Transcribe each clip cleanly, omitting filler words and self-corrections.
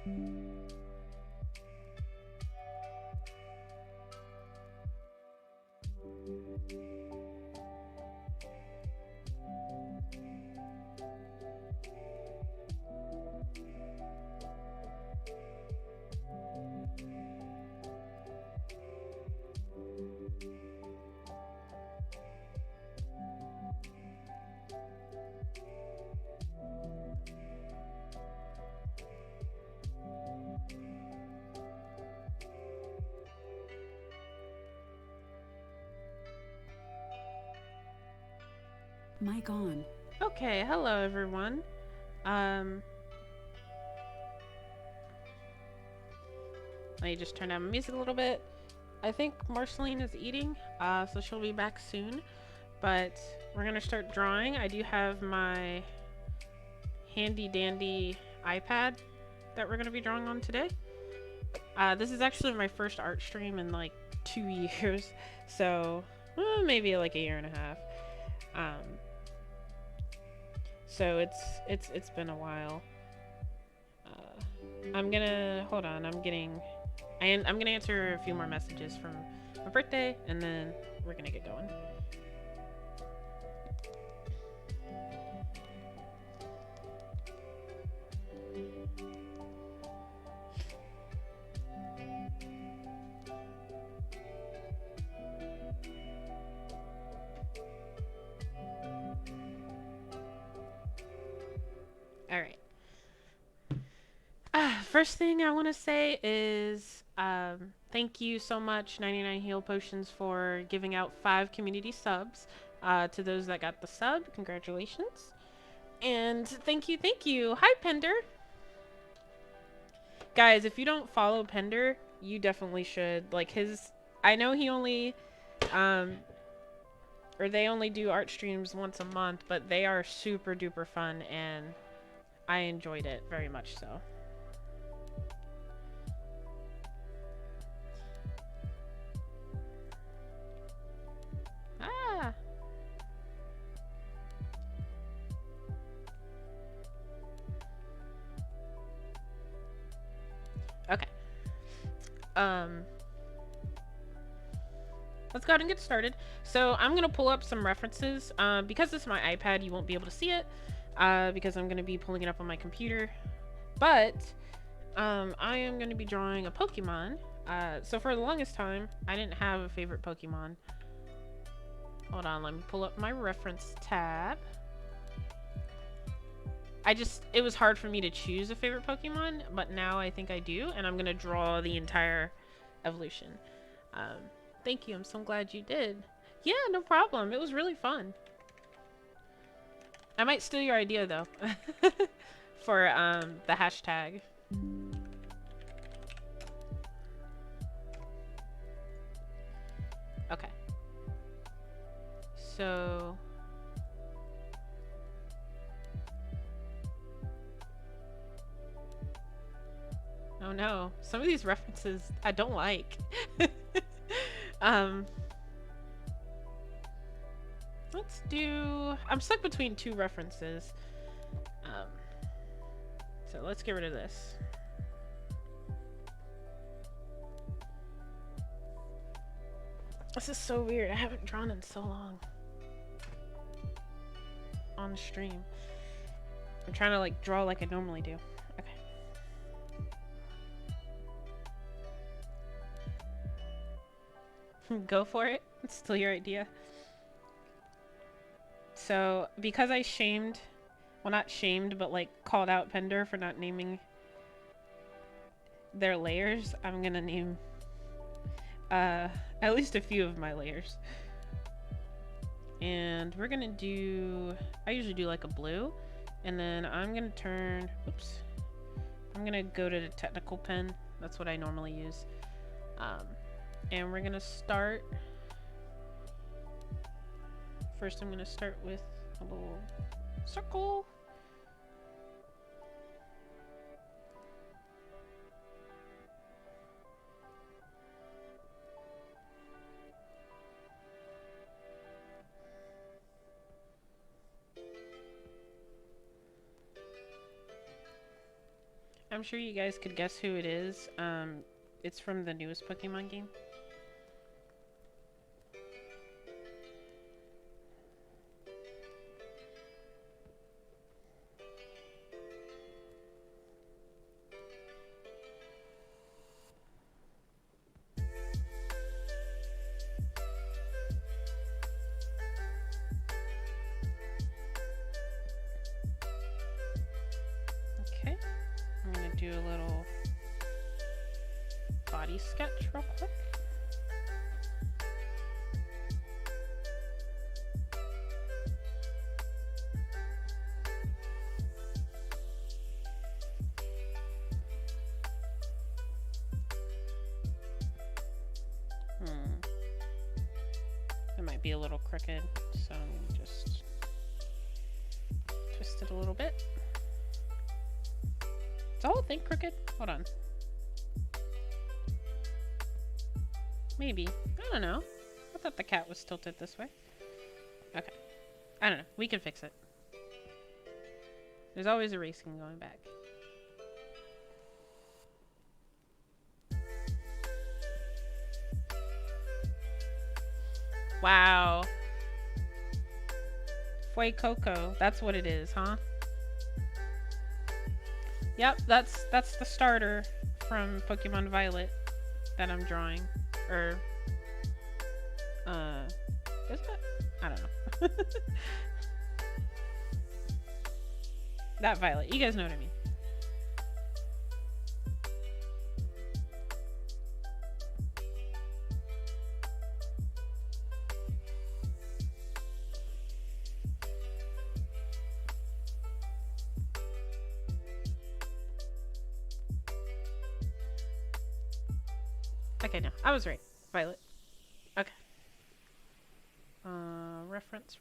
Mic on. Okay, hello everyone. Let me just turn down my music a little bit. I think Marceline is eating, so she'll be back soon. But we're gonna start drawing. I do have my handy dandy iPad that we're gonna be drawing on today. This is actually my first art stream in like 2 years, so maybe like a year and a half. Um, so it's been a while. I'm gonna hold on. I'm gonna answer a few more messages from my birthday, and then we're gonna get going. All right. First thing I want to say is thank you so much, 99 Heal Potions, for giving out 5 community subs. To those that got the sub, congratulations. And thank you. Hi, Pender. Guys, if you don't follow Pender, you definitely should. Like I know he only, or they only do art streams once a month, but they are super duper fun, and I enjoyed it very much so. Ah. Okay. Um. Let's go ahead and get started. So I'm gonna pull up some references. Because this is my iPad, you won't be able to see it. Because I'm gonna be pulling it up on my computer. But I am gonna be drawing a Pokemon. So for the longest time, I didn't have a favorite Pokemon. Hold on, let me pull up my reference tab. It was hard for me to choose a favorite Pokemon, but now I think I do, and I'm gonna draw the entire evolution. Thank you, I'm so glad you did. Yeah, no problem, it was really fun. I might steal your idea though, for the hashtag. Okay. So oh no, some of these references I don't like. um, let's do. I'm stuck between 2 references. Um, so let's get rid of this. This is so weird. I haven't drawn in so long on stream. I'm trying to like draw like I normally do. Okay. Go for it. It's still your idea. So, because I shamed, well, not shamed, but like called out Pender for not naming their layers, I'm gonna name at least a few of my layers. And we're gonna do, I usually do like a blue, and then I'm gonna turn, oops, I'm gonna go to the technical pen. That's what I normally use. And we're gonna start. First, I'm gonna start with a little circle. I'm sure you guys could guess who it is. It's from the newest Pokemon game. Okay, I'm gonna do a little body sketch real quick. It might be a little crooked, so I'm gonna just twist it a little bit. Is the whole thing crooked? Hold on. Maybe. I don't know. I thought the cat was tilted this way. Okay. I don't know. We can fix it. There's always erasing going back. Wow. Fuecoco. That's what it is, huh? Yep, that's the starter from Pokemon Violet that I'm drawing. Or is it? I don't know. That Violet. You guys know what I mean. Okay, no. I was right. Violet. Okay. Reference.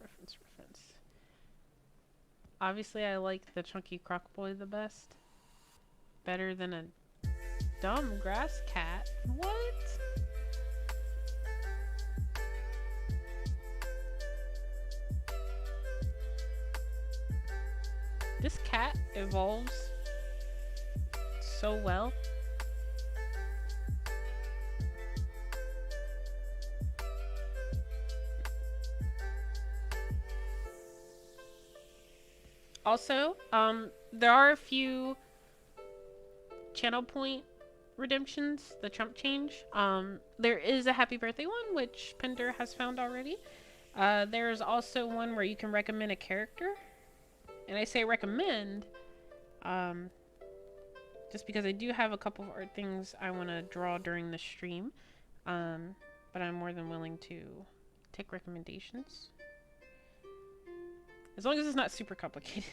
Obviously, I like the Chunky Croc Boy the best. Better than a dumb grass cat. What? This cat evolves so well. Also, there are a few channel point redemptions, the Trump change. There is a happy birthday one, which Pinder has found already. There's also one where you can recommend a character. And I say recommend, just because I do have a couple of art things I want to draw during the stream. But I'm more than willing to take recommendations. As long as it's not super complicated.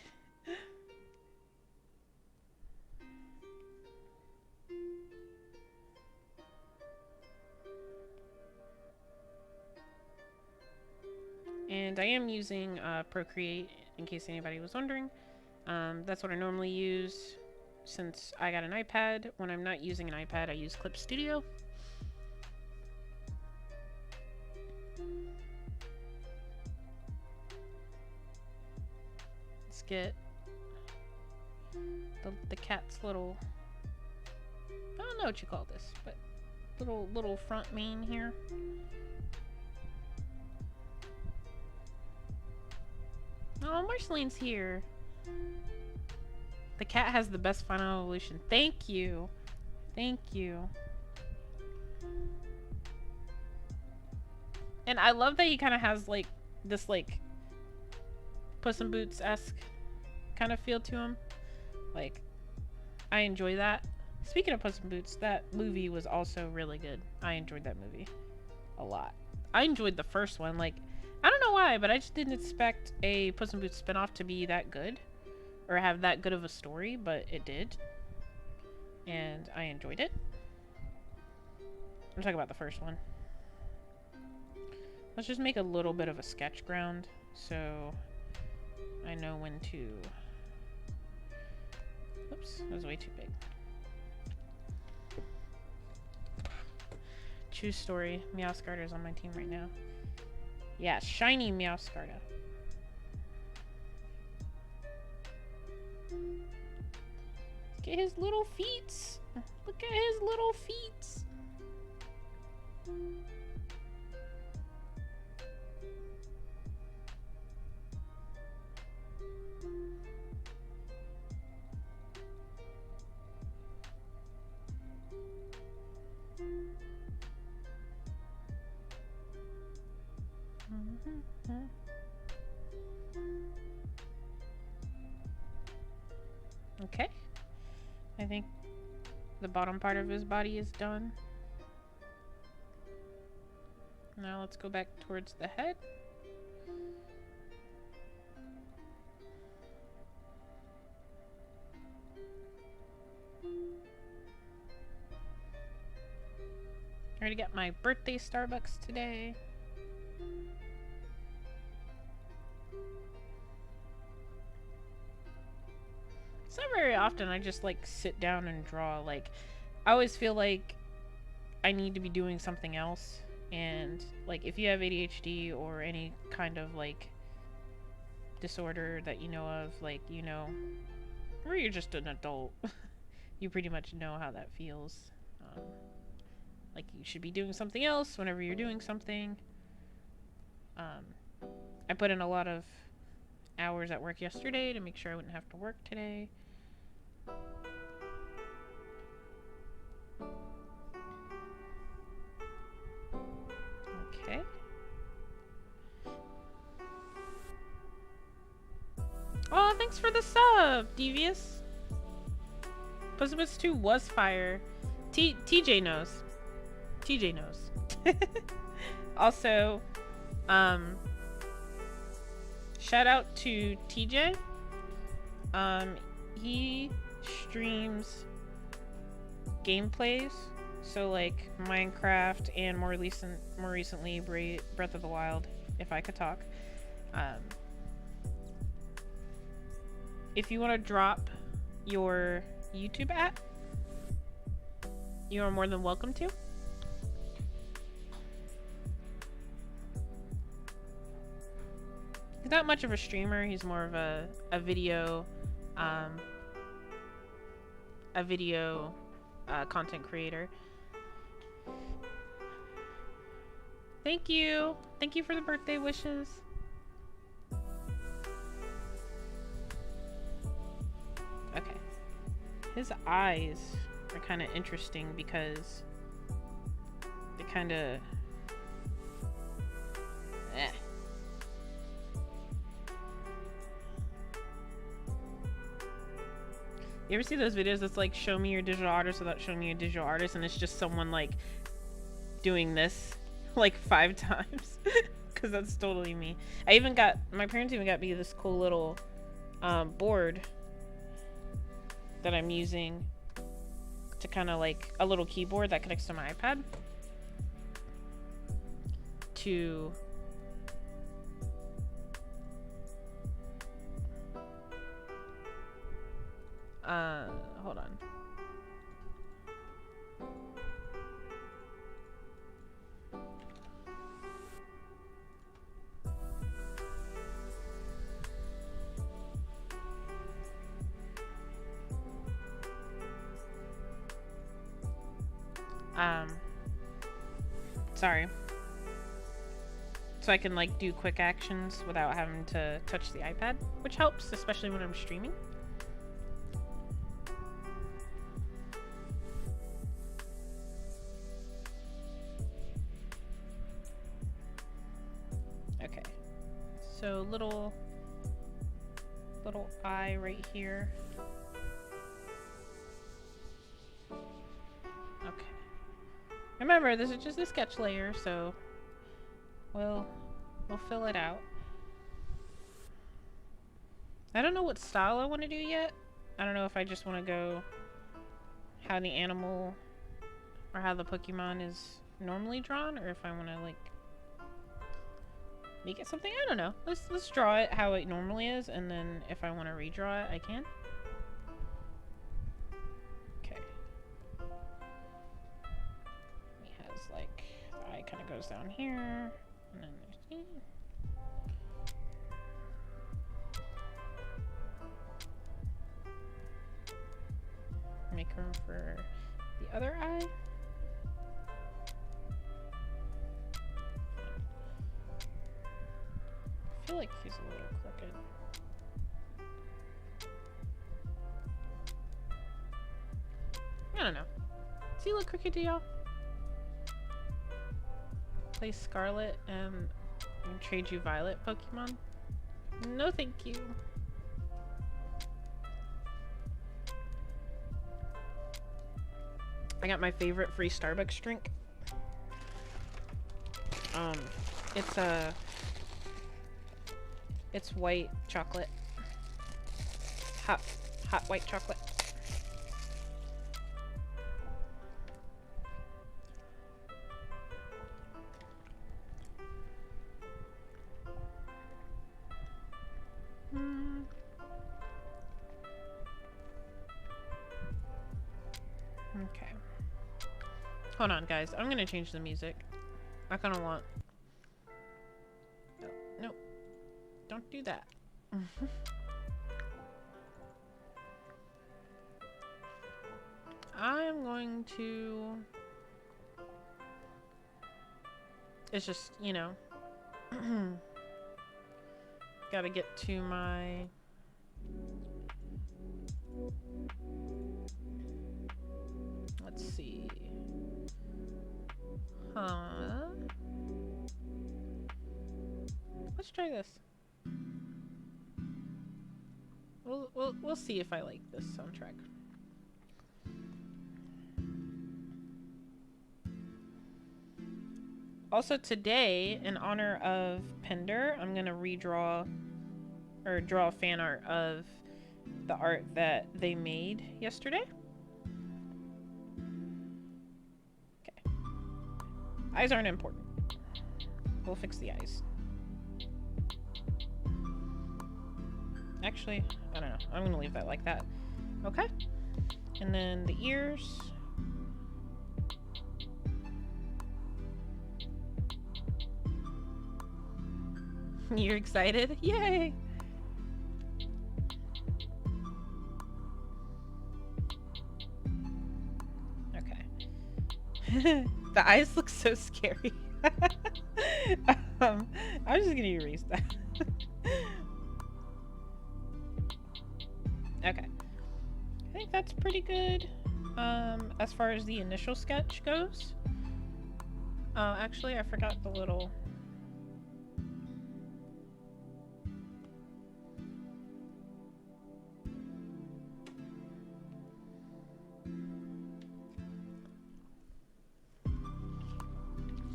And I am using Procreate, in case anybody was wondering. That's what I normally use since I got an iPad. When I'm not using an iPad, I use Clip Studio. Let's get the cat's little, I don't know what you call this, but little front mane here. Oh, Marceline's here. The cat has the best final evolution. Thank you. Thank you. And I love that he kind of has like this like Puss in Boots-esque kind of feel to him. Like, I enjoy that. Speaking of Puss in Boots, that movie was also really good. I enjoyed that movie a lot. I enjoyed the first one. Like, I don't know why, but I just didn't expect a Puss in Boots spinoff to be that good. Or have that good of a story, but it did. And I enjoyed it. I'm talking about the first one. Let's just make a little bit of a sketch ground, so I know when to... Oops, that was way too big. True story. Meowscarda's on my team right now. Yeah, shiny Meowscarda. Let's at his little feet. Look at his little feet. Okay. I think the bottom part of his body is done. Now let's go back towards the head. I already got my birthday Starbucks today. It's not very often I just like sit down and draw. Like, I always feel like I need to be doing something else. And like, if you have ADHD or any kind of like disorder that you know of, like, you know, or you're just an adult, you pretty much know how that feels. Like, you should be doing something else whenever you're doing something. I put in a lot of hours at work yesterday to make sure I wouldn't have to work today. Okay. Oh, thanks for the sub, Devious. Pussibus 2 was fire. TJ knows. TJ knows. Also, shout out to TJ. He streams gameplays, so like Minecraft and more recently Breath of the Wild, if I could talk. If you want to drop your YouTube app, you are more than welcome to. He's not much of a streamer. He's more of a video content creator. Thank you for the birthday wishes. Okay, his eyes are kind of interesting because they kind of You ever see those videos that's like, show me your digital artist without showing me your digital artist, and it's just someone like doing this like 5 times? Because that's totally me. My parents even got me this cool little board that I'm using to kind of like a little keyboard that connects to my iPad to hold on. Sorry. So I can like do quick actions without having to touch the iPad, which helps, especially when I'm streaming. Okay. So little eye right here. Okay. Remember, this is just a sketch layer, so we'll fill it out. I don't know what style I want to do yet. I don't know if I just want to go how the animal or how the Pokemon is normally drawn, or if I want to like make it something. I don't know. Let's draw it how it normally is, and then if I want to redraw it, I can. Okay. He has like the eye kind of goes down here, and then there's him for the other eye. I feel like he's a little crooked. I don't know. Does he look crooked to y'all? Play Scarlet and trade you Violet Pokemon? No thank you. I got my favorite free Starbucks drink. It's white chocolate. Hot white chocolate. Okay. Hold on, guys. I'm gonna change the music. I kind of want... Oh, no. Don't do that. I'm going to... It's just, you know... Gotta get to my... Let's see... Let's try this. We'll see if I like this soundtrack. Also today, in honor of Pender, I'm gonna redraw or draw fan art of the art that they made yesterday. Okay. Eyes aren't important. We'll fix the eyes. Actually, I don't know. I'm gonna leave that like that. Okay. And then the ears. You're excited? Yay! Okay. The eyes look so scary. I'm just gonna erase that. Okay. I think that's pretty good. As far as the initial sketch goes. Actually, I forgot the little...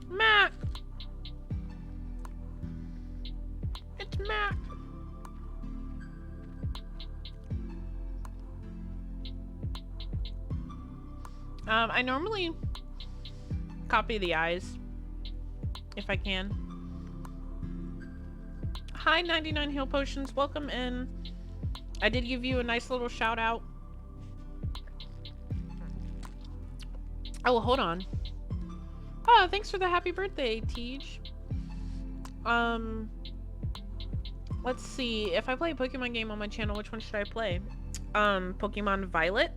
Mac! It's Mac! I normally copy the eyes if I can. Hi 99 heal potions, welcome in. I did give you a nice little shout out. Oh, hold on. Oh, thanks for the happy birthday, Tej. Let's see. If I play a Pokemon game on my channel, which one should I play? Pokemon Violet.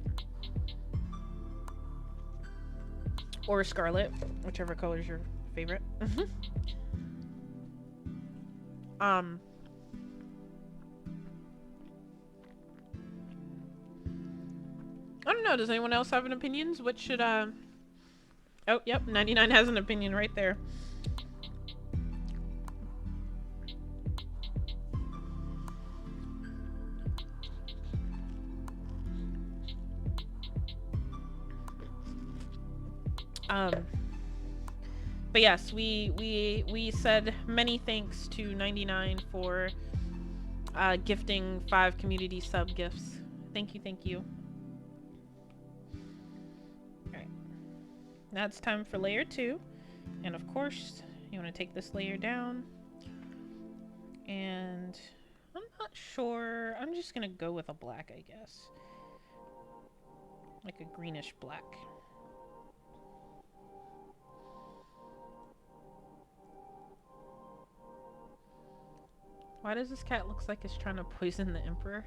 Or Scarlet, whichever color is your favorite. I don't know. Does anyone else have an opinions? What should Oh, yep. 99 has an opinion right there. But yes, we said many thanks to 99 for gifting 5 community sub gifts. Thank you, thank you. Alright. Now it's time for layer 2. And of course, you want to take this layer down. And I'm not sure. I'm just gonna go with a black, I guess. Like a greenish black. Why does this cat look like it's trying to poison the Emperor?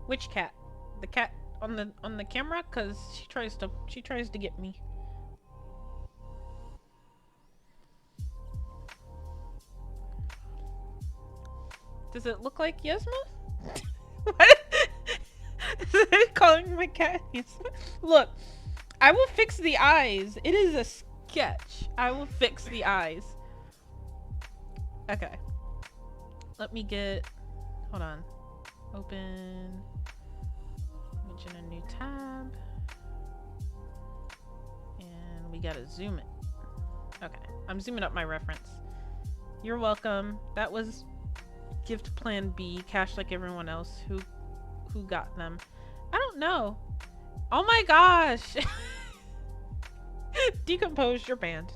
Which cat? The cat on the camera because she tries to get me. Does it look like Yasma? What? Calling my cat Yasma? Look, I will fix the eyes. It is a sketch. I will fix the eyes. Okay. Let me get... Hold on. Open... Image in a new tab. And we gotta zoom it. Okay. I'm zooming up my reference. You're welcome. That was gift plan B. Cash like everyone else. Who got them? I don't know. Oh my gosh! Decompose your band.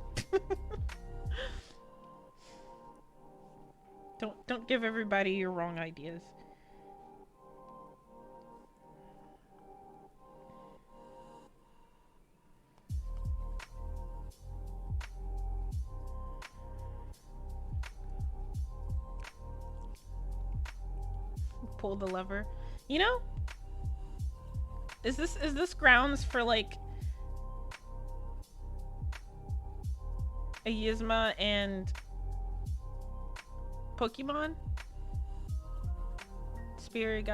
Don't give everybody your wrong ideas. Pull the lever. You know? Is this grounds for like a Yasma and Pokemon? Spirit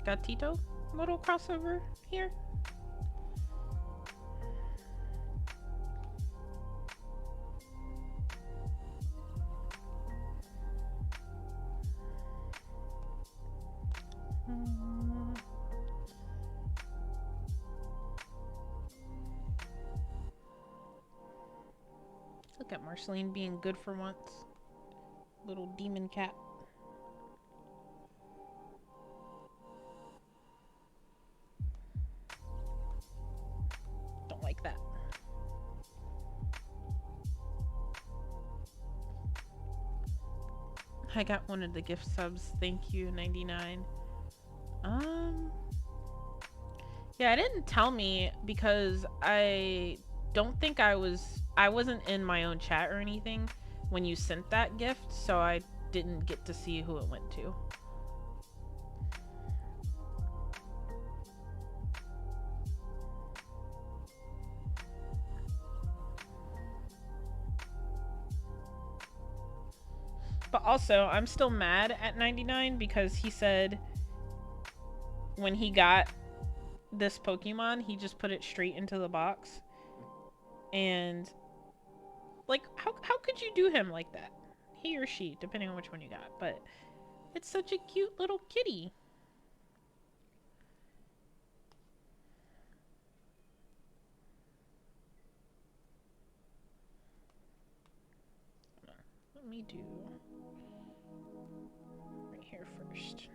Gatito? Little crossover here. Look at Marceline being good for once. Little demon cat. Don't like that. I got one of the gift subs. Thank you, 99. Yeah, it didn't tell me because I don't think I wasn't in my own chat or anything when you sent that gift, so I didn't get to see who it went to. But also, I'm still mad at 99 because he said when he got this Pokemon, he just put it straight into the box. And like, how could you do him like that? He or she, depending on which one you got. But it's such a cute little kitty. Let me do right here first.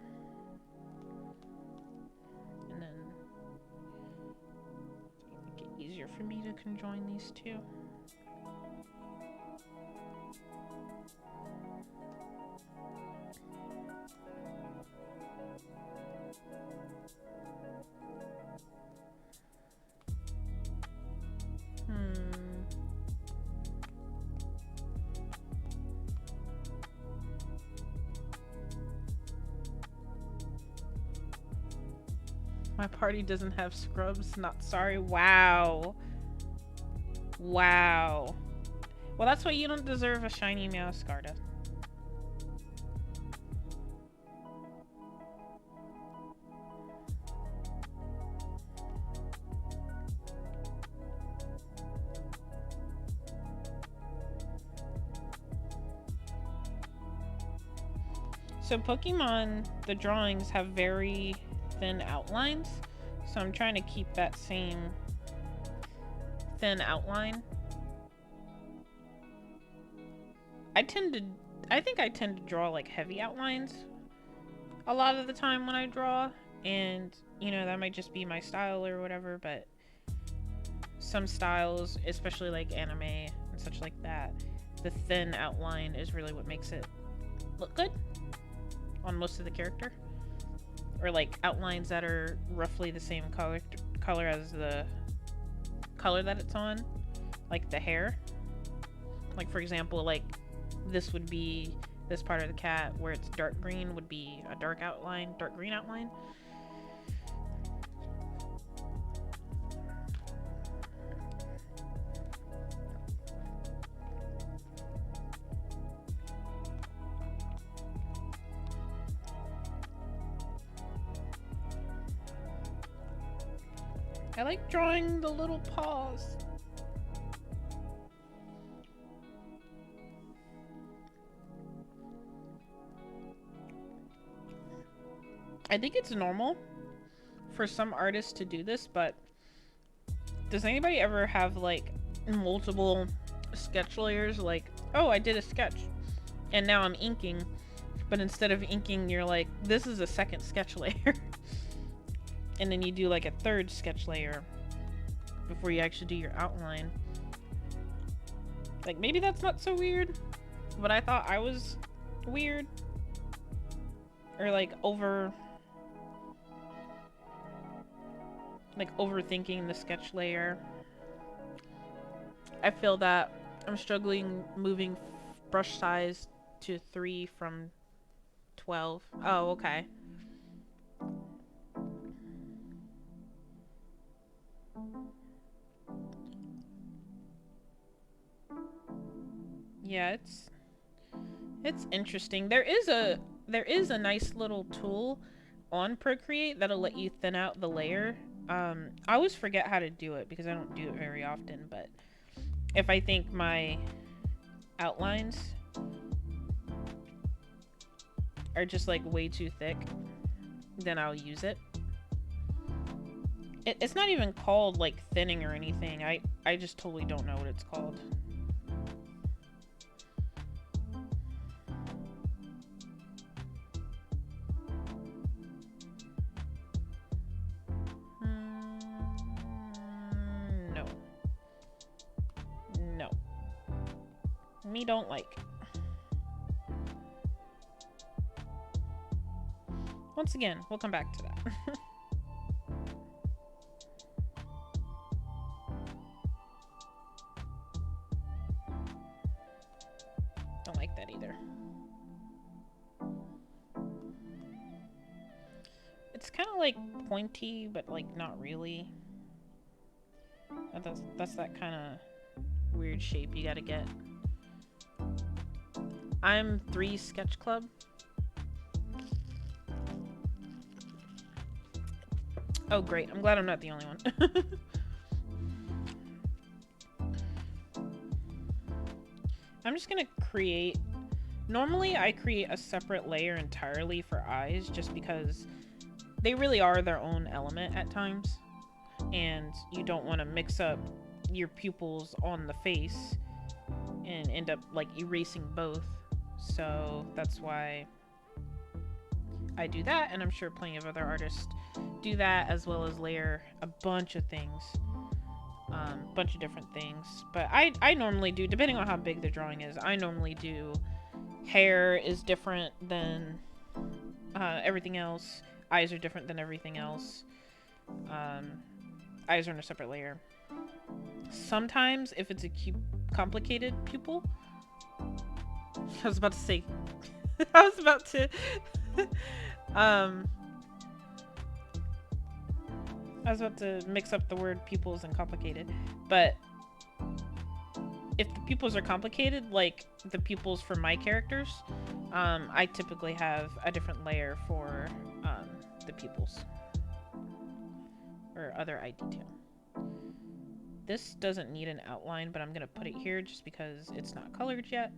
And then make it easier for me to conjoin these two. My party doesn't have scrubs, not sorry. Wow. Wow. Well, that's why you don't deserve a shiny Meowscarda. So Pokemon, the drawings have very thin outlines, so I'm trying to keep that same thin outline. I think I tend to draw like heavy outlines a lot of the time when I draw, and you know, that might just be my style or whatever, but some styles, especially like anime and such like that, the thin outline is really what makes it look good on most of the character. Or like outlines that are roughly the same color as the color that it's on, like the hair. Like for example, like this would be this part of the cat where it's dark green would be a dark green outline. I like drawing the little paws. I think it's normal for some artists to do this, but does anybody ever have like multiple sketch layers? Like, oh, I did a sketch and now I'm inking, but instead of inking, you're like, this is a second sketch layer. And then you do like a third sketch layer before you actually do your outline. Like, maybe that's not so weird, but I thought I was weird. Or like overthinking the sketch layer. I feel that I'm struggling moving brush size to 3 from 12. Oh, okay. Yeah, it's interesting. There is a nice little tool on Procreate that'll let you thin out the layer. I always forget how to do it because I don't do it very often, but if I think my outlines are just like way too thick, then I'll use it. It's not even called like thinning or anything. I just totally don't know what it's called. No. No. Me don't like. Once again, we'll come back to that. Don't like that either. It's kind of like pointy, but like not really. That's that kind of weird shape you gotta get. I'm 3 Sketch Club. Oh great, I'm glad I'm not the only one. I'm just gonna create... Normally I create a separate layer entirely for eyes just because they really are their own element at times. And you don't want to mix up your pupils on the face and end up like erasing both. So that's why I do that, and I'm sure plenty of other artists do that, as well as layer a bunch of things. Bunch of different things. But I normally do, depending on how big the drawing is, I normally do hair is different than everything else. Eyes are different than everything else. Eyes are in a separate layer. Sometimes, if it's a complicated pupil... I was about to say... I was about to... I was about to mix up the word pupils and complicated. But if the pupils are complicated, like the pupils for my characters, I typically have a different layer for the pupils. Or other eye detail. This doesn't need an outline, but I'm gonna put it here just because it's not colored yet.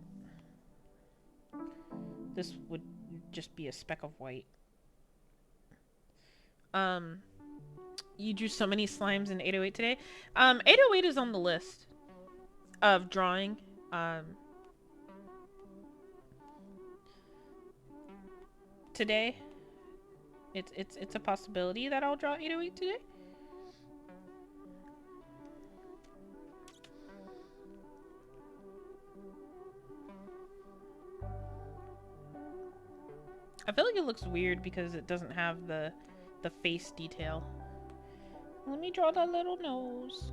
This would just be a speck of white. You drew so many slimes in 808 today. 808 is on the list of drawing. Today, it's a possibility that I'll draw 808 today. I feel like it looks weird because it doesn't have the face detail. Let me draw the little nose.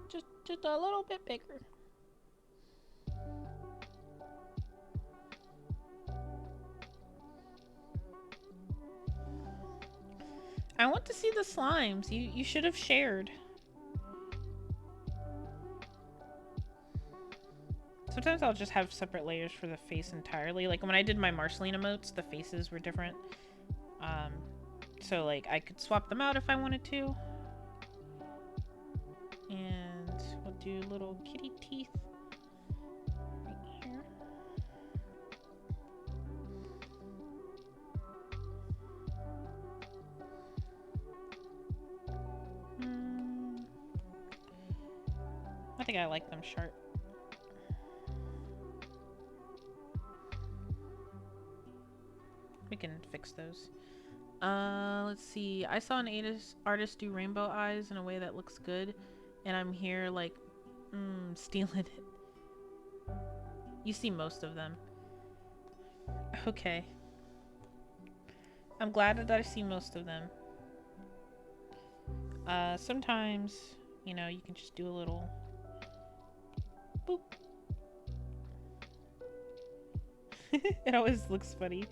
Just a little bit bigger. I want to see the slimes. You should have shared. Sometimes I'll just have separate layers for the face entirely. Like when I did my Marceline emotes, the faces were different. So like I could swap them out if I wanted to. And we'll do little kitty teeth right here. I think I like them sharp. We can fix those. Let's see. I saw an artist do rainbow eyes in a way that looks good, and I'm here like, stealing it. You see most of them. Okay. I'm glad that I see most of them. Sometimes, you know, you can just do a little boop. It always looks funny.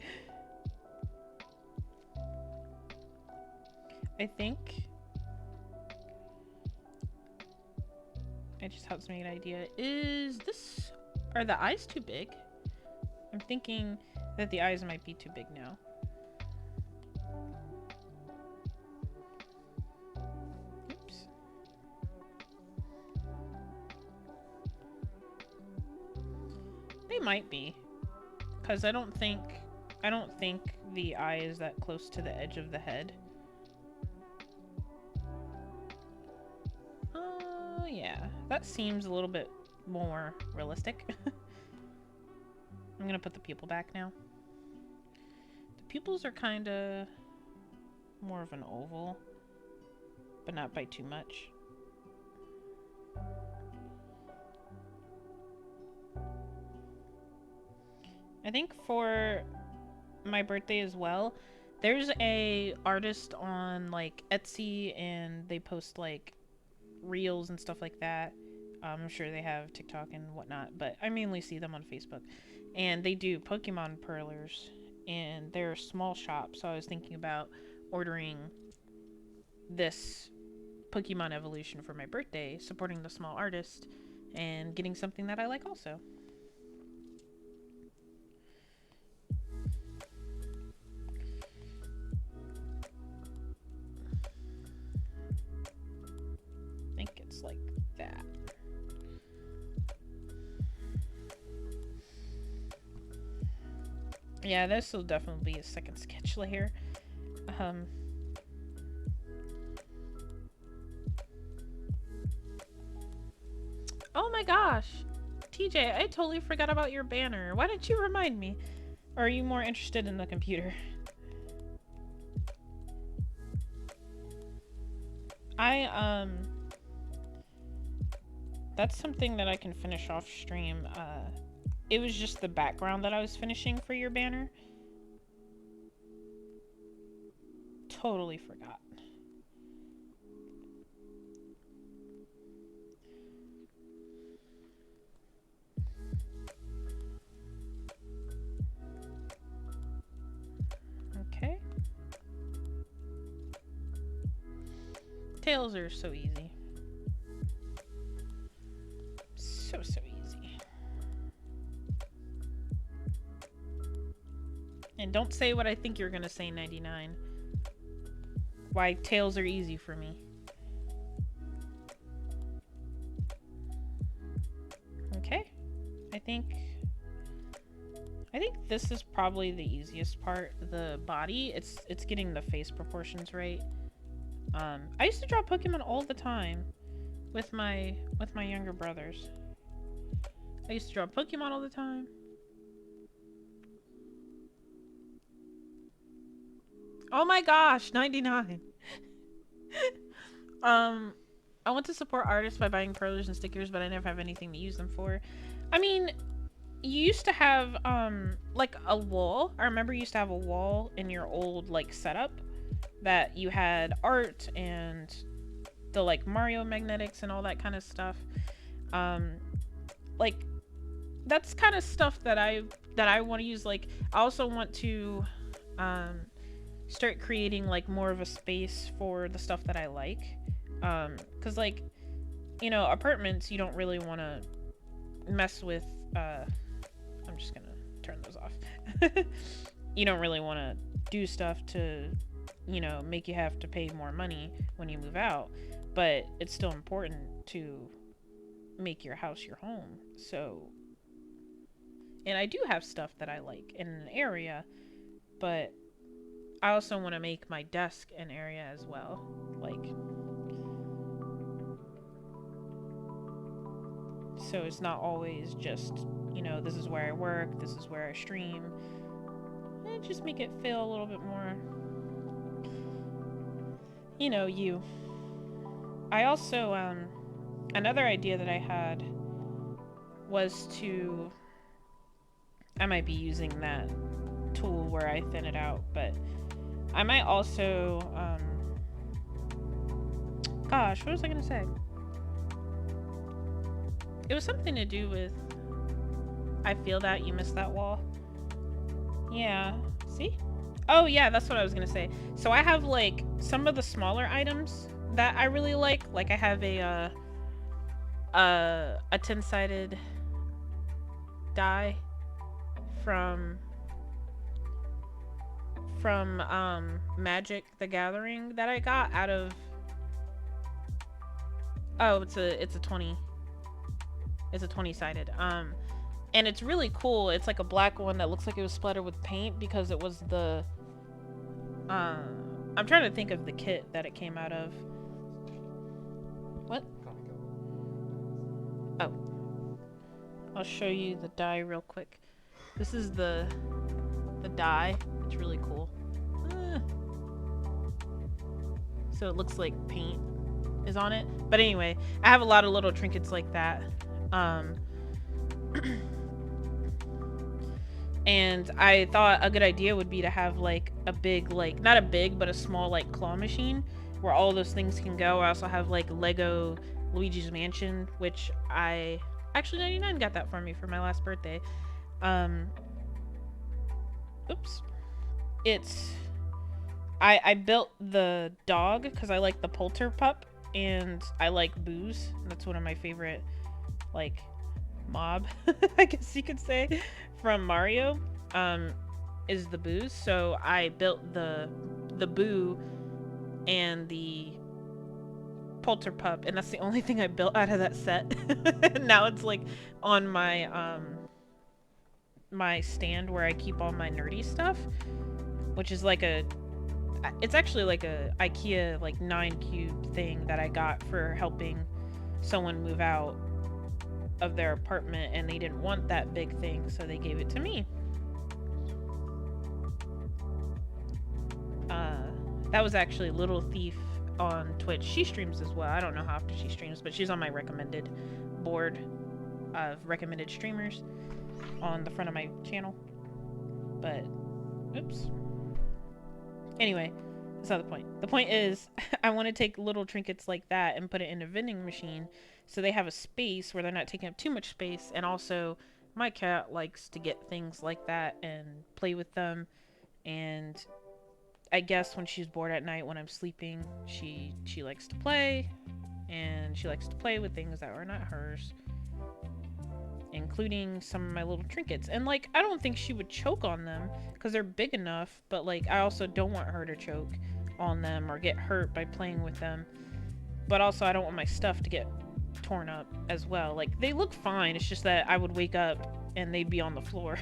I think I just helps me an idea. Are the eyes too big? I'm thinking that the eyes might be too big now. Oops. They might be, because I don't think the eye is that close to the edge of the head. Yeah, that seems a little bit more realistic. I'm gonna put the pupil back now. The pupils are kind of more of an oval, but not by too much. I think for my birthday as well, there's a artist on like Etsy, and they post like reels and stuff like that. I'm sure they have TikTok and whatnot, but I mainly see them on Facebook. And they do Pokemon Perlers, and they're a small shop, so I was thinking about ordering this Pokemon evolution for my birthday, supporting the small artist, and getting something that I like also. I think it's like that. Yeah, this will definitely be a second sketch layer. Oh my gosh! TJ, I totally forgot about your banner. Why didn't you remind me? Or are you more interested in the computer? That's something that I can finish off stream. It was just the background that I was finishing for your banner. Totally forgot. Okay. Tails are so easy. So easy. And don't say what I think you're gonna say, 99. Why tails are easy for me. Okay. I think this is probably the easiest part. The body, it's getting the face proportions right. I used to draw Pokemon all the time with my younger brothers. I used to draw Pokemon all the time. Oh my gosh, 99. I want to support artists by buying perlers and stickers, but I never have anything to use them for. I mean, you used to have like a wall. I remember you used to have a wall in your old like setup that you had art and the like Mario magnetics and all that kind of stuff. Like that's kind of stuff that I want to use. Like I also want to start creating like more of a space for the stuff that I like. Cause like, you know, apartments, you don't really want to mess with, I'm just gonna turn those off. You don't really want to do stuff to you know, make you have to pay more money when you move out, but it's still important to make your house your home. So, and I do have stuff that I like in an area, but I also want to make my desk an area as well. Like, so it's not always just, you know, this is where I work, this is where I stream. And just make it feel a little bit more, you know, you. I also, another idea that I had was to, I might be using that tool where I thin it out, but I might also, gosh, what was I gonna say? It was something to do with, I feel that you missed that wall. Yeah, see? Oh yeah, that's what I was gonna say. So I have like some of the smaller items that I really like. Like I have a 10-sided die from Magic the Gathering that I got out of, oh, it's a 20. It's a 20-sided. And it's really cool. It's like a black one that looks like it was splattered with paint because it was the I'm trying to think of the kit that it came out of. What? Oh. I'll show you the die real quick. This is the die. It's really cool. So it looks like paint is on it. But anyway, I have a lot of little trinkets like that. And I thought a good idea would be to have like a big, like, not a big, but a small like claw machine where all those things can go. I also have like Lego Luigi's Mansion, which I actually 99 got that for me for my last birthday. Oops. It's I built the dog because I like the Polterpup and I like Booze. That's one of my favorite like mob I guess you could say from Mario, is the Booze. So I built the Boo and the Polterpup, and that's the only thing I built out of that set. Now it's like on my my stand where I keep all my nerdy stuff, which is like it's actually like a IKEA like 9-cube thing that I got for helping someone move out of their apartment, and they didn't want that big thing, so they gave it to me. That was actually Little Thief on Twitch. She streams as well. I don't know how often she streams, but she's on my recommended board of recommended streamers on the front of my channel. But oops. Anyway, that's not the point. The point is I want to take little trinkets like that and put it in a vending machine so they have a space where they're not taking up too much space. And also my cat likes to get things like that and play with them, and I guess when she's bored at night when I'm sleeping, she likes to play, and she likes to play with things that are not hers, including some of my little trinkets. And like, I don't think she would choke on them because they're big enough, but like, I also don't want her to choke on them or get hurt by playing with them. But also, I don't want my stuff to get torn up as well. Like, they look fine. It's just that I would wake up and they'd be on the floor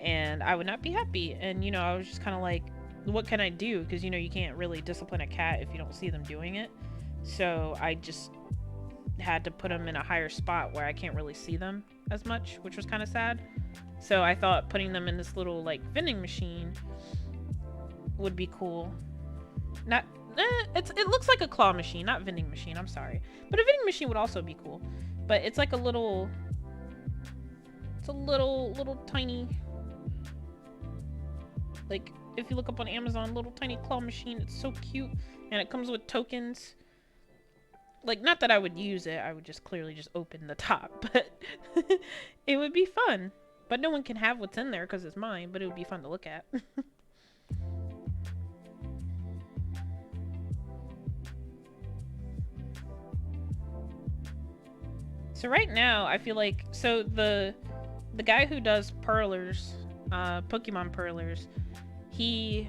and I would not be happy. And, you know, I was just kind of like, what can I do? Because, you know, you can't really discipline a cat if you don't see them doing it. So I just had to put them in a higher spot where I can't really see them as much, which was kind of sad. So I thought putting them in this little like vending machine would be cool. Not it looks like a claw machine, not vending machine, I'm sorry. But a vending machine would also be cool. But it's like a little tiny, like, if you look up on Amazon, little tiny claw machine. It's so cute, and it comes with tokens. Like, not that I would use it, I would just clearly just open the top, but it would be fun. But no one can have what's in there because it's mine, but it would be fun to look at. So right now, I feel like, so the guy who does Purlers, Pokemon Purlers, he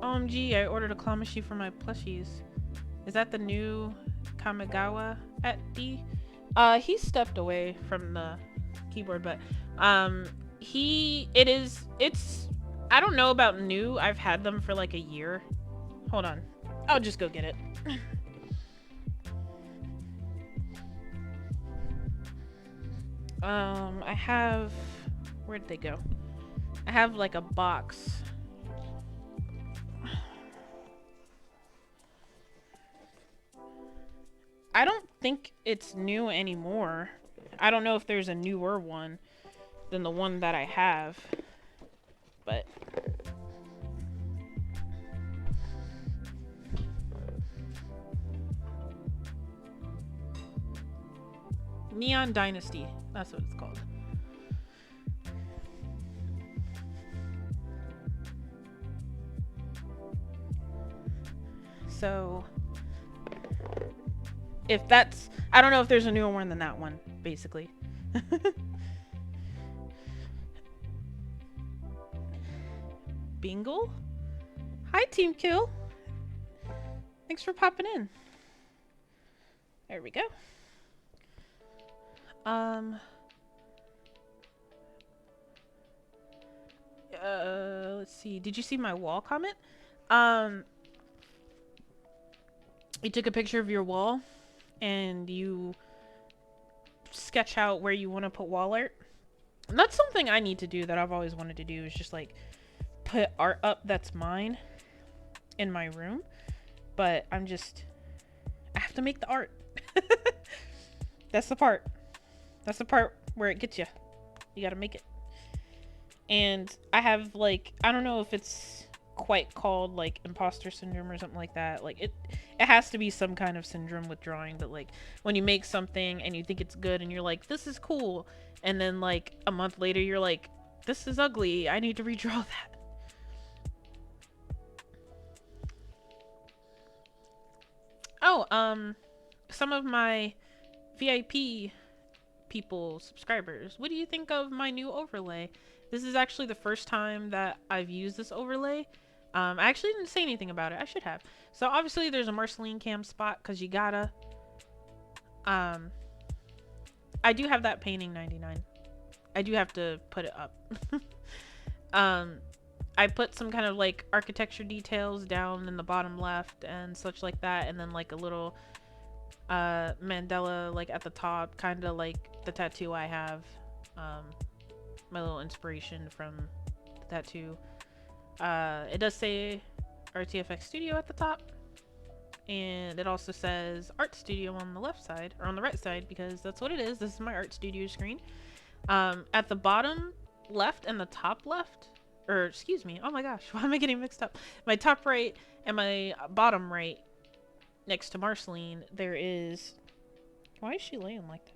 OMG, I ordered a claw machine for my plushies. Is that the new Kamigawa at D? He stepped away from the keyboard, but it's I don't know about new. I've had them for like a year. Hold on. I'll just go get it. I have, where did they go? I have like a box. I don't think it's new anymore. I don't know if there's a newer one than the one that I have, but Neon Dynasty, that's what it's called. So if that's, I don't know if there's a newer one than that one, basically. Bingle? Hi, Team Kill. Thanks for popping in. There we go. Let's see. Did you see my wall comment? You took a picture of your wall and you sketch out where you want to put wall art. And that's something I need to do that I've always wanted to do, is just like put art up that's mine in my room. But I have to make the art. That's the part. That's the part where it gets you. You gotta make it. And I have like, I don't know if it's quite called like imposter syndrome or something like that. Like it has to be some kind of syndrome with drawing, but like when you make something and you think it's good and you're like, this is cool, and then like a month later you're like, this is ugly, I need to redraw that. Oh, some of my VIP people, subscribers, what do you think of my new overlay? This is actually the first time that I've used this overlay. I actually didn't say anything about it. I should have. So obviously there's a Marceline cam spot because you gotta. I do have that painting 99. I do have to put it up. I put some kind of like architecture details down in the bottom left and such like that, and then like a little mandala like at the top, kind of like the tattoo I have. My little inspiration from the tattoo. It does say RTFX Studio at the top, and it also says Art Studio on the left side, or on the right side, because that's what it is. This is my Art Studio screen. At the bottom left and the top left, or excuse me, oh my gosh, why am I getting mixed up? My top right and my bottom right, next to Marceline, there is, why is she laying like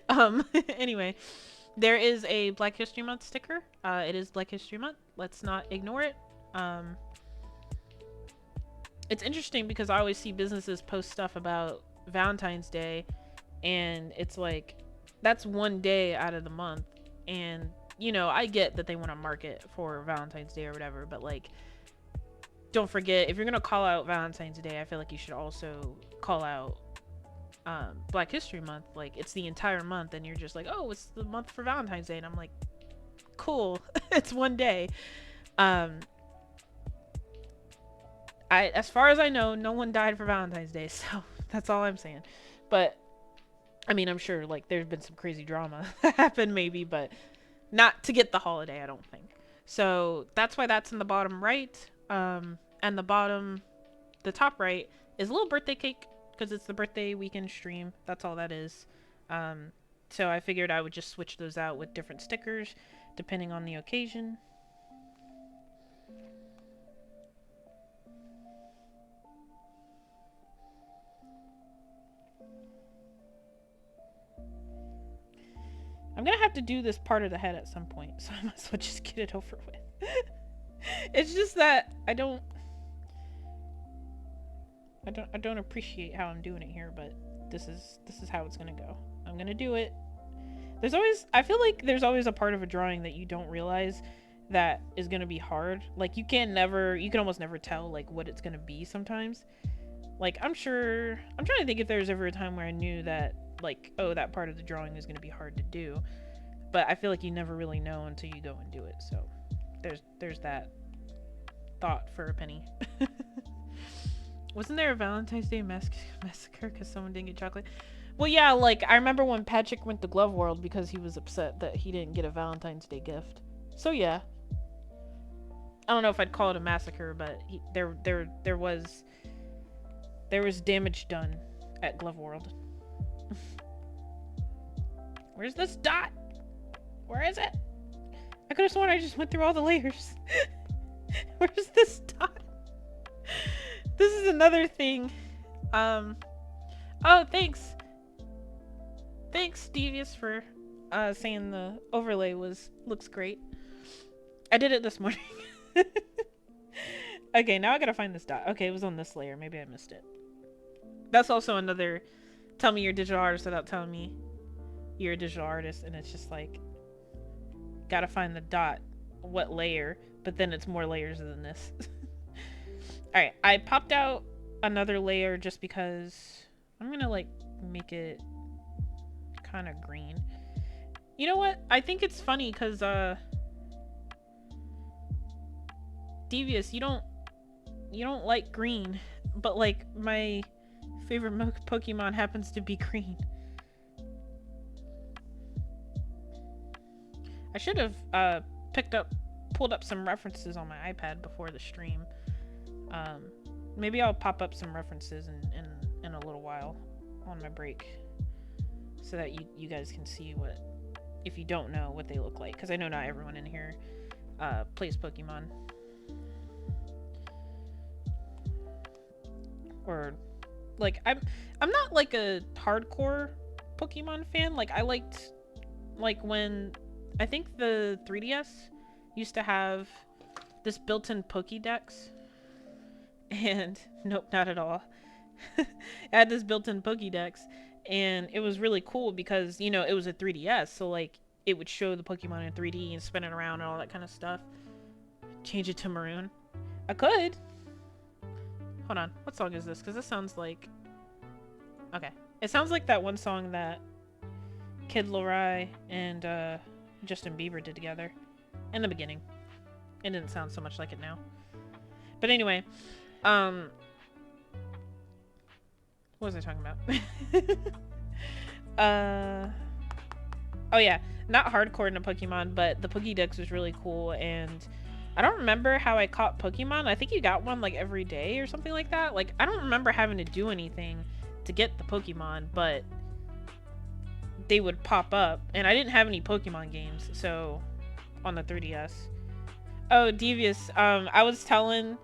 that? Anyway, there is a Black History Month sticker. It is Black History Month. Let's not ignore it. It's interesting because I always see businesses post stuff about Valentine's Day, and it's like, that's one day out of the month. And, you know, I get that they want to market for Valentine's Day or whatever, but like, don't forget, if you're going to call out Valentine's Day, I feel like you should also call out Black History Month. Like, it's the entire month, and you're just like, oh, it's the month for Valentine's Day, and I'm like, cool. It's one day. As far as I know, no one died for Valentine's Day, so that's all I'm saying. But I mean, I'm sure like there's been some crazy drama that happened maybe, but not to get the holiday, I don't think. So that's why that's in the bottom right. And the top right is a little birthday cake, because it's the birthday weekend stream. That's all that is. So I figured I would just switch those out with different stickers depending on the occasion. I'm gonna have to do this part of the head at some point, so I might as well just get it over with. It's just that I don't appreciate how I'm doing it here, but this is how it's gonna go. I'm gonna do it. I feel like there's always a part of a drawing that you don't realize that is gonna be hard. Like you can almost never tell like what it's gonna be sometimes. Like I'm trying to think if there's ever a time where I knew that like, oh, that part of the drawing is gonna be hard to do. But I feel like you never really know until you go and do it. So there's that thought for a penny. Wasn't there a Valentine's Day massacre because someone didn't get chocolate? Well, yeah, like I remember when Patrick went to Glove World because he was upset that he didn't get a Valentine's Day gift. So yeah, I don't know if I'd call it a massacre, but there was damage done at Glove World. Where's this dot? Where is it? I could have sworn I just went through all the layers. Where's this dot? This is another thing. Oh, thanks. Thanks, Devious, for saying the overlay looks great. I did it this morning. Okay, now I gotta find this dot. Okay, it was on this layer. Maybe I missed it. That's also another tell me you're a digital artist without telling me you're a digital artist, and it's just like gotta find the dot, what layer, but then it's more layers than this. Alright, I popped out another layer just because I'm gonna like make it kind of green. You know what? I think it's funny because Devious, you don't like green, but like my favorite Pokemon happens to be green. I should have pulled up some references on my iPad before the stream. Maybe I'll pop up some references in a little while on my break, so that you guys can see what, if you don't know what they look like, because I know not everyone in here plays Pokemon. Or like I'm not like a hardcore Pokemon fan. Like I liked like when I think the 3DS used to have this built-in Pokédex, and nope, not at all. It had this built-in Pokédex, and it was really cool because, you know, it was a 3DS, so like it would show the Pokemon in 3D and spin it around and all that kind of stuff. Change it to maroon. I could. Hold on, what song is this? Because this sounds like... Okay. It sounds like that one song that Kid Laroi and Justin Bieber did together in the beginning. It didn't sound so much like it now. But anyway, what was I talking about? Oh yeah, not hardcore into Pokemon, but the Pokédex was really cool, and I don't remember how I caught Pokemon. I think you got one like every day or something like that. Like, I don't remember having to do anything to get the Pokemon, but they would pop up, and I didn't have any Pokemon games, so on the 3DS. Oh, Devious, I was telling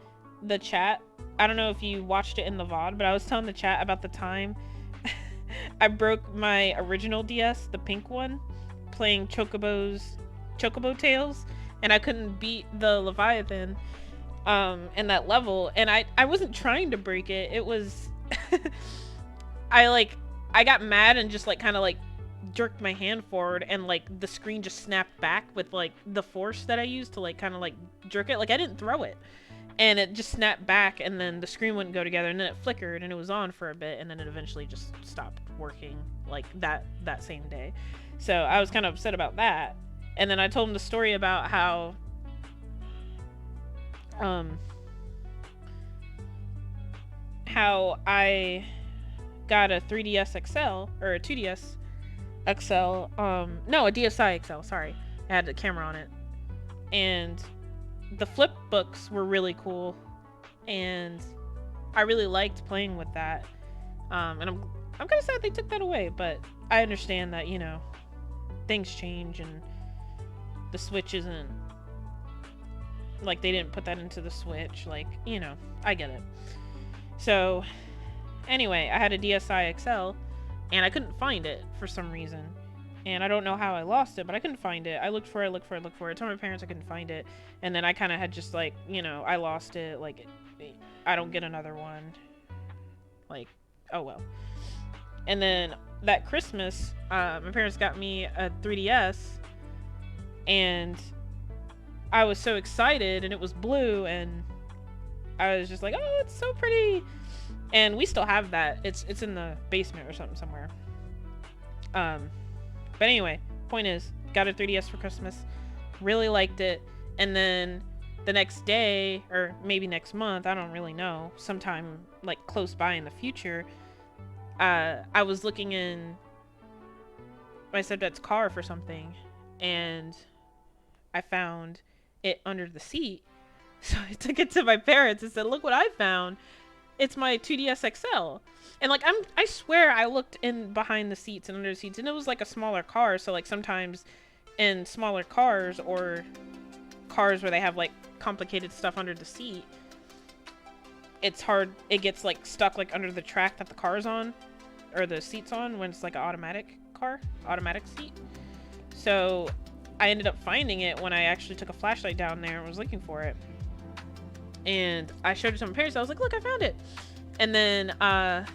the chat, I don't know if you watched it in the VOD, but I was telling the chat about the time I broke my original DS, the pink one, playing Chocobo Tales, and I couldn't beat the Leviathan in that level, and I wasn't trying to break it. It was I got mad and just like kind of like jerked my hand forward, and like the screen just snapped back with like the force that I used to like kind of like jerk it. Like I didn't throw it, and it just snapped back, and then the screen wouldn't go together, and then it flickered, and it was on for a bit, and then it eventually just stopped working like that same day. So I was kind of upset about that. And then I told him the story about how I got a 3DS XL, or a 2DS XL, no, a DSi XL, sorry. It had the camera on it. And the flip books were really cool, and I really liked playing with that. And I'm kind of sad they took that away, but I understand that, you know, things change, and the Switch isn't like they didn't put that into the Switch, like, you know, I get it. So anyway, I had a DSi XL, and I couldn't find it for some reason, and I don't know how I lost it, but I couldn't find it. I looked for it. I told my parents I couldn't find it, and then I kind of had just like, you know, I lost it, like I don't get another one, like, oh well. And then that Christmas, my parents got me a 3DS, and I was so excited, and it was blue, and I was just like, oh, it's so pretty. And we still have that. It's in the basement or something somewhere. But anyway, point is, got a 3DS for Christmas. Really liked it. And then the next day, or maybe next month, I don't really know, sometime like close by in the future, I was looking in my stepdad's car for something, and I found it under the seat. So I took it to my parents and said, look what I found. It's my 2DS XL. And like I swear I looked in behind the seats and under the seats, and it was like a smaller car, so like sometimes in smaller cars or cars where they have like complicated stuff under the seat, it's hard, it gets like stuck like under the track that the car's on, or the seat's on, when it's like an automatic seat. So I ended up finding it when I actually took a flashlight down there and was looking for it. And I showed it to my parents. I was like, look, I found it. And then my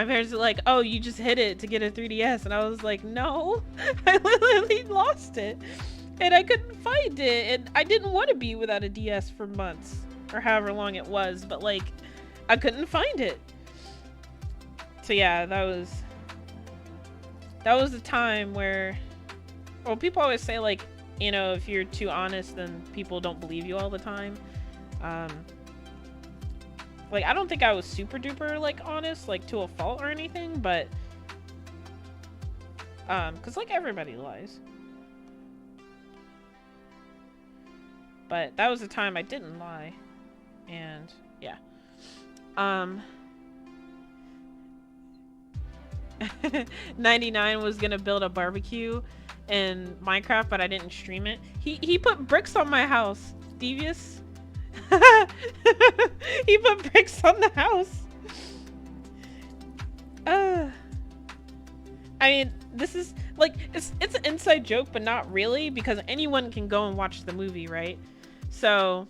parents were like, oh, you just hid it to get a 3DS. And I was like, no, I literally lost it. And I couldn't find it. And I didn't want to be without a DS for months, or however long it was. But like, I couldn't find it. So yeah, that was the time where, well, people always say like, you know, if you're too honest, then people don't believe you all the time. Like, I don't think I was super duper like honest, like to a fault or anything, but cause like everybody lies. But that was the time I didn't lie. And yeah. 99 was gonna build a barbecue in Minecraft, but I didn't stream it. He put bricks on my house. Devious. He put bricks on the house. I mean, this is like, it's an inside joke, but not really, because anyone can go and watch the movie, right? So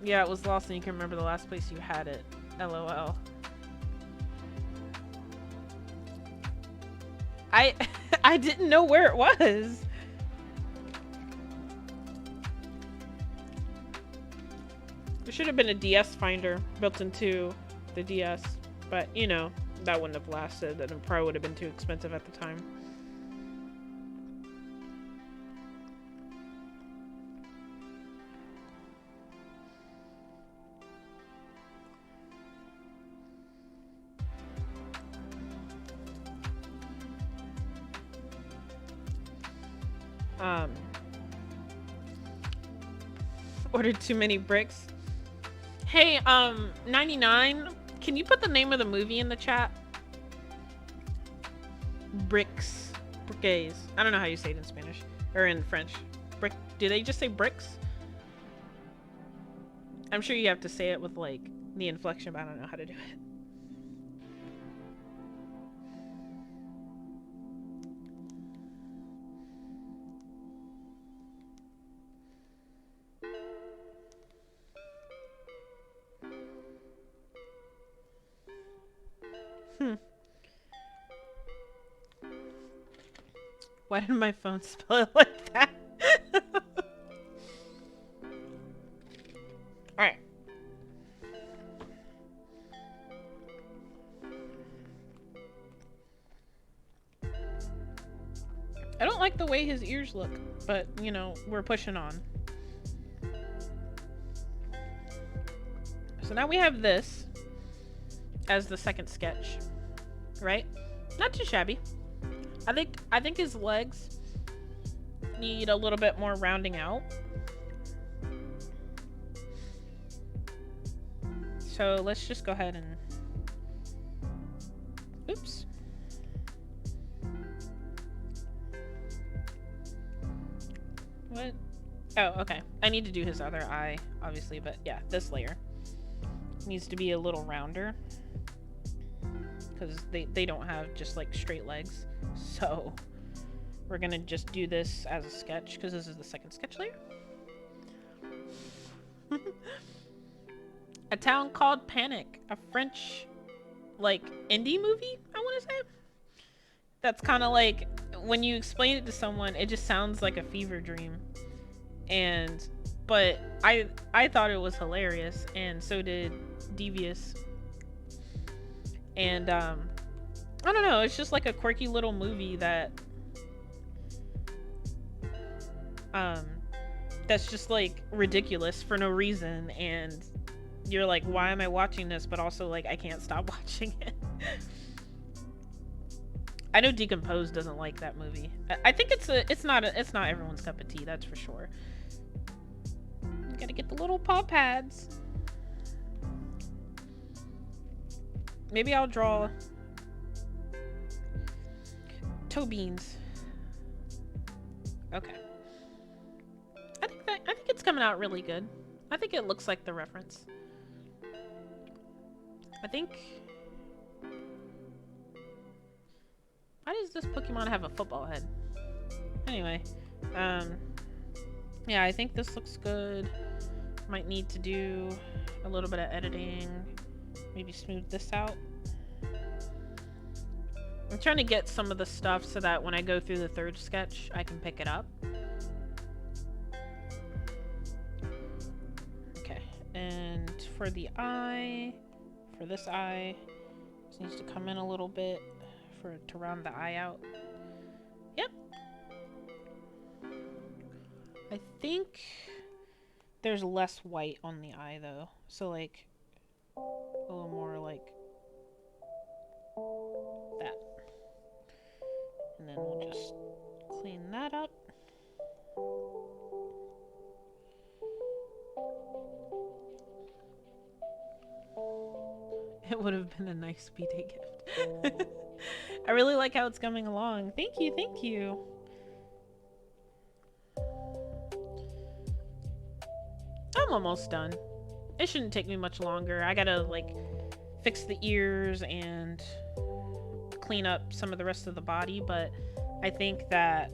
yeah, it was lost and you can remember the last place you had it. LOL. I didn't know where it was. There should have been a DS finder built into the DS, but you know, that wouldn't have lasted, and it probably would have been too expensive at the time. Ordered too many bricks. Hey, 99, can you put the name of the movie in the chat? Bricks. Briques. I don't know how you say it in Spanish. Or in French. Brick. Do they just say bricks? I'm sure you have to say it with, like, the inflection, but I don't know how to do it. Why did my phone spell it like that? Alright. I don't like the way his ears look, but, you know, we're pushing on. So now we have this as the second sketch, right? Not too shabby. I think his legs need a little bit more rounding out. So let's just go ahead and, oops. What? Oh, okay. I need to do his other eye, obviously, but yeah, this layer needs to be a little rounder, because they don't have just like straight legs. So we're gonna just do this as a sketch, because this is the second sketch layer. A Town Called Panic, a French like indie movie, I want to say. That's kind of like when you explain it to someone, it just sounds like a fever dream. And but I thought it was hilarious, and so did Devious. And I don't know, it's just like a quirky little movie that um that's just like ridiculous for no reason, and you're like, why am I watching this? But also like I can't stop watching it. I know Decomposed doesn't like that movie. I think it's not everyone's cup of tea, that's for sure. You gotta get the little paw pads. Maybe I'll draw toe beans. Okay. I think it's coming out really good. I think it looks like the reference. I think. Why does this Pokemon have a football head? Anyway, yeah, I think this looks good. Might need to do a little bit of editing. Maybe smooth this out. I'm trying to get some of the stuff so that when I go through the third sketch, I can pick it up. Okay, and for the eye, for this eye, this needs to come in a little bit to round the eye out. Yep. I think there's less white on the eye though, so like a little more like that. And then we'll just clean that up. It would have been a nice B-Day gift. I really like how it's coming along. Thank you, thank you. I'm almost done. It shouldn't take me much longer. I gotta like fix the ears and clean up some of the rest of the body, but I think that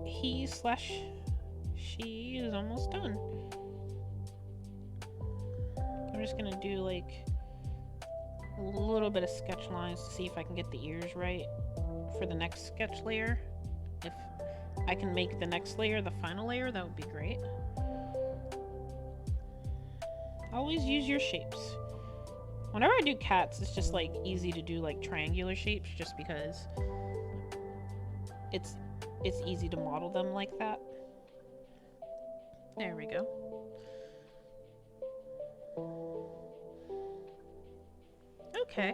he/she is almost done. I'm just gonna do like a little bit of sketch lines to see if I can get the ears right for the next sketch layer. If I can make the next layer the final layer, that would be great. Always use your shapes. Whenever I do cats, it's just like easy to do like triangular shapes just because it's easy to model them like that. There we go. Okay.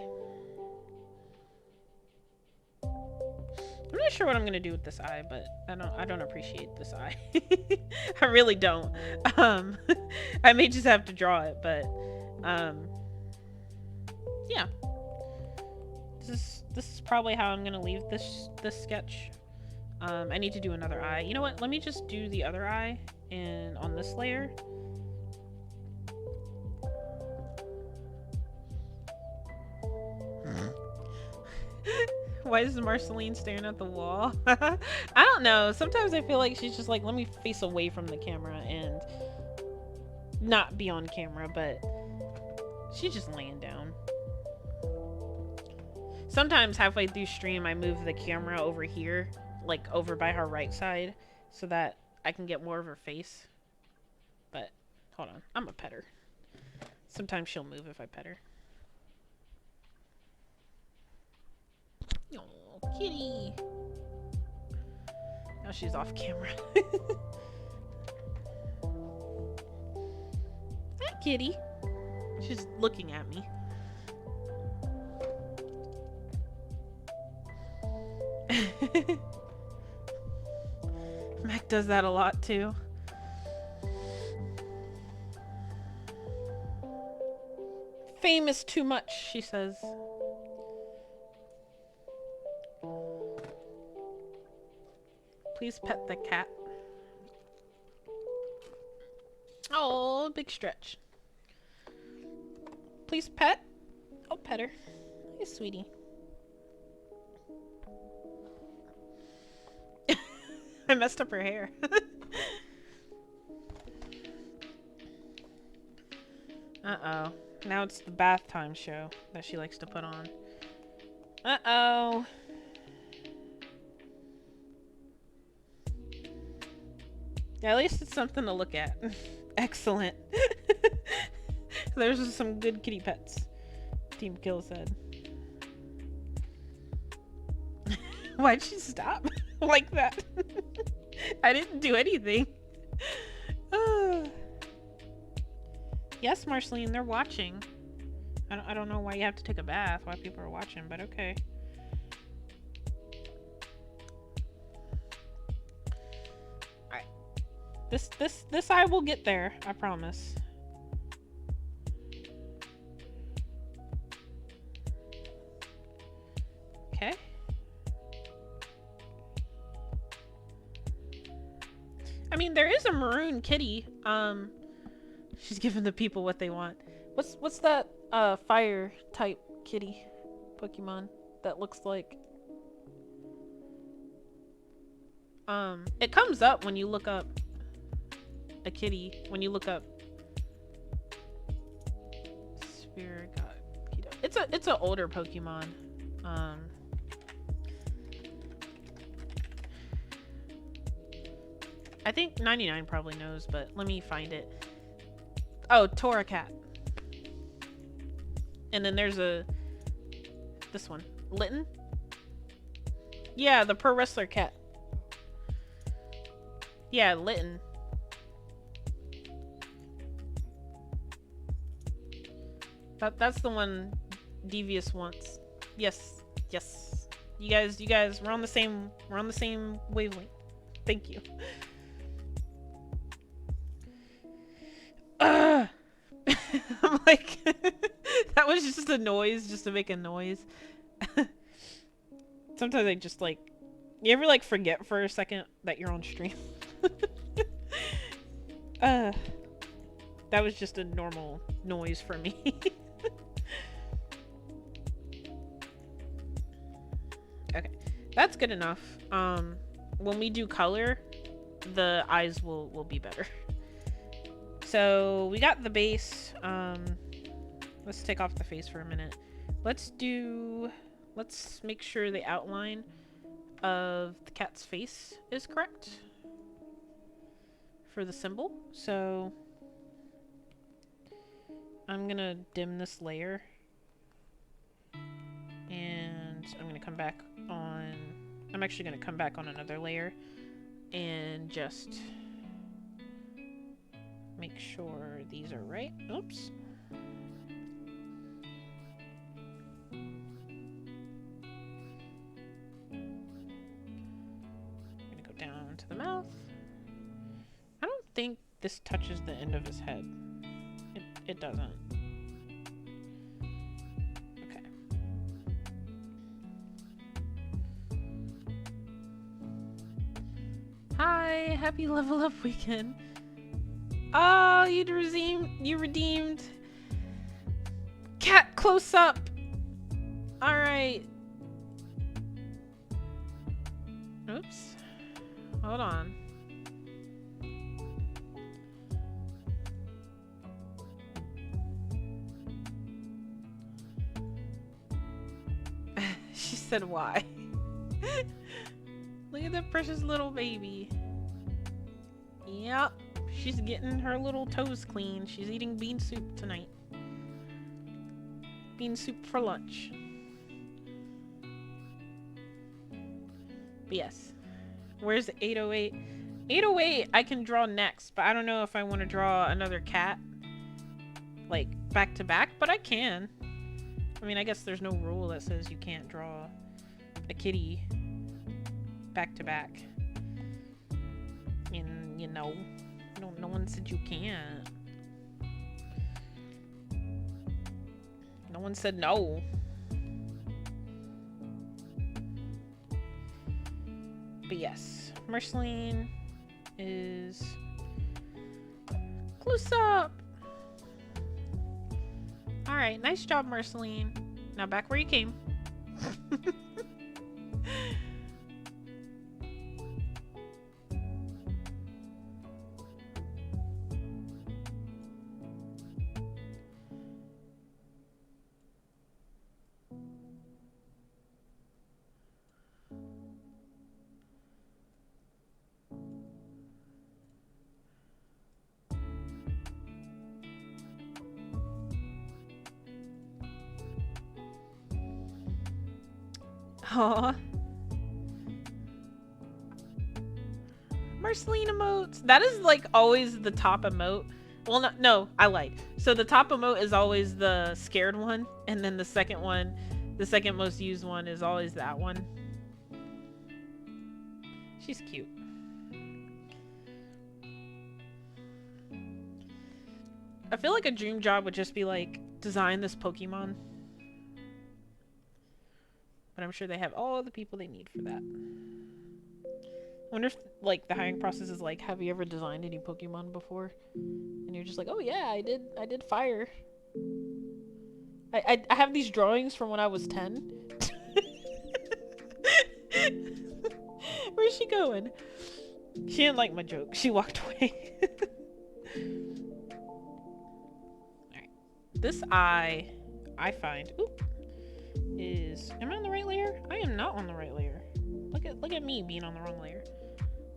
I'm not sure what I'm gonna do with this eye, but I don't appreciate this eye. I really don't. I may just have to draw it, but yeah. This is probably how I'm gonna leave this sketch. I need to do another eye. You know what? Let me just do the other eye on this layer. Why is Marceline staring at the wall? I don't know. Sometimes I feel like she's just like, let me face away from the camera and not be on camera, but she's just laying down. Sometimes halfway through stream, I move the camera over here, like over by her right side, so that I can get more of her face. But, hold on. I'm a pet her. Sometimes she'll move if I pet her. Oh, kitty. Now she's off camera. Hi, kitty. She's looking at me. Mac does that a lot too. Fame is too much, she says. Please pet the cat. Oh, big stretch. Please pet. I'll pet her. Hey, sweetie. I messed up her hair. Uh-oh. Now it's the bath time show that she likes to put on. Uh-oh. At least it's something to look at. Excellent. There's some good kitty pets. Team Kill said. Why'd she stop like that? I didn't do anything. Yes, Marceline, they're watching. I don't know why you have to take a bath, why people are watching, but okay. Alright. This eye will get there, I promise. Okay. I mean, there is a maroon kitty. She's giving the people what they want. What's that fire type kitty Pokemon that looks like? It comes up when you look up a kitty. When you look up Spirit God. It's an older Pokemon. I think 99 probably knows, but let me find it. Oh, Torracat. And then there's this one. Litten? Yeah, the pro wrestler cat. Yeah, Litten. That's the one Devious wants. Yes. Yes. You guys, we're on the same wavelength. Thank you. I'm like, that was just a noise, just to make a noise. Sometimes I just like, you ever like forget for a second that you're on stream? That was just a normal noise for me. Okay, that's good enough. When we do color, the eyes will be better. So we got the base. Let's take off the face for a minute. Let's make sure the outline of the cat's face is correct for the symbol. So I'm gonna dim this layer, and I'm gonna come back on. I'm actually gonna come back on another layer and just make sure these are right. Oops. I'm gonna go down to the mouth. I don't think this touches the end of his head. It doesn't. Okay. Hi, happy level up weekend. Oh, you redeemed. Cat close up. All right. Oops. Hold on. She said why. Look at that precious little baby. Yep. She's getting her little toes clean. She's eating bean soup tonight. Bean soup for lunch. But yes. Where's 808? 808 I can draw next, but I don't know if I want to draw another cat. Like, back to back, but I can. I mean, I guess there's no rule that says you can't draw a kitty back to back. And, you know, no one said you can't. No one said no. But yes, Marceline is close up. All right, nice job, Marceline. Now back where you came. Aww. Marceline emotes. That is like always the top emote. Well, no, I lied. So the top emote is always the scared one, and then the second one, the second most used one, is always that one. She's cute. I feel like a dream job would just be like design this Pokemon. But I'm sure they have all the people they need for that. I wonder if like the hiring process is like, have you ever designed any Pokemon before? And you're just like, oh yeah, I did fire. I have these drawings from when I was 10. Where's she going? She didn't like my joke. She walked away. Alright. This eye, I find, is, am I on the right layer? I am not on the right layer. Look at me being on the wrong layer.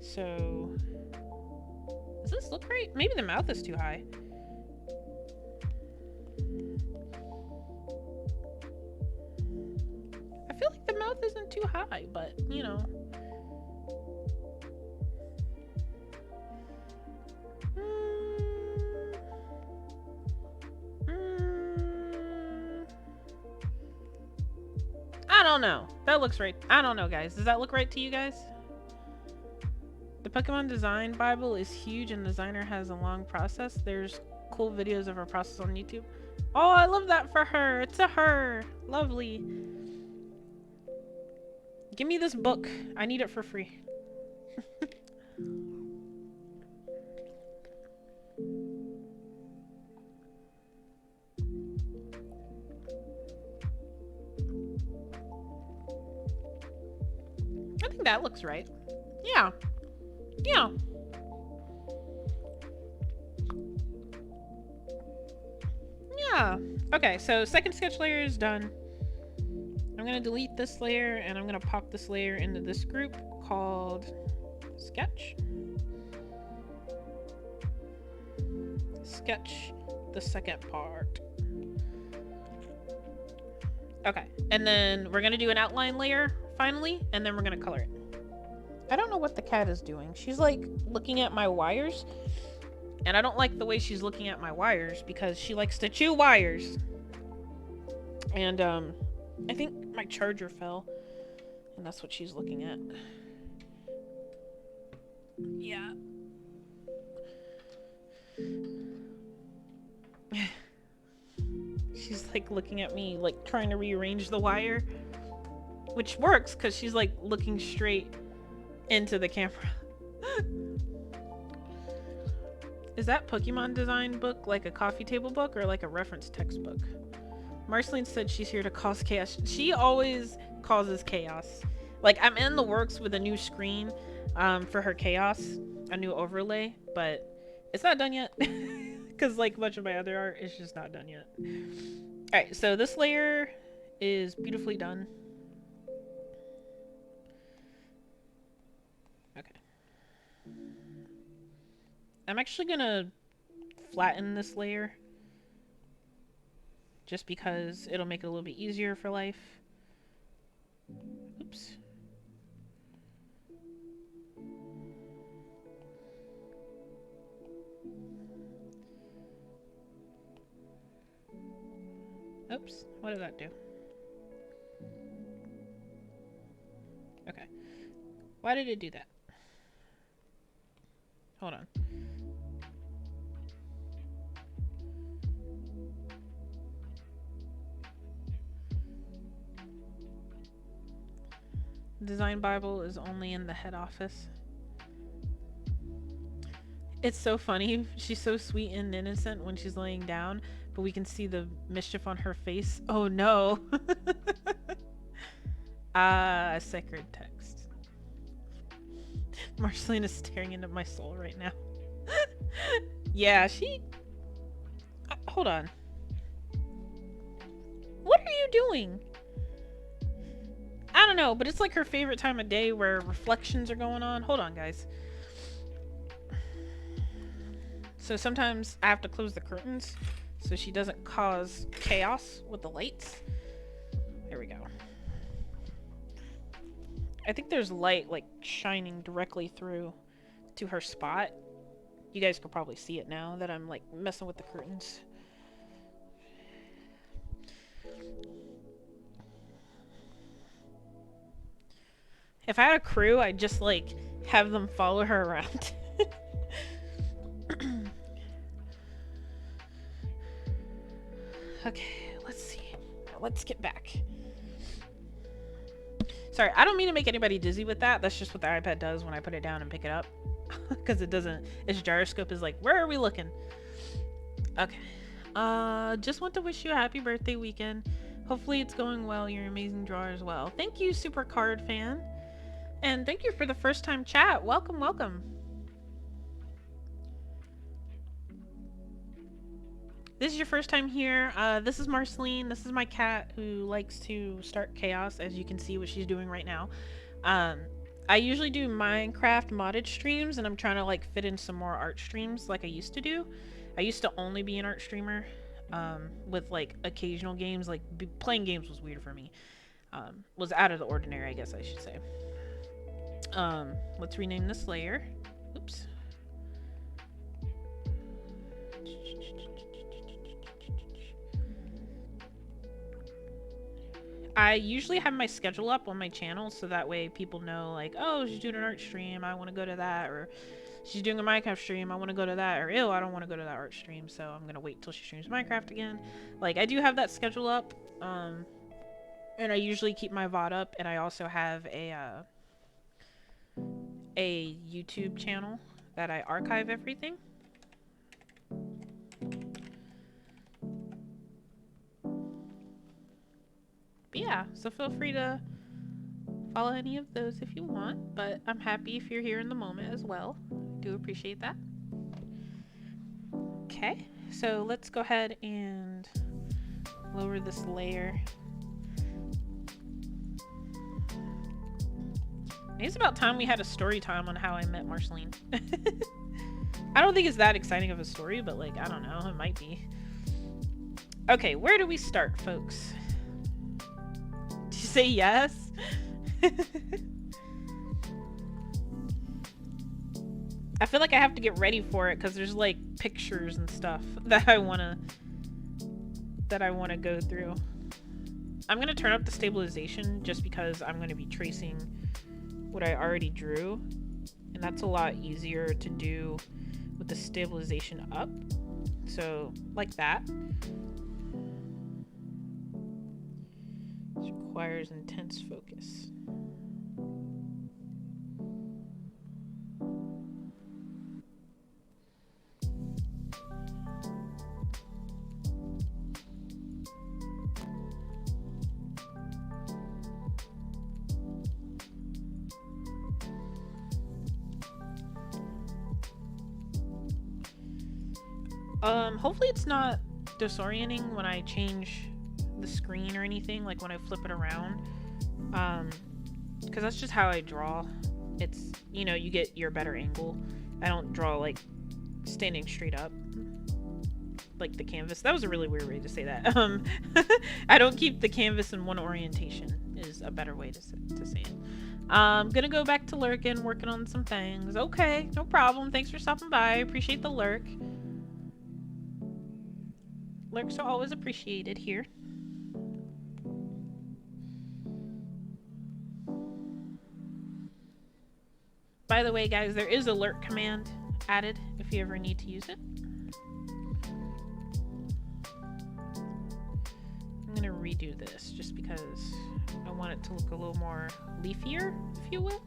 So, does this look right? Maybe the mouth is too high. I feel like the mouth isn't too high, but you know. I don't know. That looks right. I don't know, guys. Does that look right to you guys? The Pokemon Design Bible is huge and the designer has a long process. There's cool videos of her process on YouTube. Oh, I love that for her. It's a her. Lovely. Give me this book. I need it for free. I think that looks right. Yeah. Yeah. Yeah. Okay, so second sketch layer is done. I'm gonna delete this layer and I'm gonna pop this layer into this group called sketch. Sketch the second part. Okay, and then we're gonna do an outline layer finally, and then we're gonna color it. I don't know what the cat is doing. She's like looking at my wires, and I don't like the way she's looking at my wires because she likes to chew wires. And I think my charger fell, and that's what she's looking at. Yeah. She's like looking at me, like trying to rearrange the wire, which works because she's like looking straight into the camera. Is that Pokemon design book like a coffee table book or like a reference textbook? Marceline said she's here to cause chaos. She always causes chaos. Like, I'm in the works with a new screen for her chaos, a new overlay, but it's not done yet. Because like much of my other art, it's just not done yet. Alright, so this layer is beautifully done. Okay. I'm actually gonna flatten this layer just because it'll make it a little bit easier for life. Oops. Oops, what did that do? Okay. Why did it do that? Hold on. Design Bible is only in the head office. It's so funny. She's so sweet and innocent when she's laying down, but we can see the mischief on her face. Oh no. Sacred text. Marceline is staring into my soul right now. Yeah, she... hold on. What are you doing? I don't know, but it's like her favorite time of day where reflections are going on. Hold on, guys. So sometimes I have to close the curtains so she doesn't cause chaos with the lights. There we go. I think there's light like shining directly through to her spot. You guys could probably see it now that I'm like messing with the curtains. If I had a crew, I'd just like have them follow her around. Okay, let's see. Let's get back. Sorry, I don't mean to make anybody dizzy with that. That's just what the iPad does when I put it down and pick it up. Because it doesn't, its gyroscope is like, where are we looking? Okay. Just want to wish you a happy birthday weekend. Hopefully it's going well. You're an amazing drawer as well. Thank you, Super Card Fan. And thank you for the first time chat. Welcome, welcome. This is your first time here. This is Marceline. This is my cat who likes to start chaos, as you can see what she's doing right now. I usually do Minecraft modded streams, and I'm trying to like fit in some more art streams like I used to do. I used to only be an art streamer with like occasional games. Like playing games was weird for me. Was out of the ordinary, I guess I should say. Let's rename this layer. Oops. I usually have my schedule up on my channel so that way people know like, oh, she's doing an art stream, I want to go to that, or she's doing a Minecraft stream, I want to go to that, or ew, I don't want to go to that art stream, so I'm gonna wait till she streams Minecraft again. Like, I do have that schedule up, and I usually keep my VOD up, and I also have a YouTube channel that I archive everything. But yeah, so feel free to follow any of those if you want, but I'm happy if you're here in the moment as well. Do appreciate that. Okay, so let's go ahead and lower this layer. It's about time we had a story time on how I met Marceline. I don't think it's that exciting of a story, but like, I don't know, it might be. Okay, where do we start, folks? Did you say yes? I feel like I have to get ready for it because there's like pictures and stuff that I wanna go through. I'm gonna turn up the stabilization just because I'm gonna be tracing what I already drew, and that's a lot easier to do with the stabilization up. So like that. This requires intense focus. Hopefully it's not disorienting when I change the screen or anything, like when I flip it around. Because that's just how I draw. It's, you know, you get your better angle. I don't draw like standing straight up like the canvas. That was a really weird way to say that. I don't keep the canvas in one orientation is a better way to say it. Gonna go back to lurking, working on some things. Okay, no problem. Thanks for stopping by. I appreciate the lurk. Lurks are always appreciated here. By the way, guys, there is a lurk command added if you ever need to use it. I'm gonna redo this just because I want it to look a little more leafier, if you will.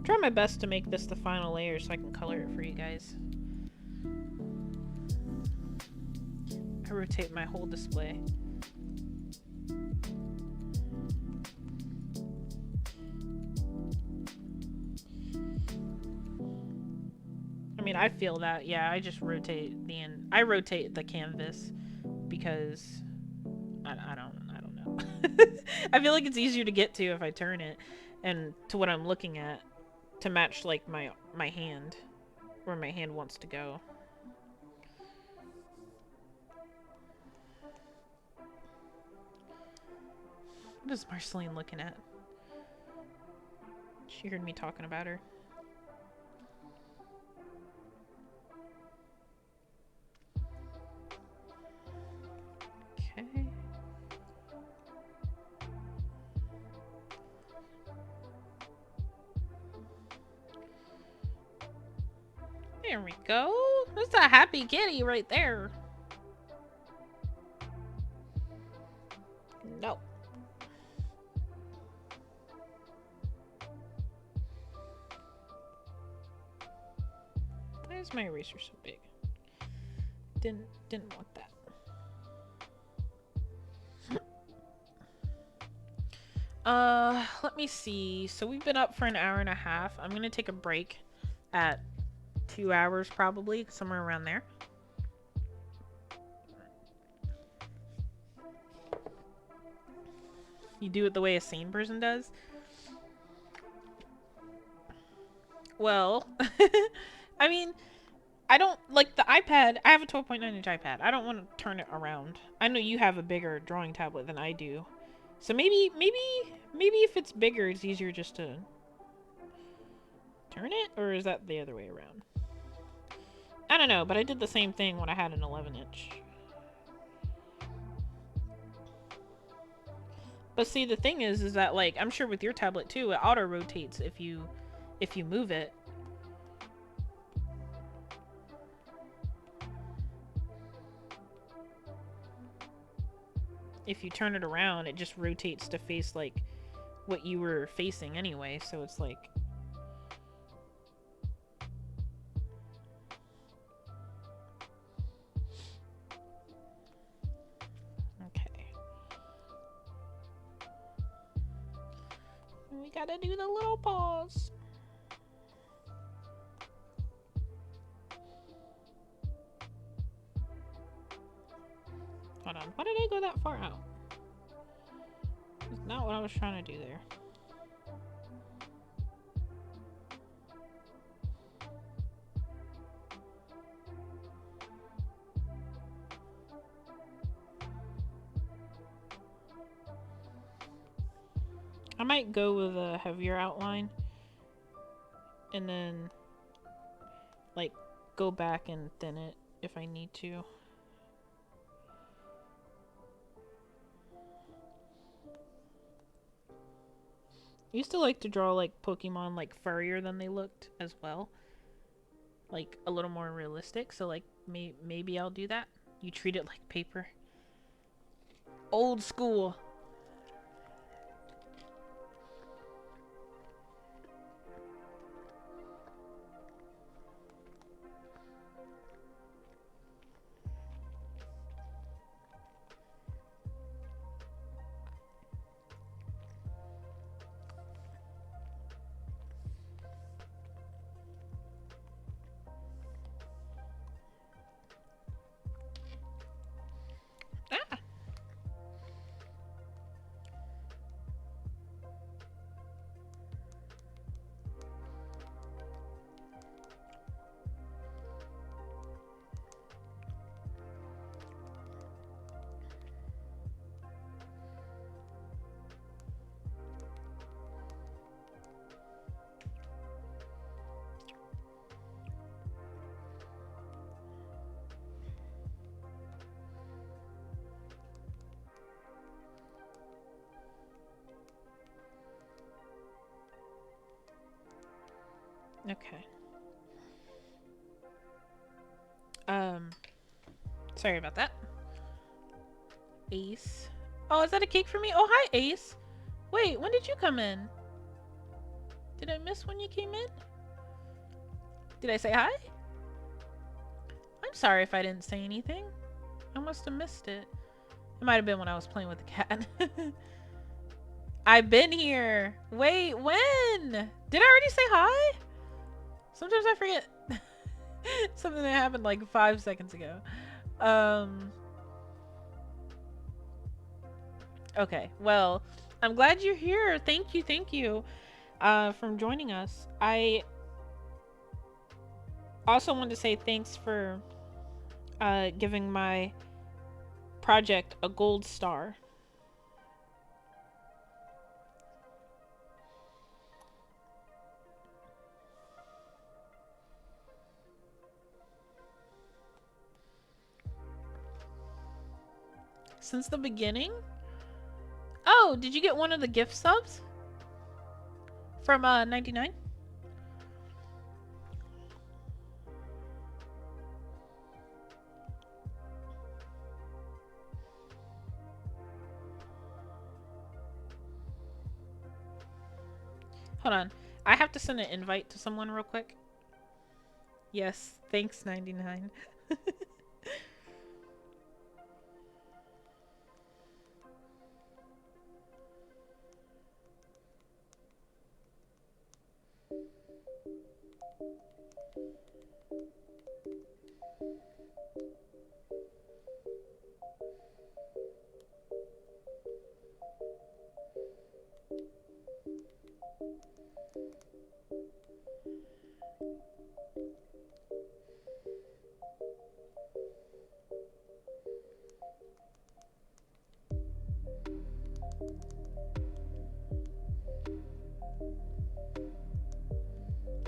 Try my best to make this the final layer so I can color it for you guys. I rotate my whole display. I mean, I feel that. Yeah, I just rotate the end. I rotate the canvas because I don't know. I feel like it's easier to get to if I turn it. and to what I'm looking at to match like my hand, where my hand wants to go. What is Marceline looking at? She heard me talking about her. Okay. There we go. That's a happy kitty right there. No. Why is my eraser so big? Didn't want that. Let me see. So we've been up for an hour and a half. I'm gonna take a break at 2 hours probably, somewhere around there. You do it the way a sane person does? Well, I mean, I don't like the iPad. I have a 12.9-inch iPad. I don't want to turn it around. I know you have a bigger drawing tablet than I do. So maybe if it's bigger, it's easier just to turn it? Or is that the other way around? I don't know, but I did the same thing when I had an 11-inch. But see, the thing is that, like, I'm sure with your tablet too, it auto-rotates if you move it. If you turn it around, it just rotates to face, like, what you were facing anyway, so it's like... Okay. We gotta do the little paws. Hold on, why did I go that far out? That's not what I was trying to do there. I might go with a heavier outline and then like go back and thin it if I need to. I used to like to draw like Pokemon like furrier than they looked as well. Like a little more realistic, so like maybe I'll do that. You treat it like paper. Old school. Okay. Sorry about that. Ace. Oh, is that a cake for me? Oh, hi, Ace. Wait, when did you come in? Did I miss when you came in? Did I say hi? I'm sorry if I didn't say anything. I must have missed it. It might have been when I was playing with the cat. I've been here. Wait, when? Did I already say hi? Sometimes I forget. Something that happened like 5 seconds ago. Okay, well, I'm glad you're here. Thank you, thank you. from joining us. I also want to say thanks for giving my project a gold star. Since the beginning? Oh, did you get one of the gift subs? From 99? Hold on. I have to send an invite to someone real quick. Yes, thanks 99.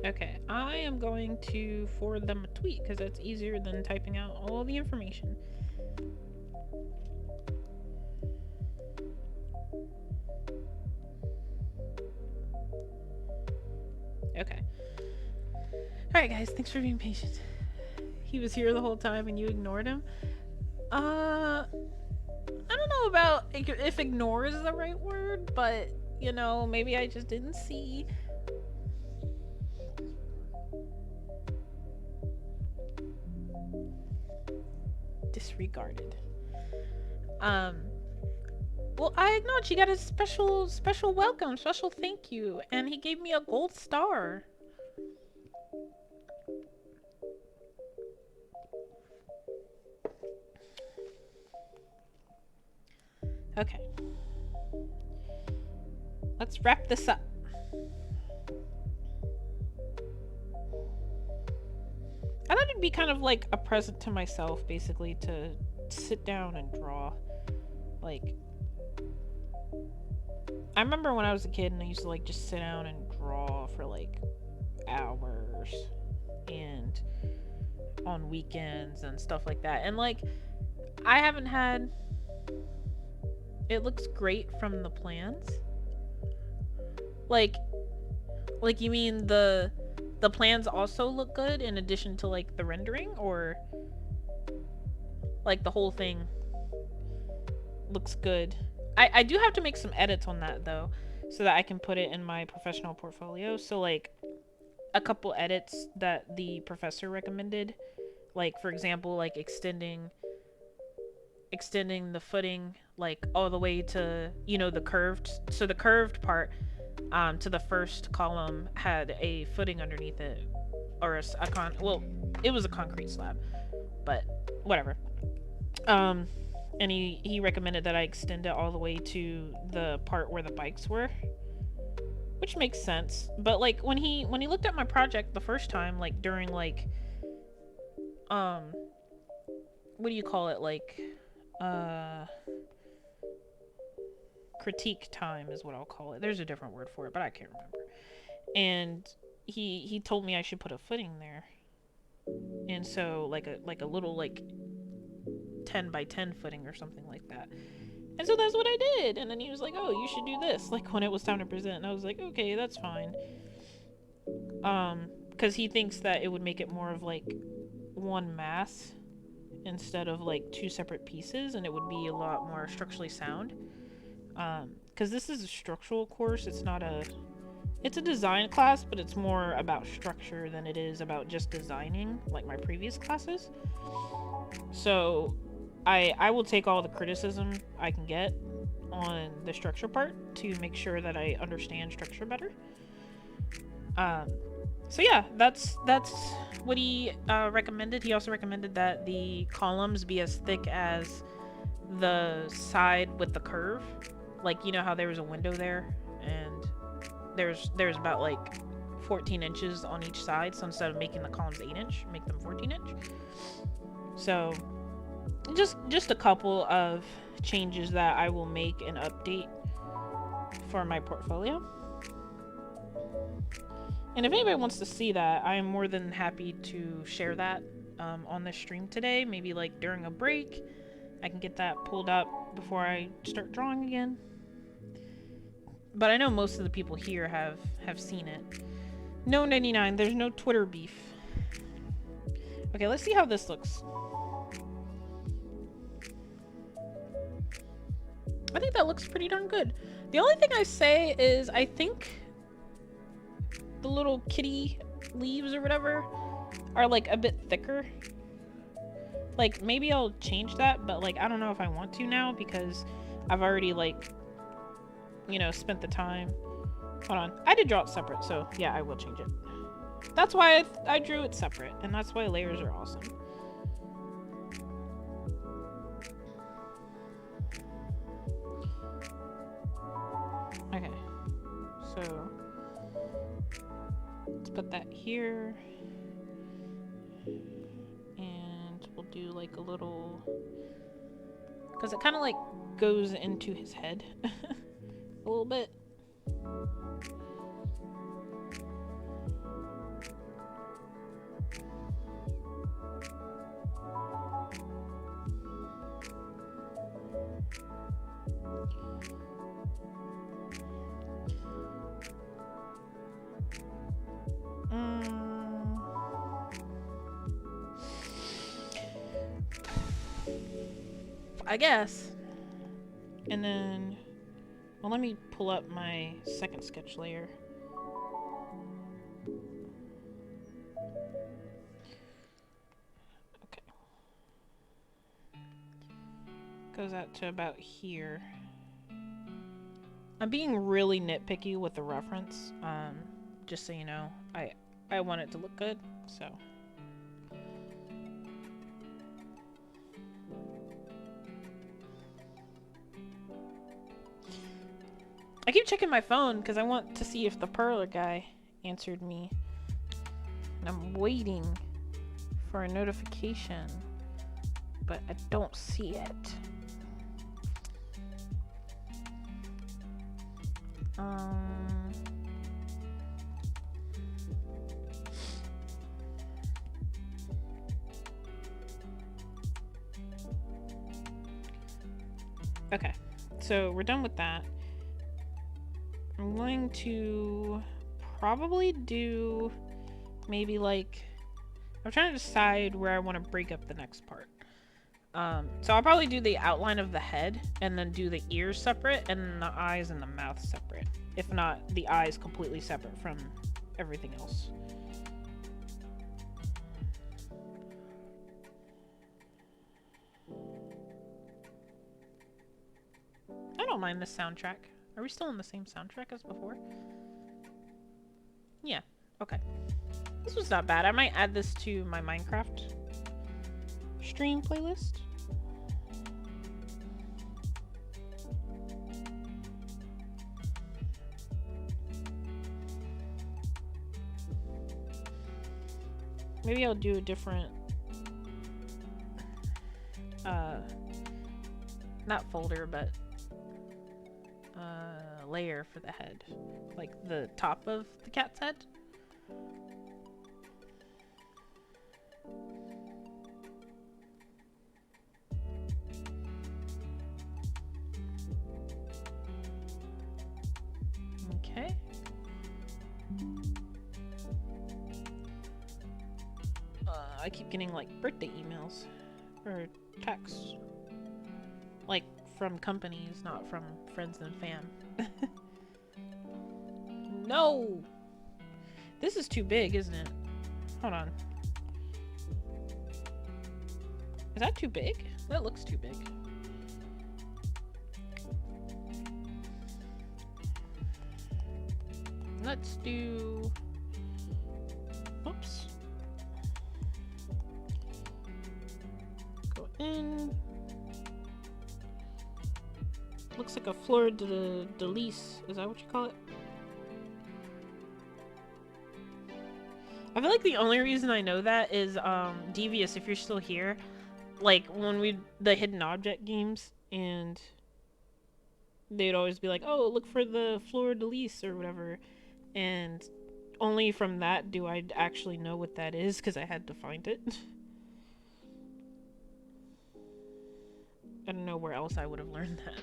Okay, I am going to forward them a tweet because that's easier than typing out all the information. Okay. Alright guys, thanks for being patient. He was here the whole time and you ignored him? I don't know about if ignore is the right word, but, you know, maybe I just didn't see. Disregarded. Well, I acknowledge he got a special welcome, special thank you, and he gave me a gold star. Okay. Let's wrap this up. I thought it'd be kind of like a present to myself, basically, to sit down and draw. Like, I remember when I was a kid and I used to like just sit down and draw for like hours and on weekends and stuff like that. And like, I haven't had, it looks great from the plans. Like you mean the plans also look good in addition to like the rendering, or like the whole thing looks good? I do have to make some edits on that though, so that I can put it in my professional portfolio. So like a couple edits that the professor recommended, like for example, like extending the footing like all the way to, you know, the curved, so the curved part to the first column had a footing underneath it, or well, it was a concrete slab, but whatever. And he recommended that I extend it all the way to the part where the bikes were, which makes sense. But like when he looked at my project the first time, like during like what do you call it, like critique time is what I'll call it. There's a different word for it, but I can't remember. And he told me I should put a footing there, and so like a little like 10 by 10 footing or something like that. And so that's what I did. And then he was like, oh, you should do this, like when it was time to present. And I was like, okay, that's fine. Because he thinks that it would make it more of like one mass instead of like two separate pieces, and it would be a lot more structurally sound. Because this is a structural course, it's a design class, but it's more about structure than it is about just designing like my previous classes. So I will take all the criticism I can get on the structure part to make sure that I understand structure better. So yeah, that's what he recommended. He also recommended that the columns be as thick as the side with the curve. Like, you know how there was a window there, and there's about like 14 inches on each side, so instead of making the columns 8 inch, make them 14 inch. So just a couple of changes that I will make and update for my portfolio. And if anybody wants to see that, I am more than happy to share that on this stream today. Maybe like during a break, I can get that pulled up before I start drawing again. But I know most of the people here have seen it. No 99, there's no Twitter beef. Okay, let's see how this looks. I think that looks pretty darn good. The only thing I say is I think the little kitty leaves or whatever are like a bit thicker. Like maybe I'll change that, but like I don't know if I want to now because I've already like, you know, spent the time. Hold on, I did draw it separate, so yeah, I will change it. That's why I drew it separate, and that's why layers are awesome. Okay, so let's put that here, and we'll do like a little, because it kind of like goes into his head a little bit. I guess. And then, well, let me pull up my second sketch layer. Okay. Goes out to about here. I'm being really nitpicky with the reference, just so you know. I want it to look good, so. I keep checking my phone because I want to see if the perler guy answered me. And I'm waiting for a notification, but I don't see it. Okay, so we're done with that. I'm going to probably do maybe like, I'm trying to decide where I want to break up the next part. So I'll probably do the outline of the head and then do the ears separate and the eyes and the mouth separate. If not, the eyes completely separate from everything else. I don't mind this soundtrack. Are we still on the same soundtrack as before? Yeah, okay. This was not bad. I might add this to my Minecraft stream playlist. Maybe I'll do a different not folder, but layer for the head, like the top of the cat's head. Okay. I keep getting like birthday emails or texts, like from companies, not from friends and fam. No! This is too big, isn't it? Hold on. Is that too big? That looks too big. Let's do... Oops. Go in. Looks like a fleur de lis. Is that what you call it? I feel like the only reason I know that is Devious, if you're still here, like when the hidden object games, and they'd always be like, oh, look for the fleur de lis or whatever, and only from that do I actually know what that is, because I had to find it. I don't know where else I would have learned that.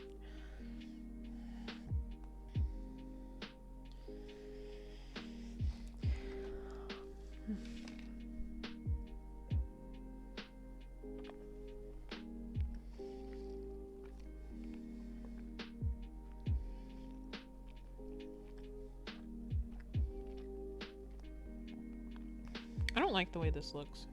I don't like the way this looks.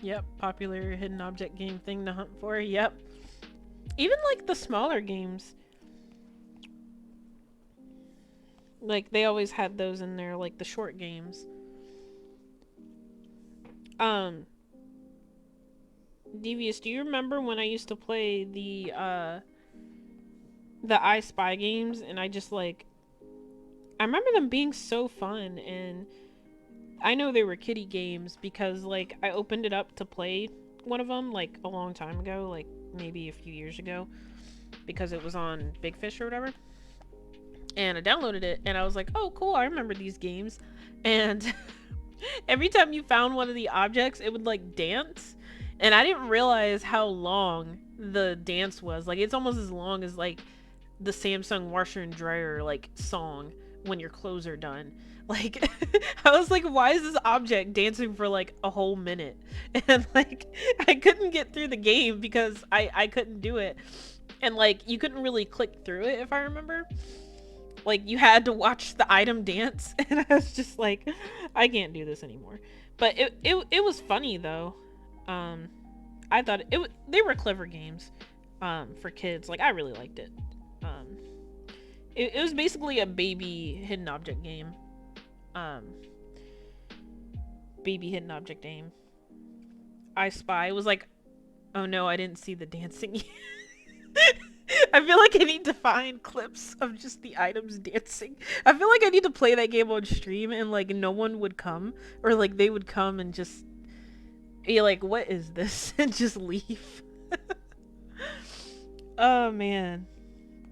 Yep, popular hidden object game thing to hunt for. Yep. Even like the smaller games. Like they always had those in there, like the short games. Devious, do you remember when I used to play the I Spy games, and I just like I remember them being so fun, and I know they were kiddie games because like I opened it up to play one of them like a long time ago, like maybe a few years ago, because it was on Big Fish or whatever. And I downloaded it and I was like, oh cool, I remember these games. And every time you found one of the objects, it would like dance. And I didn't realize how long the dance was. Like it's almost as long as like the Samsung washer and dryer like song when your clothes are done. Like I was like, why is this object dancing for like a whole minute? And like I couldn't get through the game because I couldn't do it. And like you couldn't really click through it, if I remember. Like you had to watch the item dance, and I was just like, I can't do this anymore. But it was funny though. I thought they were clever games for kids. Like I really liked it. It was basically a baby hidden object game. Baby hidden object game. I Spy. It was like, oh no, I didn't see the dancing. I feel like I need to find clips of just the items dancing. I feel like I need to play that game on stream and like no one would come, or like they would come and just be like, what is this? And just leave. Oh man,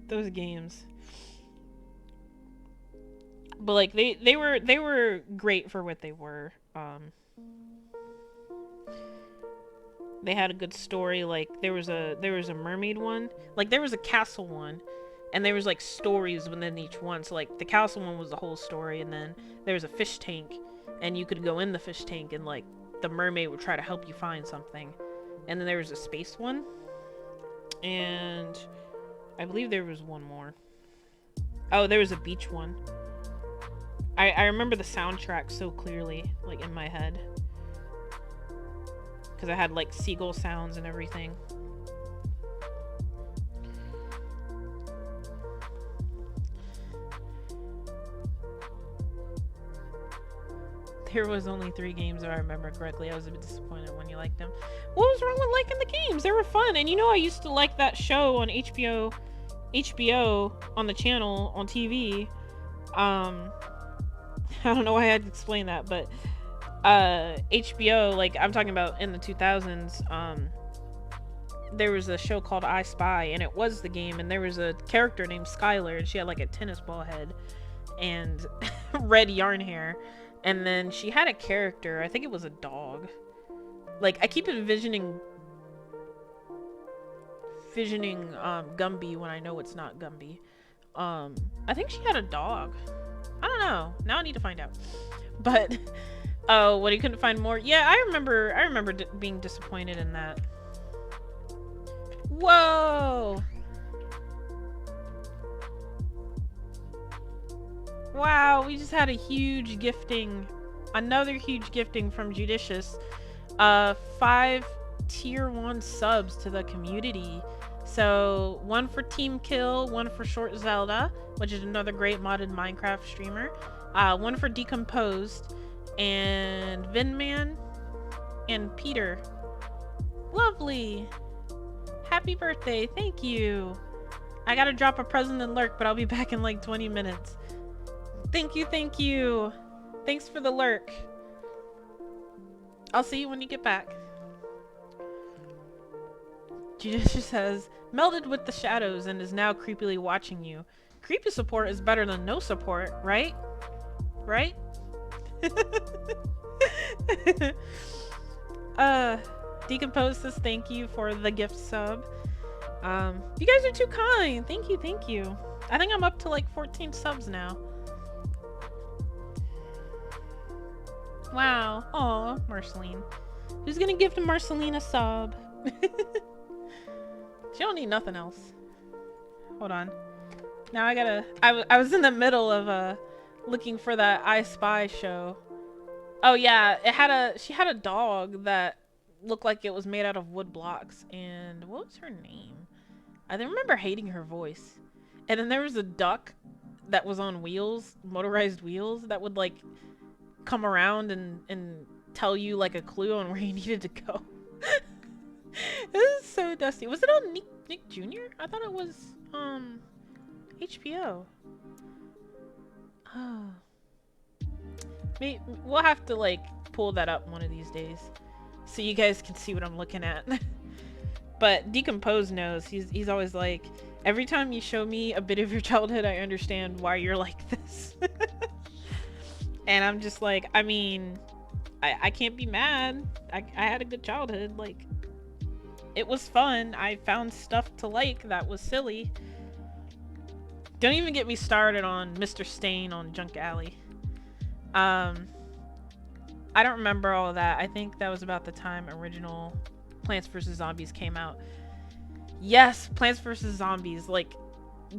those games. But like they were great for what they were. They had a good story. Like there was a mermaid one, like there was a castle one, and there was like stories within each one. So like the castle one was the whole story, and then there was a fish tank, and you could go in the fish tank and like the mermaid would try to help you find something. And then there was a space one, and I believe there was one more. Oh, there was a beach one. I remember the soundtrack so clearly, like in my head, because I had like seagull sounds and everything. There was only 3 games if I remember correctly. I was a bit disappointed when you liked them. What was wrong with liking the games? They were fun. And you know I used to like that show on HBO on the channel on TV. I don't know why I had to explain that, but HBO, like I'm talking about in the 2000s, there was a show called I Spy, and it was the game, and there was a character named Skylar, and she had like a tennis ball head and red yarn hair, and then she had a character, I think it was a dog. Like I keep envisioning Gumby when I know it's not Gumby. I think she had a dog. I don't know. Now I need to find out. But oh, what, he couldn't find more? Yeah, I remember being disappointed in that. Whoa! Wow, we just had a huge gifting. Another huge gifting from Judicious. 5 tier 1 subs to the community. So 1 for Team Kill, 1 for Short Zelda, which is another great modded Minecraft streamer, 1 for Decomposed, and Vinman, and Peter. Lovely! Happy birthday, thank you! I gotta drop a present and lurk, but I'll be back in like 20 minutes. Thank you, thank you! Thanks for the lurk. I'll see you when you get back. Judicious says, melded with the shadows and is now creepily watching you. Creepy support is better than no support, right? Right? Decompose says thank you for the gift sub. You guys are too kind. Thank you, thank you. I think I'm up to like 14 subs now. Wow. Aw, Marceline. Who's gonna give to Marceline a sub? She don't need nothing else. Hold on. Now I gotta... I was in the middle of looking for that I Spy show. Oh yeah, she had a dog that looked like it was made out of wood blocks. And what was her name? I remember hating her voice. And then there was a duck that was on wheels, motorized wheels, that would like come around and tell you like a clue on where you needed to go. This is so dusty. Was it on Nick Jr.? I thought it was HBO. Oh. We'll have to like pull that up one of these days so you guys can see what I'm looking at. But Decompose knows. He's always like, every time you show me a bit of your childhood, I understand why you're like this. And I'm just like, I mean, I can't be mad. I had a good childhood. Like, it was fun. I found stuff to like that was silly. Don't even get me started on Mr. Stain on Junk Alley. I don't remember all of that. I think that was about the time original Plants vs. Zombies came out. Yes, Plants vs. Zombies. Like,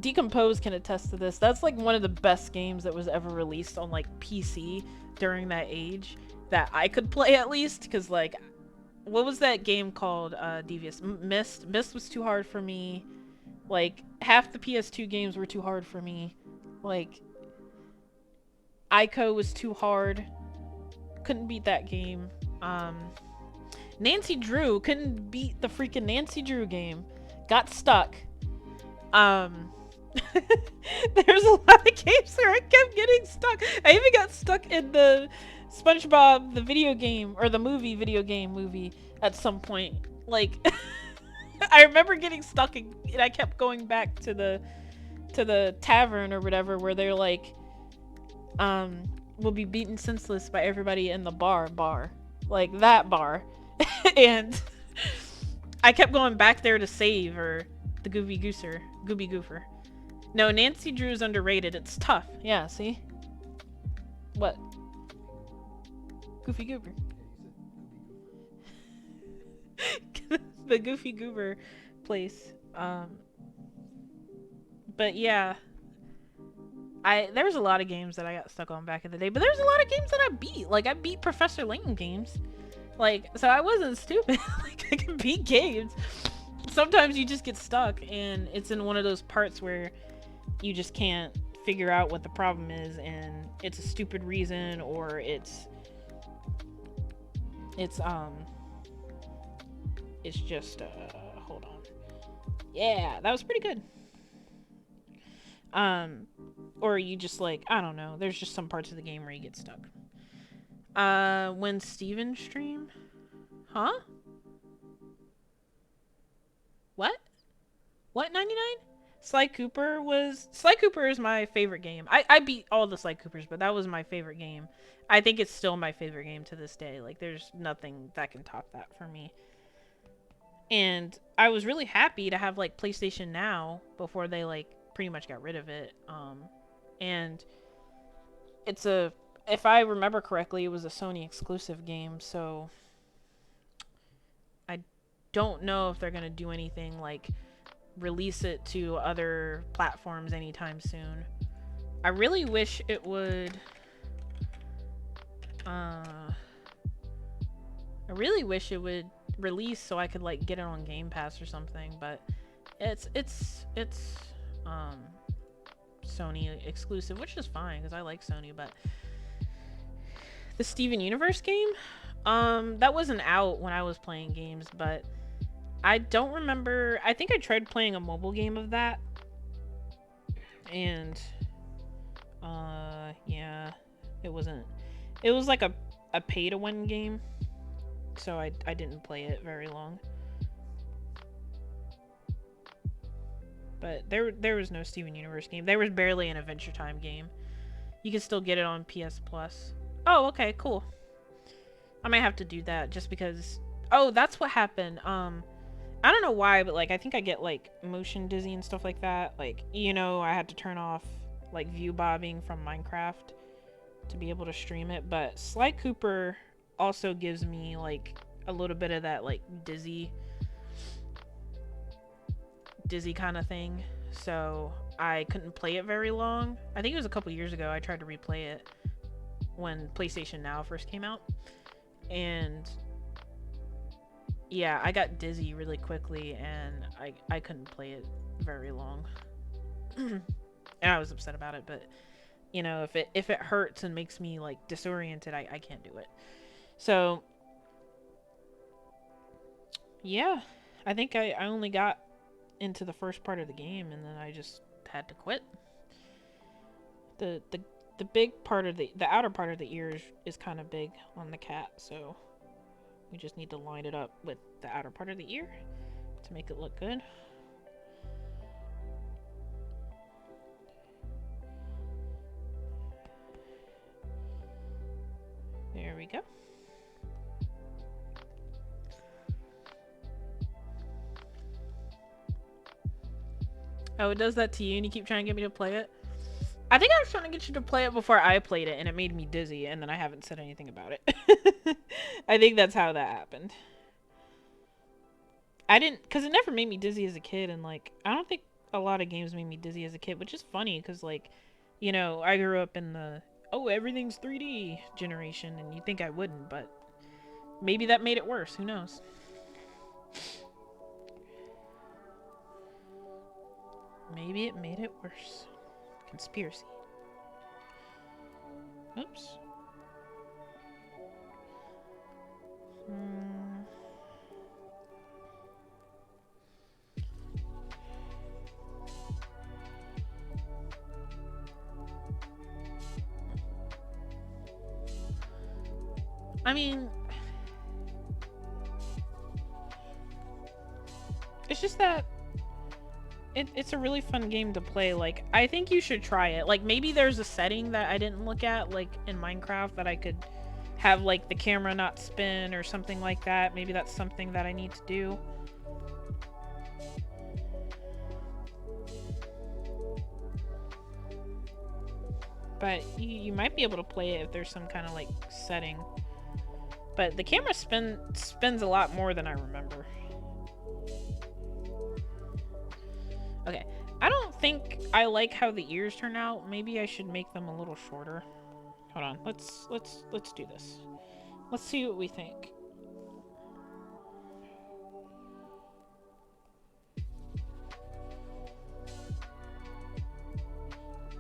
Decompose can attest to this. That's like one of the best games that was ever released on like PC during that age that I could play, at least, because like, what was that game called? Devious Mist. Mist was too hard for me. Like, half the PS2 games were too hard for me. Like, Ico was too hard. Couldn't beat that game. Nancy Drew, couldn't beat the freaking Nancy Drew game. Got stuck. There's a lot of games where I kept getting stuck. I even got stuck in the SpongeBob, the video game, or the video game movie at some point. Like, I remember getting stuck and I kept going back to the tavern or whatever where they're like, will be beaten senseless by everybody in the bar. Like, that bar. And I kept going back there to save, or the Gooby Goofer. No, Nancy Drew's underrated. It's tough. Yeah, see? What? Goofy Goober. The Goofy Goober place. But yeah. There was a lot of games that I got stuck on back in the day, but there's a lot of games that I beat. Like, I beat Professor Layton games. Like, so I wasn't stupid. Like, I can beat games. Sometimes you just get stuck, and it's in one of those parts where you just can't figure out what the problem is, and it's a stupid reason, or it's just, hold on. Yeah, that was pretty good. Or you just like, I don't know, there's just some parts of the game where you get stuck. When Steven stream? Huh? What? What, 99? Sly Cooper is my favorite game. I beat all the Sly Coopers, but that was my favorite game. I think it's still my favorite game to this day. Like, there's nothing that can top that for me. And I was really happy to have, like, PlayStation Now before they, like, pretty much got rid of it. And it's if I remember correctly, it was a Sony exclusive game, so I don't know if they're gonna do anything like release it to other platforms anytime soon. I really wish it would release so I could like get it on Game Pass or something, but it's um Sony exclusive, which is fine because I like Sony. But the Steven Universe game, that wasn't out when I was playing games, but I don't remember. I think I tried playing a mobile game of that, and yeah, it wasn't. It was like a pay to win game, so I didn't play it very long. But there was no Steven Universe game. There was barely an Adventure Time game. You can still get it on PS Plus. Oh, okay, cool. I might have to do that just because. Oh, that's what happened. I don't know why, but like I think I get like motion dizzy and stuff like that. Like, you know, I had to turn off like view bobbing from Minecraft to be able to stream it. But Sly Cooper also gives me like a little bit of that like dizzy kind of thing. So I couldn't play it very long. I think it was a couple years ago I tried to replay it when PlayStation Now first came out. And yeah, I got dizzy really quickly and I couldn't play it very long. And I was upset about it, but you know, if it hurts and makes me like disoriented, I can't do it. So yeah, I think I only got into the first part of the game and then I just had to quit. The big part of the outer part of the ear is kind of big on the cat, so we just need to line it up with the outer part of the ear to make it look good. There we go. Oh, it does that to you and you keep trying to get me to play it? I think I was trying to get you to play it before I played it and it made me dizzy and then I haven't said anything about it. I think that's how that happened. I didn't, because it never made me dizzy as a kid, and like I don't think a lot of games made me dizzy as a kid, which is funny because like, you know, I grew up in the everything's 3D generation and you think I wouldn't, but maybe that made it worse, who knows. Maybe it made it worse. Conspiracy. Oops. I mean, it's just that it's a really fun game to play. Like, I think you should try it. Like, maybe there's a setting that I didn't look at, like in Minecraft, that I could have like the camera not spin or something like that. Maybe that's something that I need to do. But you might be able to play it if there's some kind of like setting. But the camera spins a lot more than I remember. Okay, I don't think I like how the ears turn out. Maybe I should make them a little shorter. Hold on, let's do this. Let's see what we think.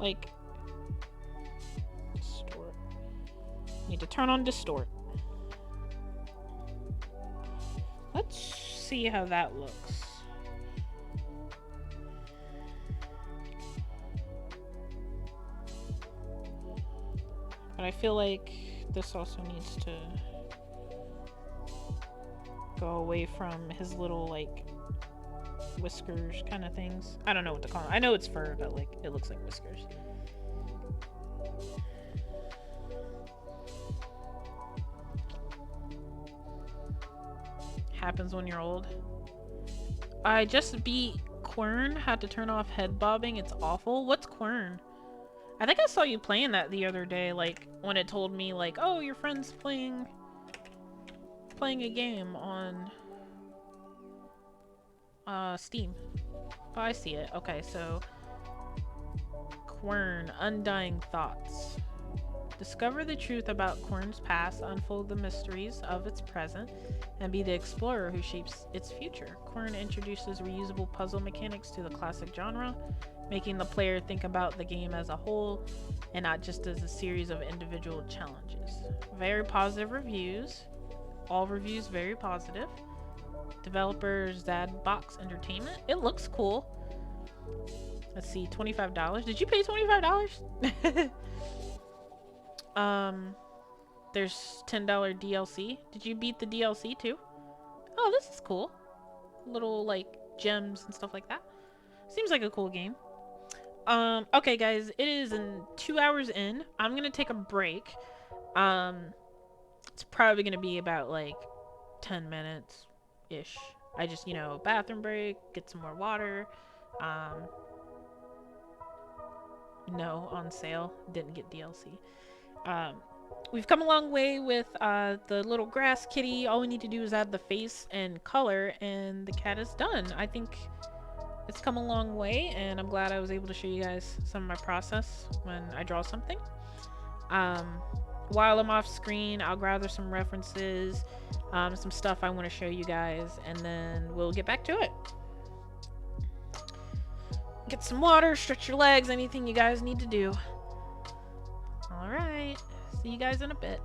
Like, distort. Need to turn on distort. Let's see how that looks. But I feel like this also needs to go away from his little, like, whiskers kind of things. I don't know what to call it. I know it's fur, but, like, it looks like whiskers. Happens when you're old. I just beat Quern, had to turn off head bobbing. It's awful. What's Quern? I think I saw you playing that the other day, like, when it told me, like, oh, your friend's playing a game on Steam. Oh, I see it. Okay, so Quern, Undying Thoughts. Discover the truth about Quirn's past, unfold the mysteries of its present, and be the explorer who shapes its future. Quirn introduces reusable puzzle mechanics to the classic genre, making the player think about the game as a whole and not just as a series of individual challenges. Very positive reviews. All reviews very positive. Developer Zadbox Entertainment. It looks cool. Let's see, $25. Did you pay $25? There's $10 DLC. Did you beat the DLC too? Oh, this is cool. Little like gems and stuff like that. Seems like a cool game. Okay guys, it is 2 hours in. I'm gonna take a break. It's probably gonna be about like 10 minutes ish. I just, bathroom break, get some more water. No, on sale. Didn't get DLC. We've come a long way with the little grass kitty. All we need to do is add the face and color, and the cat is done. I think it's come a long way, and I'm glad I was able to show you guys some of my process when I draw something. While I'm off screen, I'll gather some references, some stuff I want to show you guys, and then we'll get back to it. Get some water, stretch your legs, anything you guys need to do. Alright, see you guys in a bit.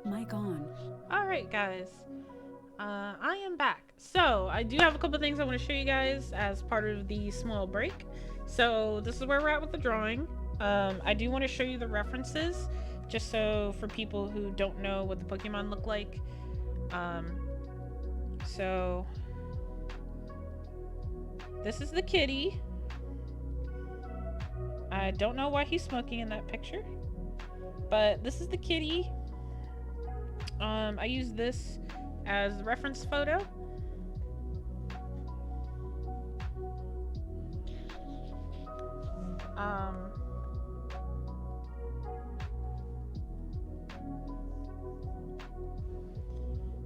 Mic on. Alright, guys. I am back. So, I do have a couple things I want to show you guys as part of the small break. So, this is where we're at with the drawing. I do want to show you the references, just so for people who don't know what the Pokemon look like. So, this is the kitty. I don't know why he's smoking in that picture, but this is the kitty. I use this as the reference photo.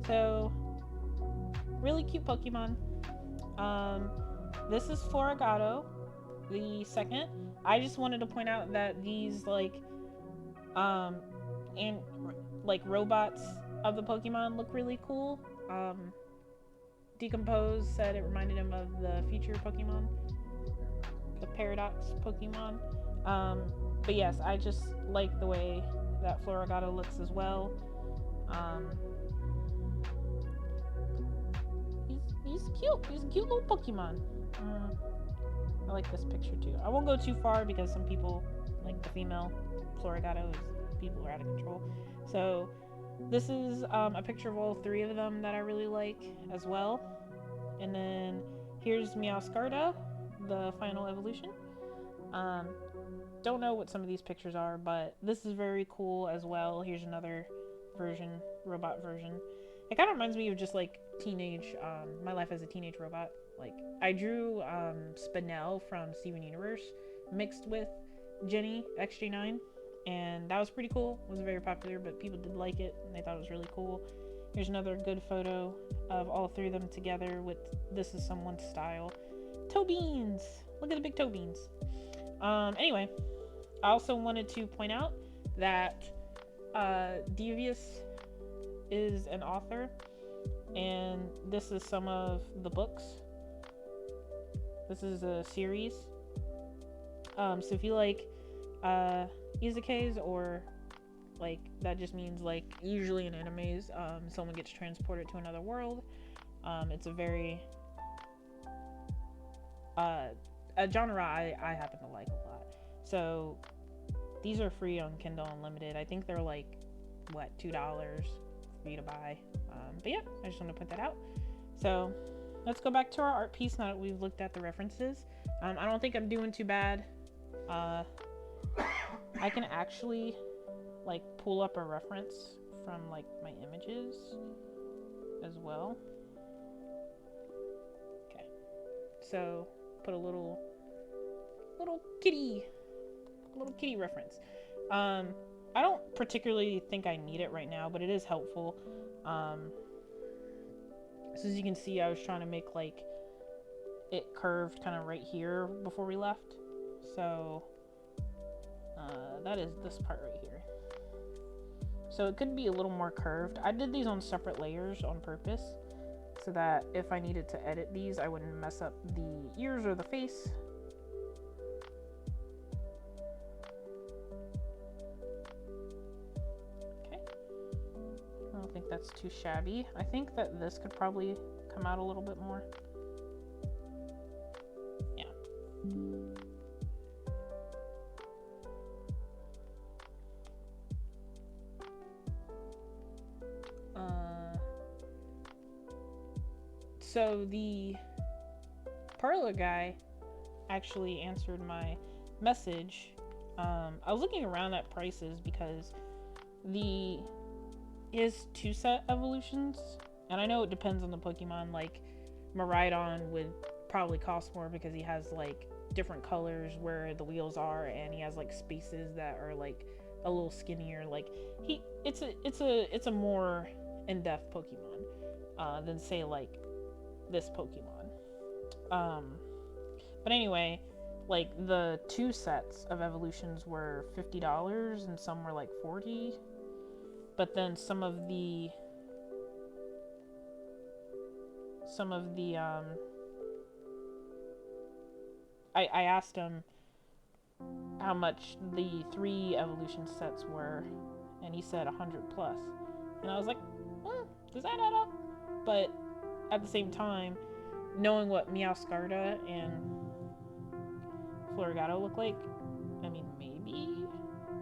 So really cute Pokemon. This is Floragato, the second. I just wanted to point out that these and robots of the Pokemon look really cool. Decompose said it reminded him of the future Pokemon, the Paradox Pokemon. But yes, I just like the way that Floragato looks as well. He's cute. He's a cute little Pokemon. I like this picture too. I won't go too far because some people, like the female Floragato, people are out of control. So this is a picture of all three of them that I really like as well. And then here's Meowscarada, the final evolution. Don't know what some of these pictures are, but this is very cool as well. Here's another version, robot version. It kind of reminds me of just like teenage, my life as a teenage robot. Like I drew Spinel from Steven Universe mixed with Jenny XG9, and that was pretty cool. It was very popular, but people did like it and they thought it was really cool. Here's another good photo of all three of them together with This Is Someone's Style. Toe beans! Look at the big toe beans. Anyway, I also wanted to point out that Devious is an author, and this is some of the books. This is a series. So if you like isekais, or like that just means like usually in animes, someone gets transported to another world. It's a very a genre I happen to like a lot. So these are free on Kindle Unlimited. I think they're like what, $2 for you to buy. But yeah, I just want to put that out. So let's go back to our art piece now that we've looked at the references. I don't think I'm doing too bad. I can actually like pull up a reference from like my images as well. Okay, so put a little kitty reference. I don't particularly think I need it right now, but it is helpful. So as you can see, I was trying to make like it curved kind of right here before we left. So that is this part right here. So it could be a little more curved. I did these on separate layers on purpose so that if I needed to edit these, I wouldn't mess up the ears or the face. Okay. I don't think that's too shabby. I think that this could probably come out a little bit more. Yeah. So the parlor guy actually answered my message. I was looking around at prices because his 2-set evolutions, and I know it depends on the Pokemon, like Miraidon would probably cost more because he has like different colors where the wheels are, and he has like spaces that are like a little skinnier. Like it's a more in-depth Pokemon than say like this Pokemon. But anyway, like the 2 sets of evolutions were $50 and some were like $40. But then some of the I asked him how much the 3 evolution sets were, and he said 100 plus. And I was like, does that add up? But at the same time, knowing what Meowscarada and Floragato look like, I mean, maybe.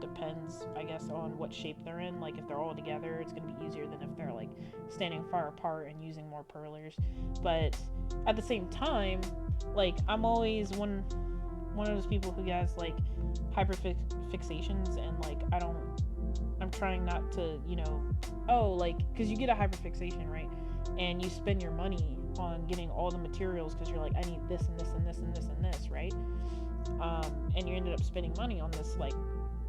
Depends, I guess, on what shape they're in. Like, if they're all together, it's going to be easier than if they're, like, standing far apart and using more purlers. But at the same time, like, I'm always one of those people who has, like, hyperfixations, and, like, I'm trying not to, you know, because you get a hyperfixation, right? And you spend your money on getting all the materials because you're like, I need this and this and this and this and this, right? And you ended up spending money on this, like,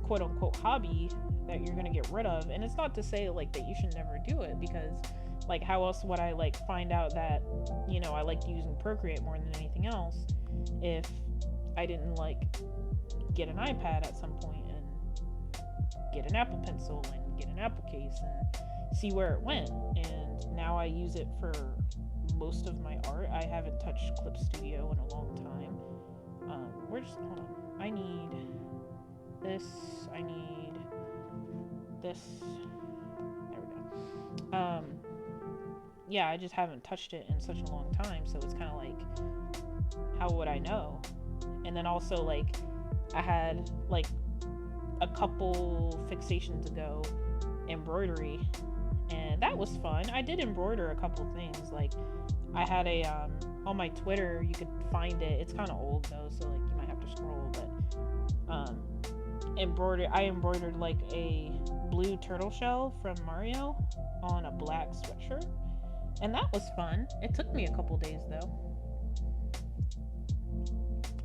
quote unquote hobby that you're gonna get rid of. And it's not to say like that you should never do it, because like how else would I like find out that, you know, I liked using Procreate more than anything else if I didn't like get an iPad at some point and get an Apple Pencil and get an Apple case and see where it went. And now I use it for most of my art. I haven't touched Clip Studio in a long time. Hold on, I need this, I need this, there we go. Yeah, I just haven't touched it in such a long time, so it's kind of like, how would I know? And then also, like, I had like a couple fixations ago embroidery, and that was fun. I did embroider a couple things. Like, I had a on my Twitter, you could find it, it's kind of old though, so like you might have to scroll, but I embroidered like a blue turtle shell from Mario on a black sweatshirt, and that was fun. It took me a couple days though.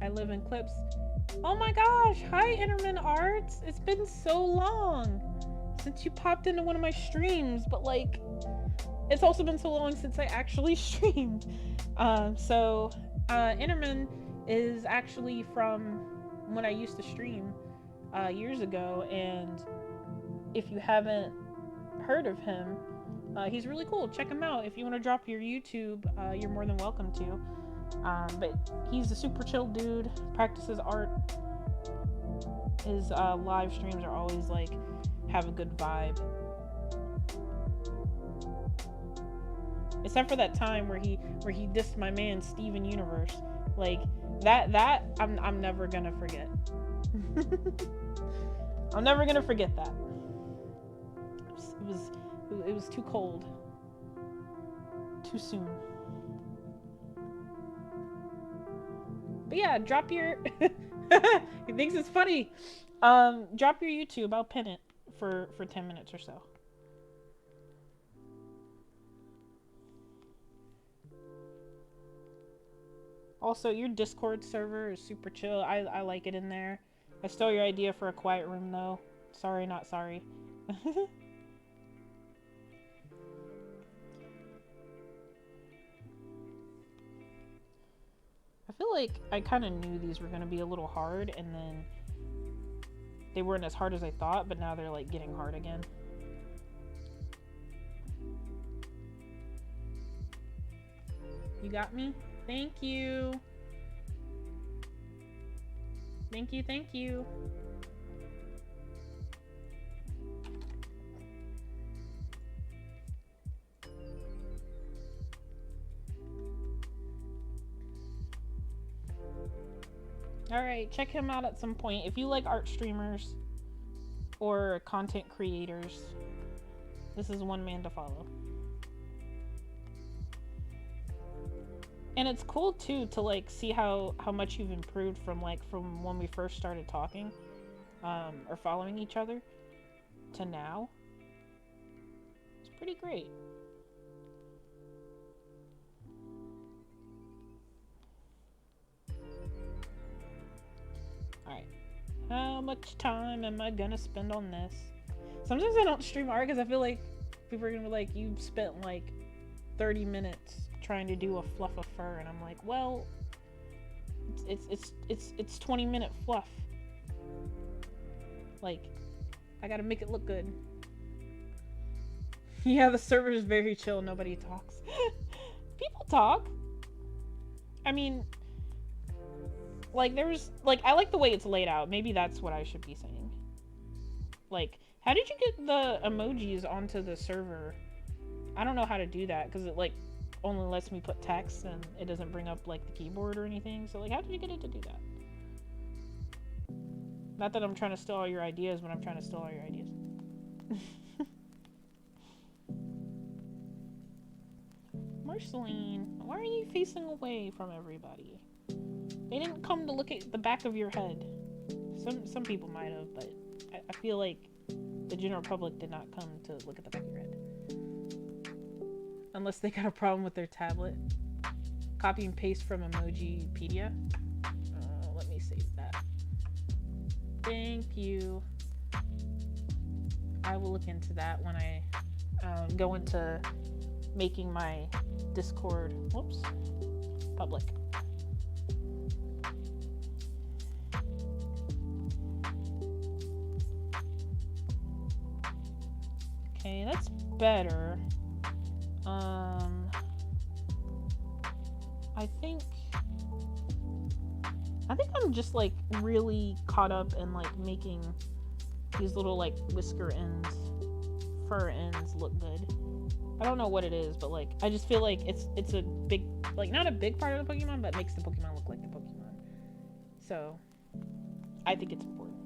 I live in clips. Oh my gosh! Hi, Intermin Arts. It's been so long since you popped into one of my streams, but like, it's also been so long since I actually streamed. Intermin is actually from when I used to stream years ago, and if you haven't heard of him, he's really cool. Check him out. If you want to drop your YouTube, you're more than welcome to. But he's a super chill dude, practices art. His live streams are always like, have a good vibe. Except for that time where he dissed my man Steven Universe. Like that I'm never gonna forget. I'm never gonna forget that. It was too cold. Too soon. But yeah, drop your he thinks it's funny. Drop your YouTube, I'll pin it for 10 minutes or so. Also, your Discord server is super chill. I like it in there. I stole your idea for a quiet room though. Sorry, not sorry. I feel like I kind of knew these were going to be a little hard, and then they weren't as hard as I thought, but now they're like getting hard again. You got me? Thank you. Thank you, thank you. Alright, check him out at some point. If you like art streamers or content creators, this is one man to follow. And it's cool too to like see how much you've improved from when we first started talking or following each other to now. It's pretty great. Alright. How much time am I gonna spend on this? Sometimes I don't stream art because I feel like people are gonna be like, you spent like 30 minutes trying to do a fluff of fur, and I'm like, well, it's 20-minute fluff. Like, I gotta make it look good. Yeah, the server is very chill. Nobody talks. People talk. I mean, like, there's, like, I like the way it's laid out. Maybe that's what I should be saying. Like, how did you get the emojis onto the server? I don't know how to do that, because it, like, only lets me put text, and it doesn't bring up, like, the keyboard or anything. So, like, how did you get it to do that? Not that I'm trying to steal all your ideas, but I'm trying to steal all your ideas. Marceline, why are you facing away from everybody? They didn't come to look at the back of your head. Some people might have, but I feel like the general public did not come to look at the back of your head. Unless they got a problem with their tablet. Copy and paste from Emojipedia. Let me save that. Thank you. I will look into that when I go into making my Discord, whoops, public. Okay, that's better. I think I'm just like really caught up in like making these little like whisker ends, fur ends look good. I don't know what it is, but like I just feel like it's a big, like not a big part of the Pokemon, but it makes the Pokemon look like the Pokemon. So I think it's important.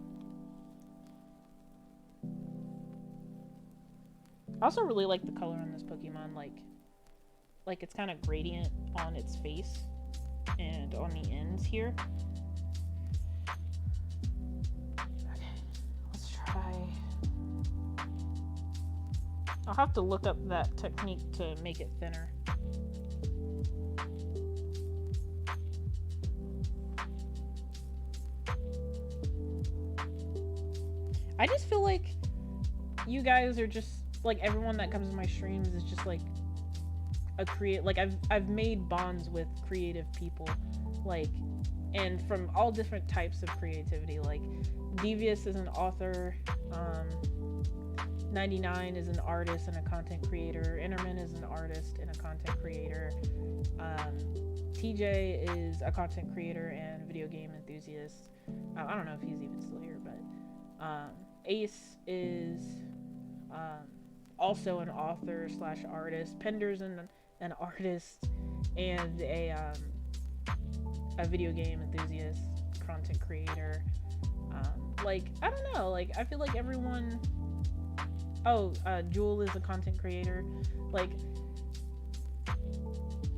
I also really like the color on this Pokemon, like it's kind of gradient on its face and on the ends here. Okay, let's try. I'll have to look up that technique to make it thinner. I just feel like you guys are just like everyone that comes to my streams is just like like I've made bonds with creative people, like, and from all different types of creativity. Like Devious is an author, 99 is an artist and a content creator, Interman is an artist and a content creator, TJ is a content creator and video game enthusiast. I don't know if he's even still here, but Ace is also an author slash artist. Pender's an artist and a video game enthusiast, content creator. Like, I don't know, like, I feel like everyone... Oh, Jewel is a content creator. Like,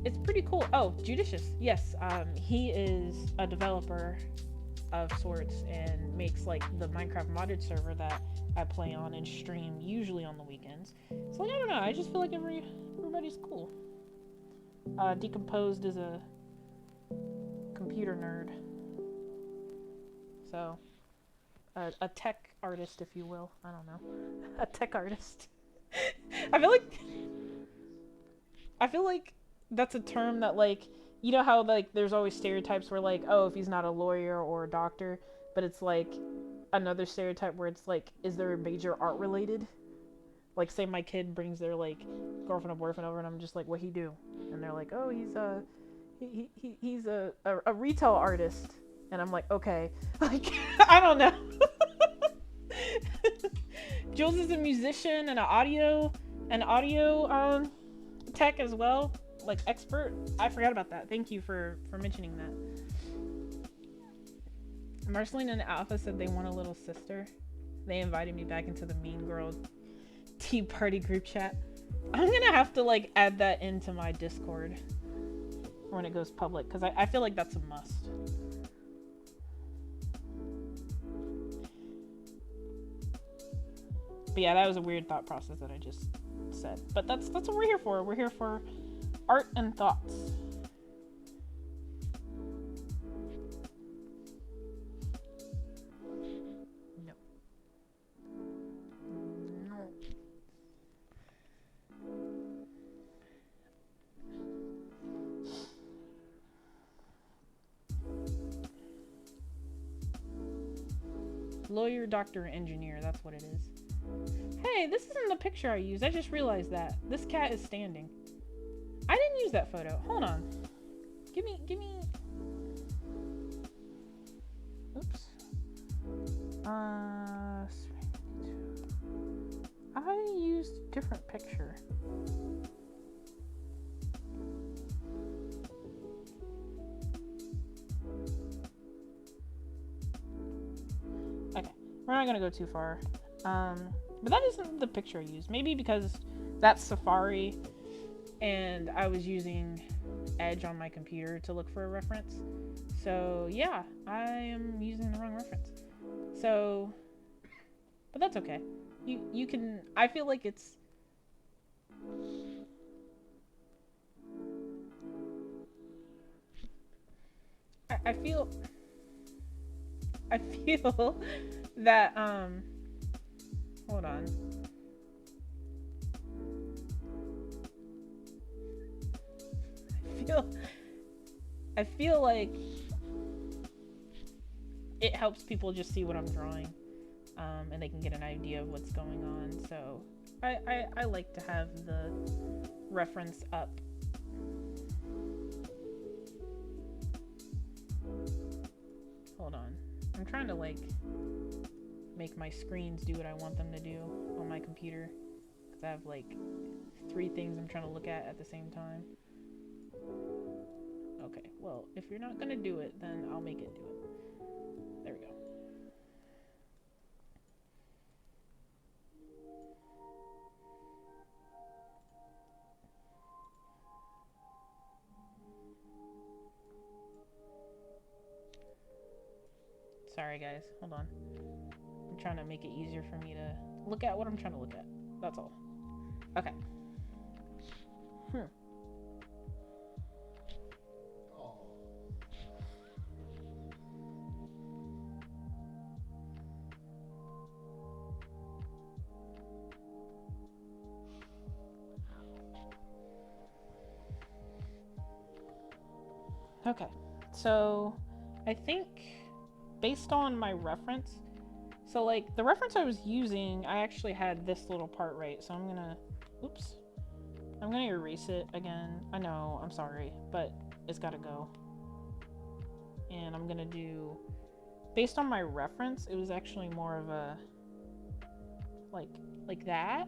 it's pretty cool. Oh, Judicious. Yes, he is a developer of sorts and makes, like, the Minecraft modded server that I play on and stream usually on the weekends. So, like, I don't know, I just feel like everybody's cool. Decomposed is a computer nerd. So, a tech artist, if you will. I don't know. A tech artist. I feel like that's a term that, like, you know how, like, there's always stereotypes where, like, oh, if he's not a lawyer or a doctor, but it's, like, another stereotype where it's, like, is there a major art related? Like, say my kid brings their, like, girlfriend or boyfriend over and I'm just like, what he do? And they're like, oh, he's a retail artist. And I'm like, okay. Like, I don't know. Jules is a musician and an audio tech as well, like expert. I forgot about that. Thank you for mentioning that. Marceline and Alpha said they want a little sister. They invited me back into the Mean Girl Tea Party group chat. I'm gonna have to, like, add that into my Discord when it goes public, because I feel like that's a must. But yeah, that was a weird thought process that I just said. But that's what we're here for. We're here for art and thoughts. No. No. Lawyer, doctor, engineer, that's what it is. Hey, this isn't the picture I used. I just realized that. This cat is standing. I didn't use that photo. Hold on. Give me... Oops. I used a different picture. Okay. We're not gonna go too far. But that isn't the picture I used. Maybe because that's Safari and I was using Edge on my computer to look for a reference. So yeah, I am using the wrong reference. So, but that's okay. You can, I feel like it's, I feel that, hold on. I feel like it helps people just see what I'm drawing, and they can get an idea of what's going on. So I like to have the reference up. Hold on. I'm trying to, like, make my screens do what I want them to do on my computer, because I have, like, 3 things I'm trying to look at the same time. Okay, well, if you're not gonna do it, then I'll make it do it. There we go. Sorry guys, hold on. I'm trying to make it easier for me to look at what I'm trying to look at. That's all. Okay. Okay, so I think based on my reference, so like the reference I was using, I actually had this little part right. So I'm gonna, oops, I'm gonna erase it again. I know, I'm sorry, but it's gotta go. And I'm gonna do, based on my reference, it was actually more of a, like that,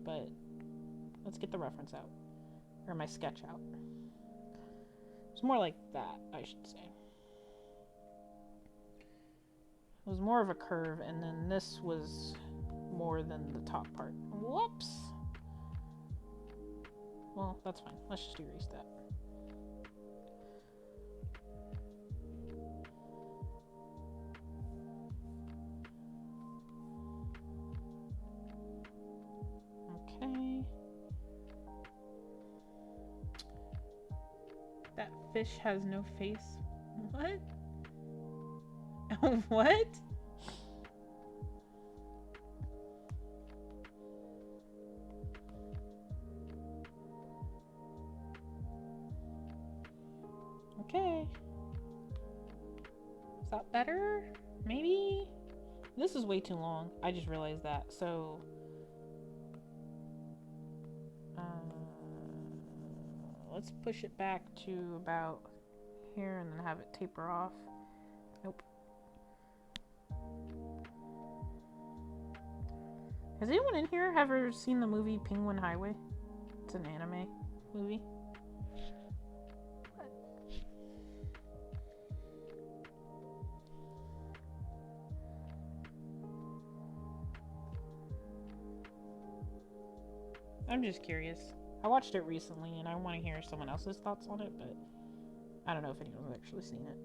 but let's get the reference out, or my sketch out. It's more like that, I should say. It was more of a curve, and then this was more than the top part. Whoops! Well, that's fine. Let's just erase that. Okay. That fish has no face. What? What? Okay. Is that better? Maybe? This is way too long. I just realized that. So, let's push it back to about here and then have it taper off. Nope. Has anyone in here ever seen the movie Penguin Highway? It's an anime movie. I'm just curious. I watched it recently and I want to hear someone else's thoughts on it, but I don't know if anyone's actually seen it.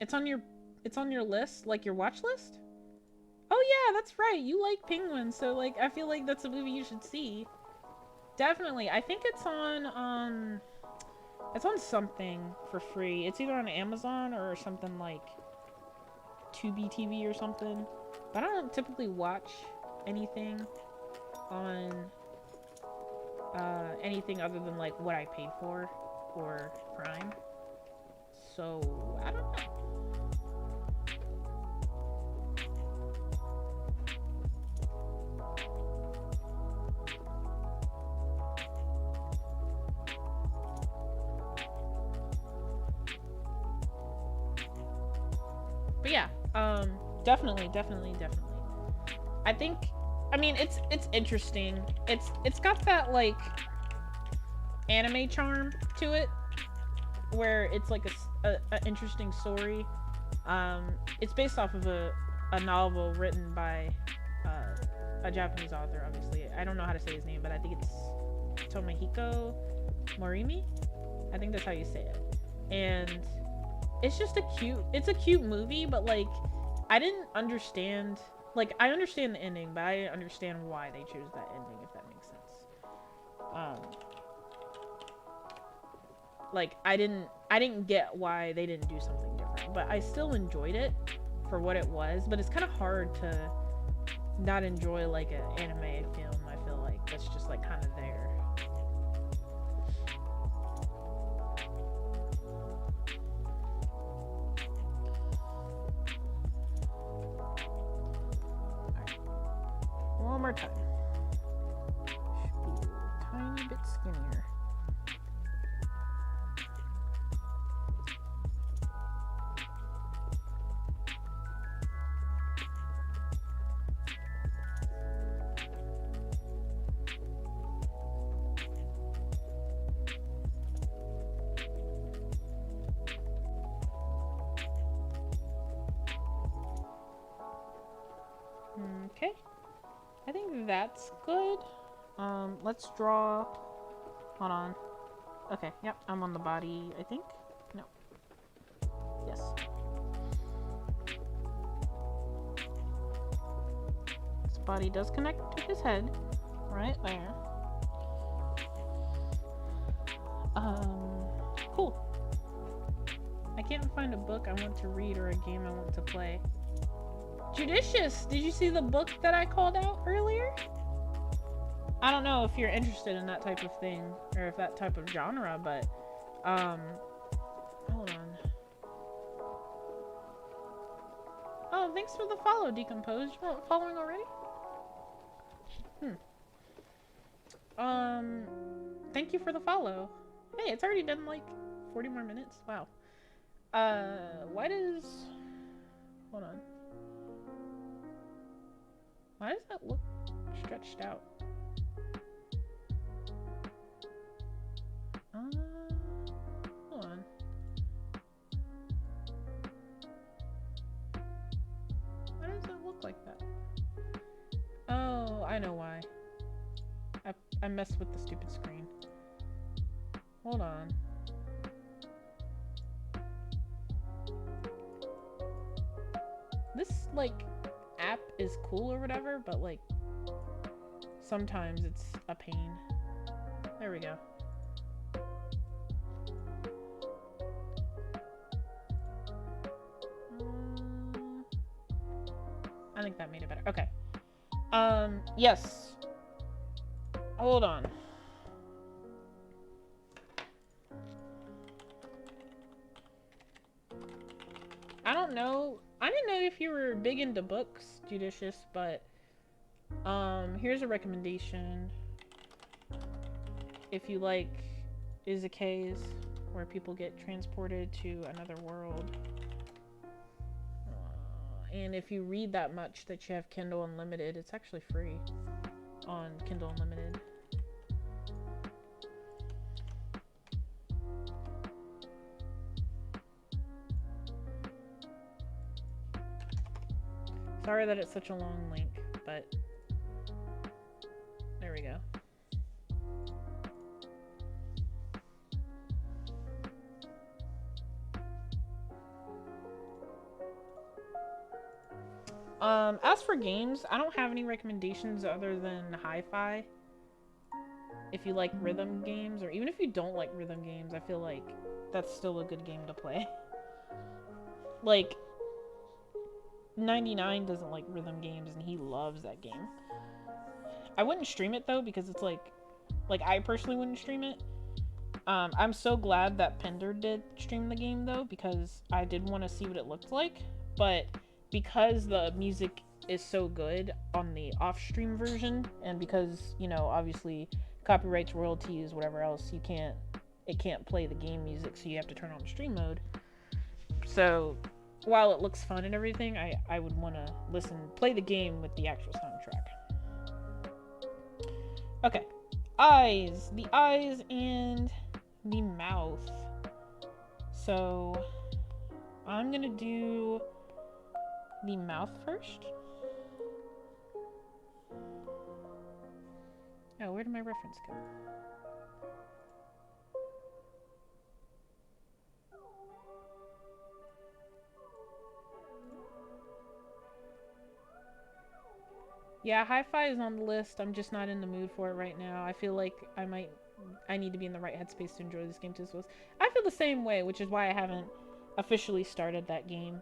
It's on your list, like your watch list? Oh yeah, that's right. You like penguins, so like I feel like that's a movie you should see. Definitely. I think it's on something for free. It's either on Amazon or something like Tubi TV or something. But I don't typically watch anything on anything other than like what I paid for or Prime. So I don't know. But yeah, definitely. I think, I mean, it's interesting. It's got that like anime charm to it, where it's like a interesting story. It's based off of a novel written by a Japanese author. Obviously, I don't know how to say his name, but I think it's Tomohiko Morimi. I think that's how you say it. And it's just it's a cute movie, but like I didn't understand, like I understand the ending, but I didn't understand why they chose that ending, if that makes sense. Like I didn't get why they didn't do something different, but I still enjoyed it for what it was. But it's kind of hard to not enjoy like an anime film. I feel like that's just like kind of there. One more time. Should be a tiny bit skinnier. Okay. I think that's good. Let's draw. Hold on. Okay, yep, I'm on the body, I think. No. Yes. His body does connect to his head. Right there. Cool. I can't find a book I want to read or a game I want to play. Judicious! Did you see the book that I called out earlier? I don't know if you're interested in that type of thing or if that type of genre, but hold on. Oh, thanks for the follow, Decomposed. You weren't following already? Thank you for the follow. Hey, it's already been like 40 more minutes. Wow. Why does... Hold on. Why does that look stretched out? Hold on. Why does it look like that? Oh, I know why. I messed with the stupid screen. Hold on. This, like, app is cool or whatever, but, like, sometimes it's a pain. There we go. I think that made it better. Okay. Yes. Hold on. I don't know. I didn't know if you were big into books, Judicious, but here's a recommendation. If you like izakais, where people get transported to another world, and if you read that much that you have Kindle Unlimited, it's actually free on Kindle Unlimited. Sorry that it's such a long link, but there we go. As for games, I don't have any recommendations other than Hi-Fi. If you like rhythm games, or even if you don't like rhythm games, I feel like that's still a good game to play. Like, 99 doesn't like rhythm games, and he loves that game. I wouldn't stream it, though, because it's like I personally wouldn't stream it. I'm so glad that Pender did stream the game, though, because I did want to see what it looked like, but because the music is so good on the off-stream version, and because, you know, obviously copyrights, royalties, whatever else, it can't play the game music, so you have to turn on stream mode. So while it looks fun and everything, I would want to play the game with the actual soundtrack. Okay, eyes, the eyes and the mouth. So I'm gonna do the mouth first. Oh, where did my reference go? Yeah, Hi-Fi is on the list. I'm just not in the mood for it right now. I feel like I need to be in the right headspace to enjoy this game too. So I feel the same way, which is why I haven't officially started that game.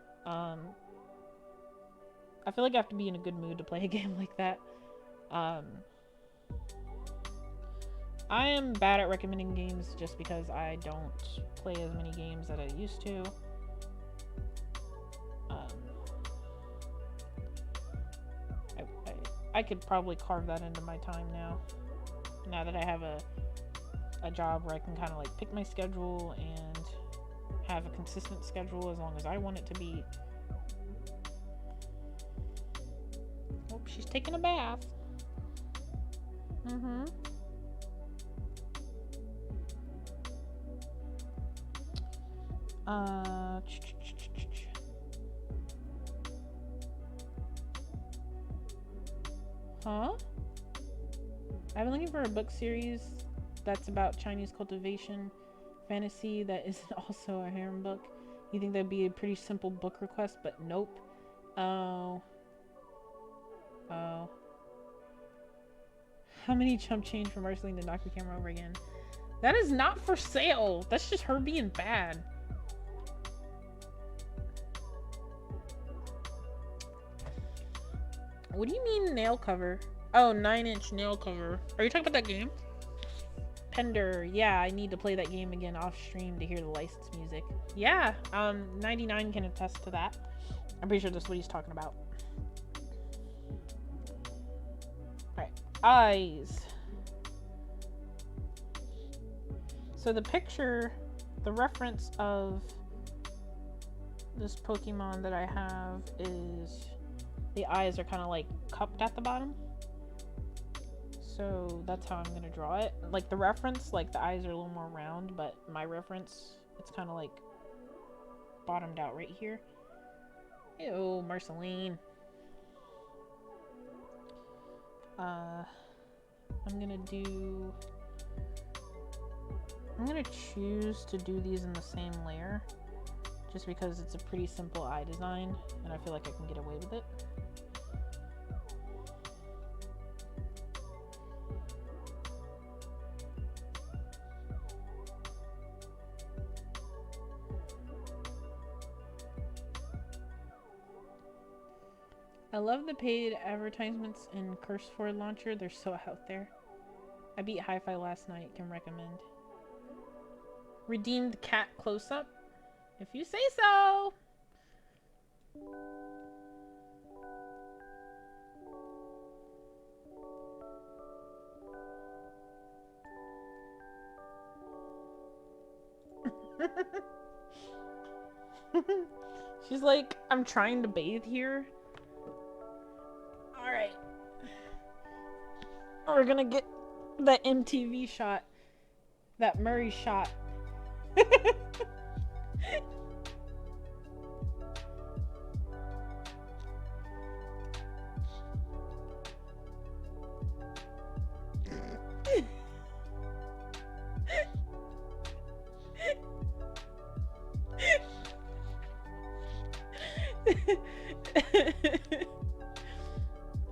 I feel like I have to be in a good mood to play a game like that. I am bad at recommending games just because I don't play as many games that I used to. I could probably carve that into my time now that I have a job where I can kind of like pick my schedule and have a consistent schedule as long as I want it to be. Oh, she's taking a bath. Huh? I've been looking for a book series that's about Chinese cultivation fantasy that isn't also a harem book. You think that'd be a pretty simple book request, but nope. Oh. How many chump change for Marceline to knock the camera over again? That is not for sale. That's just her being bad. What do you mean nail cover? Oh, 9-inch nail cover. Are you talking about that game? Pender. Yeah, I need to play that game again off stream to hear the licensed music. Yeah, 99 can attest to that. I'm pretty sure that's what he's talking about. Alright, eyes. So the picture, the reference of this Pokemon that I have is the eyes are kind of like cupped at the bottom. So that's how I'm going to draw it. Like the reference, like the eyes are a little more round, but my reference, it's kind of like bottomed out right here. Ew, Marceline. I'm gonna choose to do these in the same layer just because it's a pretty simple eye design and I feel like I can get away with it. I love the paid advertisements in CurseFord Launcher. They're so out there. I beat Hi-Fi last night. Can recommend. Redeemed cat close-up? If you say so! She's like, I'm trying to bathe here. Alright. We're gonna get that MTV shot. That Murray shot.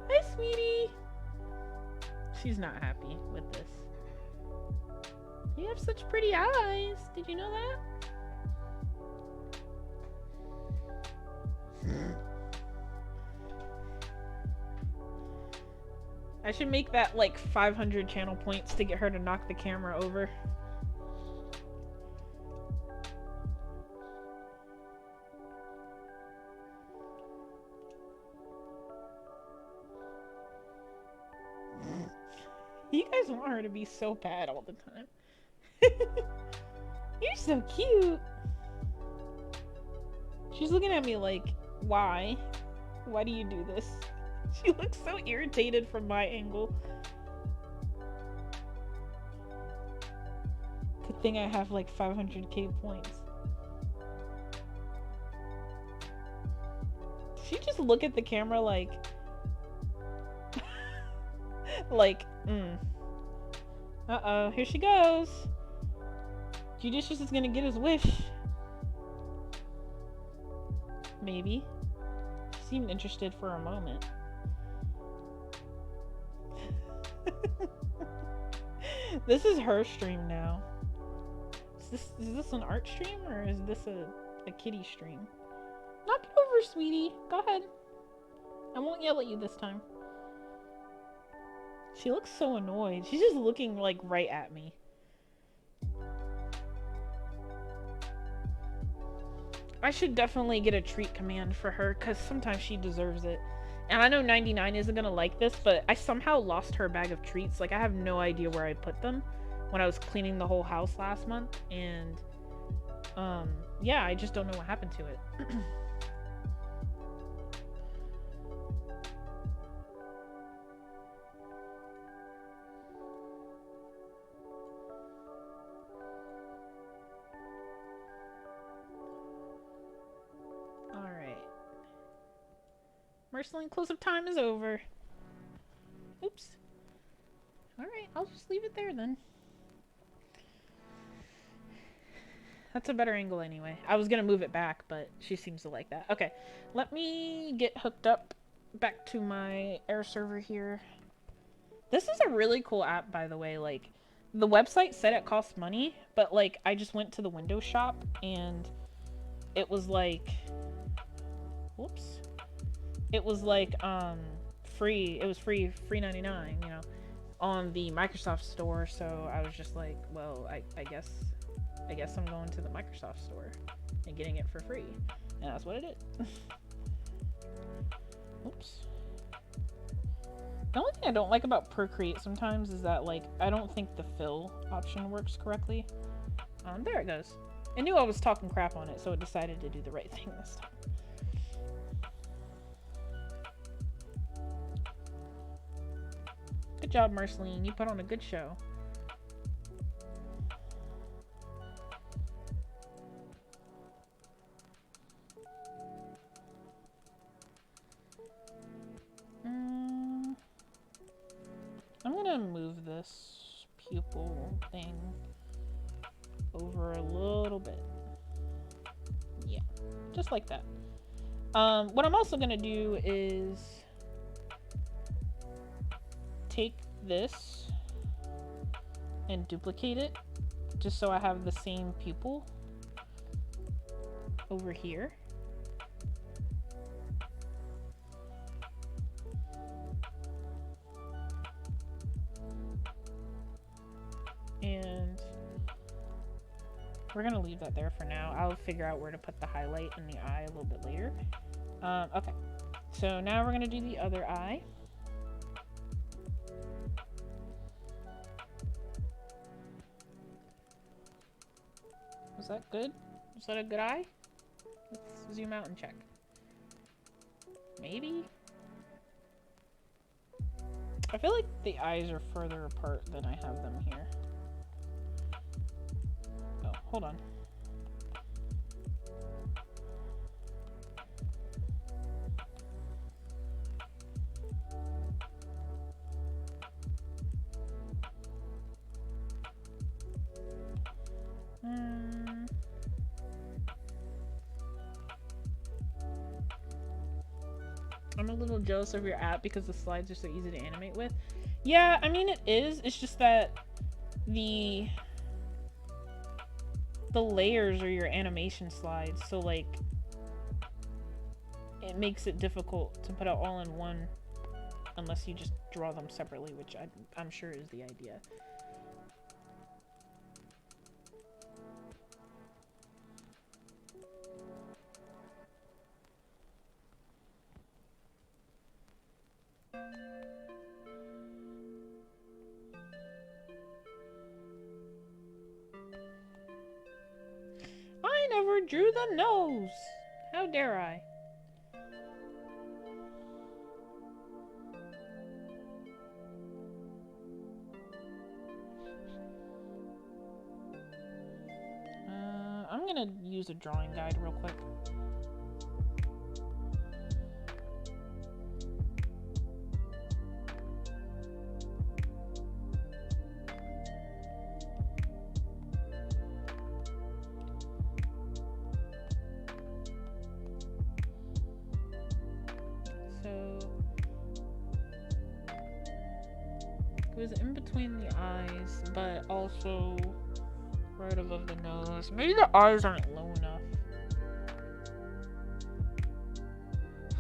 Hi, sweetie. She's not happy with this. You have such pretty eyes. Did you know that? I should make that like 500 channel points to get her to knock the camera over. You guys want her to be so bad all the time. You're so cute. She's looking at me like, why? Why do you do this? She looks so irritated from my angle. Good thing I have like 500k points. She just look at the camera like... like, Uh-oh, here she goes. Judicious is gonna get his wish. Maybe. She seemed interested for a moment. This is her stream now. Is this an art stream or is this a kitty stream? Knock it over, sweetie. Go ahead. I won't yell at you this time. She looks so annoyed. She's just looking like right at me. I should definitely get a treat command for her because sometimes she deserves it. And I know 99 isn't gonna like this, but I somehow lost her bag of treats. Like, I have no idea where I put them when I was cleaning the whole house last month. And, yeah, I just don't know what happened to it. Marceline close-up time is over. Oops. Alright, I'll just leave it there then. That's a better angle anyway. I was gonna move it back, but she seems to like that. Okay, let me get hooked up back to my air server here. This is a really cool app, by the way. Like, the website said it costs money, but like, I just went to the Windows shop and it was like... Whoops. It was like, free. It was free 99, you know, on the Microsoft store. So I was just like, well, I guess I'm going to the Microsoft store and getting it for free, and that's what I did. Oops. The only thing I don't like about Procreate sometimes is that, like, I don't think the fill option works correctly. There it goes. I knew I was talking crap on it, so it decided to do the right thing this time. Good job, Marceline. You put on a good show. I'm gonna move this pupil thing over a little bit. Yeah, just like that. What I'm also gonna do is take this and duplicate it, just so I have the same pupil over here. And we're gonna leave that there for now. I'll figure out where to put the highlight in the eye a little bit later. Okay, so now we're gonna do the other eye. Was that good? Was that a good eye? Let's zoom out and check. Maybe? I feel like the eyes are further apart than I have them here. Oh, hold on. I'm a little jealous of your app because the slides are so easy to animate with. Yeah, I mean, it is. It's just that the layers are your animation slides, so like it makes it difficult to put it all in one unless you just draw them separately, which I'm sure is the idea. I never drew the nose! How dare I? I'm gonna use a drawing guide real quick. It was in between the eyes, but also right above the nose. Maybe the eyes aren't low enough.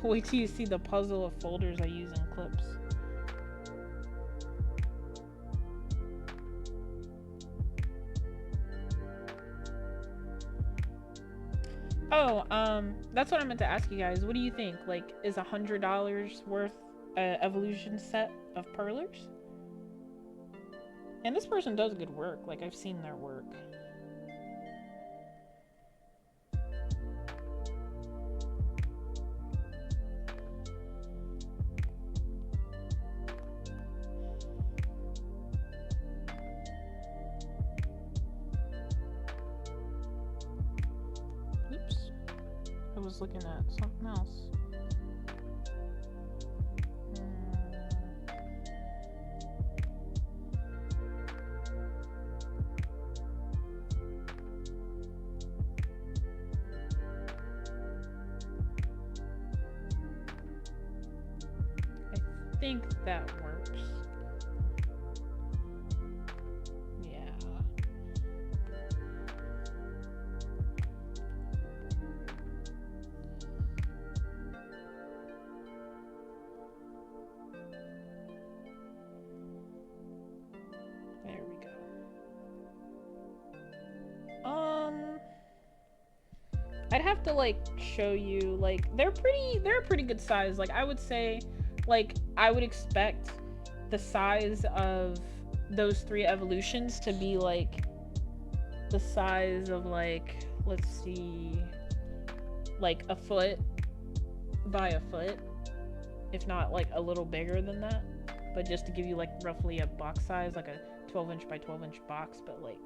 Wait till you see the puzzle of folders I use in clips. Oh, that's what I meant to ask you guys. What do you think? Like, is $100 worth an evolution set of perlers? And this person does good work. Like, I've seen their work. Oops. I was looking at something else. I think that works. Yeah. I'd have to like show you, like they're a pretty good size. Like I would say, like I would expect the size of those 3 evolutions to be like the size of, like, let's see, like a foot by a foot, if not like a little bigger than that. But just to give you like roughly a box size, like a 12-inch by 12-inch box, but like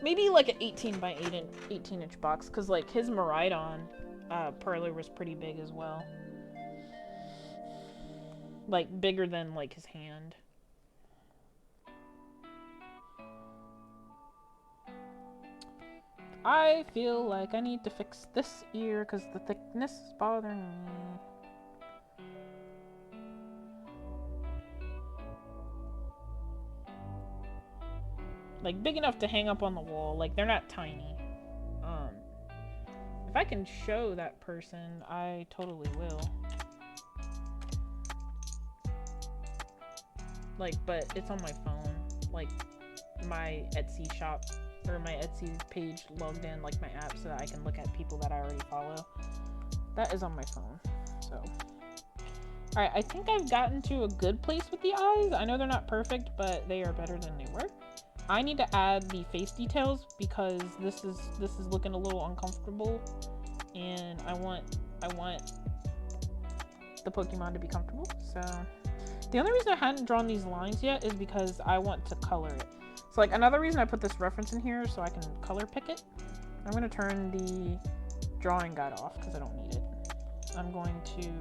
maybe like an 18 by 18-inch box, because like his Miraidon Perler was pretty big as well, like bigger than like his hand. I feel like I need to fix this ear because the thickness is bothering me. Like big enough to hang up on the wall. Like they're not tiny. If I can show that person, I totally will. Like, but it's on my phone. Like my Etsy shop, or my Etsy page logged in, like my app, so that I can look at people that I already follow. That is on my phone. So alright, I think I've gotten to a good place with the eyes. I know they're not perfect, but they are better than they were. I need to add the face details because this is looking a little uncomfortable, and I want the Pokemon to be comfortable. So the only reason I hadn't drawn these lines yet is because I want to color it. So like another reason I put this reference in here so I can color pick it. I'm going to turn the drawing guide off because I don't need it. I'm going to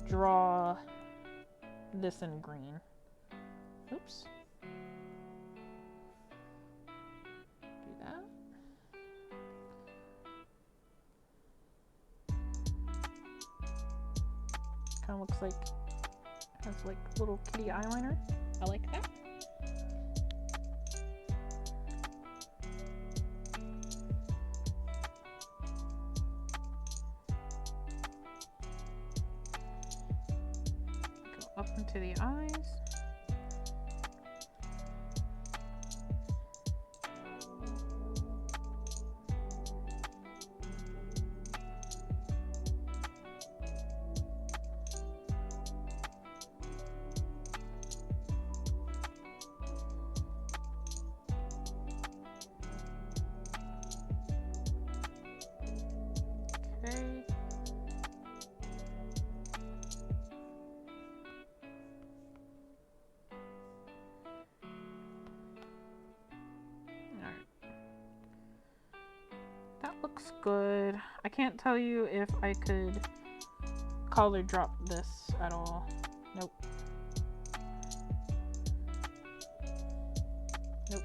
draw this in green. Oops. Do that. Kind of looks like, has like little kitty eyeliner. I like that. Go up into the eyes. Okay. Alright. That looks good. I can't tell you if I could color drop this at all. Nope. Nope.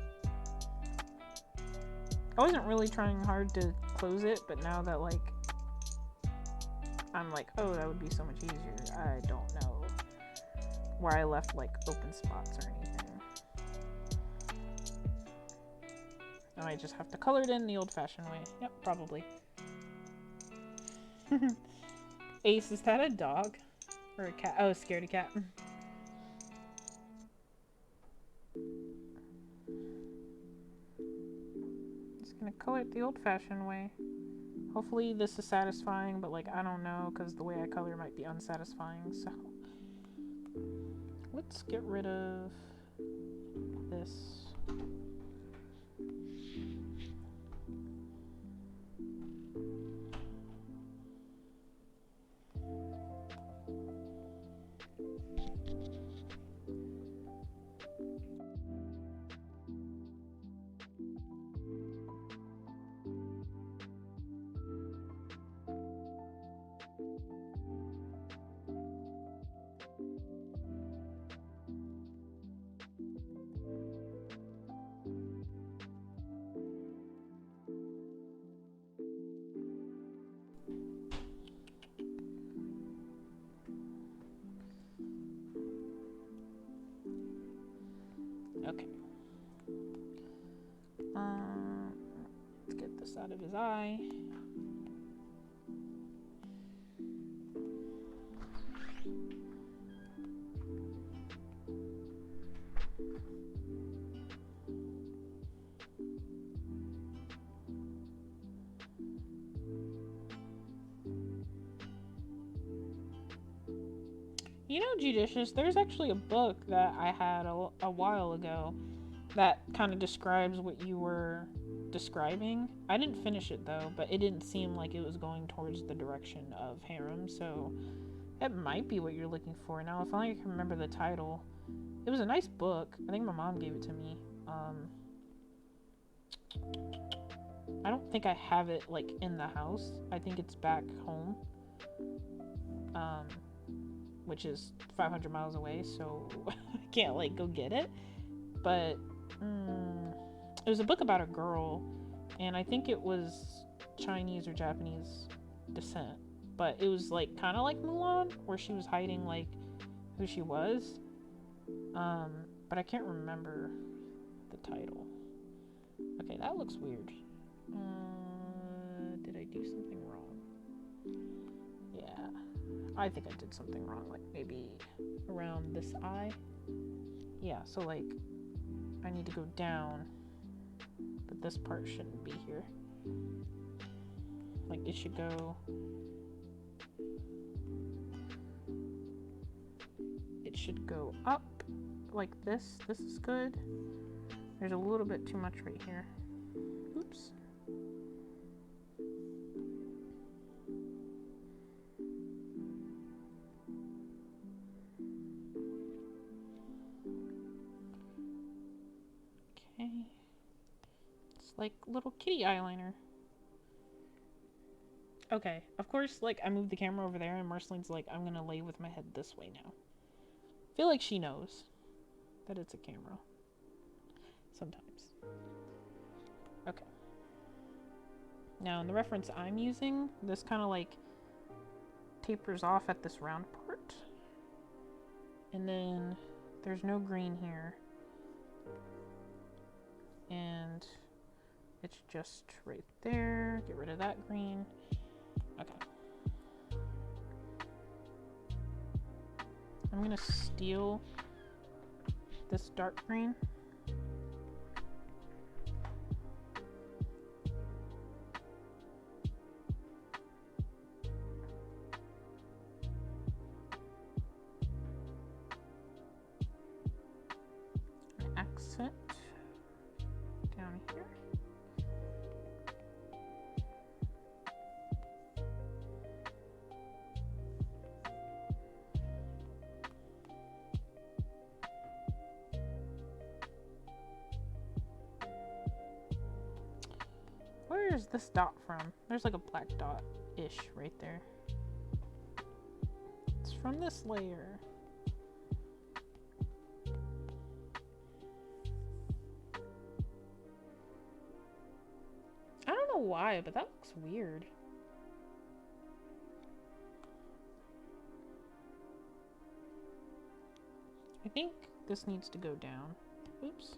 I wasn't really trying hard to close it, but now that like I'm like, oh, that would be so much easier. I don't know where I left like open spots or anything. I might just have to color it in the old-fashioned way. Yep, probably. Ace, is that a dog? Or a cat? Oh, a scaredy cat. Just gonna color it the old-fashioned way. Hopefully this is satisfying, but like I don't know because the way I color might be unsatisfying, so let's get rid of this. Okay. Let's get this out of his eye. You know, Judicious, there's actually a book that I had a while ago that kind of describes what you were describing. I didn't finish it though, but it didn't seem like it was going towards the direction of harem, so that might be what you're looking for. Now, if only I can remember the title. It was a nice book. I think my mom gave it to me. I don't think I have it like in the house. I think it's back home, which is 500 miles away, so I can't like go get it. But it was a book about a girl, and I think it was Chinese or Japanese descent. But it was like kind of like Mulan, where she was hiding like who she was. But I can't remember the title. Okay, that looks weird. Did I do something wrong? Yeah, I think I did something wrong. Like maybe around this eye. Yeah, so like I need to go down, but this part shouldn't be here. Like it should go. It should go up like this. This is good. There's a little bit too much right here. Oops. Okay. It's like little kitty eyeliner. Okay, of course, like, I moved the camera over there, and Marceline's like, I'm gonna lay with my head this way now. I feel like she knows that it's a camera. Sometimes. Okay. Now, in the reference I'm using, this kind of, like, tapers off at this round part. And then, there's no green here. And it's just right there. Get rid of that green. Okay. I'm gonna steal this dark green. Accent down here. Where is this dot from? There's like a black dot-ish right there. It's from this layer. I don't know why, but that looks weird. I think this needs to go down. Oops.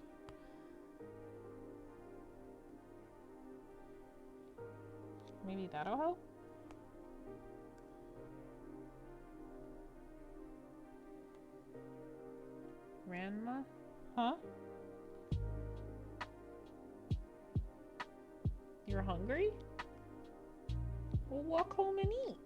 Maybe that'll help? Ranma? Huh? You're hungry? Well, walk home and eat.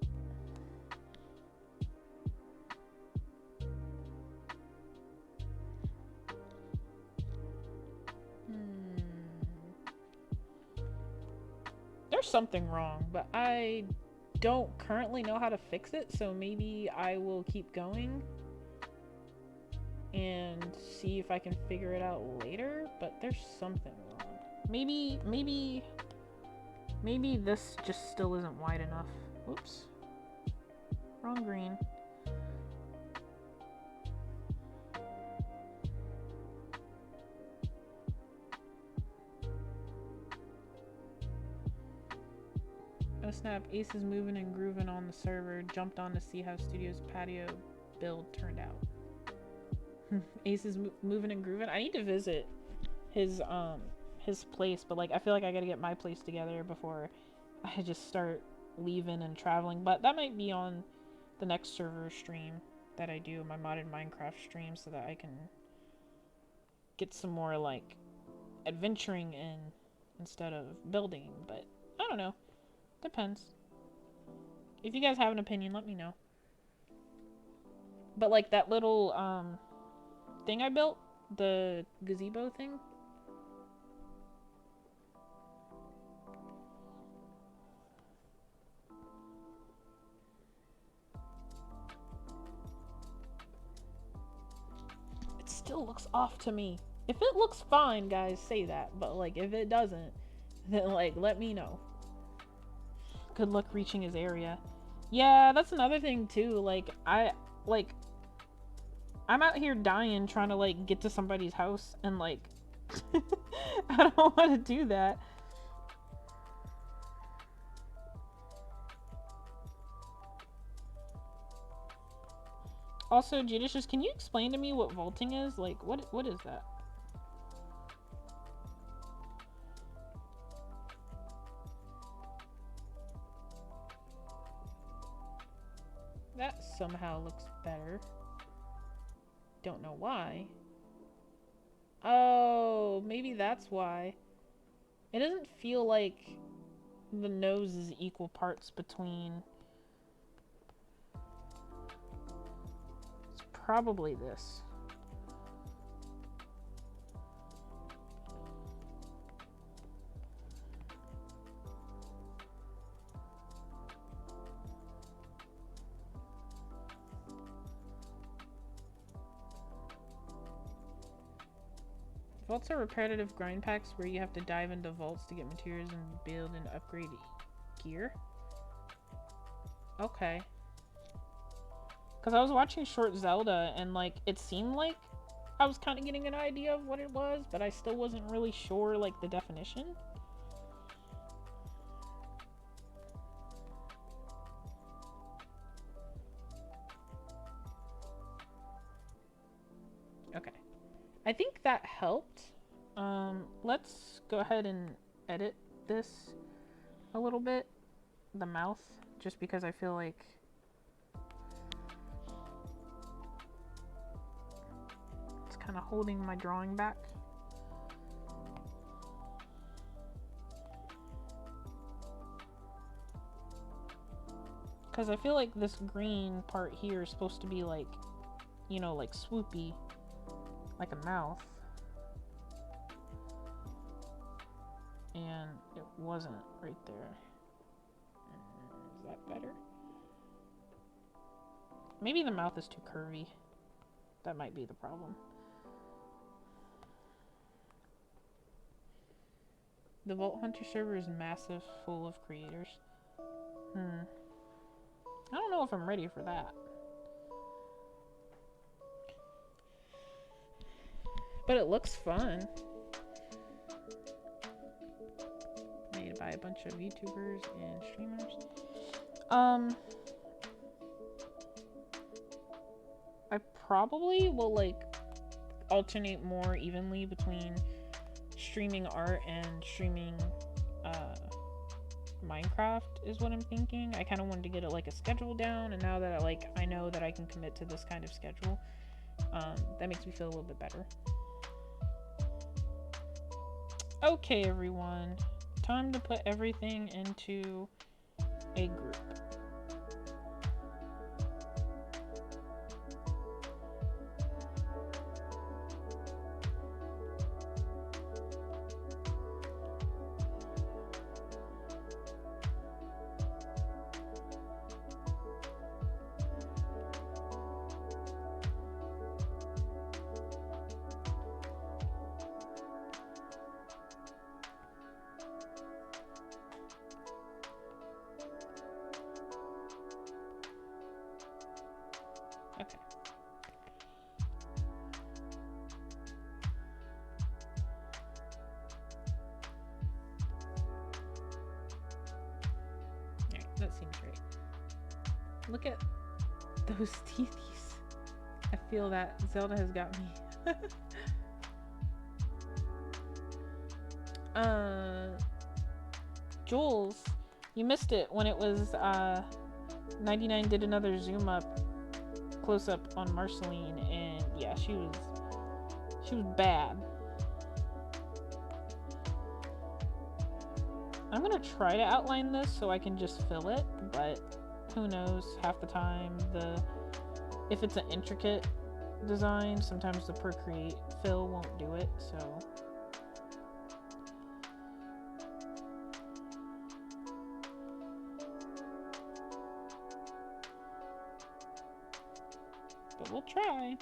There's something wrong, but I don't currently know how to fix it, so maybe I will keep going and see if I can figure it out later, but there's something wrong. Maybe this just still isn't wide enough. Oops. Wrong green. Oh snap, Ace is moving and grooving on the server. Jumped on to see how Studio's patio build turned out. Ace is moving and grooving. I need to visit his place, but like I feel like I gotta get my place together before I just start leaving and traveling. But that might be on the next server stream that I do, my modded Minecraft stream, so that I can get some more like adventuring in instead of building. But I don't know. Depends. If you guys have an opinion, let me know. But like that little thing I built, the gazebo thing. It still looks off to me. If it looks fine, guys, say that. But like if it doesn't, then like let me know. Good luck reaching his area. Yeah, that's another thing too. Like I'm out here dying trying to like get to somebody's house and like I don't want to do that. Also, Judicious, can you explain to me what vaulting is? Like, what is that? That somehow looks better. Don't know why. Oh, maybe that's why. It doesn't feel like the nose is equal parts between... It's probably this. Vaults are repetitive grind packs where you have to dive into vaults to get materials and build and upgrade gear. Okay. Because I was watching Short Zelda and like it seemed like I was kind of getting an idea of what it was, but I still wasn't really sure like the definition. Okay. I think that helped. Let's go ahead and edit this a little bit. The mouth, just because I feel like it's kind of holding my drawing back. Because I feel like this green part here is supposed to be like, you know, like swoopy, like a mouth. And it wasn't right there. Is that better? Maybe the mouth is too curvy. That might be the problem. The Vault Hunter server is massive, full of creators. I don't know if I'm ready for that. But it looks fun. Made by a bunch of YouTubers and streamers. I probably will like alternate more evenly between streaming art and streaming Minecraft is what I'm thinking. I kind of wanted to get it like a schedule down, and now that I know that I can commit to this kind of schedule, that makes me feel a little bit better. Okay, everyone, time to put everything into a group. Okay. Alright, that seems right. Look at those teethies. I feel that Zelda has got me. Jules, you missed it when it was 99 did another zoom up close up on Marceline, and yeah, she was bad. I'm gonna try to outline this so I can just fill it, but who knows, half the time if it's an intricate design, sometimes the Procreate fill won't do it, so. But we'll try.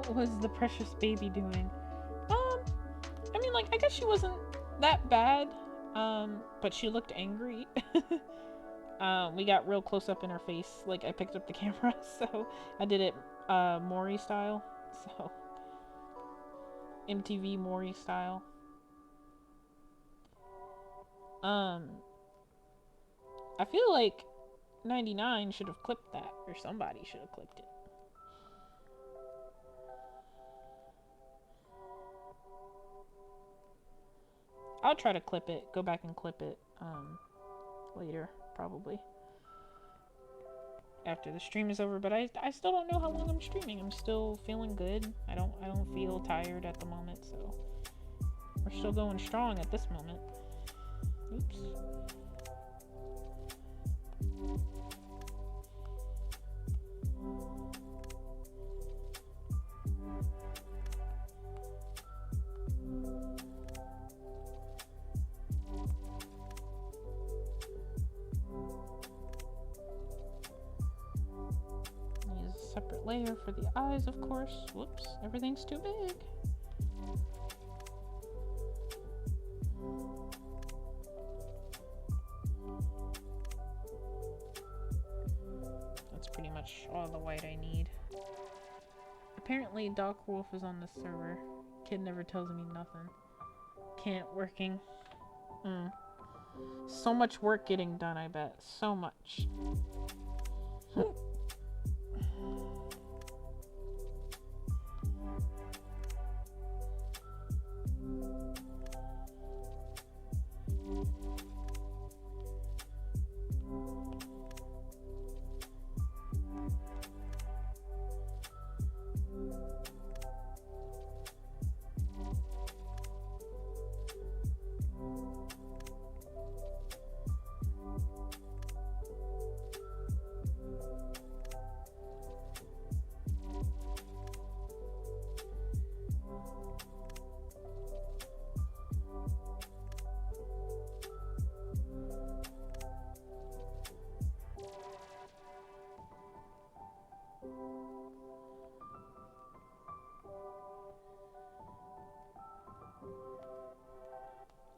What was the precious baby doing? I mean, like, I guess she wasn't that bad, but she looked angry. We got real close up in her face. Like, I picked up the camera, so I did it Maury style. So, MTV Maury style. I feel like 99 should have clipped that, or somebody should have clipped it. I'll try to clip it, go back and clip it later, probably. After the stream is over, but I still don't know how long I'm streaming. I'm still feeling good. I don't feel tired at the moment, so we're still going strong at this moment. Oops. Use a separate layer for the eyes, of course. Whoops, everything's too big. That's pretty much all the white I need. Apparently, Doc Wolf is on the server. Kid never tells me nothing. Can't working. So much work getting done, I bet. So much.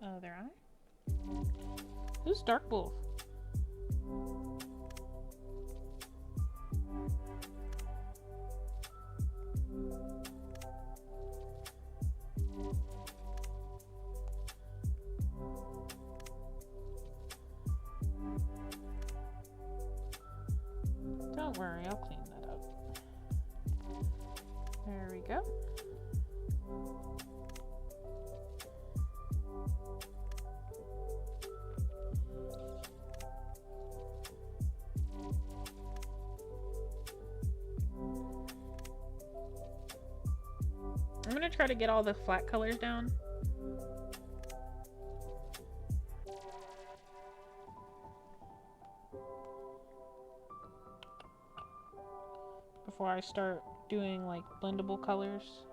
Oh, their eye? Who's Dark Wolf? Don't worry, I'll clean that up. There we go. I'm gonna try to get all the flat colors down. Before I start doing like blendable colors.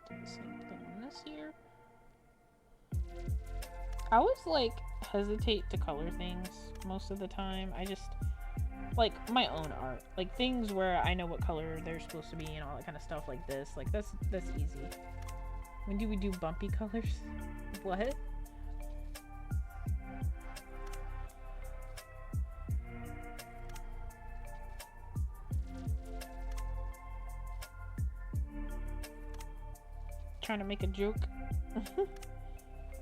Do the same thing on this here. I always like hesitate to color things most of the time. I just like my own art, like things where I know what color they're supposed to be and all that kind of stuff like this. Like that's easy. When do we do bumpy colors? What? trying to make a joke.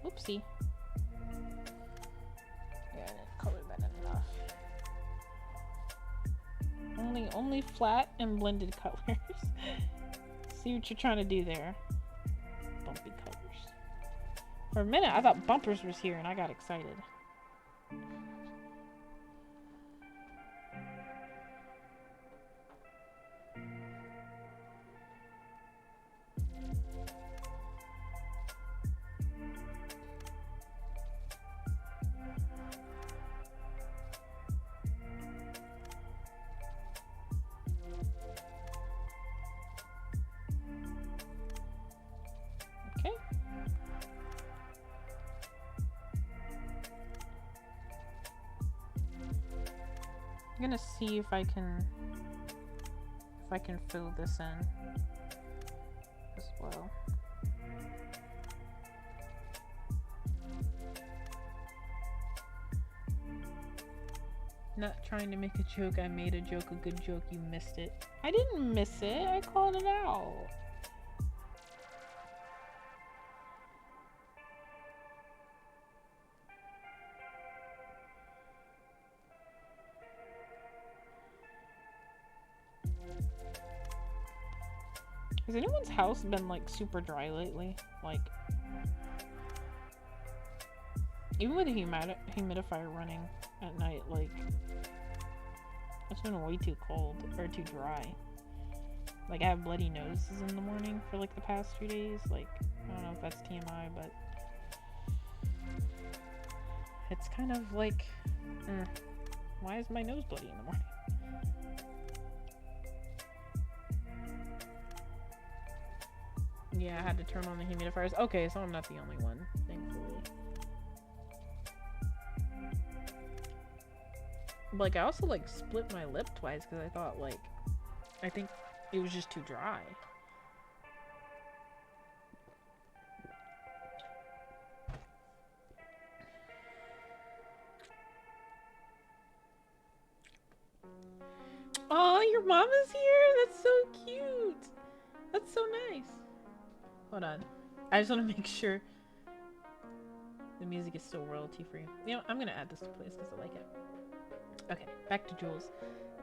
Oopsie. Yeah, I didn't color that enough. Only flat and blended colors. See what you're trying to do there. Bumpy colors. For a minute, I thought Bumpers was here and I got excited. Okay. I'm gonna see if I can fill this in as well. Not trying to make a joke. I made a joke, a good joke. You missed it. I didn't miss it. I called it out. Has anyone's house been like super dry lately? Like, even with the humidifier running at night, like, it's been way too cold or too dry. Like, I have bloody noses in the morning for like the past few days. Like, I don't know if that's TMI, but it's kind of like, why is my nose bloody in the morning? Yeah, I had to turn on the humidifiers. Okay, so I'm not the only one, thankfully. Like, I also, like, split my lip twice because I thought, like, I think it was just too dry. Oh, your mom is here? That's so cute. That's so nice. Hold on. I just want to make sure the music is still royalty free. You know, I'm going to add this to playlist because I like it. Okay, back to Jules.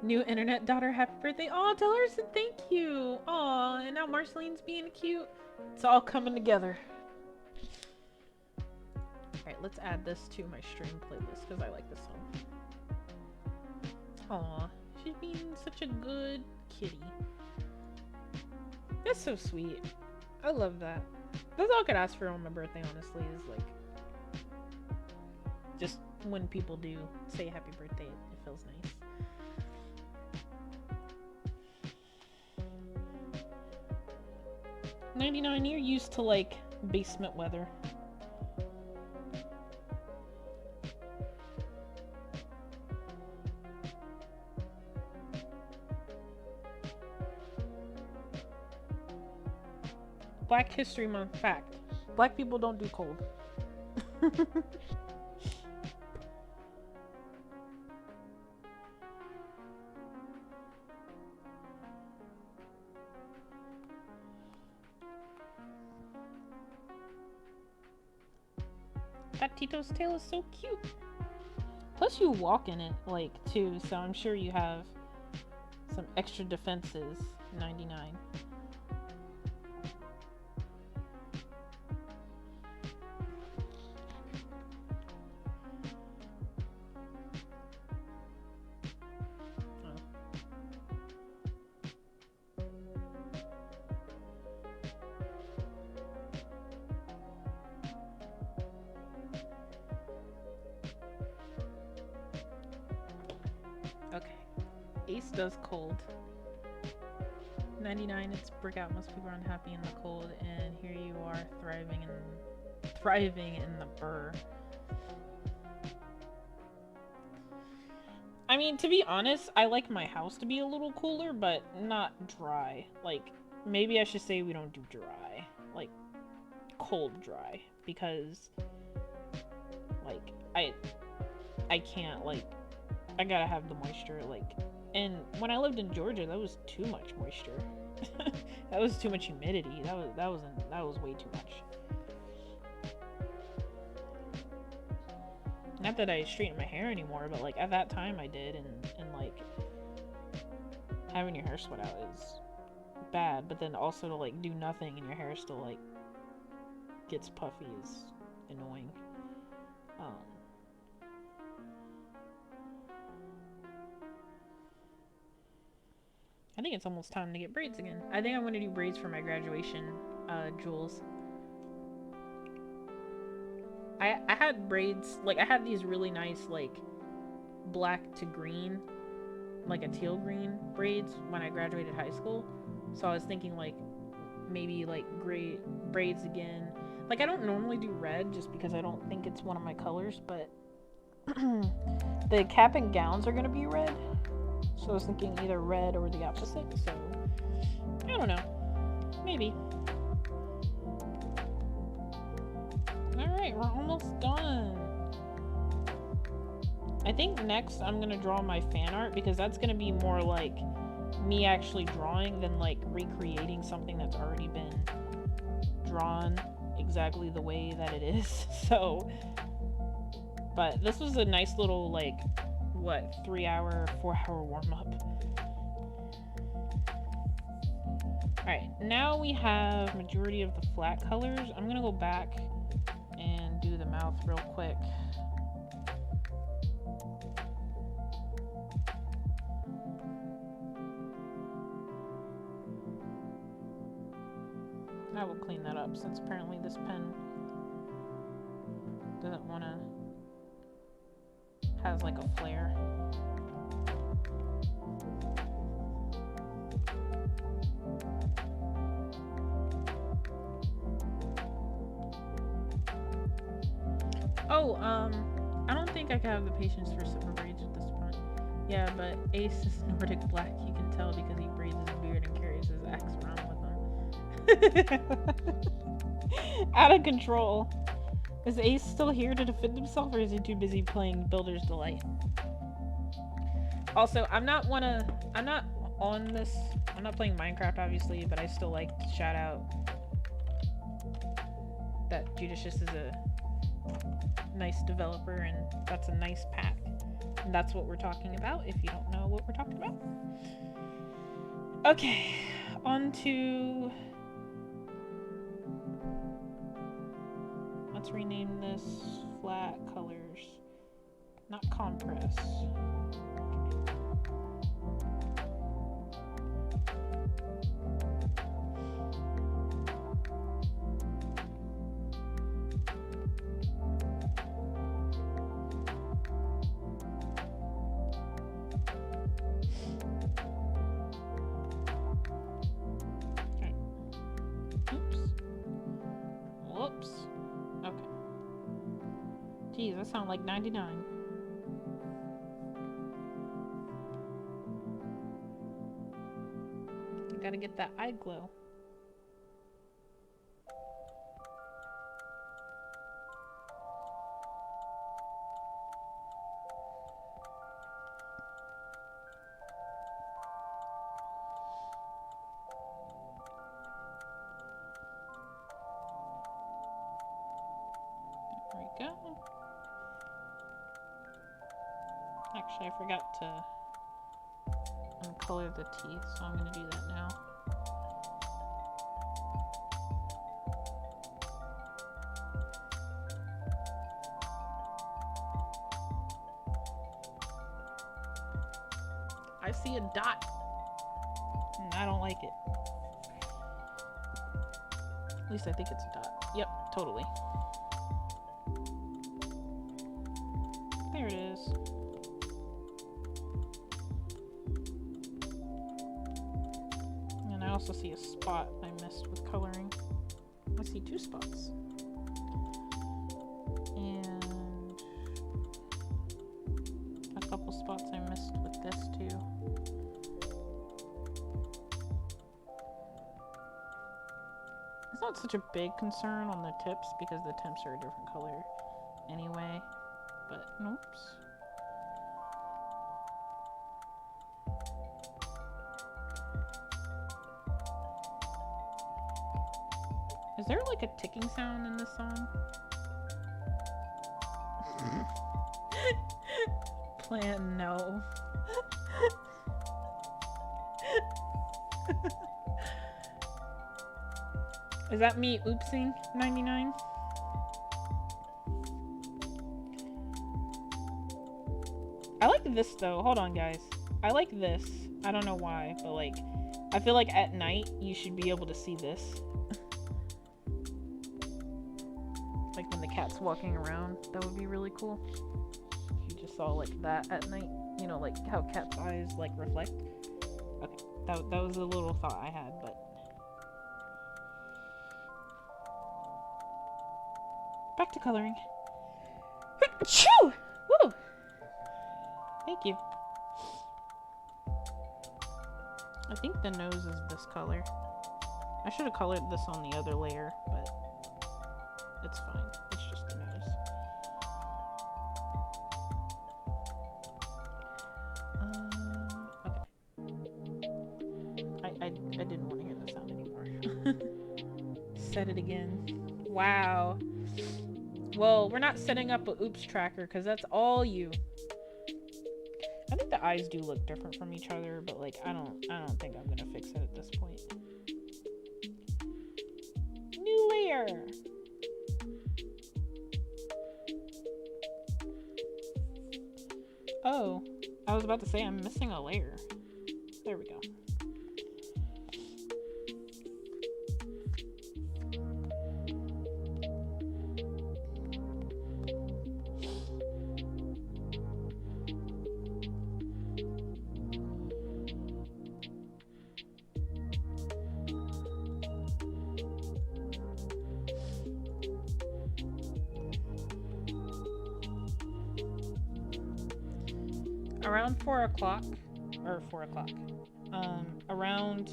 New internet daughter, happy birthday. Oh, tell her I said thank you. Oh, and now Marceline's being cute. It's all coming together. Alright, let's add this to my stream playlist because I like this song. Aw, she's being such a good kitty. That's so sweet. I love that. That's all I could ask for on my birthday, honestly, is like, just when people do say happy birthday, it feels nice. $99, you're used to like basement weather. Black History Month fact. Black people don't do cold. That Tito's tail is so cute. Plus you walk in it, like, too, so I'm sure you have some extra defenses. 99. Okay. Ace does cold. 99, it's brick out. Most people are unhappy in the cold, and here you are thriving in the burr. I mean, to be honest, I like my house to be a little cooler, but not dry. Like, maybe I should say we don't do dry. Like, cold dry. Because, like, I can't, like, I gotta have the moisture, like, And when I lived in Georgia, that was too much moisture. That was too much humidity. That was way too much. Not that I straighten my hair anymore, but like at that time I did, and like having your hair sweat out is bad, but then also to like do nothing and your hair still like gets puffy is annoying. I think it's almost time to get braids again. I think I'm gonna do braids for my graduation, Jules. I had braids, like I had these really nice like black to green, like a teal green braids when I graduated high school. So I was thinking like maybe like gray braids again. Like I don't normally do red just because I don't think it's one of my colors, but the cap and gowns are gonna be red. So I was thinking either red or the opposite. So I don't know. Maybe. Alright, we're almost done. I think next I'm gonna draw my fan art because that's gonna be more like me actually drawing than like recreating something that's already been drawn exactly the way that it is. So, but this was a nice little like, what, 3-hour, 4-hour warm-up. Alright, now we have majority of the flat colors. I'm gonna go back and do the mouth real quick. I will clean that up since apparently this pen doesn't want to, has like a flare. Oh, I don't think I could have the patience for silver braids at this point. Yeah, but Ace is Nordic black, you can tell because he braids his beard and carries his axe around with him. Out of control. Is Ace still here to defend himself, or is he too busy playing Builder's Delight? Also, I'm not on this, I'm not playing Minecraft obviously, but I still like to shout out that Judicious is a nice developer and that's a nice pack. And that's what we're talking about if you don't know what we're talking about. Okay, on to, let's rename this flat colors, not compress. Geez, that sounds like 99. You gotta get that eye glow. There we go. Actually, I forgot to uncolor the teeth, so I'm gonna do that now. I see a dot, and I don't like it. At least I think it's a dot. Yep, totally. There it is. I also see a spot I missed with coloring. I see 2 spots. And a couple spots I missed with this too. It's not such a big concern on the tips because the tips are a different color anyway. But, oops. Is there like a ticking sound in this song? Plan no. Is that me oopsing 99? I like this though. Hold on, guys. I like this. I don't know why, but like, I feel like at night you should be able to see this. Like when the cat's walking around, that would be really cool. If you just saw like that at night, you know, like how cat's eyes like reflect. Okay, that was a little thought I had, but back to coloring. Achoo! Woo! Thank you. I think the nose is this color. I should have colored this on the other layer, but it's fine. It's just the nose. Okay. I didn't want to hear the sound anymore. Set it again. Wow. Well, we're not setting up a oops tracker because that's all you. I think the eyes do look different from each other, but like I don't think I'm gonna fix it at this point. New layer. Oh, I was about to say I'm missing a layer. There we go. Around 4 o'clock, around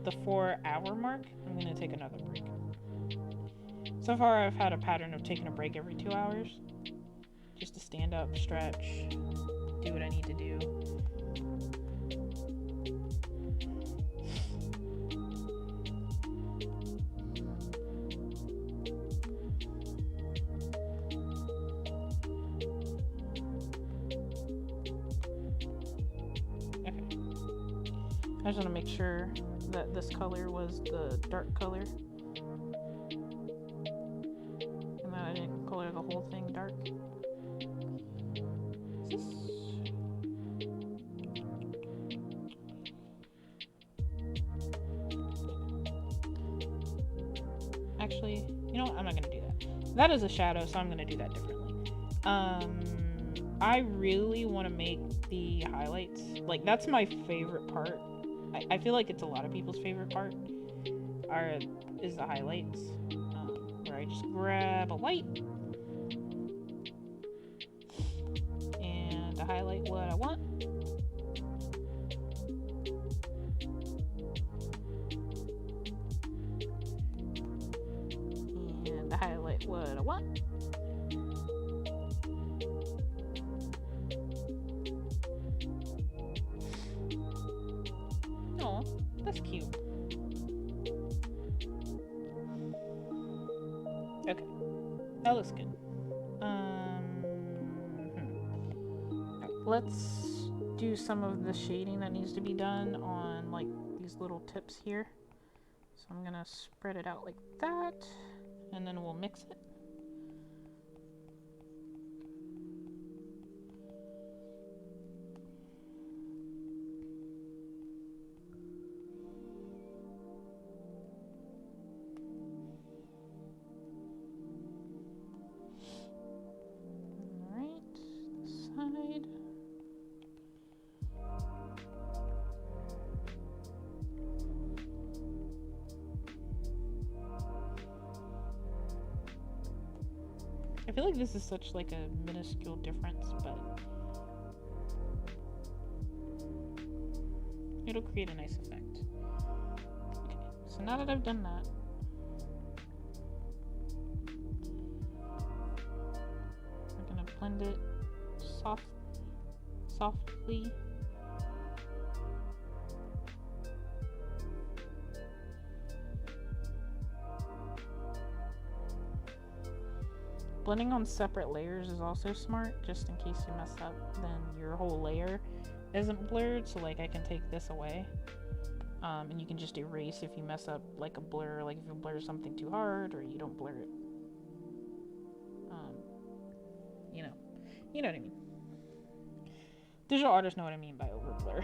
the 4-hour mark, I'm gonna take another break. So far, I've had a pattern of taking a break every 2 hours, just to stand up, stretch, do what I need to do. I just want to make sure that this color was the dark color. And that I didn't color the whole thing dark. Is this... Actually, you know what? I'm not going to do that. That is a shadow, so I'm going to do that differently. I really want to make the highlights. Like, that's my favorite part. I feel like it's a lot of people's favorite part is the highlights, where I just grab a light and highlight what I want. And highlight what I want. Oh, that's cute. Okay, that looks good. Let's do some of the shading that needs to be done on like these little tips here. So I'm gonna spread it out like that, and then we'll mix it. I feel like this is such like a minuscule difference, but it'll create a nice effect. Okay, so now that I've done that, we're gonna blend it softly. blending on separate layers is also smart, just in case you mess up, then your whole layer isn't blurred. So like I can take this away, and you can just erase if you mess up like a blur, like if you blur something too hard or you don't blur it. You know what I mean. Digital artists know what I mean by over blur.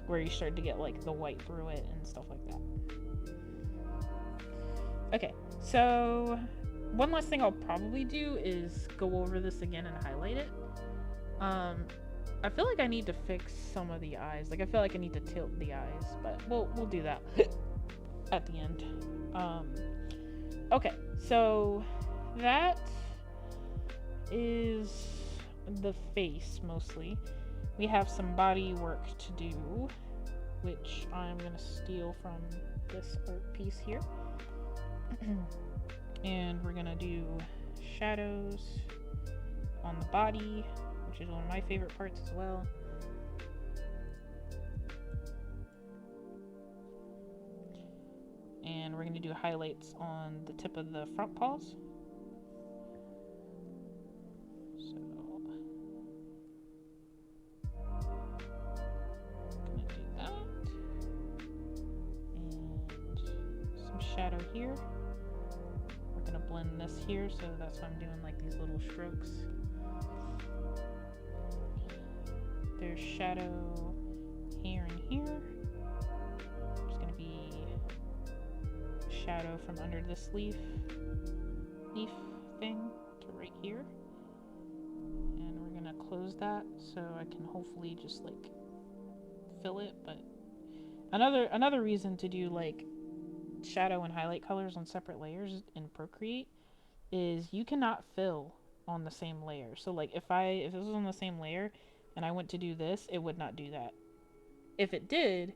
Where you start to get like the white through it and stuff like that. Okay, so one last thing I'll probably do is go over this again and highlight it. I feel like I need to fix some of the eyes. Like I feel like I need to tilt the eyes, but we'll do that at the end. Okay, so that is the face mostly. We have some body work to do, which I'm gonna steal from this art piece here. And we're gonna do shadows on the body, which is one of my favorite parts as well. And we're gonna do highlights on the tip of the front paws. Shadow here. We're gonna blend this here, so that's why I'm doing like these little strokes. There's shadow here and here. There's gonna be shadow from under this leaf thing to right here. And we're gonna close that so I can hopefully just like fill it. But another reason to do like shadow and highlight colors on separate layers in Procreate is you cannot fill on the same layer. So like if this was on the same layer and I went to do this, it would not do that. If it did,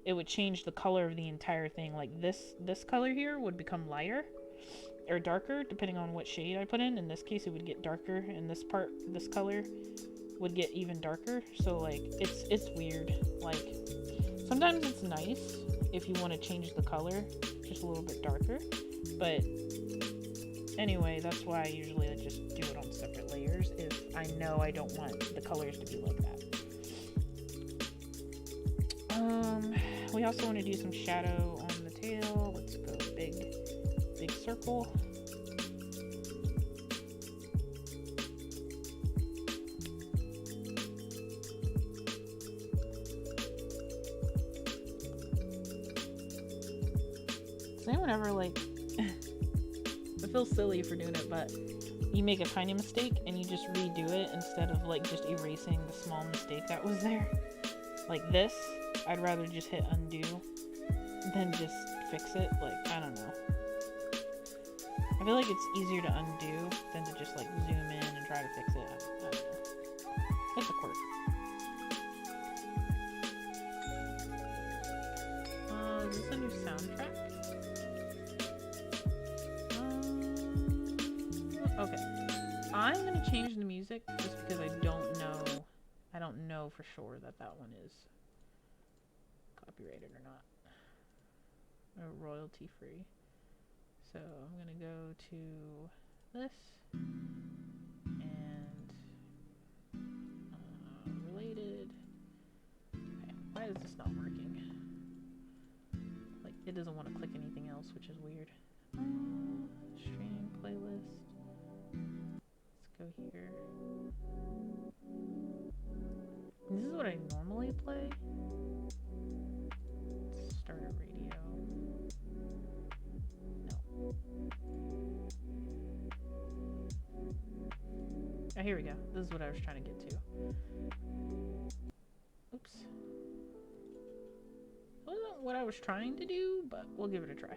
it would change the color of the entire thing. Like this color here would become lighter or darker depending on what shade I put in. In this case it would get darker, and this color would get even darker. So like it's weird. Like sometimes it's nice if you want to change the color just a little bit darker, but anyway, that's why I usually just do it on separate layers if I know I don't want the colors to be like that. We also want to do some shadow on the tail. Let's go big circle. Does anyone ever like I feel silly for doing it, but you make a tiny mistake and you just redo it instead of like just erasing the small mistake that was there? Like this, I'd rather just hit undo than just fix it. Like, I don't know. I feel like it's easier to undo than to just like zoom in and try to fix it. I don't know. It's a quirk. Is this a new soundtrack? Okay. I'm gonna change the music just because I don't know for sure that one is copyrighted or not. Or royalty free. So I'm gonna go to this and related. Okay, why is this not working? Like it doesn't want to click anything else, which is weird. Stream playlist. Let's go here. This is what I normally play. Let's start a radio. No. Oh, here we go. This is what I was trying to get to. Oops. That wasn't what I was trying to do, but we'll give it a try.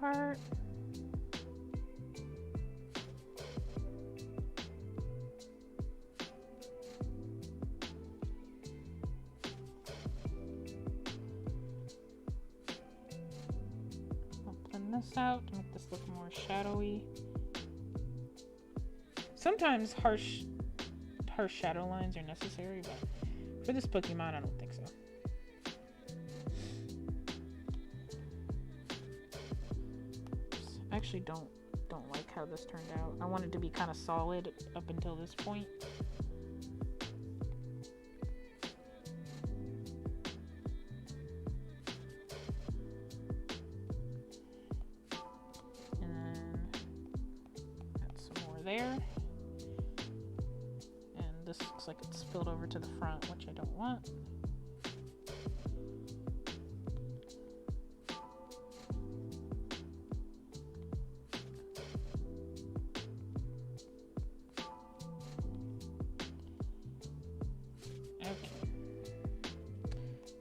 part. I'll blend this out to make this look more shadowy. Sometimes harsh shadow lines are necessary, but for this Pokemon, I don't think so. I actually don't like how this turned out. I want it to be kind of solid up until this point. And then add some more there. And this looks like it's spilled over to the front, which I don't want.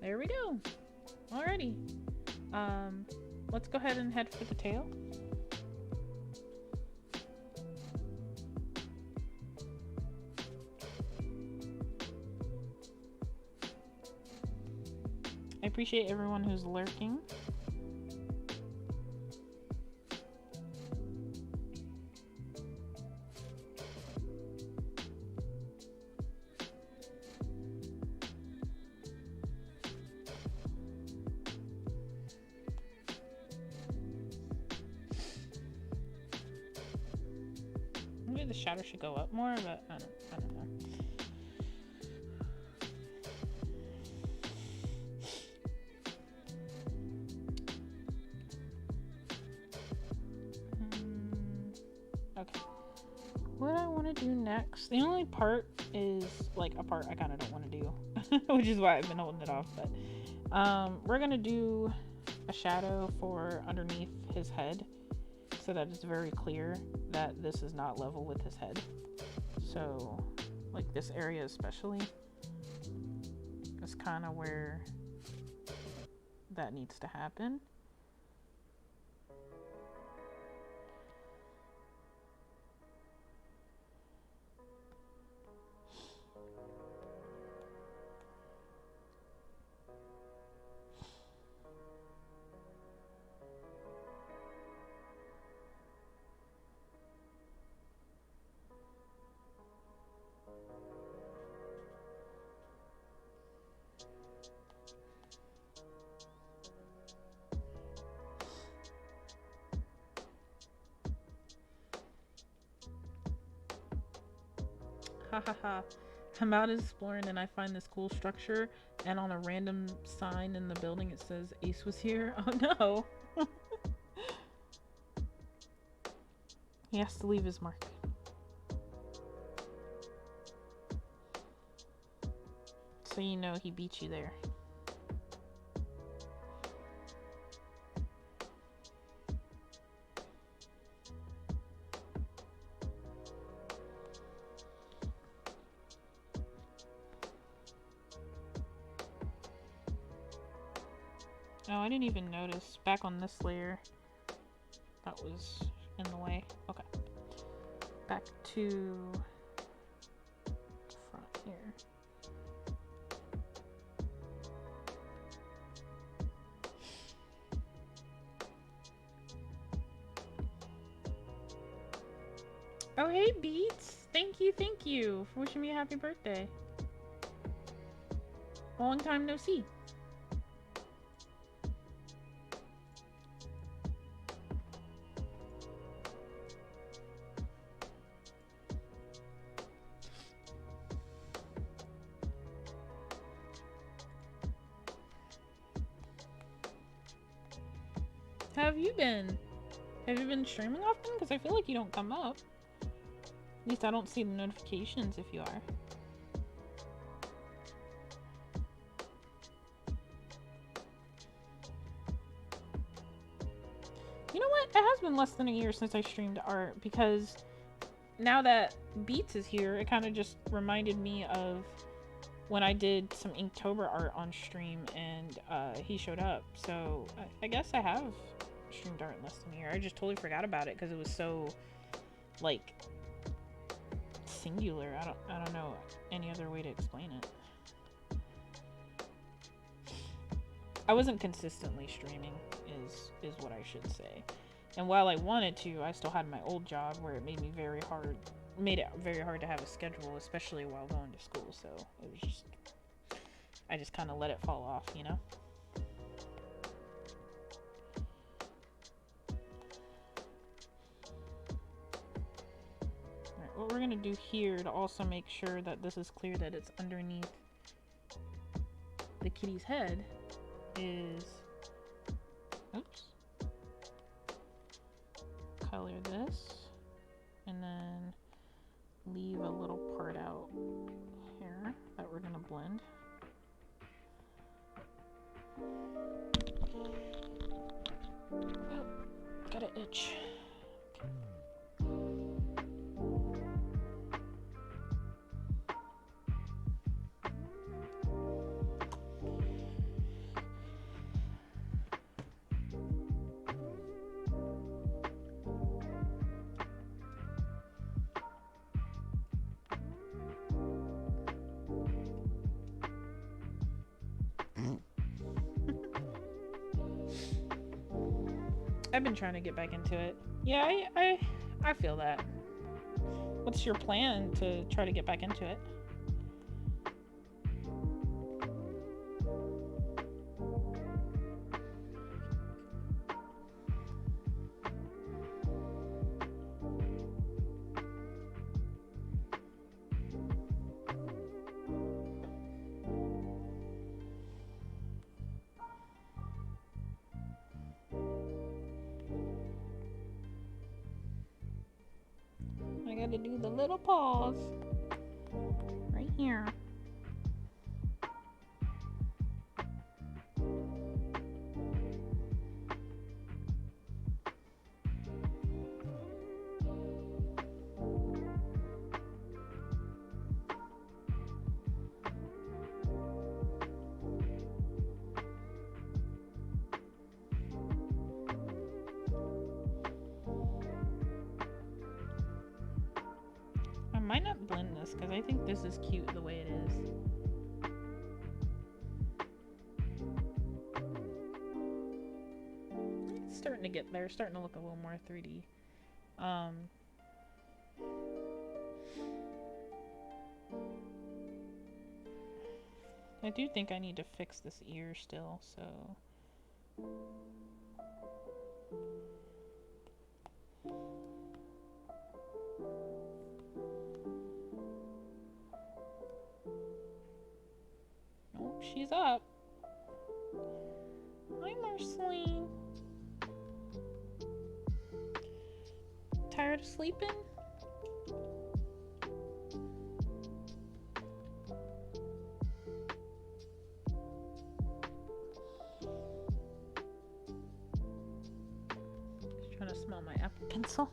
There we go. Alrighty. Let's go ahead and head for the tail. I appreciate everyone who's lurking. Maybe the shadow should go up more, but I don't know. Okay. What I want to do next, the only part is like a part I kind of don't want to do, which is why I've been holding it off, but we're going to do a shadow for underneath his head so that it's very clear that this is not level with his head. So like this area especially is kind of where that needs to happen. Hahaha. I'm out exploring and I find this cool structure, and on a random sign in the building it says Ace was here. Oh no. He has to leave his mark. So you know he beat you there. Oh, I didn't even notice back on this layer that was in the way. Okay. Back to the front here. Oh, hey, Beats. Thank you for wishing me a happy birthday. Long time no see. How have you been? Have you been streaming often? Because I feel like you don't come up. At least I don't see the notifications if you are. You know what? It has been less than a year since I streamed art, because now that Beats is here, it kind of just reminded me of when I did some Inktober art on stream and he showed up. So I guess I have streamed art in less than a year. I just totally forgot about it because it was so, like, singular. I don't know any other way to explain it. I wasn't consistently streaming is what I should say. And while I wanted to, I still had my old job where it made it very hard to have a schedule, especially while going to school. So it was just, I just kind of let it fall off, you know? Alright, what we're gonna do here to also make sure that this is clear that it's underneath the kitty's head is, oops, color this and then leave a little part out here that we're gonna blend. Oh, got an itch. I've been trying to get back into it. Yeah, I feel that. What's your plan to try to get back into it? I gotta do the little paws right here. I might not blend this because I think this is cute the way it is. It's starting to get there, starting to look a little more 3D. I do think I need to fix this ear still, so... Oh, she's up. Hi, Marceline. Tired of sleeping? Just trying to smell my Apple Pencil.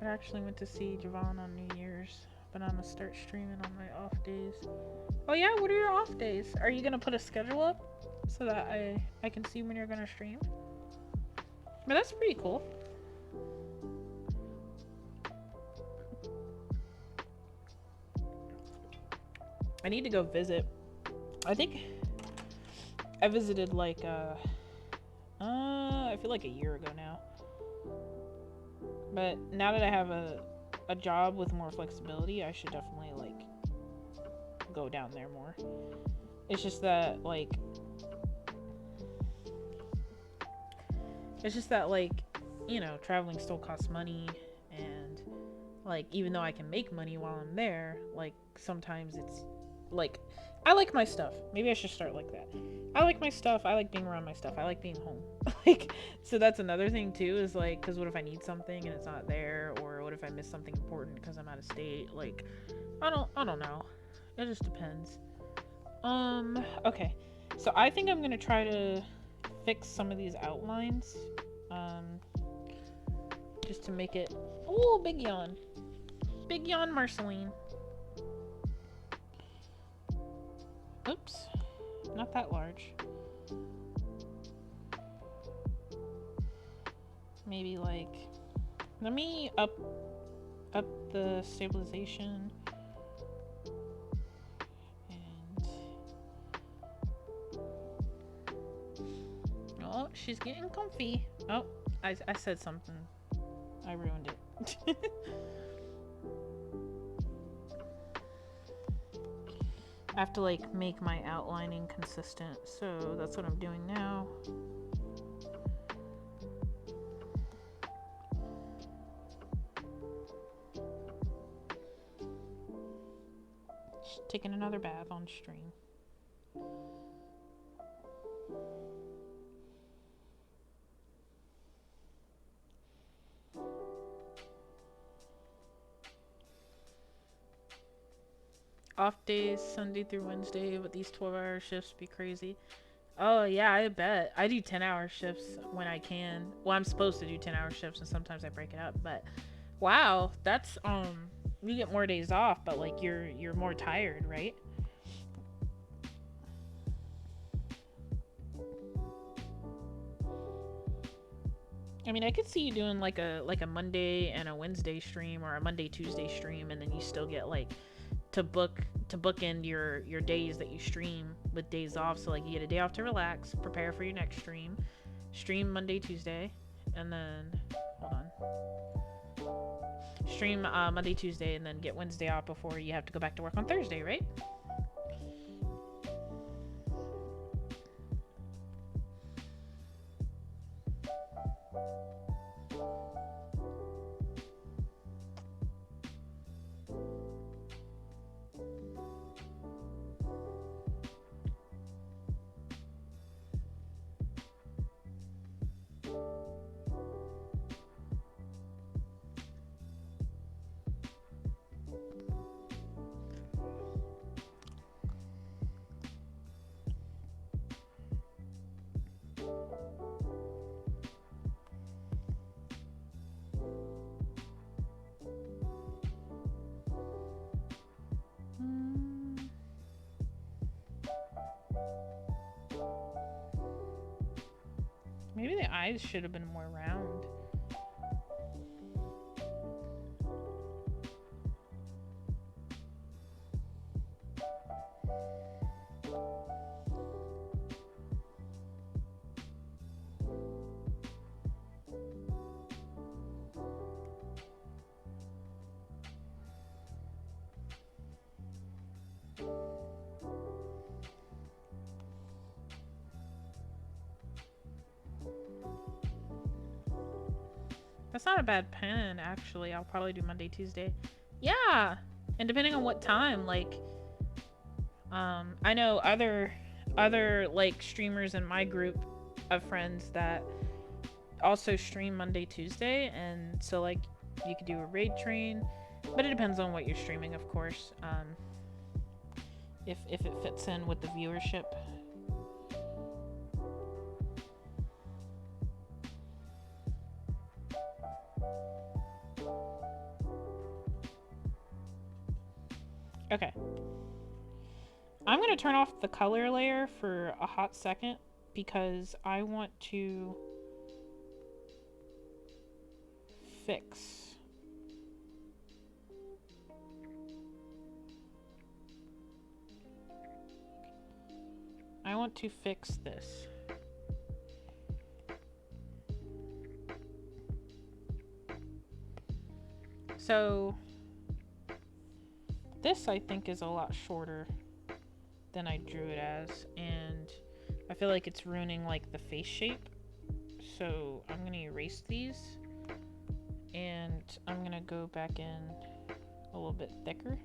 I actually went to see Javon on New Year's, but I'm gonna start streaming on my off days. Oh yeah, what are your off days? Are you gonna put a schedule up so that I can see when you're gonna stream? But that's pretty cool. I need to go visit. I think I visited like I feel like a year ago now. But now that I have a job with more flexibility, I should definitely like go down there more. It's just that like you know, traveling still costs money, and like even though I can make money while I'm there, like sometimes it's like I like my stuff. Maybe I should start like that. I like my stuff. I like being around my stuff. I like being home. Like, so that's another thing too, is like, because what if I need something and it's not there, or what if I miss something important because I'm out of state? Like, I don't know. It just depends. Okay. So I think I'm gonna try to fix some of these outlines. just to make it. Oh, big yawn. Big yawn, Marceline. Oops. Not that large. Maybe like, let me up the stabilization. And oh, she's getting comfy. Oh, I said something. I ruined it. I have to like make my outlining consistent, so that's what I'm doing now. Just taking another bath on stream. Off days, Sunday through Wednesday, but these 12-hour shifts be crazy. Oh, yeah, I bet. I do 10-hour shifts when I can. Well, I'm supposed to do 10-hour shifts, and sometimes I break it up, but wow, that's, you get more days off, but, like, you're more tired, right? I mean, I could see you doing, like a Monday and a Wednesday stream, or a Monday, Tuesday stream, and then you still get, like, to bookend your days that you stream with days off. So like you get a day off to relax, prepare for your next stream Monday, Tuesday, and then hold on, stream Monday, Tuesday, and then get Wednesday off before you have to go back to work on Thursday, right? Maybe the eyes should have been more round. That's not a bad pen, actually. I'll probably do Monday, Tuesday. Yeah! And depending on what time, like, I know other, like, streamers in my group of friends that also stream Monday, Tuesday, and so, like, you could do a raid train, but it depends on what you're streaming, of course, if it fits in with the viewership. Okay. I'm going to turn off the color layer for a hot second because I want to fix. I want to fix this. So this, I think, is a lot shorter than I drew it as, and I feel like it's ruining, like, the face shape. So I'm going to erase these, and I'm going to go back in a little bit thicker.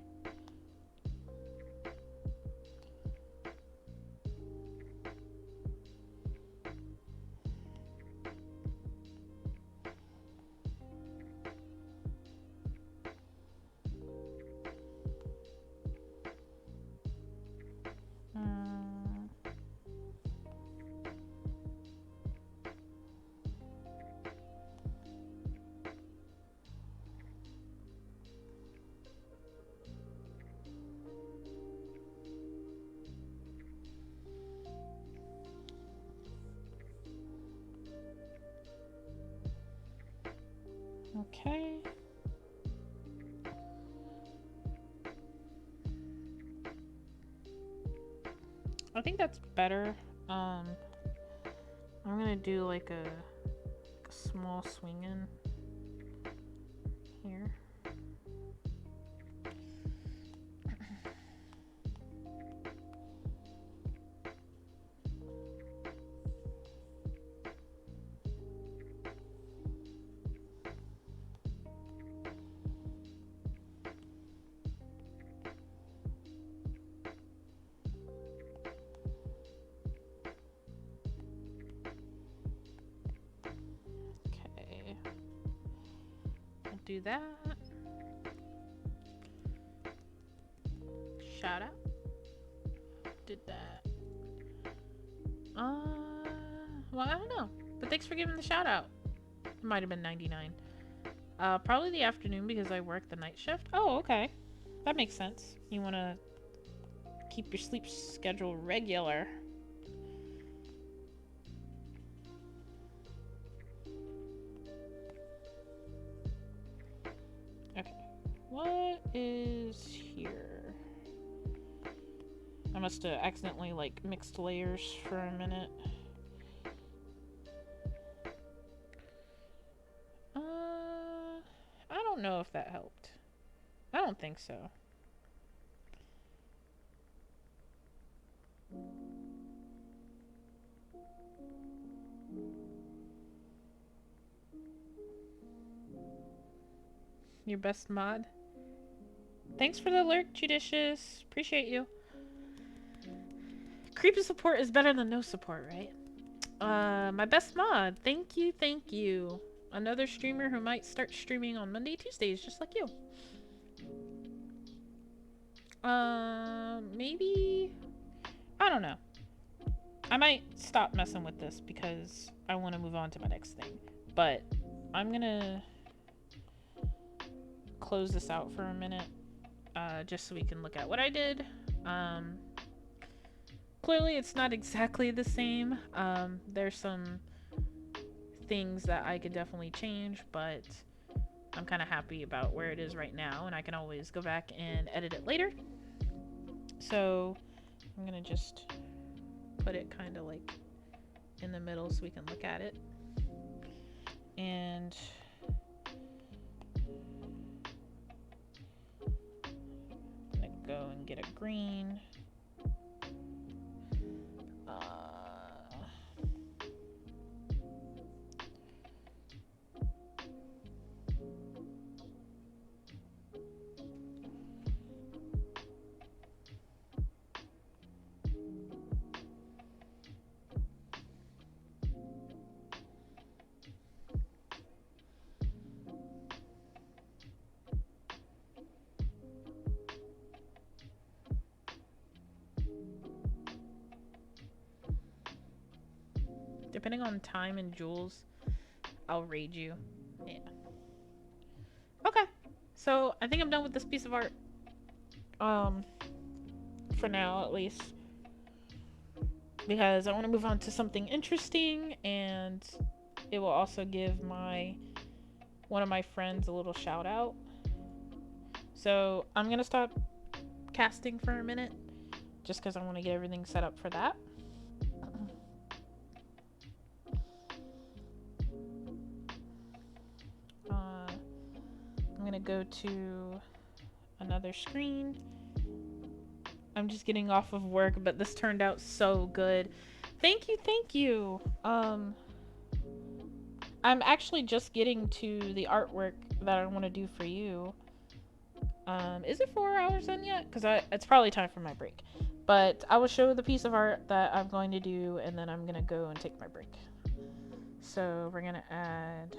Okay. I think that's better. I'm gonna do like a small swing in here. Okay. I'll do that. Shout out. Did that. Well, I don't know. But thanks for giving the shout out. It might have been 99. Probably the afternoon because I work the night shift. Oh, okay. That makes sense. You want to keep your sleep schedule regular. Okay. What is here? I must have accidentally, like, mixed layers for a minute. I don't know if that helped. I don't think so. Your best mod? Thanks for the alert, Judicious. Appreciate you. Creepy support is better than no support, right? My best mod. Thank you, thank you. Another streamer who might start streaming on Monday, Tuesdays, just like you. Maybe... I don't know. I might stop messing with this because I want to move on to my next thing. But I'm gonna close this out for a minute, just so we can look at what I did. Clearly it's not exactly the same. There's some things that I could definitely change, but I'm kind of happy about where it is right now, and I can always go back and edit it later. So I'm gonna just put it kind of like in the middle so we can look at it. And I'm gonna go and get a green. Depending on time and joules, I'll raid you. Yeah. Okay. So I think I'm done with this piece of art. For now at least. Because I want to move on to something interesting, and it will also give one of my friends a little shout out. So I'm gonna stop casting for a minute, just because I want to get everything set up for that. I'm gonna go to another screen. I'm just getting off of work, but this turned out so good. Thank you, thank you. I'm actually just getting to the artwork that I want to do for you. Is it 4 hours in yet? Because it's probably time for my break. But I will show the piece of art that I'm going to do, and then I'm going to go and take my break. So we're going to add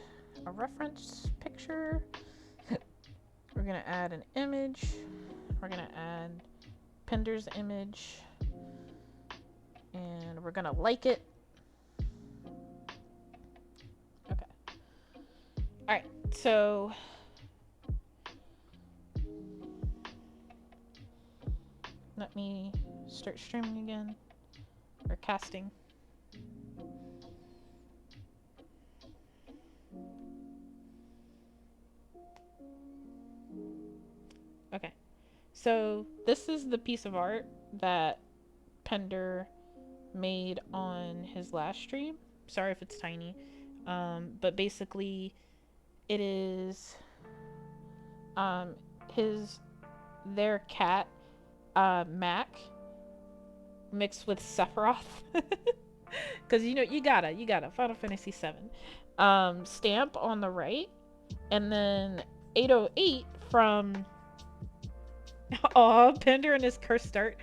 a reference picture. We're going to add an image. We're going to add Pinder's image. And we're going to like it. Okay. Alright, so... let me start streaming again, or casting. So this is the piece of art that Pender made on his last stream. Sorry if it's tiny. But basically it is um his their cat Mac mixed with Sephiroth. Cuz you gotta Final Fantasy 7. Stamp on the right, and then 808 from oh, Pender and his cursed start.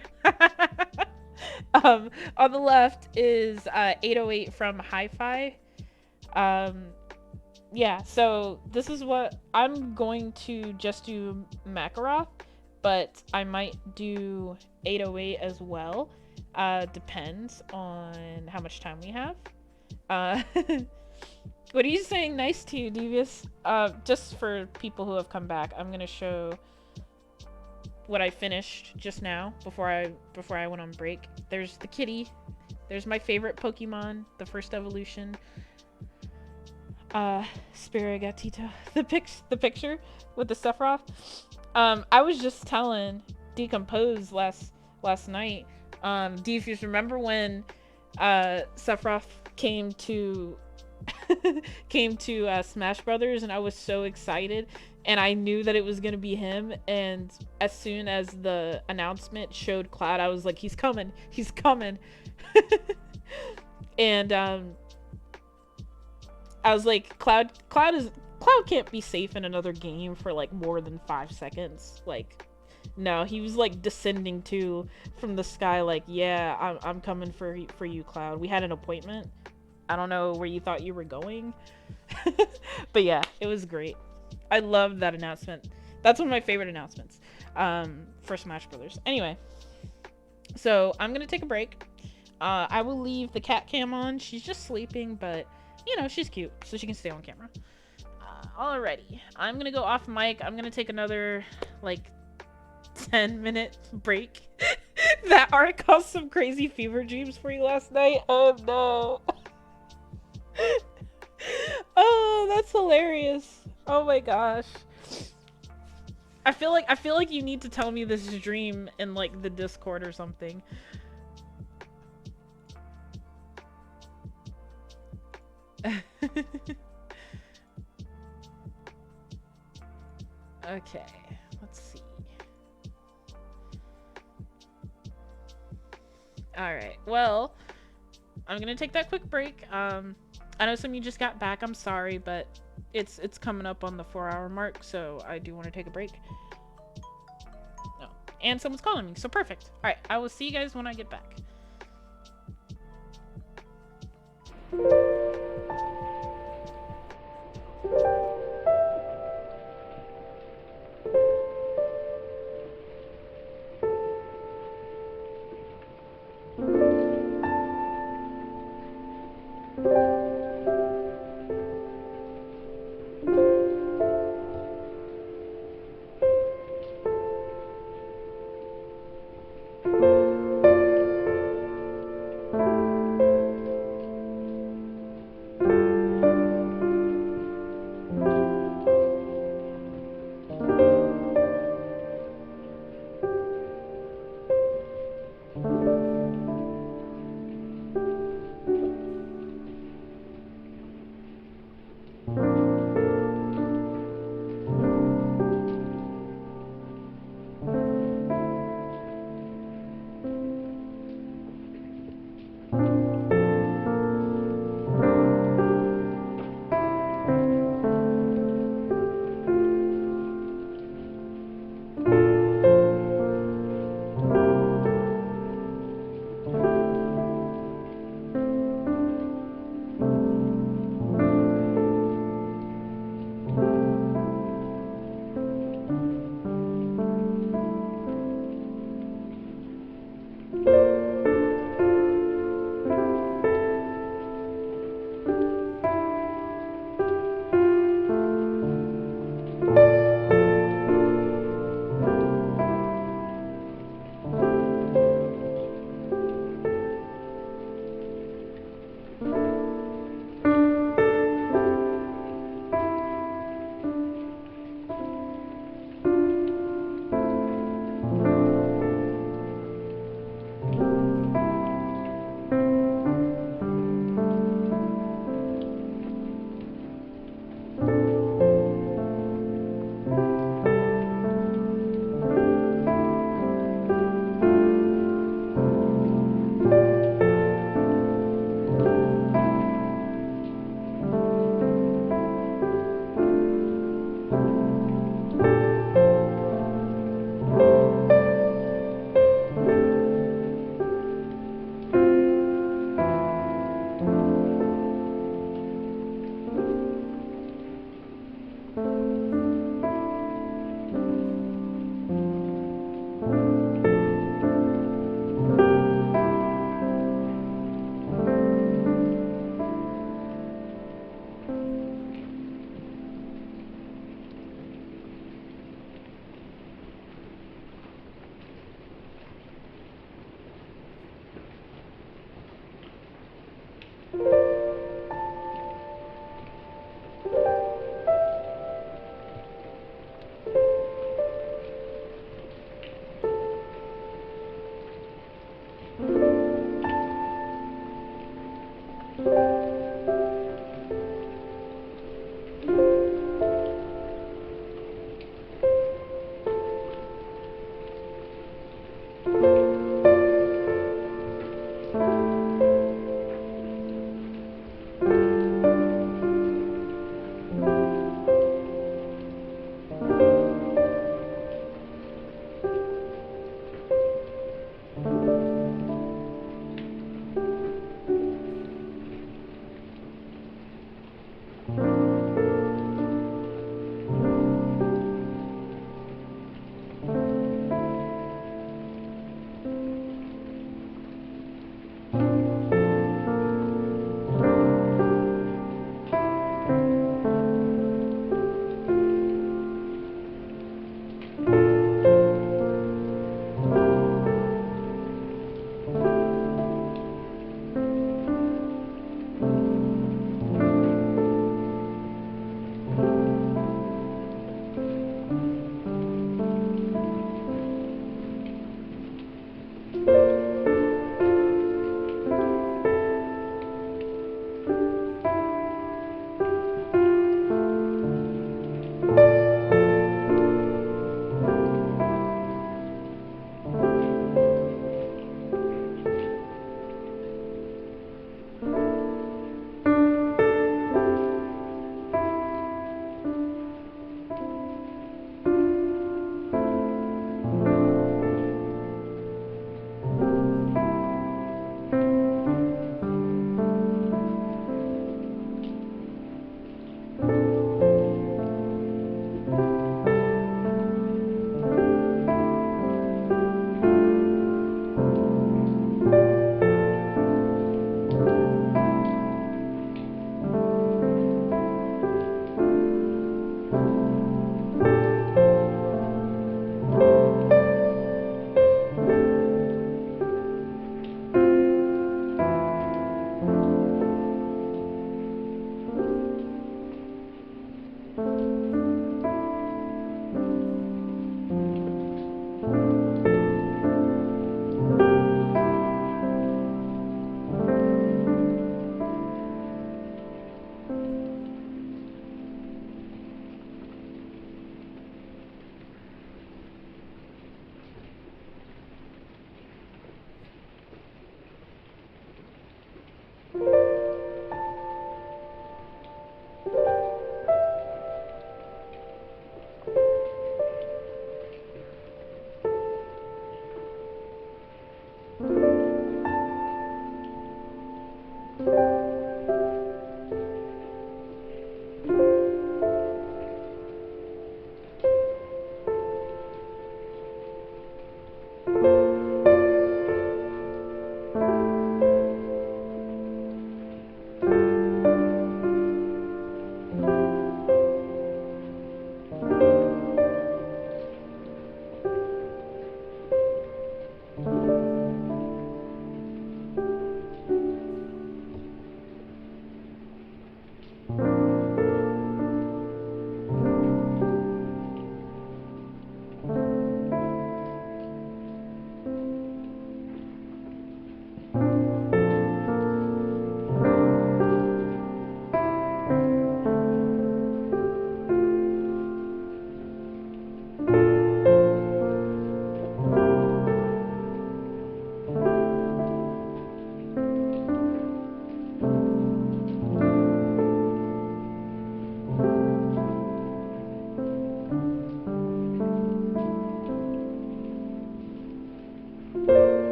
On the left is 808 from Hi-Fi. Yeah, so this is what I'm going to just do Makarov, but I might do 808 as well. Depends on how much time we have. Uh, what are you saying? Nice to you, Devious. Just for people who have come back, I'm gonna show what I finished just now before I went on break. There's the kitty. There's my favorite Pokemon, the first evolution. Spirigatito. The picture with the Sephiroth. I was just telling Decompose last night. If you remember when Sephiroth came to Smash Brothers, and I was so excited, and I knew that it was gonna be him, and as soon as the announcement showed Cloud, I was like, he's coming. And I was like, Cloud can't be safe in another game for like more than 5 seconds. Like, no, he was like descending from the sky, like, yeah, I'm coming for you, Cloud. We had an appointment. I don't know where you thought you were going. But yeah, it was great. I loved that announcement. That's one of my favorite announcements for Smash Brothers. Anyway, so I'm gonna take a break. I will leave the cat cam on. She's just sleeping, but she's cute, so she can stay on camera. Alrighty, I'm gonna go off mic. I'm gonna take another like 10-minute break. That art caused some crazy fever dreams for you last night. Oh no. Oh, that's hilarious. Oh my gosh. I feel like you need to tell me this dream in like the Discord or something. Okay, let's see. Alright, well, I'm gonna take that quick break. I know some of you just got back, I'm sorry, but it's coming up on the 4-hour mark, so I do want to take a break. No. And someone's calling me, so perfect. Alright, I will see you guys when I get back.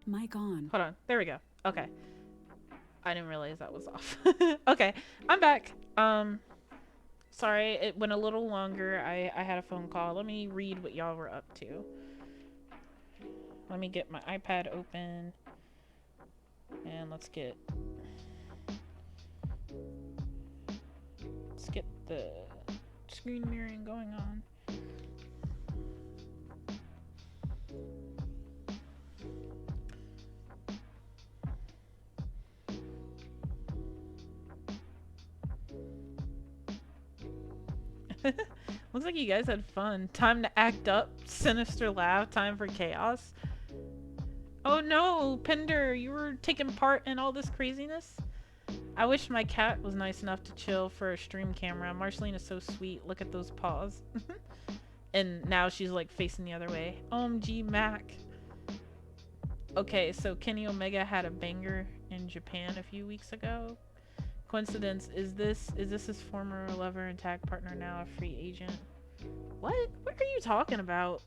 Mic on. Hold on. There we go. Okay. I didn't realize that was off. Okay. I'm back. Sorry, it went a little longer. I had a phone call. Let me read what y'all were up to. Let me get my iPad open. And let's get the screen mirroring going on. Looks like you guys had fun. Time to act up. Sinister laugh. Time for chaos. Oh no, Pinder, you were taking part in all this craziness? I wish my cat was nice enough to chill for a stream camera. Marceline is so sweet. Look at those paws. And now she's like facing the other way. OMG Mac. Okay, so Kenny Omega had a banger in Japan a few weeks ago. Coincidence, is this his former lover and tag partner, now a free agent? What are you talking about?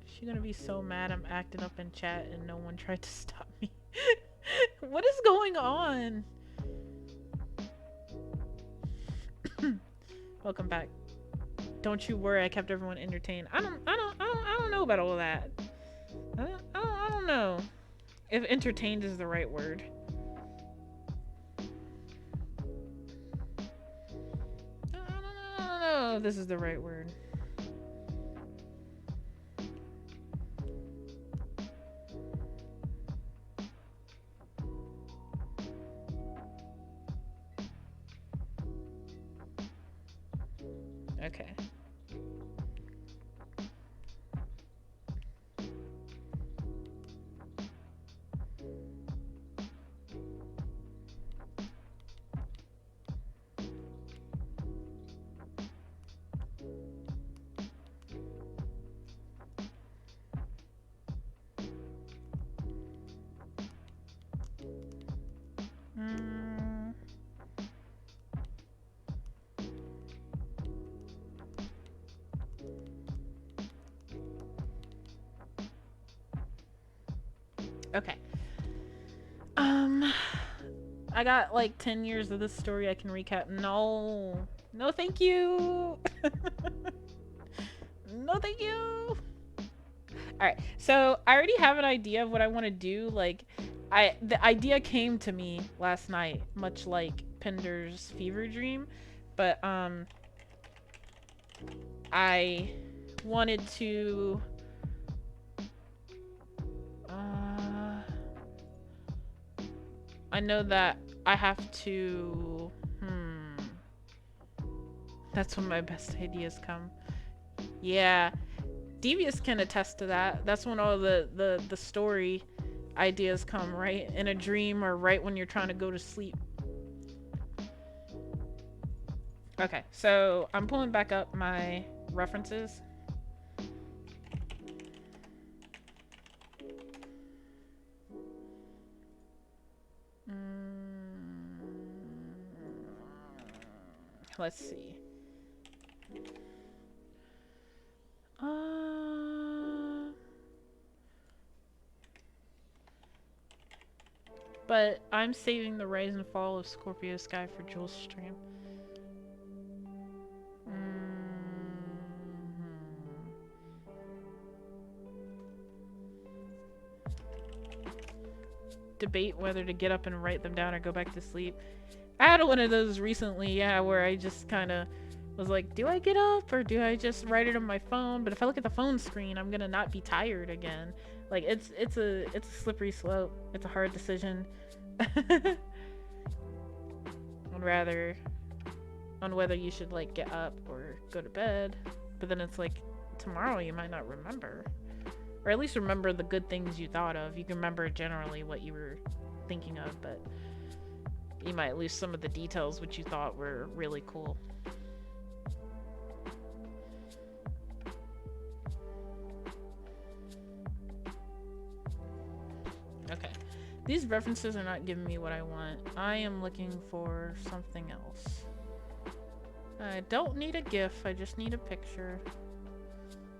She's gonna be so mad I'm acting up in chat and no one tried to stop me. What is going on? Welcome back. Don't you worry, I kept everyone entertained. I don't know about all of that. I don't know if entertained is the right word. I don't know if this is the right word. Okay. Okay. I got like 10 years of this story I can recap. No, thank you. No, thank you. Alright, so I already have an idea of what I want to do. Like, the idea came to me last night, much like Pinder's fever dream, but I wanted to I know that I have to that's when my best ideas come. Yeah, Devious can attest to that. That's when all the story ideas come, right? In a dream or right when you're trying to go to sleep. Okay, so I'm pulling back up my references. Let's see. But I'm saving the rise and fall of Scorpio Sky for Jules' stream. Debate whether to get up and write them down or go back to sleep. I had one of those recently, yeah, where I just kind of was like, do I get up or do I just write it on my phone? But if I look at the phone screen, I'm gonna not be tired again. Like, it's a slippery slope. It's a hard decision. I'd rather on whether you should like get up or go to bed. But then it's like tomorrow you might not remember. Or at least remember the good things you thought of. You can remember generally what you were thinking of, but you might lose some of the details which you thought were really cool. Okay. These references are not giving me what I want. I am looking for something else. I don't need a GIF, I just need a picture.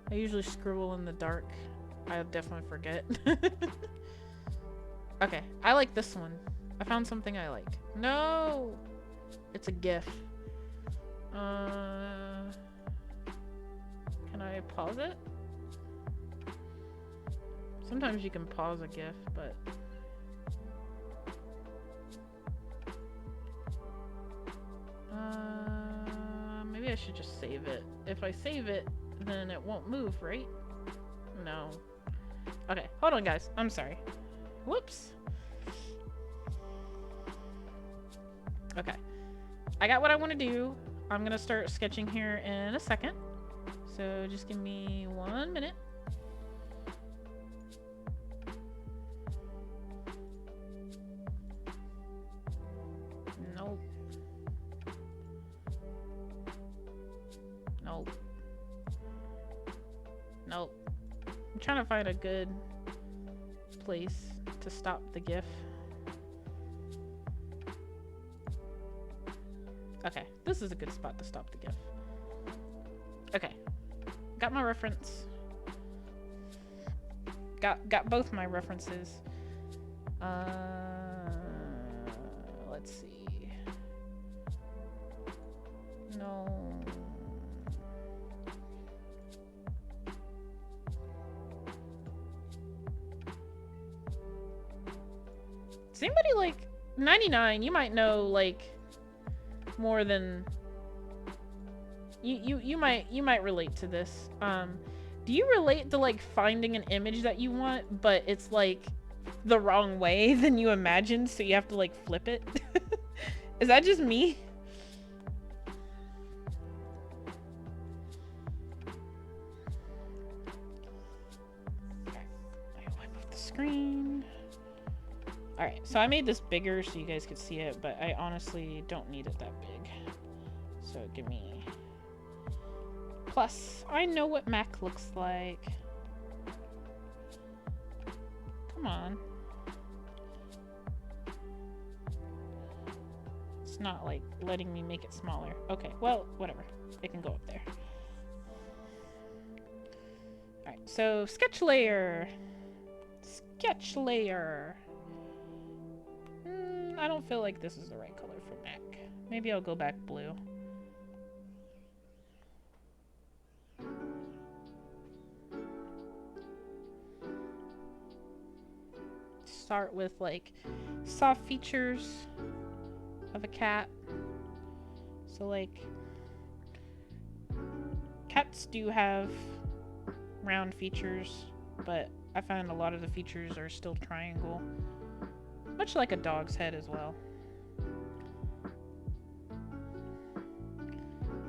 I usually scribble in the dark. I'll definitely forget. Okay, I like this one. I found something I like. No! It's a GIF. Can I pause it? Sometimes you can pause a GIF, but... maybe I should just save it. If I save it, then it won't move, right? No. Okay, hold on guys. I'm sorry. Whoops. Okay. I got what I want to do. I'm gonna start sketching here in a second. So just give me 1 minute. Nope. Nope. Nope. I'm trying to find a good place to stop the GIF. Okay, this is a good spot to stop the GIF. Okay, got my reference. Got both my references. Let's see. No. Does anybody like 99? You might know like more than you might relate to this. Do you relate to like finding an image that you want, but it's like the wrong way than you imagined, so you have to like flip it? Is that just me? I wipe off the screen. Alright, so I made this bigger so you guys could see it, but I honestly don't need it that big. So give me... Plus, I know what Mac looks like. Come on. It's not like letting me make it smaller. Okay, well, whatever. It can go up there. Alright, so sketch layer. Sketch layer. I don't feel like this is the right color for Mac. Maybe I'll go back blue. Start with like soft features of a cat. So like cats do have round features, but I find a lot of the features are still triangle. Much like a dog's head as well.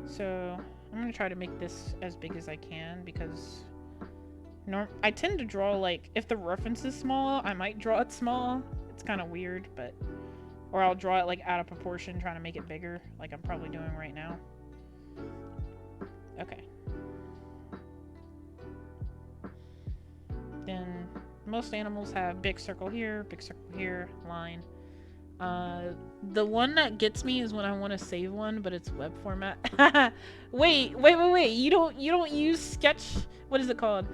So I'm gonna try to make this as big as I can because I tend to draw like, if the reference is small, I might draw it small. It's kind of weird, but... Or I'll draw it like out of proportion, trying to make it bigger, like I'm probably doing right now. Okay. Then most animals have big circle here, line. The one that gets me is when I want to save one, but it's web format. wait. You don't use Sketch? What is it called?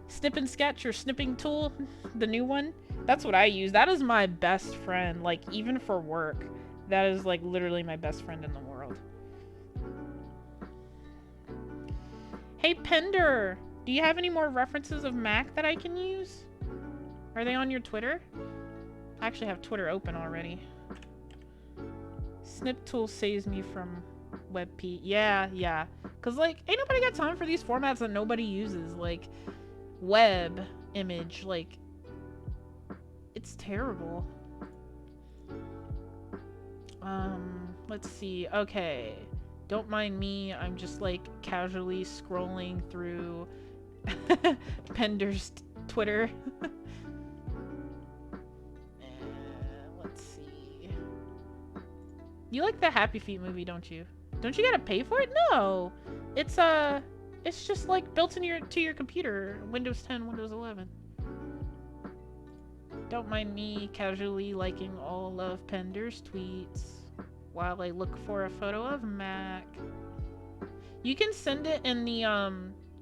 Snip and Sketch or Snipping Tool? The new one? That's what I use. That is my best friend. Like, even for work, that is like literally my best friend in the world. Hey Pender, do you have any more references of Mac that I can use? Are they on your Twitter? I actually have Twitter open already. Snip Tool saves me from WebP. Yeah. Cause like, ain't nobody got time for these formats that nobody uses. Like, web image, like, it's terrible. Let's see. Okay. Don't mind me. I'm just like casually scrolling through Pender's Twitter. Let's see. You like the Happy Feet movie, don't you? Don't you gotta pay for it? No. It's just like built into your computer. Windows 10, Windows 11. Don't mind me casually liking all of Pender's tweets while I look for a photo of Mac. You can send it in the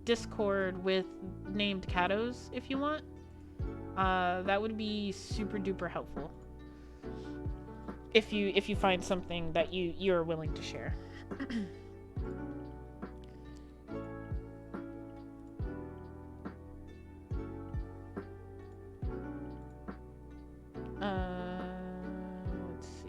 Discord with named Catos if you want. That would be super duper helpful. If you find something that you're willing to share. Let's see.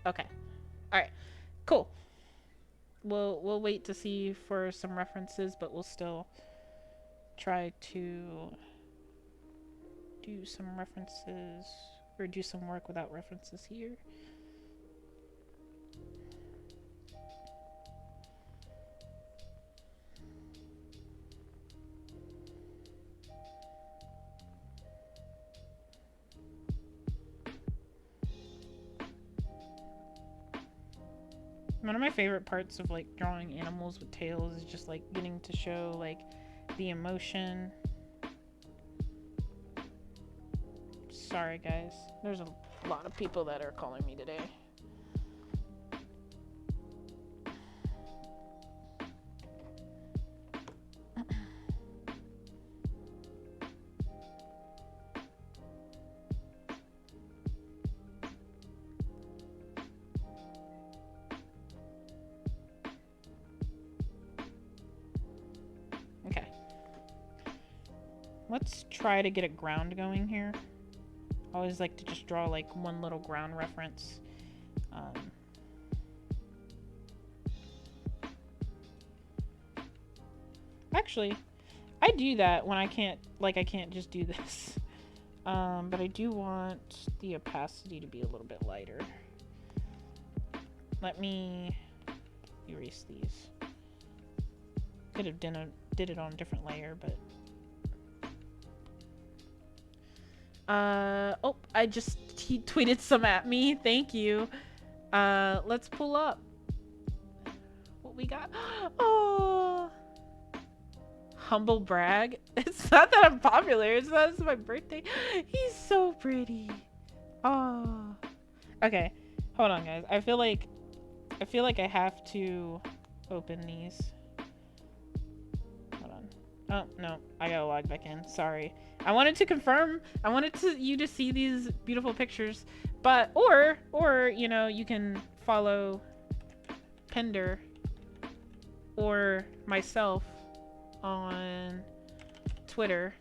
Okay. All right. Cool. We'll wait to see for some references, but we'll still try to do some references or do some work without references here. One of my favorite parts of like drawing animals with tails is just like getting to show like the emotion. Sorry guys, there's a lot of people that are calling me today. Okay. Let's try to get a ground going here. I always like to just draw like one little ground reference. Actually, I do that when I can't just do this. But I do want the opacity to be a little bit lighter. Let me erase these. Could have did it on a different layer, but oh, he tweeted some at me. Thank you. Let's pull up what we got. Oh, humble brag. It's not that I'm popular. It's my birthday. He's so pretty. Oh, okay. Hold on, guys. I feel like I have to open these. Hold on. Oh no, I gotta log back in. Sorry. I wanted to confirm. I wanted you to see these beautiful pictures, but or you know, you can follow Pender or myself on Twitter.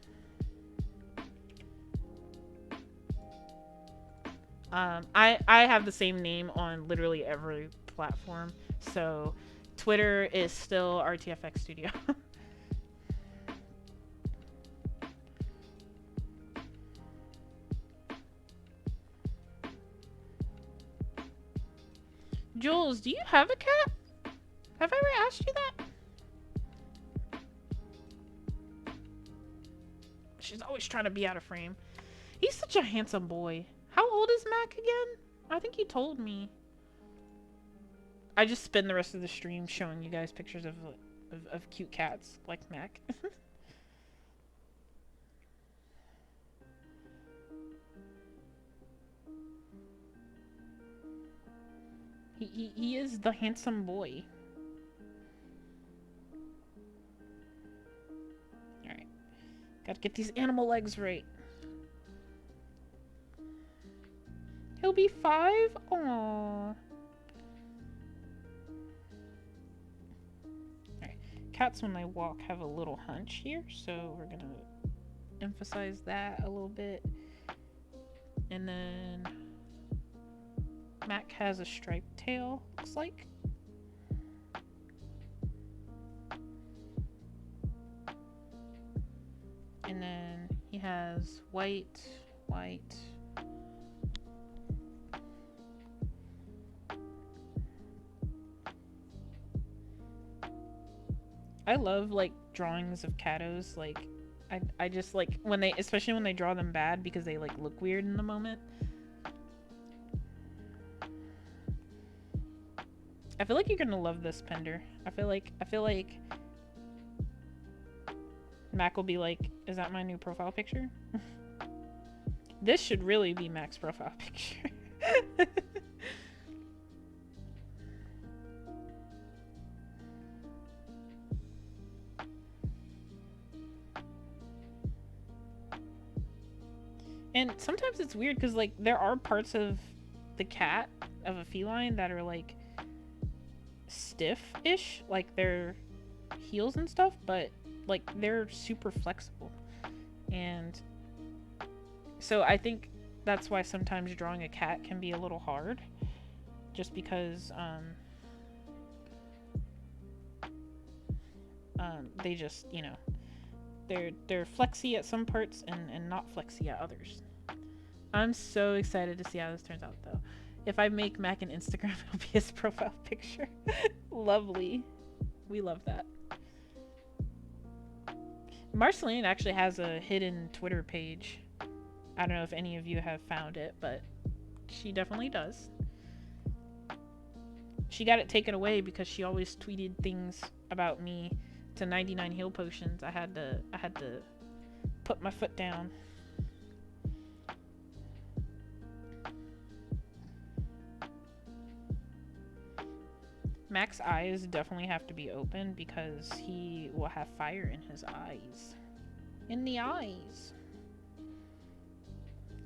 I have the same name on literally every platform, so Twitter is still RTFX Studio. Jules, do you have a cat? Have I ever asked you that? She's always trying to be out of frame. He's such a handsome boy. How old is Mac again? I think he told me. I just spend the rest of the stream showing you guys pictures of cute cats like Mac. He is the handsome boy. Alright. Gotta get these animal legs right. He'll be 5? Aww. Alright. Cats when they walk have a little hunch here, so we're gonna emphasize that a little bit. And then Mac has a striped tail, looks like. And then he has white. I love like drawings of Catos. Like I just like especially when they draw them bad because they like look weird in the moment. I feel like you're gonna love this Pender. I feel like Mac will be like, is that my new profile picture? This should really be Mac's profile picture. And sometimes it's weird because, like, there are parts of the cat, of a feline, that are, like, stiff-ish. Like, their heels and stuff, but, like, they're super flexible. And so I think that's why sometimes drawing a cat can be a little hard. Just because, they just, you know, they're flexy at some parts and not flexy at others. I'm so excited to see how this turns out, though. If I make Mac an Instagram, it'll be his profile picture. Lovely. We love that. Marceline actually has a hidden Twitter page. I don't know if any of you have found it, but she definitely does. She got it taken away because she always tweeted things about me to 99 heal potions. I had to put my foot down. Mac's eyes definitely have to be open because he will have fire in his eyes. In the eyes.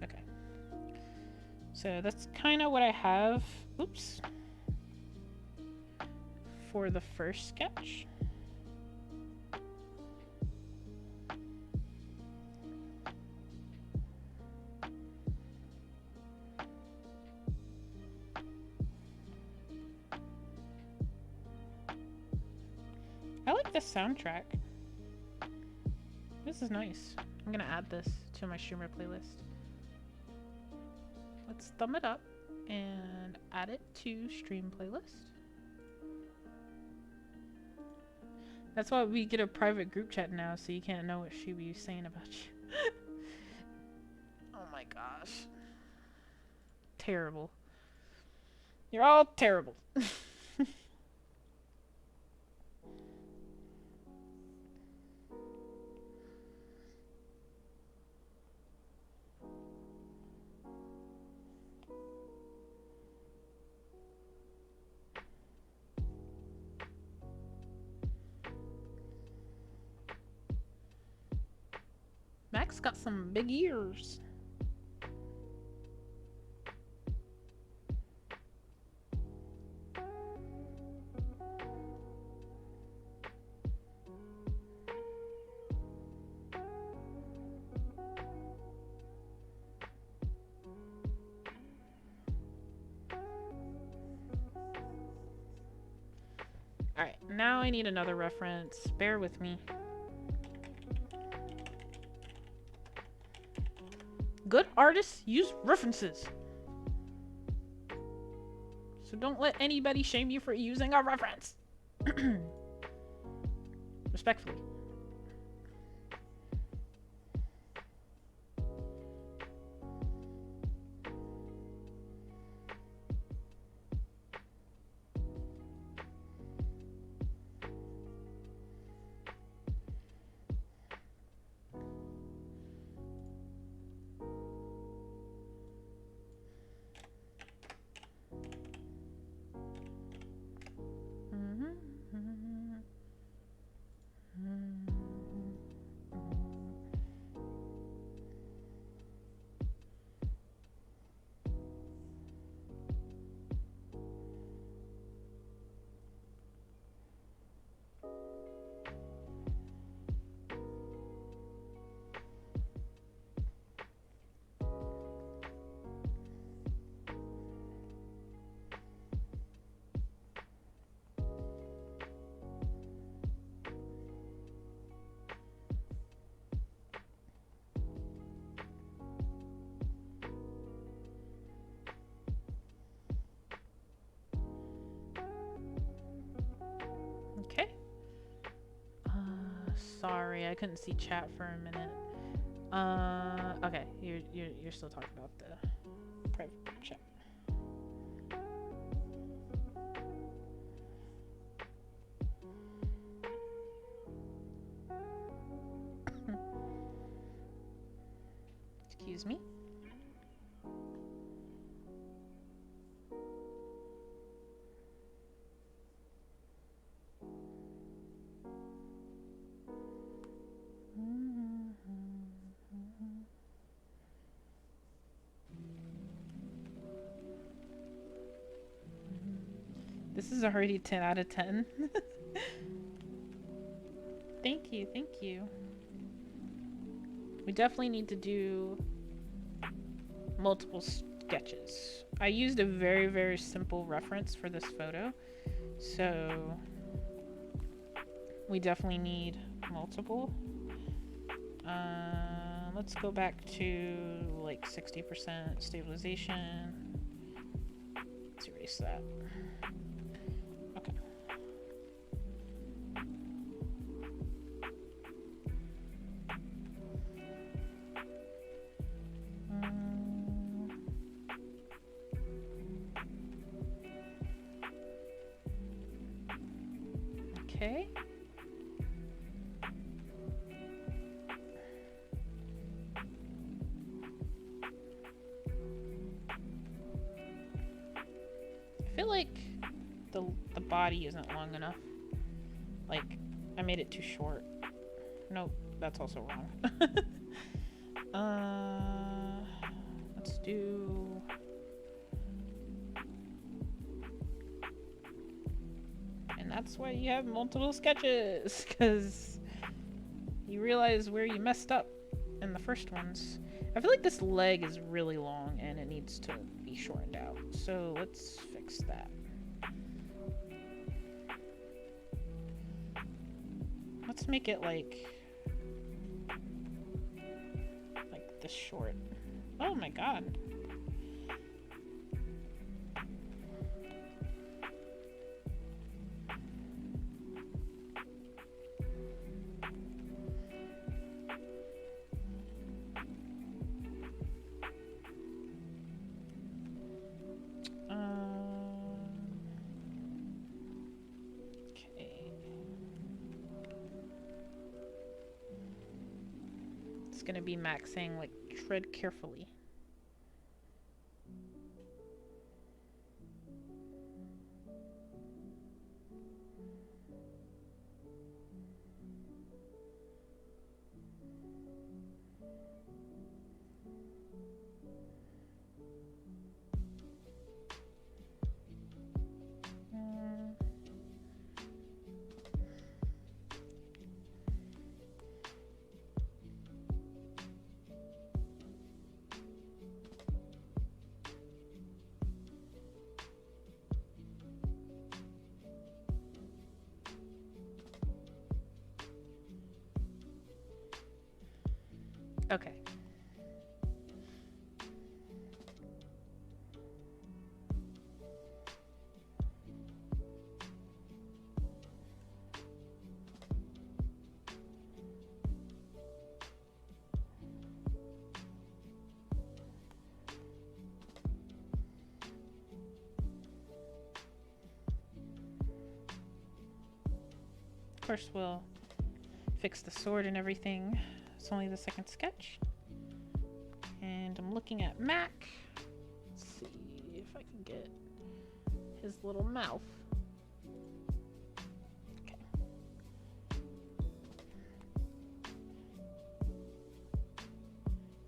Okay. So that's kind of what I have. Oops. For the first sketch. I like this soundtrack. This is nice. I'm gonna add this to my streamer playlist. Let's thumb it up and add it to stream playlist. That's why we get a private group chat now, so you can't know what she be saying about you. Oh my gosh. Terrible. You're all terrible. Max got some big ears. Alright, now I need another reference. Bear with me. Good artists use references. So don't let anybody shame you for using a reference. Respectfully. Okay. Sorry, I couldn't see chat for a minute. Okay, you're still talking about the private chat. Excuse me. This is already 10 out of 10. Thank you, thank you. We definitely need to do multiple sketches. I used a very, very simple reference for this photo, so we definitely need multiple. Let's go back to like 60% stabilization. Let's erase that. Okay. Okay. I feel like the body isn't long enough. Like, I made it too short. Nope, that's also wrong. Let's do... And that's why you have multiple sketches, because you realize where you messed up in the first ones. I feel like this leg is really long and it needs to be shortened out. So let's fix that. Let's make it like this short. Oh my god. Gonna be Max saying like tread carefully. Okay. Of course, we'll fix the sword and everything. It's only the second sketch. And I'm looking at Mac. Let's see if I can get his little mouth. Okay.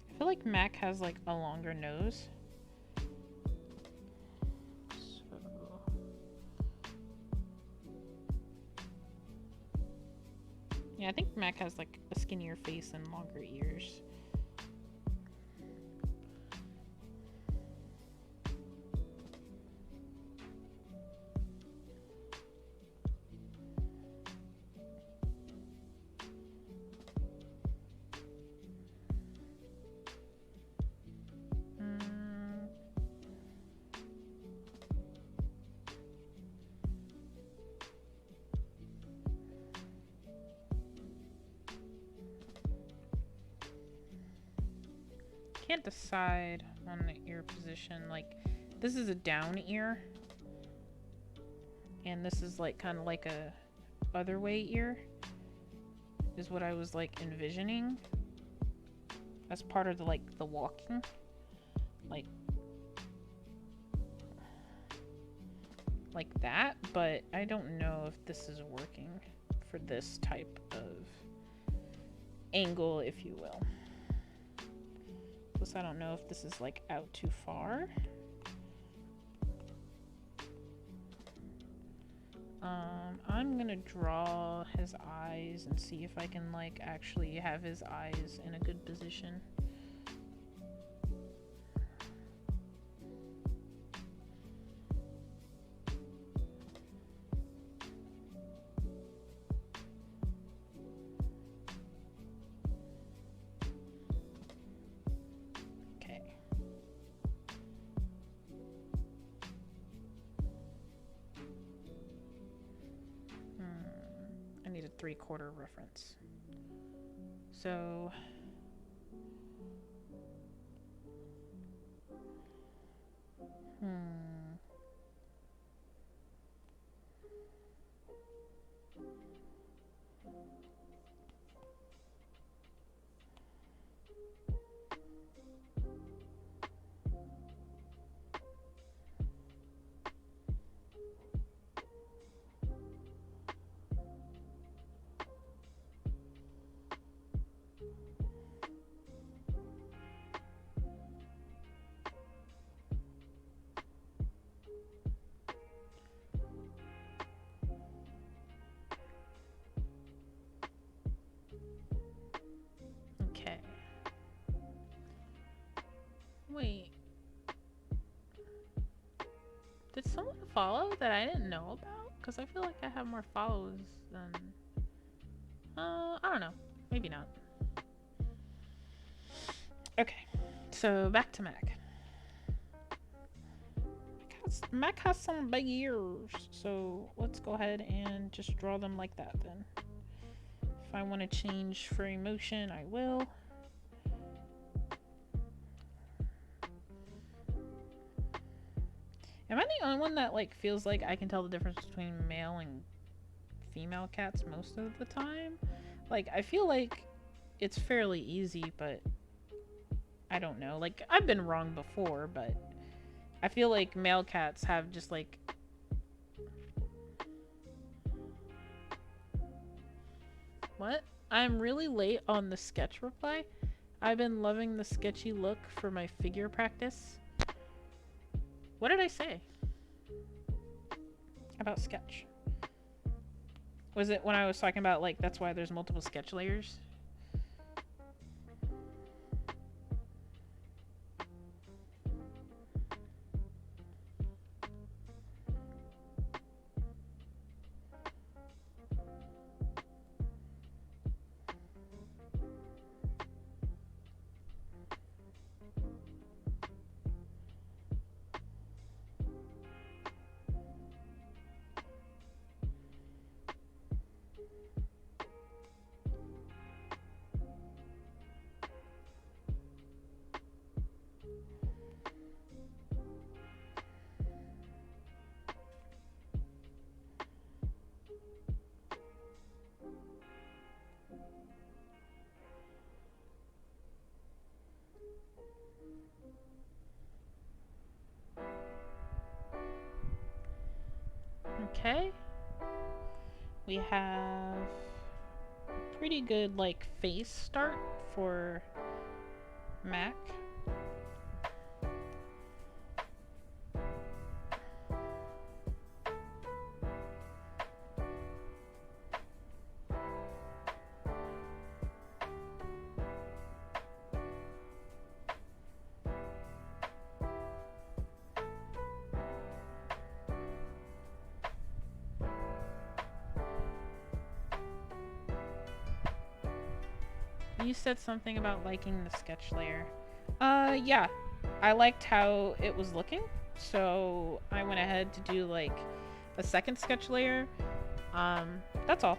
I feel like Mac has like a longer nose. Yeah, I think Mac has like a skinnier face and longer ears. Can't decide on the ear position. Like, this is a down ear, and this is like kind of like a other way ear, is what I was like envisioning. as part of the, like, the walking. Like that, but I don't know if this is working for this type of angle, if you will. Plus, I don't know if this is, like, out too far. I'm gonna draw his eyes and see if I can, like, actually have his eyes in a good position. I need a 3/4 reference. So okay. Wait. Did someone follow that I didn't know about? Because I feel like I have more follows than... I don't know. Maybe not. Okay. So, back to Mac. Mac has some big ears. So, let's go ahead and just draw them like that then. If I want to change frame motion, I will. Am I the only one that, like, feels like I can tell the difference between male and female cats most of the time? Like, I feel like it's fairly easy, but I don't know. Like, I've been wrong before, but I feel like male cats have just, like... What? I'm really late on the sketch reply. I've been loving the sketchy look for my figure practice. What did I say about sketch? Was it when I was talking about, like, that's why there's multiple sketch layers? Okay. We have a pretty good, like, face start for Mac. You said something about liking the sketch layer. Yeah. I liked how it was looking, so I went ahead to do, like, a second sketch layer. That's all.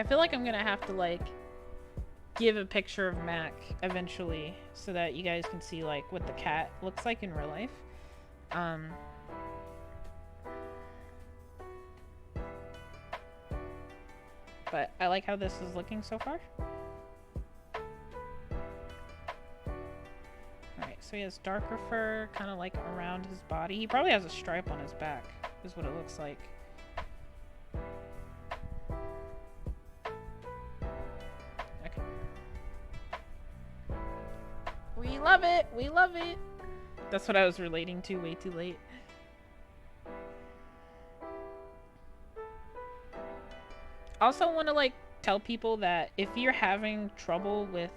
I feel like I'm gonna have to like give a picture of Mac eventually so that you guys can see like what the cat looks like in real life. But I like how this is looking so far. Alright, so he has darker fur, kind of like around his body. He probably has a stripe on his back, is what it looks like. Okay. We love it! We love it! That's what I was relating to way too late. Also want to like tell people that if you're having trouble with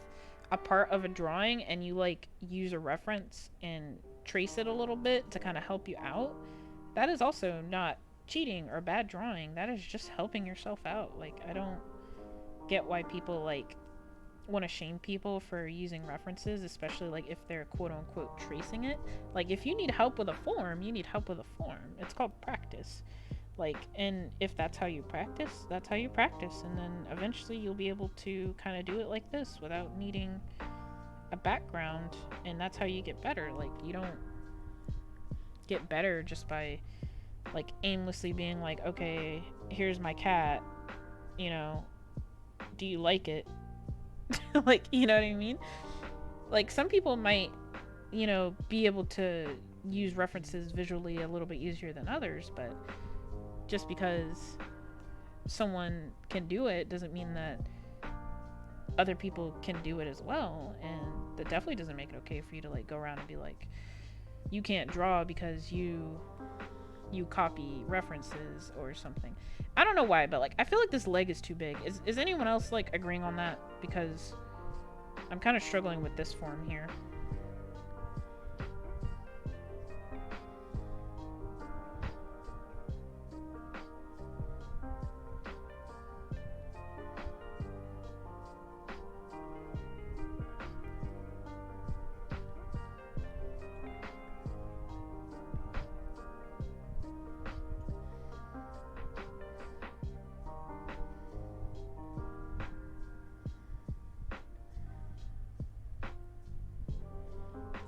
a part of a drawing and you like use a reference and trace it a little bit to kind of help you out, that is also not cheating or bad drawing. That is just helping yourself out. Like, I don't get why people like want to shame people for using references, especially like if they're quote unquote tracing it. Like, if you need help with a form, you need help with a form. It's called practice. Like, and if that's how you practice, that's how you practice. And then eventually you'll be able to kind of do it like this without needing a background. And that's how you get better. Like, you don't get better just by like aimlessly being like, okay, here's my cat, you know, do you like it? Like, you know what I mean? Like, some people might, you know, be able to use references visually a little bit easier than others, but just because someone can do it doesn't mean that other people can do it as well. And that definitely doesn't make it okay for you to like go around and be like, you can't draw because you copy references or something. I don't know why, but like I feel like this leg is too big. Is anyone else like agreeing on that? Because I'm kind of struggling with this form here.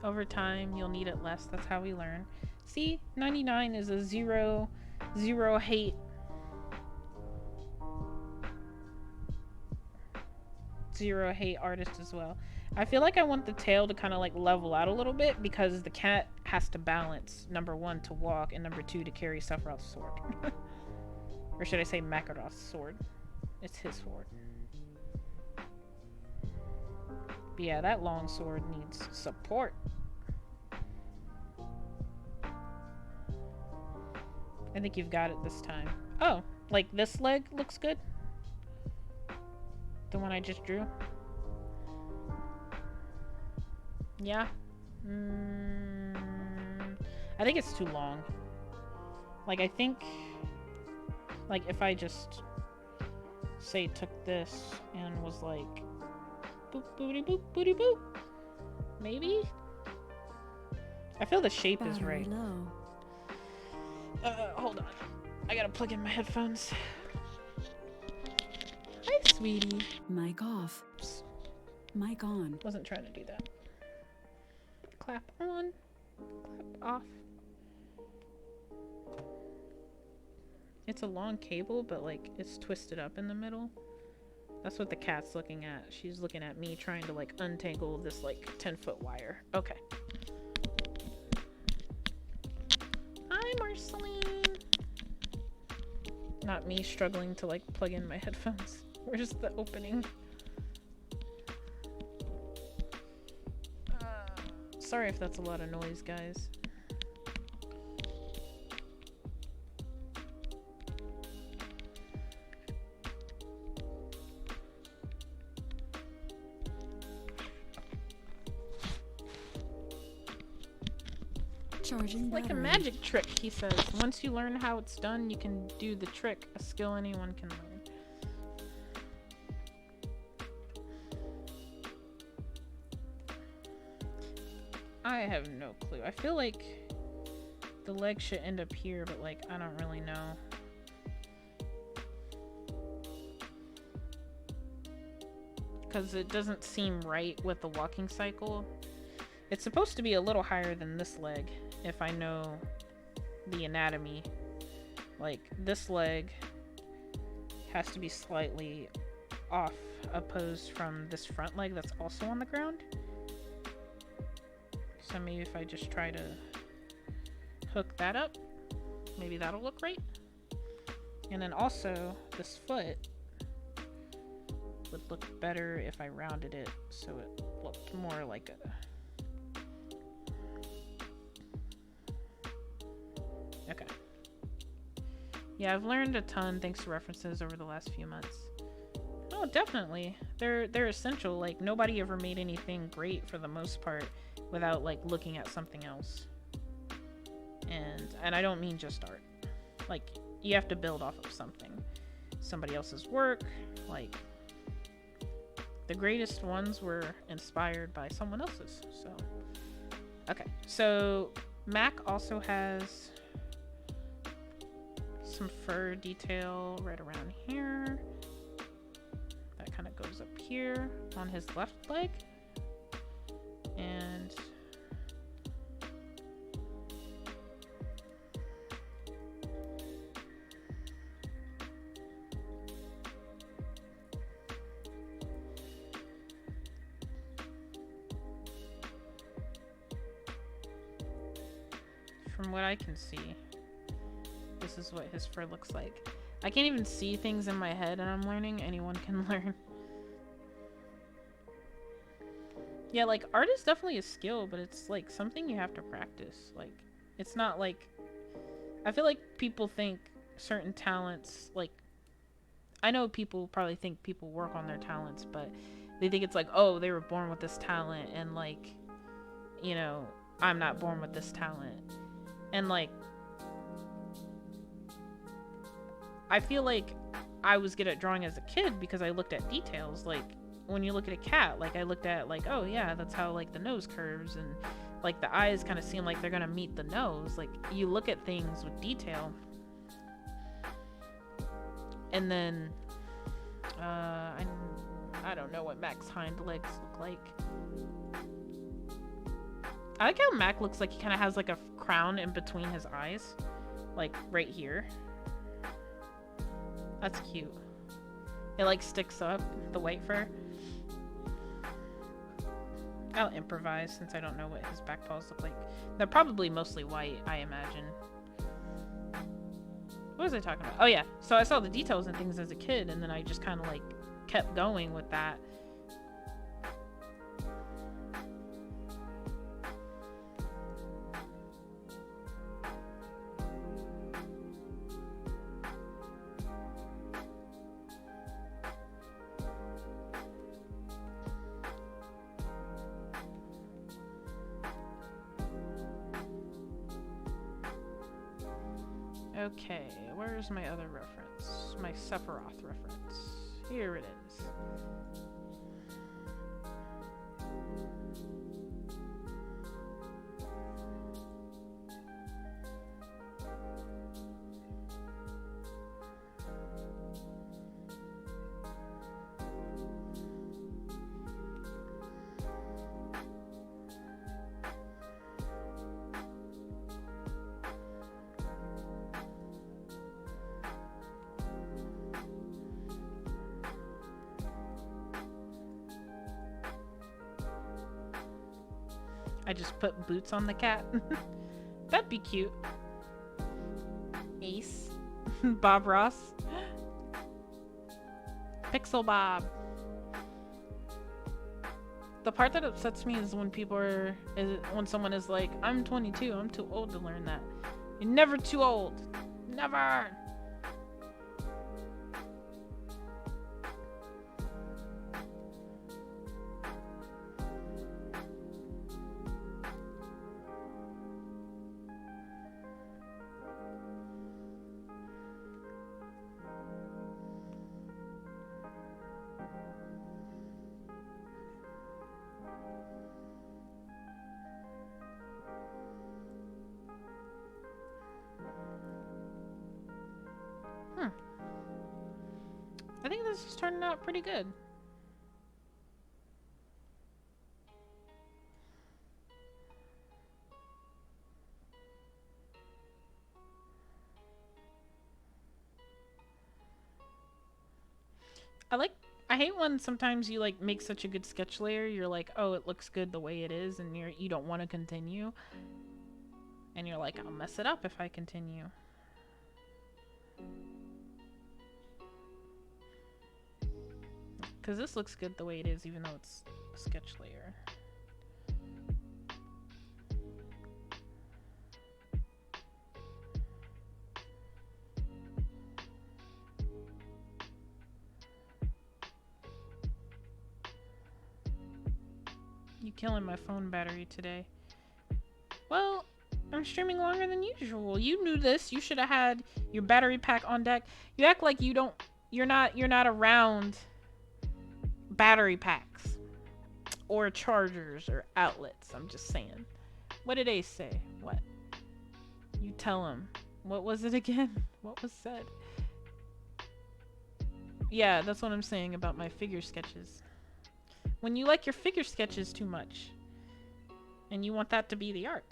Over time, you'll need it less. That's how we learn. See, 99 is a zero hate. Zero hate artist as well. I feel like I want the tail to kind of like level out a little bit because the cat has to balance, number 1, to walk, and number 2, to carry Sephiroth's sword. Or should I say Makaroth's sword? It's his sword. But yeah, that long sword needs support. I think you've got it this time. Oh, like this leg looks good? The one I just drew? Yeah. I think it's too long. Like, I think, like, if I just, say, took this and was like, boop, boopity, boop, booty, boop. Maybe? I feel the shape is right. Low. Hold on. I gotta plug in my headphones. Hi, sweetie. Mic off. Oops. Mic on. Wasn't trying to do that. Clap on. Clap off. It's a long cable, but like it's twisted up in the middle. That's what the cat's looking at. She's looking at me trying to like untangle this like 10-foot wire. Okay. Hi, Marceline. Not me struggling to like plug in my headphones. Where's the opening? Sorry if that's a lot of noise, guys. Charging Like a battery. magic trick, he says. Once you learn how it's done, you can do the trick. A skill anyone can learn. I have no clue. I feel like the leg should end up here, but like, I don't really know. because it doesn't seem right with the walking cycle. It's supposed to be a little higher than this leg, if I know the anatomy. Like, this leg has to be slightly off, opposed from this front leg that's also on the ground. So maybe if I just try to hook that up, maybe that'll look right. And then also, this foot would look better if I rounded it so it looked more like a... Okay. Yeah, I've learned a ton thanks to references over the last few months. Oh, definitely. They're essential. Like, nobody ever made anything great for the most part without, like, looking at something else. And I don't mean just art. Like, you have to build off of something. Somebody else's work. Like, the greatest ones were inspired by someone else's. So, okay. So, Mac also has some fur detail right around here. That kind of goes up here on his left leg. And from what I can see, this is what his fur looks like. I can't even see things in my head, and I'm learning. Anyone can learn. Yeah, like, art is definitely a skill, but it's, like, something you have to practice. Like, it's not, like... I feel like people think certain talents, like... I know people probably think people work on their talents, but they think it's like, oh, they were born with this talent, and, like, you know, I'm not born with this talent. And, like... I feel like I was good at drawing as a kid because I looked at details, like... When you look at a cat, like, I looked at, like, oh yeah, that's how, like, the nose curves, and, like, the eyes kind of seem like they're gonna meet the nose. Like, you look at things with detail. And then, I don't know what Mac's hind legs look like. I like how Mac looks like he kind of has, like, a crown in between his eyes. Like, right here. That's cute. It, like, sticks up, the white fur. I'll improvise since I don't know what his back paws look like. They're probably mostly white, I imagine. What was I talking about? Oh yeah, so I saw the details and things as a kid, and then I just kind of like kept going with that. Okay, where's my other reference? My Sephiroth reference. Here it is. I just put boots on the cat. That'd be cute. Ace. Bob Ross. Pixel Bob. The part that upsets me is when people are... when someone is like, I'm 22, I'm too old to learn that. You're never too old. Never! I think this is turning out pretty good. I hate when sometimes you like make such a good sketch layer, you're like, oh, it looks good the way it is, and you don't want to continue. And you're like, I'll mess it up if I continue. Because this looks good the way it is, even though it's a sketch layer. You killing my phone battery today. Well, I'm streaming longer than usual. You knew this. You should have had your battery pack on deck. You act like you're not around battery packs or chargers or outlets. I'm just saying. What did Ace say? What? You tell him. What was it again? What was said? Yeah, that's what I'm saying about my figure sketches. When you like your figure sketches too much and you want that to be the art.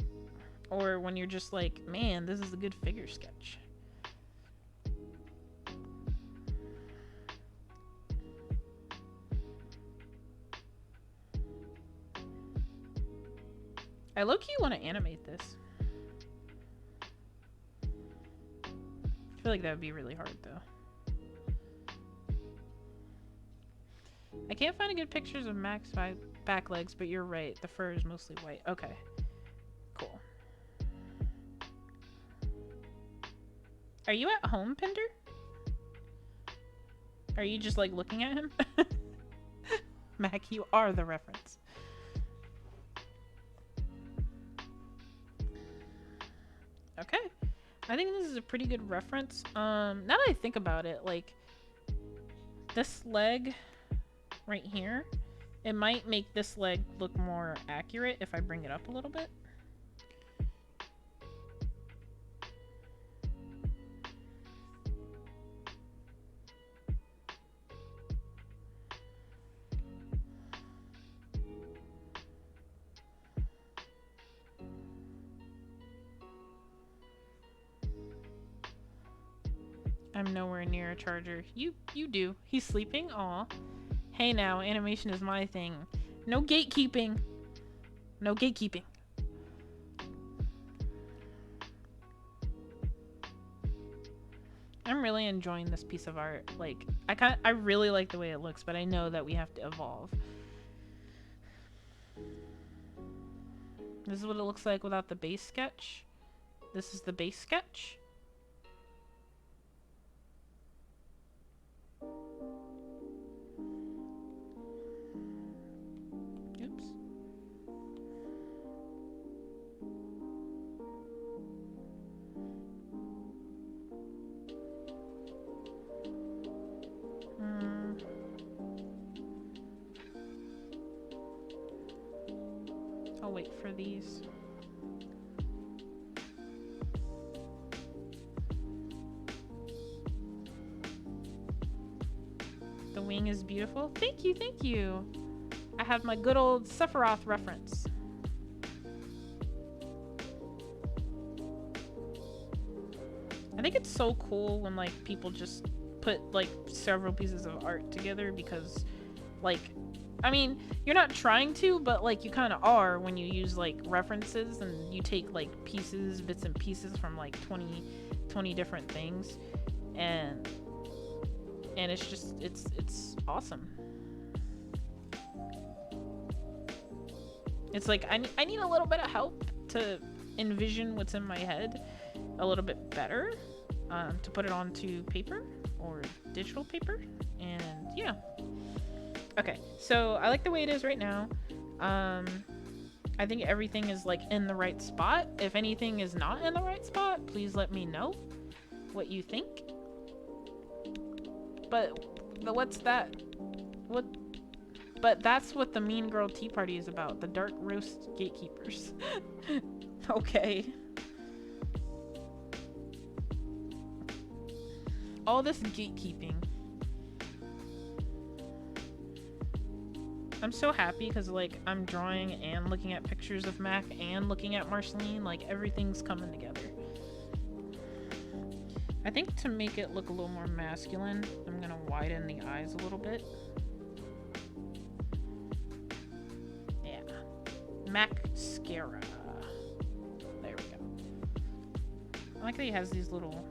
Or when you're just like, man, this is a good figure sketch. I low-key want to animate this. I feel like that would be really hard, though. I can't find good pictures of Mac's back legs, but you're right. The fur is mostly white. Okay. Cool. Are you at home, Pinder? Are you just, like, looking at him? Mac, you are the reference. Okay. I think this is a pretty good reference. Now that I think about it, like, this leg right here, it might make this leg look more accurate if I bring it up a little bit. I'm nowhere near a charger. You do. He's sleeping? Aw. Hey now, animation is my thing. No gatekeeping. No gatekeeping. I'm really enjoying this piece of art. Like, I really like the way it looks, but I know that we have to evolve. This is what it looks like without the base sketch. This is the base sketch. Oops. I'll wait for these. The wing is beautiful. Thank you, thank you. I have my good old Sephiroth reference. I think it's so cool when like people just put like several pieces of art together because like, I mean, you're not trying to, but like you kind of are when you use like references and you take like pieces, bits and pieces from like 20 different things, and it's just it's awesome. It's like I need a little bit of help to envision what's in my head a little bit better, to put it onto paper or digital paper, and yeah. Okay, so I like the way it is right now. I think everything is like in the right spot. If anything is not in the right spot, please let me know what you think. But what's that? What? But that's what the Mean Girl Tea Party is about. The dark roast gatekeepers. Okay. All this gatekeeping. I'm so happy because like I'm drawing and looking at pictures of Mac and looking at Marceline. Like everything's coming together. I think to make it look a little more masculine, I'm gonna widen the eyes a little bit. Yeah. Mascara. There we go. I like that he has these little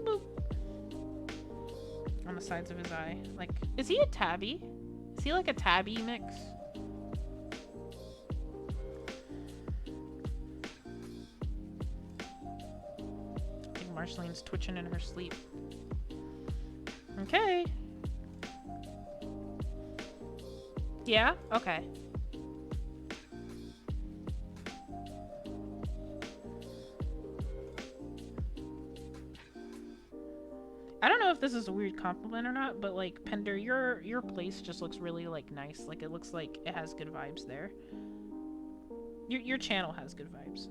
boop on the sides of his eye. Like, is he a tabby? Is he like a tabby mix? I think Marceline's twitching in her sleep. Okay. Yeah? Okay. I don't know if this is a weird compliment or not, but like Pender, your place just looks really like nice. Like it looks like it has good vibes there. Your channel has good vibes.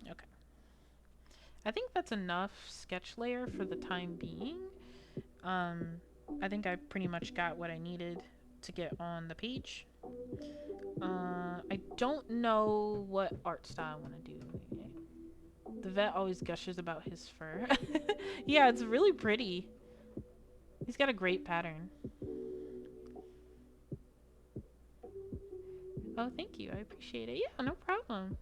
Okay. I think that's enough sketch layer for the time being. I think I pretty much got what I needed to get on the page. I don't know what art style I want to do. The vet always gushes about his fur. Yeah, it's really pretty. He's got a great pattern. Oh, thank you. I appreciate it. Yeah, no problem.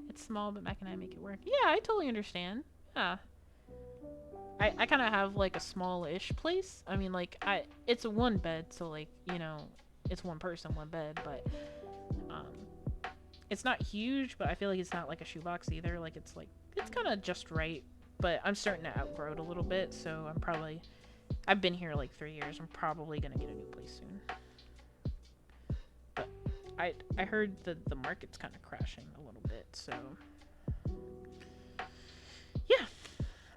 It's small, but Mac and I make it work. Yeah, I totally understand. Yeah. I kind of have like a small-ish place. I mean, like, it's a one bed, so like, you know, it's one person, one bed, but it's not huge, but I feel like it's not like a shoebox either. Like, it's kind of just right, but I'm starting to outgrow it a little bit, so I've been here like 3 years. I'm probably gonna get a new place soon. But I heard that the market's kind of crashing a little bit, so yeah.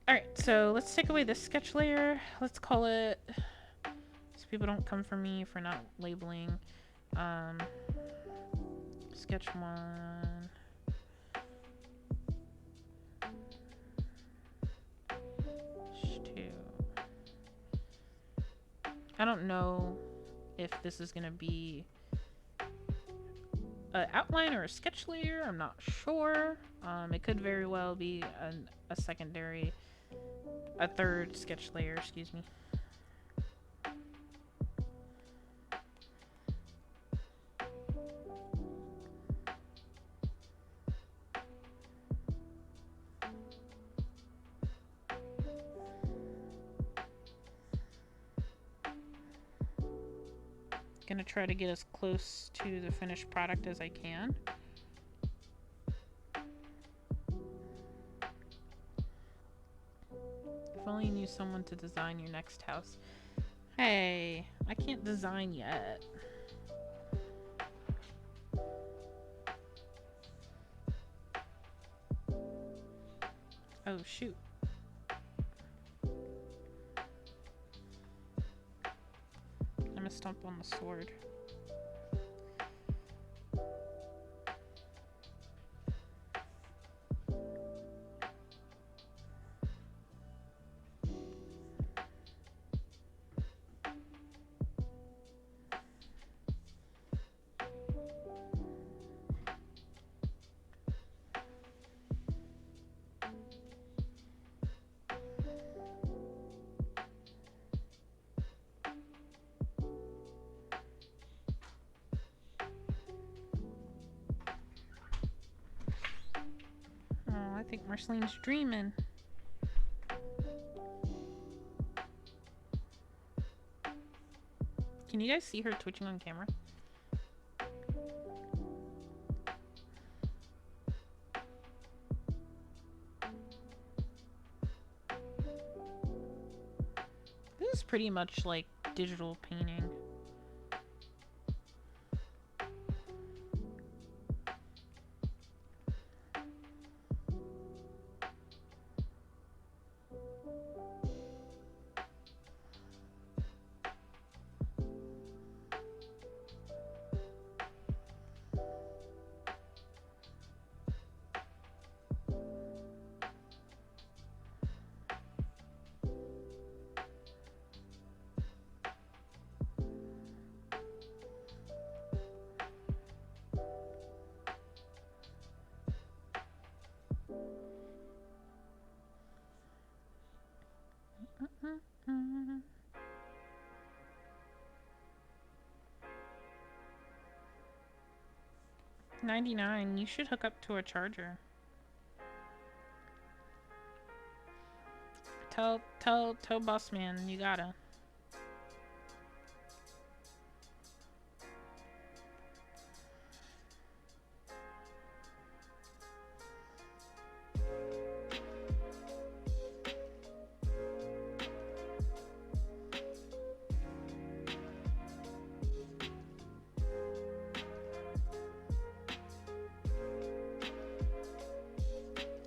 Alright, so let's take away this sketch layer. Let's call it, so people don't come for me for not labeling. Sketch 1. Sketch 2. I don't know if this is going to be an outline or a sketch layer. I'm not sure. It could very well be a secondary, a third sketch layer, excuse me. Gonna try to get as close to the finished product as I can. If only you knew someone to design your next house. Hey, I can't design yet. Oh shoot. I'm gonna stomp on the sword. I think Marceline's dreaming. Can you guys see her twitching on camera? This is pretty much like digital painting. $99. You should hook up to a charger. Tell boss man you gotta.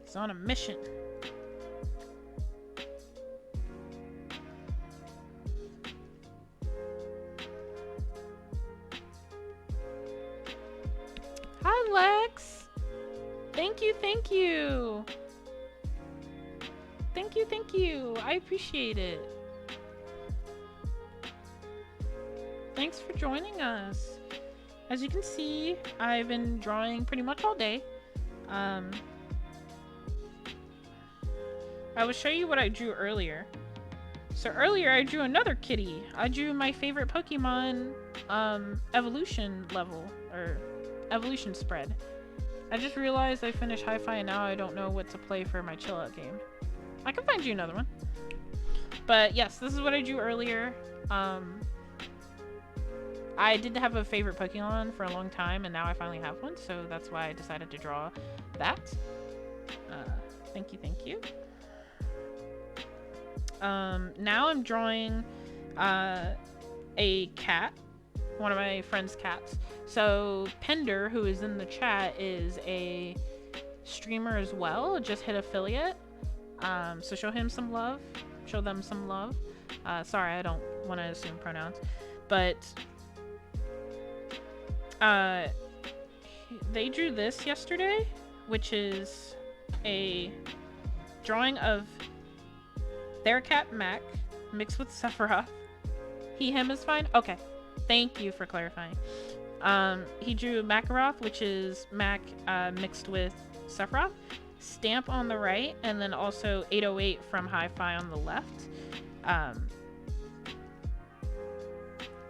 He's on a mission. Hi, Lex. Thank you, thank you. Thank you, thank you. I appreciate it. Thanks for joining us. As you can see, I've been drawing pretty much all day. I will show you what I drew earlier. So earlier I drew another kitty. I drew my favorite Pokemon evolution level, or evolution spread. I just realized I finished Hi-Fi and now I don't know what to play for my chill out game. I can find you another one. But yes, this is what I drew earlier. I didn't have a favorite Pokemon for a long time and now I finally have one, so that's why I decided to draw that. Thank you, thank you. Now I'm drawing a cat, one of my friend's cats. So Pender, who is in the chat, is a streamer as well, just hit affiliate. So show him some love, show them some love. Sorry, I don't want to assume pronouns, but they drew this yesterday, which is a drawing of their cat Mac mixed with Sephiroth. He, him is fine? Okay. Thank you for clarifying. He drew Macaroth, which is Mac mixed with Sephiroth. Stamp on the right, and then also 808 from Hi-Fi on the left.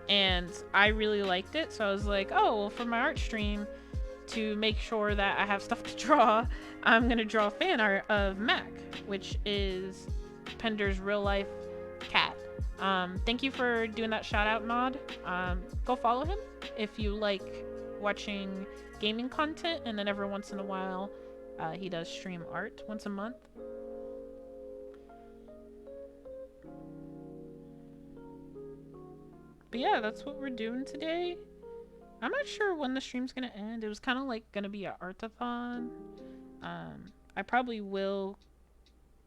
And I really liked it, so I was like, oh, well, for my art stream, to make sure that I have stuff to draw, I'm gonna draw fan art of Mac, which is Pender's real life cat. Thank you for doing that shout out, Mod. Go follow him if you like watching gaming content, and then every once in a while he does stream art once a month. But yeah, that's what we're doing today. I'm not sure when the stream's gonna end. It was kind of like gonna be an artathon. I probably will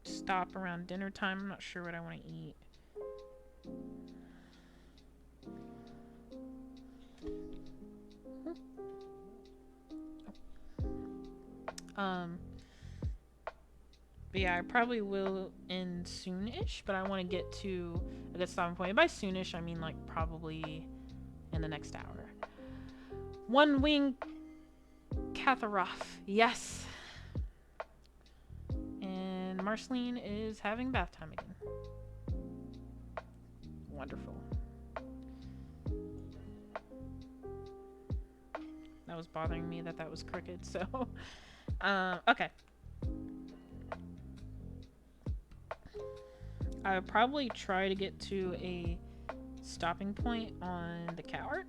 stop around dinner time. I'm not sure what I want to eat. But yeah, I probably will end soon-ish, but I want to get to a good stopping point. And by soon-ish, I mean like probably in the next hour. One Wing Catharoth. Yes. And Marceline is having bath time again. Wonderful. That was bothering me that was crooked, so okay. I would probably try to get to a stopping point on the cat art.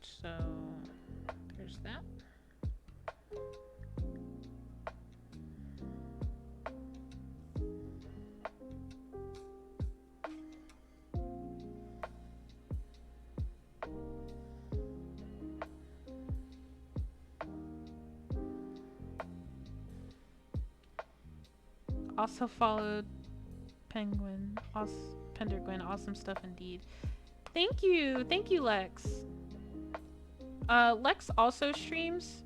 So there's that. Also followed Penguin, Pendergwin, awesome stuff indeed. Thank you, Lex. Lex also streams,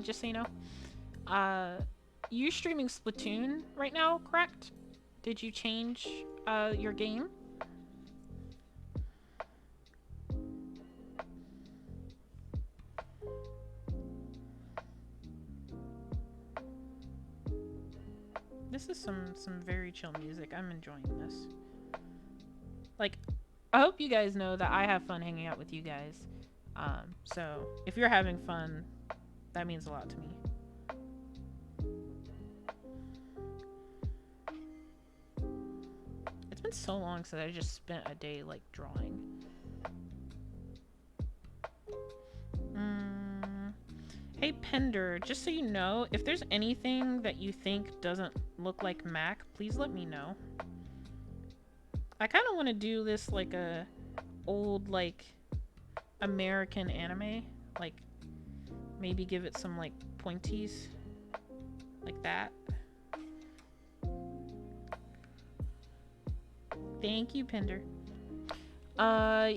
just so you know. You're streaming Splatoon right now, correct? Did you change your game? This is some very chill music. I'm enjoying this. Like, I hope you guys know that I have fun hanging out with you guys. So if you're having fun, that means a lot to me. It's been so long since I just spent a day like drawing. Hey Pender, just so you know, if there's anything that you think doesn't look like Mac, please let me know. I kind of want to do this like a old like American anime, like maybe give it some like pointies like that. Thank you, Pender.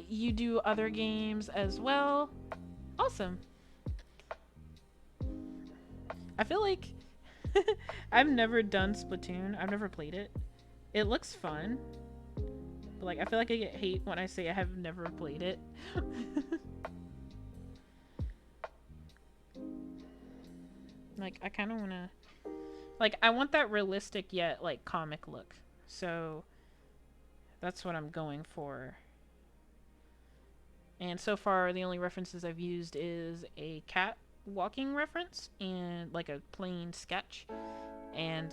You do other games as well. Awesome. I feel like I've never done Splatoon. I've never played it. It looks fun. But like I feel like I get hate when I say I have never played it. Like I kind of want to like I want that realistic yet like comic look. So that's what I'm going for. And so far the only references I've used is a cat walking reference and like a plain sketch and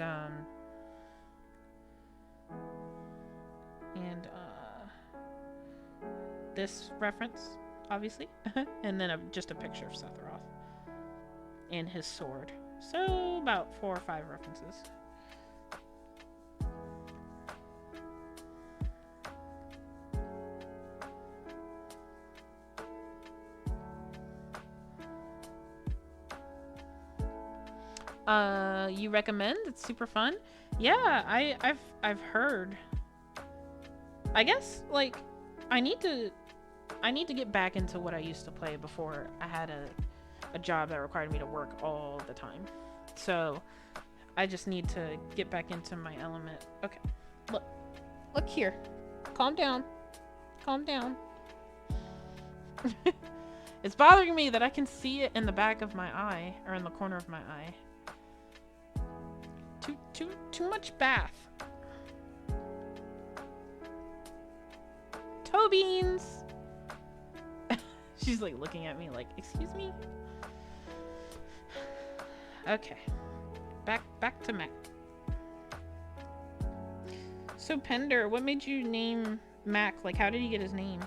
this reference obviously and then just a picture of Sephiroth and his sword, so about 4 or 5 references. You recommend? It's super fun. Yeah, I've heard. I guess like I need to get back into what I used to play before I had a job that required me to work all the time. So I just need to get back into my element. Okay. Look here. Calm down. Calm down. It's bothering me that I can see it in the back of my eye or in the corner of my eye. Too much bath. Toe beans. She's like looking at me like, excuse me? Okay. Back to Mac. So Pender, what made you name Mac? Like how did he get his name?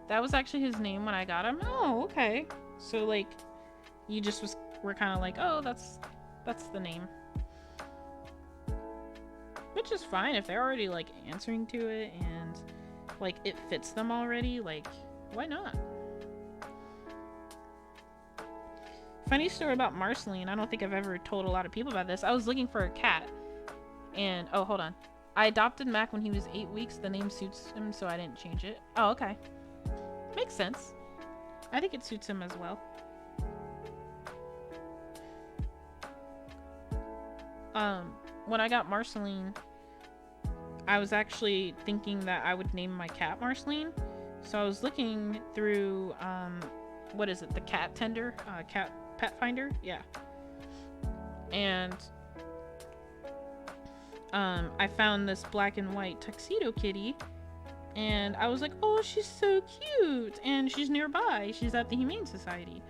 That was actually his name when I got him. Oh, okay. So like, you just were kind of like, oh, that's the name, which is fine if they're already like answering to it and like it fits them already. Like, why not? Funny story about Marceline. I don't think I've ever told a lot of people about this. I was looking for a cat, and oh, hold on. I adopted Mac when he was 8 weeks. The name suits him, so I didn't change it. Oh, okay. Makes sense. I think it suits him as well. When I got Marceline, I was actually thinking that I would name my cat Marceline. So I was looking through, what is it? The cat tender? Cat pet finder? Yeah. And, I found this black and white tuxedo kitty. And I was like, oh, she's so cute. And she's nearby. She's at the Humane Society.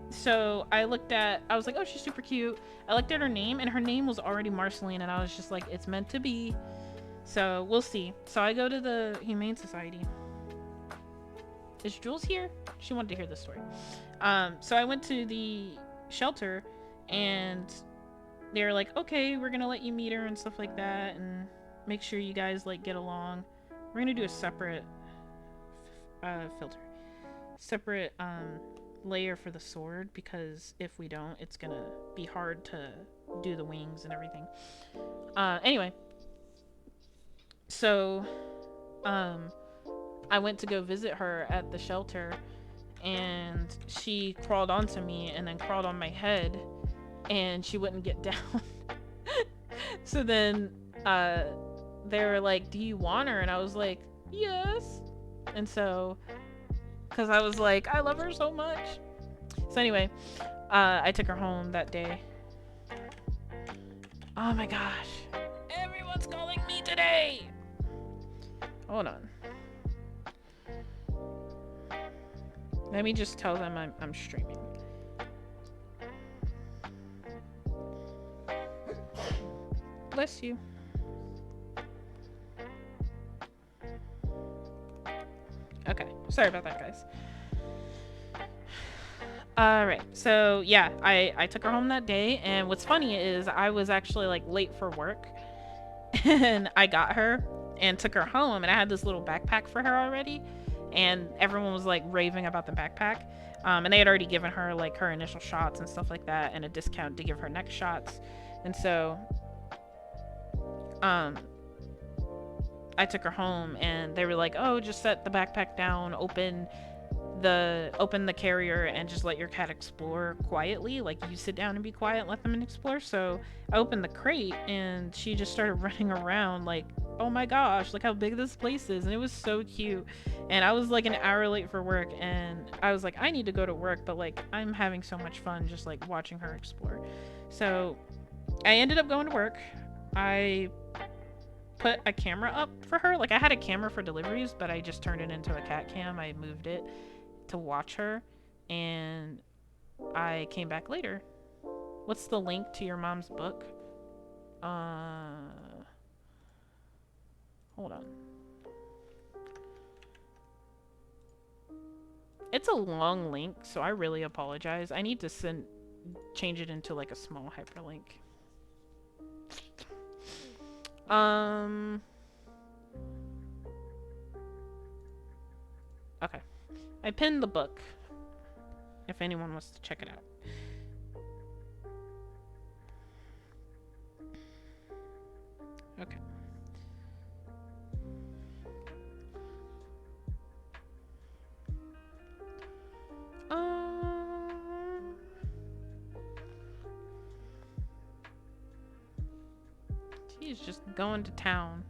So I was like, oh, she's super cute. I looked at her name, and her name was already Marceline. And I was just like, it's meant to be. So we'll see. So I go to the Humane Society. Is Jules here? She wanted to hear this story. So I went to the shelter, and they were like, okay, we're going to let you meet her and stuff like that. And make sure you guys like get along. We're gonna do a separate filter, separate layer for the sword, because if we don't, it's gonna be hard to do the wings and everything. Anyway, so I went to go visit her at the shelter, and she crawled onto me and then crawled on my head, and she wouldn't get down. So then they were like, do you want her? And I was like, yes. And so, because I was like, I love her so much. So anyway, I took her home that day. Oh my gosh. Everyone's calling me today. Hold on. Let me just tell them I'm streaming. Bless you. Okay, sorry about that, guys. Alright, so yeah, I took her home that day, and what's funny is I was actually like late for work, and I got her and took her home, and I had this little backpack for her already, and everyone was like raving about the backpack, and they had already given her like her initial shots and stuff like that, and a discount to give her next shots, and so I took her home, and they were like, oh, just set the backpack down, open the carrier, and just let your cat explore quietly. Like, you sit down and be quiet, let them explore. So I opened the crate, and she just started running around like, oh my gosh, look how big this place is. And it was so cute. And I was like an hour late for work, and I was like, I need to go to work, but like I'm having so much fun just like watching her explore. So I ended up going to work. I put a camera up for her. Like, I had a camera for deliveries, but I just turned it into a cat cam. I moved it to watch her, and I came back later. What's the link to your mom's book? Hold on. It's a long link, so I really apologize. I need to change it into like a small hyperlink. Okay. I pinned the book, if anyone wants to check it out. Okay. He's just going to town.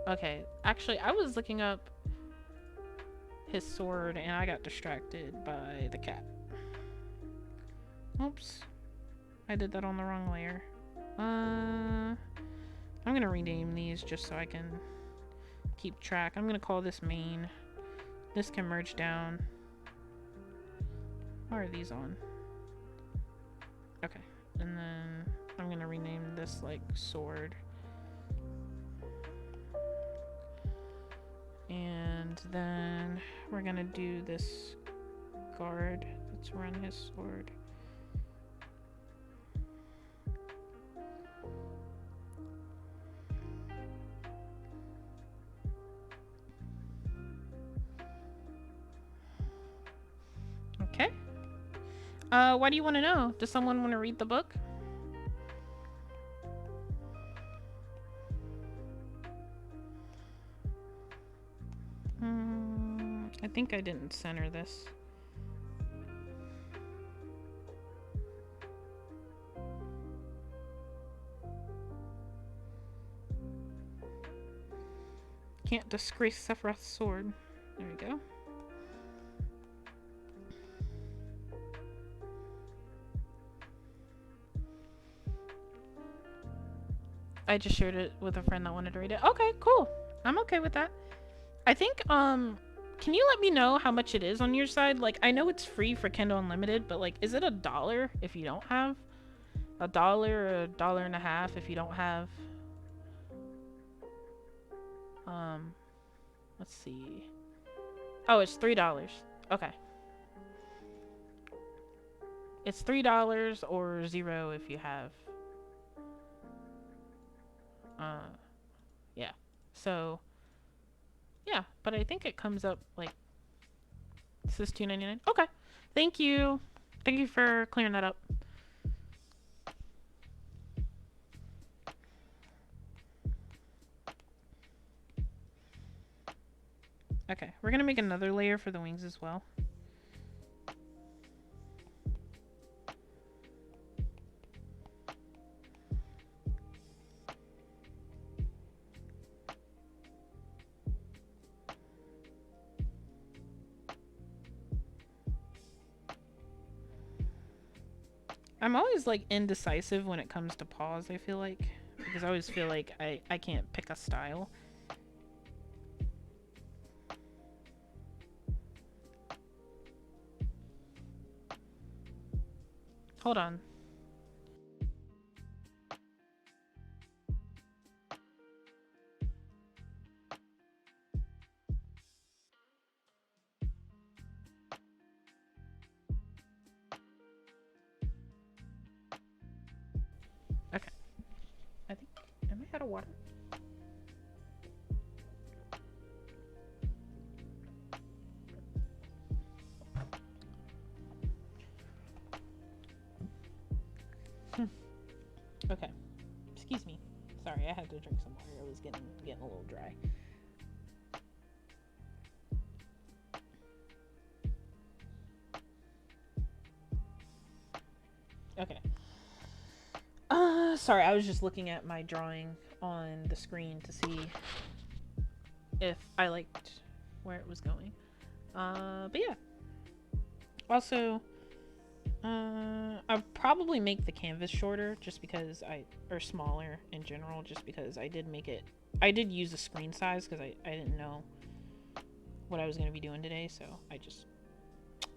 Okay. Actually, I was looking up his sword, and I got distracted by the cat. Oops. I did that on the wrong layer. I'm gonna rename these just so I can keep track. I'm gonna call this main. This can merge down. Why are these on? Okay. And then I'm gonna rename this like sword. And then we're gonna do this guard. Let's run his sword. Okay. Why do you want to know? Does someone want to read the book? I think I didn't center this. Can't disgrace Sephiroth's sword. There we go. I just shared it with a friend that wanted to read it. Okay, cool. I'm okay with that. I think, can you let me know how much it is on your side? Like, I know it's free for Kindle Unlimited, but like, is it $1 if you don't have? $1 or $1.50 if you don't have? Let's see. Oh, it's $3. Okay. It's $3 or 0 if you have. Yeah. So, yeah, but I think it comes up like, this is $2.99. Okay. Thank you. Thank you for clearing that up. Okay, we're gonna make another layer for the wings as well. I'm always like indecisive when it comes to paws, I feel like. Because I always feel like I can't pick a style. Hold on. Okay. I think... Am I out of water? Okay. Excuse me. Sorry, I had to drink some water. It was getting a little dry. Okay. Sorry, I was just looking at my drawing on the screen to see if I liked where it was going. But yeah. Also, I'll probably make the canvas shorter just because or smaller in general, just because I did use a screen size because I didn't know what I was going to be doing today, so I just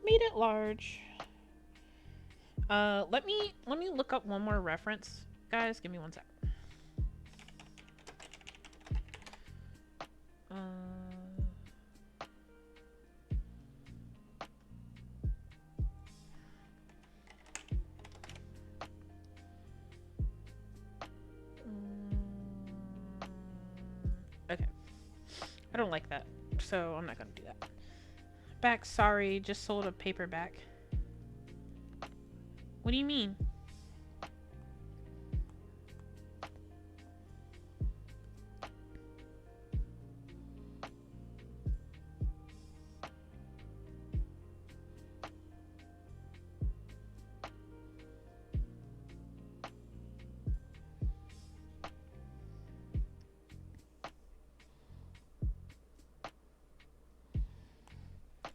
made it large. Let me look up one more reference, guys. Give me one sec. Okay. I don't like that, so I'm not gonna do that. Back, sorry, just sold a paperback. What do you mean?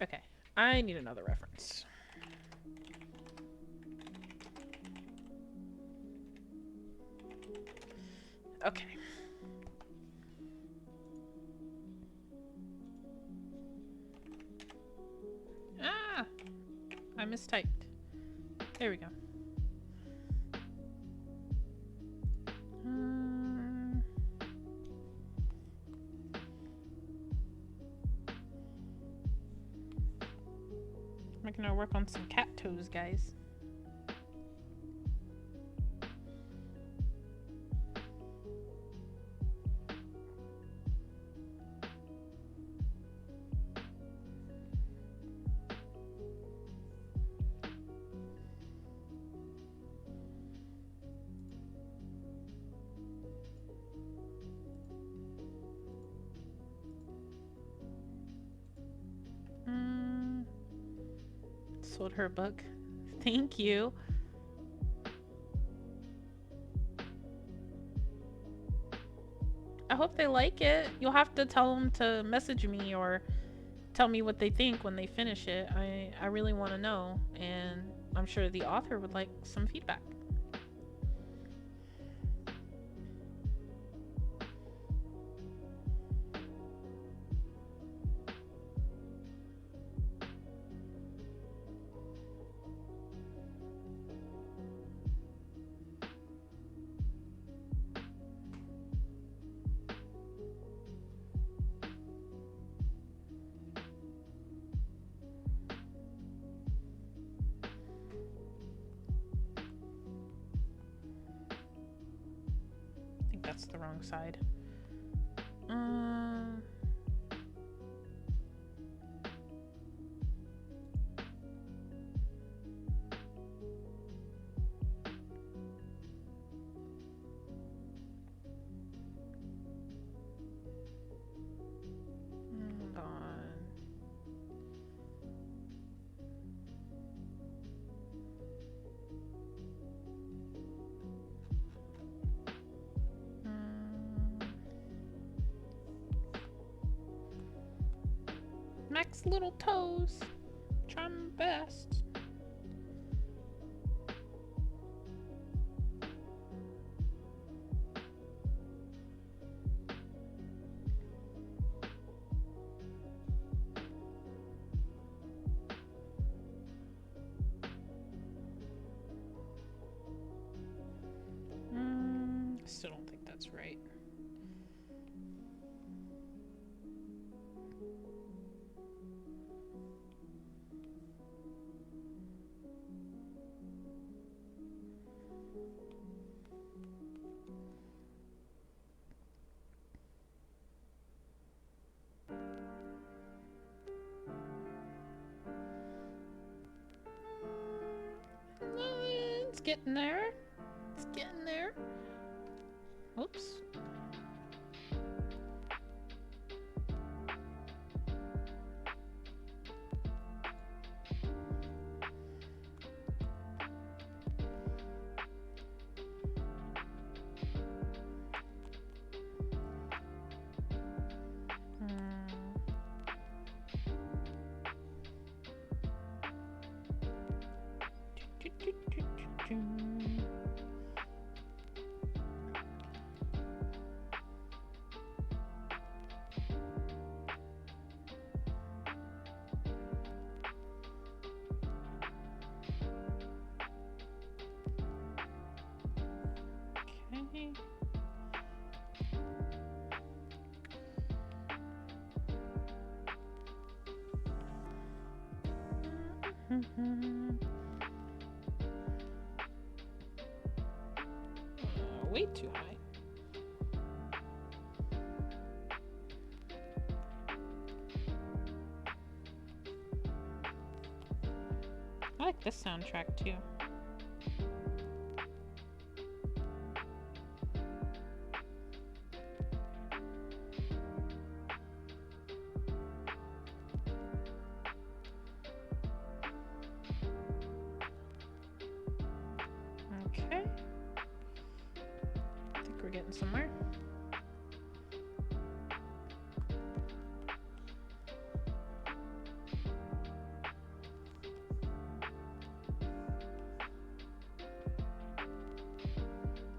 Okay, I need another reference. Okay. Ah! I mistyped. There we go. I'm gonna work on some cat toes, guys. Sold her a book. Thank you. I hope they like it. You'll have to tell them to message me or tell me what they think when they finish it. I really want to know, and I'm sure the author would like some feedback. I think that's the wrong side. Hold on. Relax, little toes. Try my best. Still don't think that's right. It's getting there. It's getting there. Oops. Okay. Way too high. I like this soundtrack too. Okay. I think we're getting somewhere.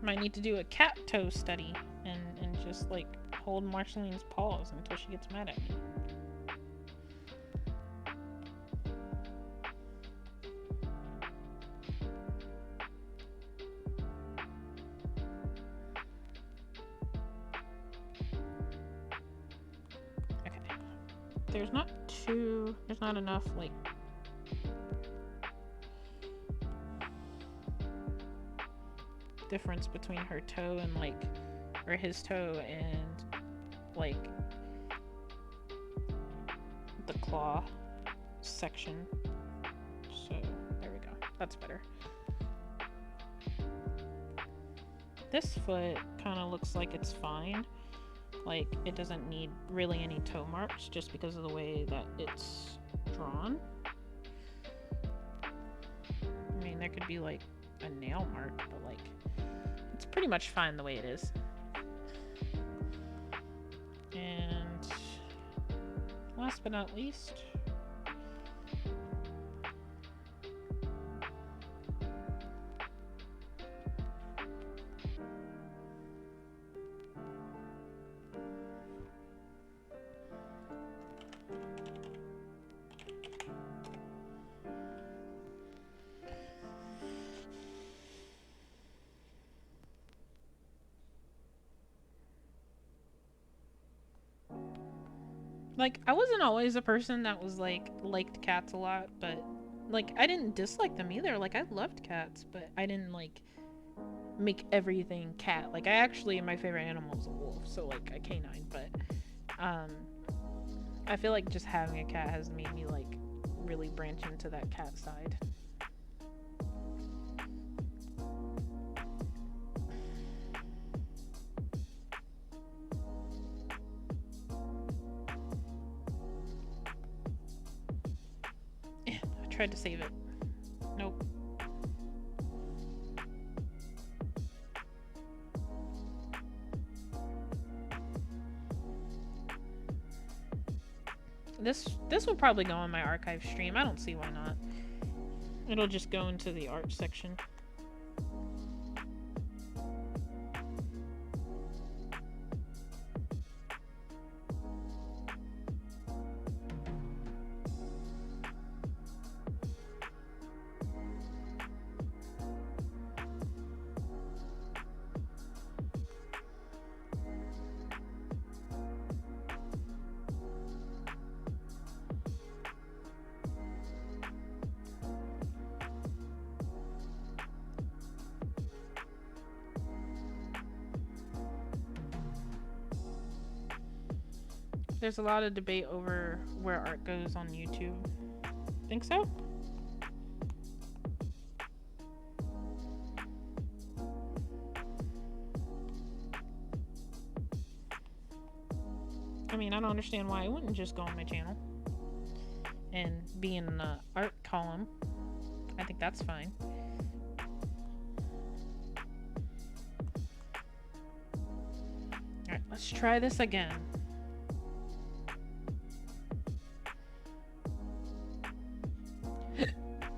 Might need to do a cat toe study and just like hold Marceline's paws until she gets mad at me. Okay. There's not enough like difference between her toe and like, or his toe and like the claw section. So there we go. That's better. This foot kind of looks like it's fine. Like it doesn't need really any toe marks just because of the way that it's drawn. I mean, there could be like a nail mark, but like it's pretty much fine the way it is. And last but not least, like, I wasn't always a person that was like liked cats a lot, but like I didn't dislike them either. Like I loved cats, but I didn't like make everything cat. Like I actually, my favorite animal is a wolf, so like a canine, but I feel like just having a cat has made me like really branch into that cat side. Tried to save it. Nope. This will probably go on my archive stream. I don't see why not. It'll just go into the art section. There's a lot of debate over where art goes on YouTube. Think so? I mean, I don't understand why it wouldn't just go on my channel and be in the art column. I think that's fine. Alright, let's try this again.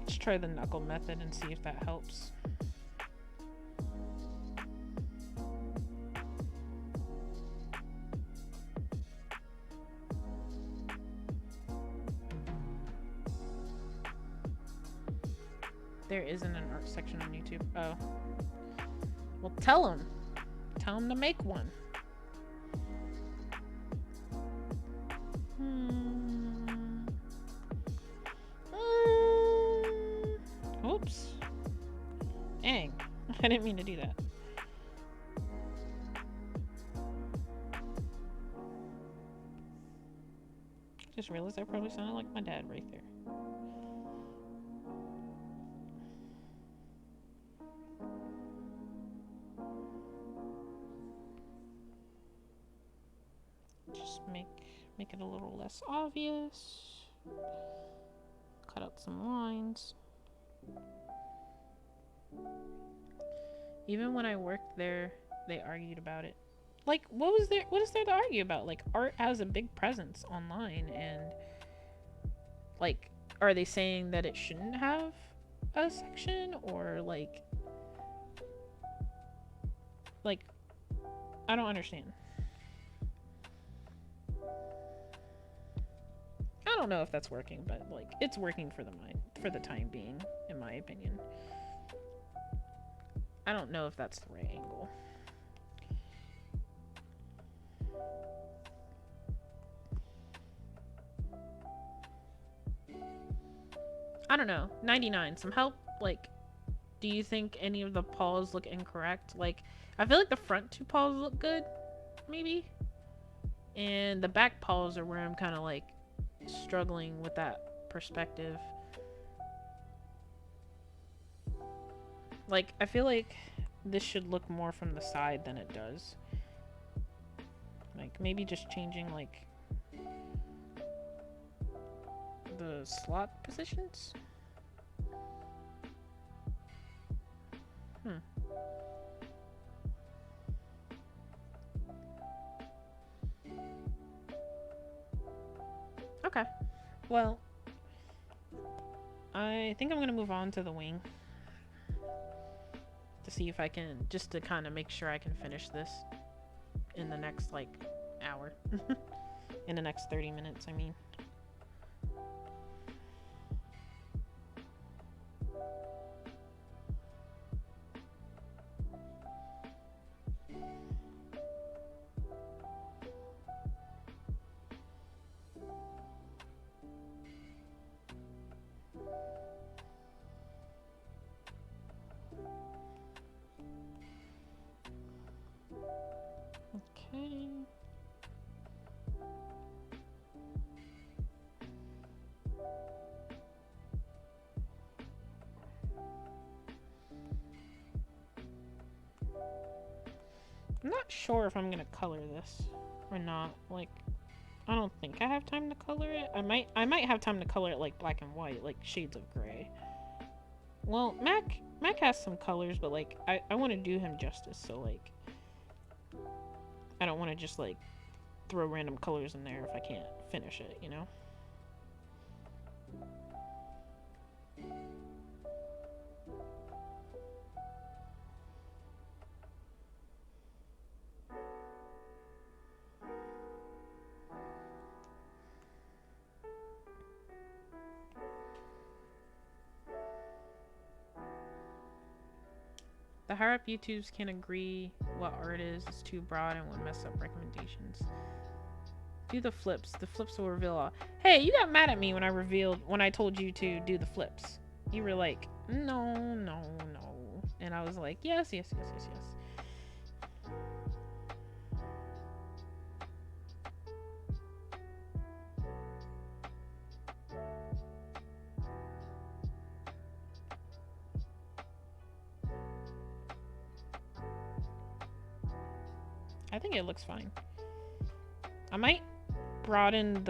Let's try the knuckle method and see if that helps. There isn't an art section on YouTube. Oh. Well, tell them. Tell them to make one. Oops. Dang. I didn't mean to do that. Just realized I probably sounded like my dad right there. Just make it a little less obvious. Cut out some lines. Even when I worked there, they argued about it. Like, what is there to argue about? Like, art has a big presence online, and like, are they saying that it shouldn't have a section, or like I don't understand. I don't know if that's working, but like, it's working for the time being, in my opinion. I don't know if that's the right angle. I don't know. 99. Some help? Like, do you think any of the paws look incorrect? Like, I feel like the front two paws look good, maybe. And the back paws are where I'm kind of like struggling with that perspective. Like, I feel like this should look more from the side than it does. Like, maybe just changing, like, the slot positions? Okay. Well, I think I'm gonna move on to the wing. To see if I can, just to kind of make sure I can finish this in the next, like, hour. In the next 30 minutes, I mean. Okay. I'm not sure if I'm gonna color this or not. Like, I don't think I have time to color it. I might have time to color it like black and white, like shades of gray. Well, Mac has some colors, but like I want to do him justice, so like I don't want to just like throw random colors in there if I can't finish it, you know? The higher up YouTubes can agree what art is too broad and would mess up recommendations. Do the flips. The flips will reveal all. Hey, you got mad at me when I told you to do the flips. You were like, no, no, no. And I was like, yes, yes, yes, yes, yes. I think it looks fine. I might broaden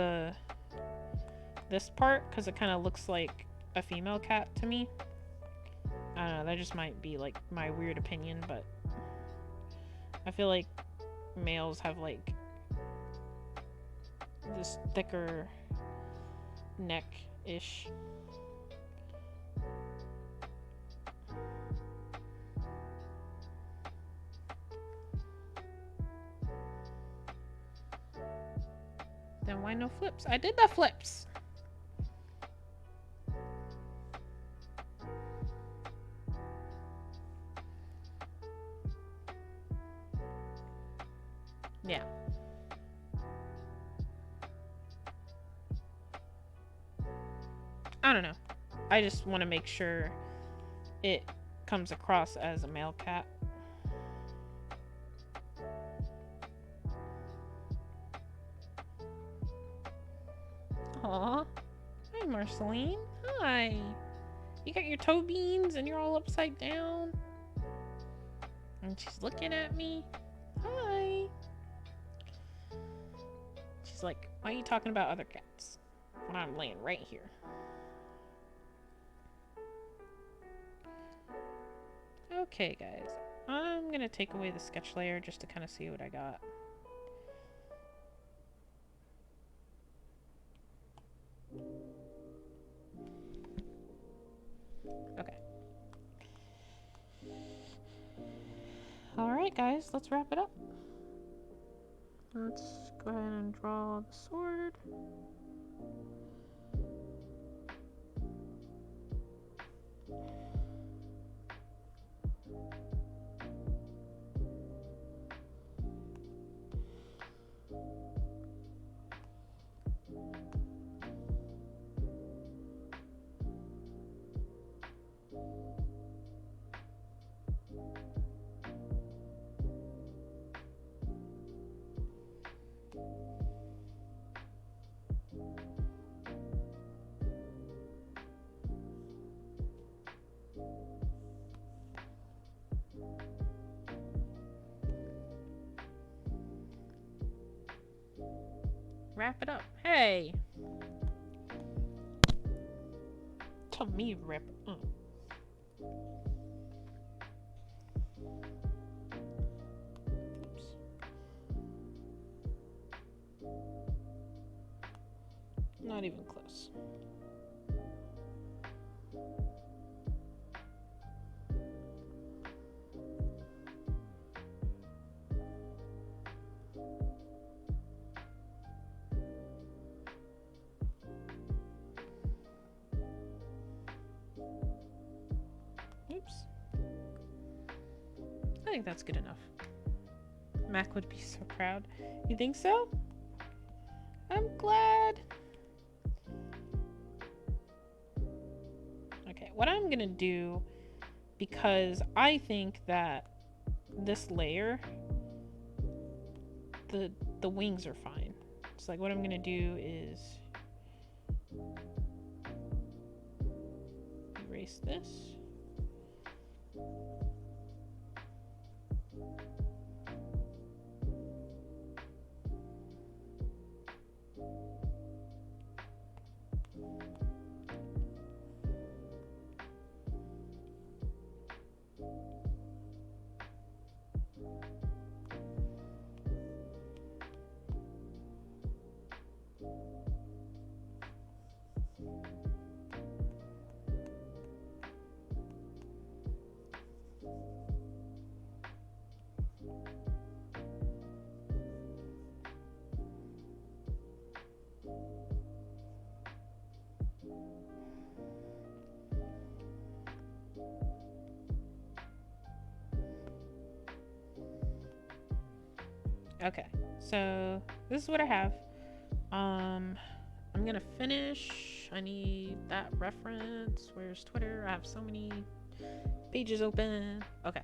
this part because it kind of looks like a female cat to me. I don't know, that just might be like my weird opinion, but I feel like males have like this thicker neck-ish. Then why no flips? I did the flips! Yeah. I don't know. I just want to make sure it comes across as a male cat. Aw. Hi, Marceline. Hi. You got your toe beans and you're all upside down. And she's looking at me. Hi. She's like, why are you talking about other cats when I'm laying right here? Okay, guys. I'm gonna take away the sketch layer just to kind of see what I got. Okay. Alright, guys, let's wrap it up. Let's go ahead and draw the sword. Wrap it up. Hey! Tell me wrap it up. Oops. Not even close. Oops. I think that's good enough. Mac would be so proud. You think so? I'm glad. Okay, what I'm gonna do, because I think that this layer, the wings are fine. It's like what I'm gonna do is erase this. Okay, so this is what I have. I'm gonna finish. I need that reference. Where's Twitter? I have so many pages open. Okay.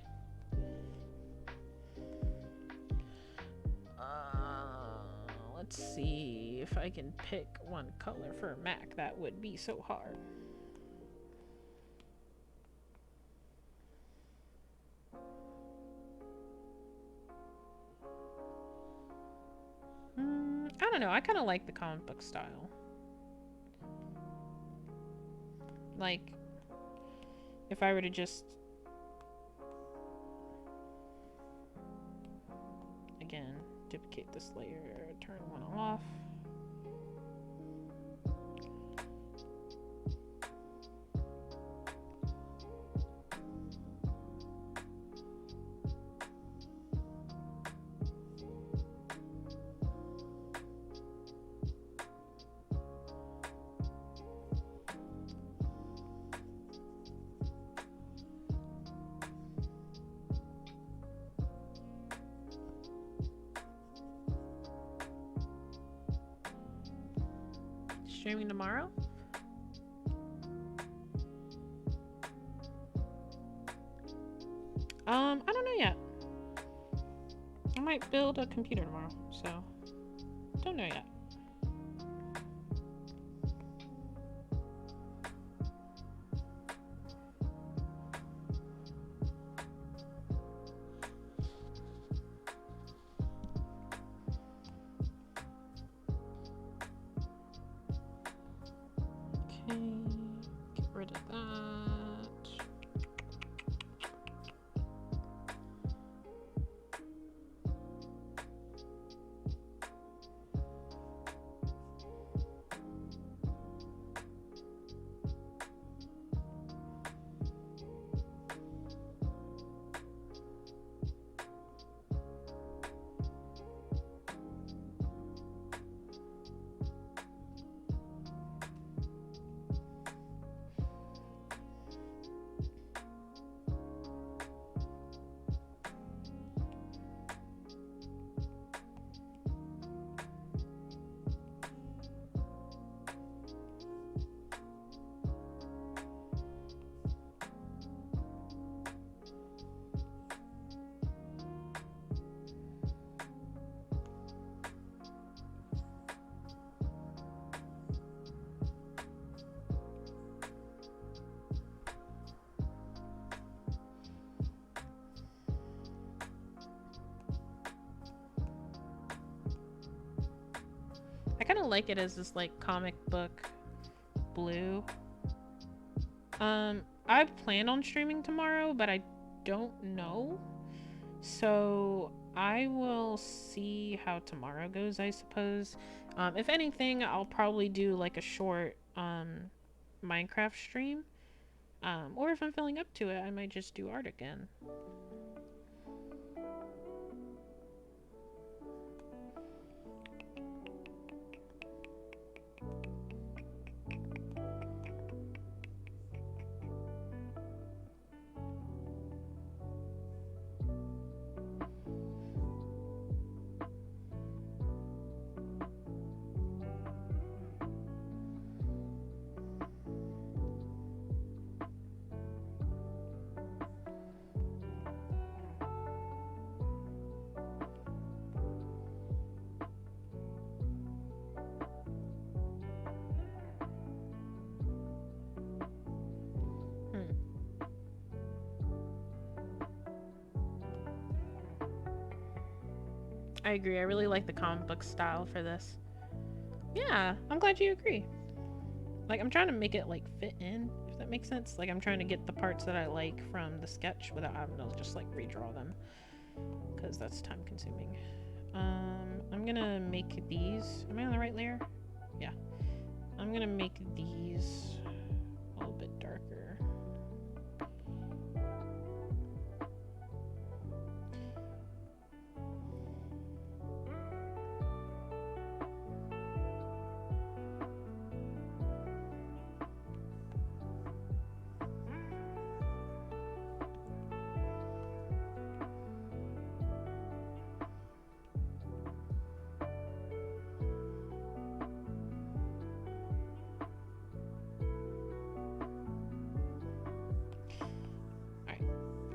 Let's see if I can pick one color for Mac. That would be so hard. I don't know. I kind of like the comic book style. Like, if I were to just... Again, duplicate this layer, turn one off. Streaming tomorrow? I don't know yet. I might build a computer tomorrow, so don't know yet. Okay, get rid of that. I kind of like it as this like comic book blue. I plan on streaming tomorrow, but I don't know. So I will see how tomorrow goes, I suppose. If anything, I'll probably do like a short Minecraft stream. Or if I'm feeling up to it, I might just do art again. I agree. I really like the comic book style for this. Yeah, I'm glad you agree. Like, I'm trying to make it, like, fit in, if that makes sense. Like, I'm trying to get the parts that I like from the sketch without having to just, like, redraw them. Because that's time consuming. I'm gonna make these... Am I on the right layer? Yeah. I'm gonna make these a little bit darker.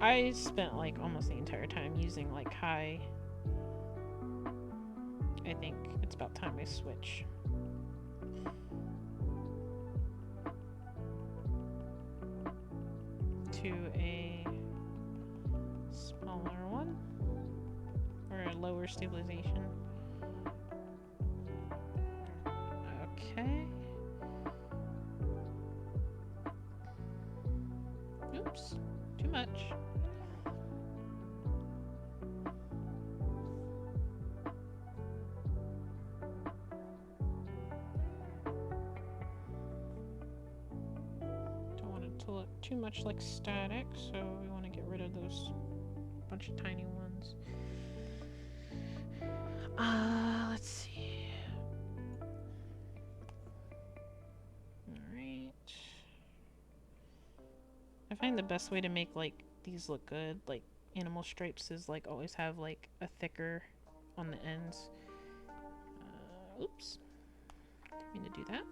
I spent like almost the entire time using like high. I think it's about time I switch. To a smaller one. Or a lower stabilization. Okay. Oops. Too much. Don't want it to look too much like static, so we want to get rid of those bunch of tiny ones. Let's see. Alright. I find the best way to make like these look good, like animal stripes, is like always have like a thicker on the ends. Oops. Didn't mean to do that.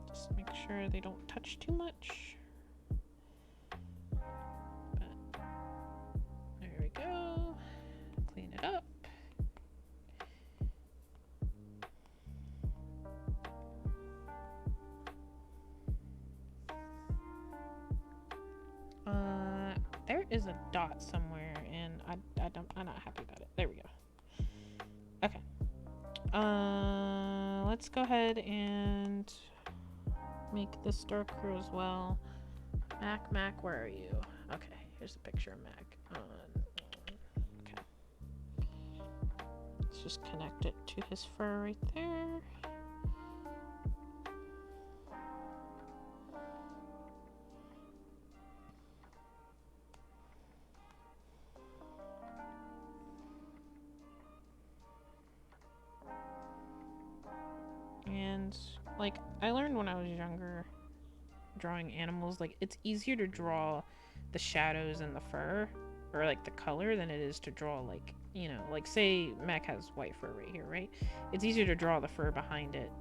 Just make sure they don't touch too much. But there we go. Clean it up. There is a dot somewhere, and I'm not happy about it. There we go. Okay. Let's go ahead and make this darker as well. Mac, where are you? Okay, here's a picture of Mac. Okay. Let's just connect it to his fur right there. And like I learned when I was younger drawing animals, like it's easier to draw the shadows and the fur or like the color than it is to draw like, you know, like say Mac has white fur right here, right? It's easier to draw the fur behind it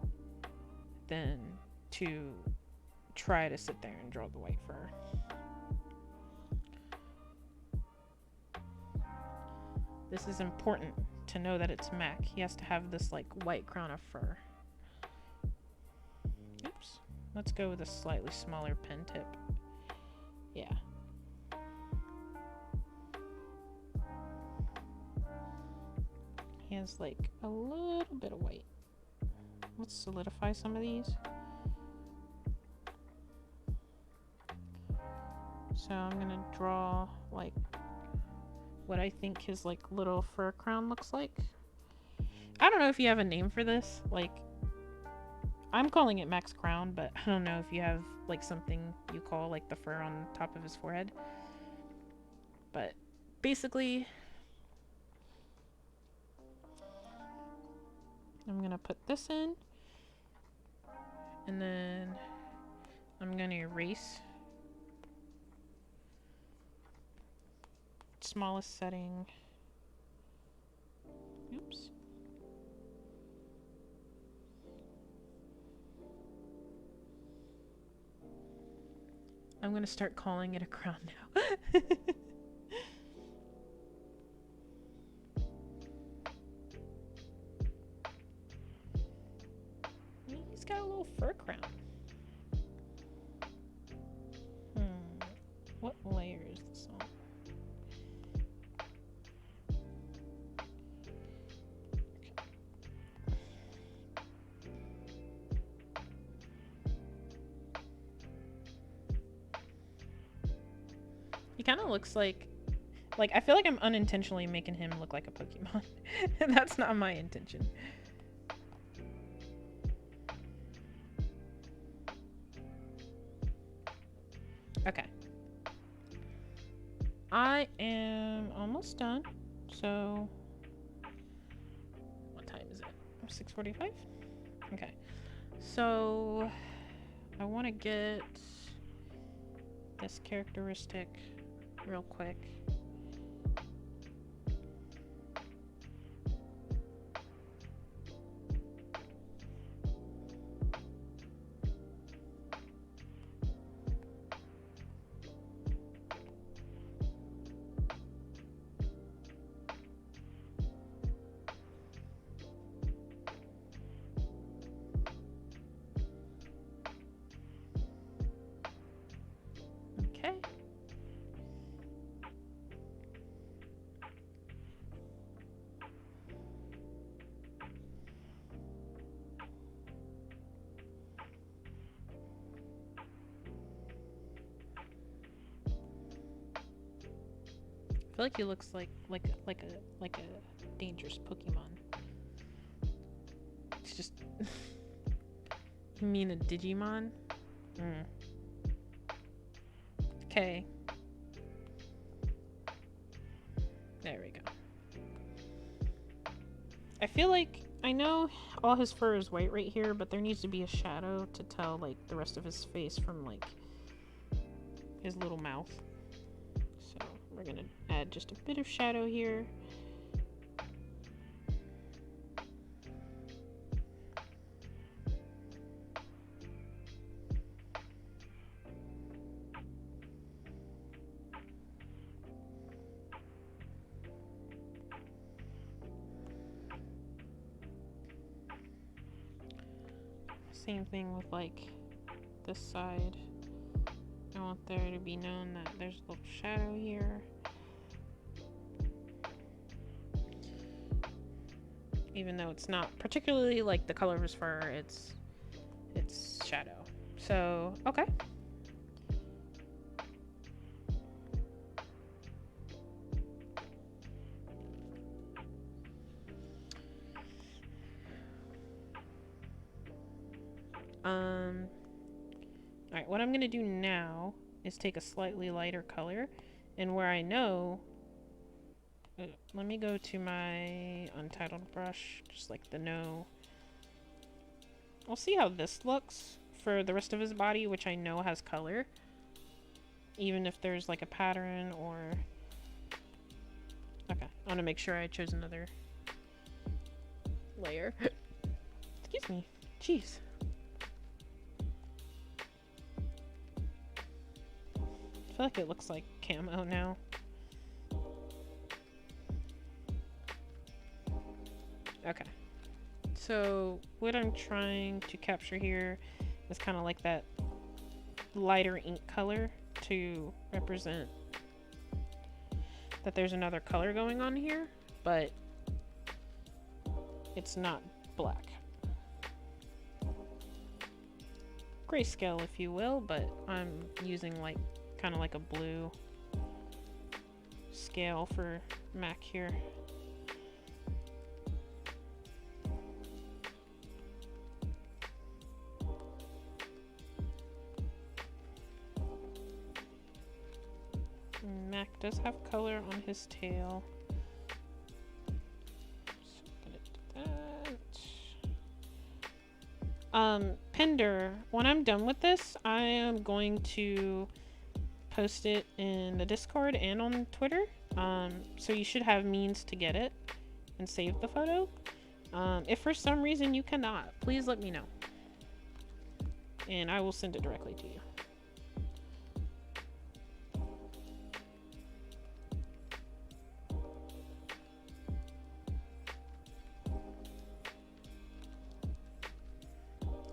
than to try to sit there and draw the white fur. This is important to know that it's Mac. He has to have this like white crown of fur. Oops. Let's go with a slightly smaller pen tip. Yeah. He has like a little bit of white. Let's solidify some of these. So I'm gonna draw like what I think his like little fur crown looks like. I don't know if you have a name for this. Like, I'm calling it Mac's crown, but I don't know if you have like something you call like the fur on top of his forehead. But basically, I'm gonna put this in, and then I'm gonna erase smallest setting. Oops. I'm gonna start calling it a crown now. He's got a little fur crown. What layer is this on? He kind of looks like I feel like I'm unintentionally making him look like a Pokemon. And that's not my intention. Okay. I am almost done. So what time is it? 6:45? Okay. So I want to get this characteristic real quick. I feel like he looks like a dangerous Pokemon. It's just you mean a Digimon? Okay. There we go. I feel like I know all his fur is white right here, but there needs to be a shadow to tell like the rest of his face from like his little mouth. So we're gonna add just a bit of shadow here. Same thing with like this side. I want there to be known that there's a little shadow here. Even though it's not particularly like the color of his fur, it's shadow. So, okay. Alright, what I'm gonna do now is take a slightly lighter color, and where I know, let me go to my untitled brush, just like the no. We'll see how this looks for the rest of his body, which I know has color, even if there's like a pattern or... Okay, I want to make sure I chose another layer. Excuse me. Jeez. I feel like it looks like camo now. Okay. So what I'm trying to capture here is kind of like that lighter ink color to represent that there's another color going on here, but it's not black. Grayscale, if you will, but I'm using like kind of like a blue scale for MAC here. Mac does have color on his tail. So I'm gonna do that. Pender, when I'm done with this, I am going to post it in the Discord and on Twitter. So you should have means to get it and save the photo. If for some reason you cannot, please let me know. And I will send it directly to you.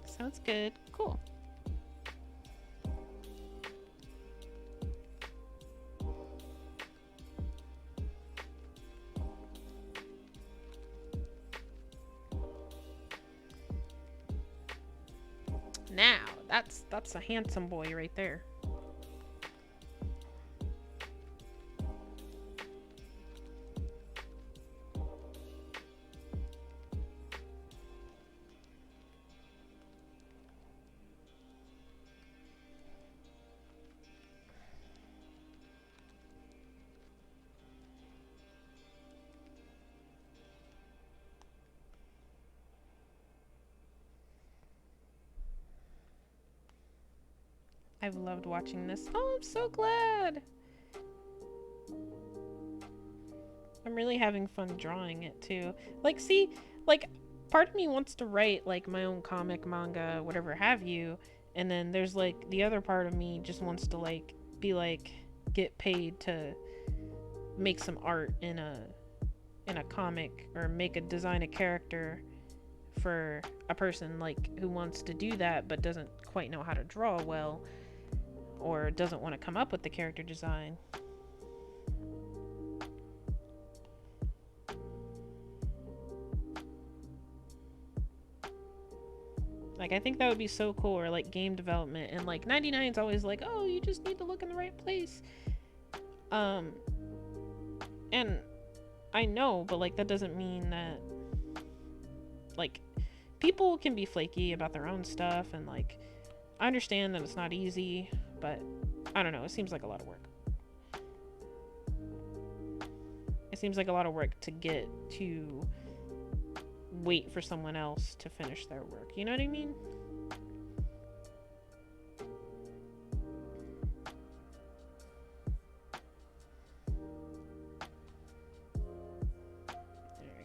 Sounds good. Cool. Now, that's a handsome boy right there. I've loved watching this. Oh, I'm so glad. I'm really having fun drawing it too. Like, see, like, part of me wants to write like my own comic, manga, whatever have you, and then there's like the other part of me just wants to like be like get paid to make some art in a comic or design a character for a person like who wants to do that but doesn't quite know how to draw well or doesn't want to come up with the character design. Like, I think that would be so cool, or like game development, and like 99's always like, oh, you just need to look in the right place. And I know, but like that doesn't mean that like people can be flaky about their own stuff, and like I understand that it's not easy, but I don't know, it seems like a lot of work. It seems like a lot of work to get to wait for someone else to finish their work. You know what I mean?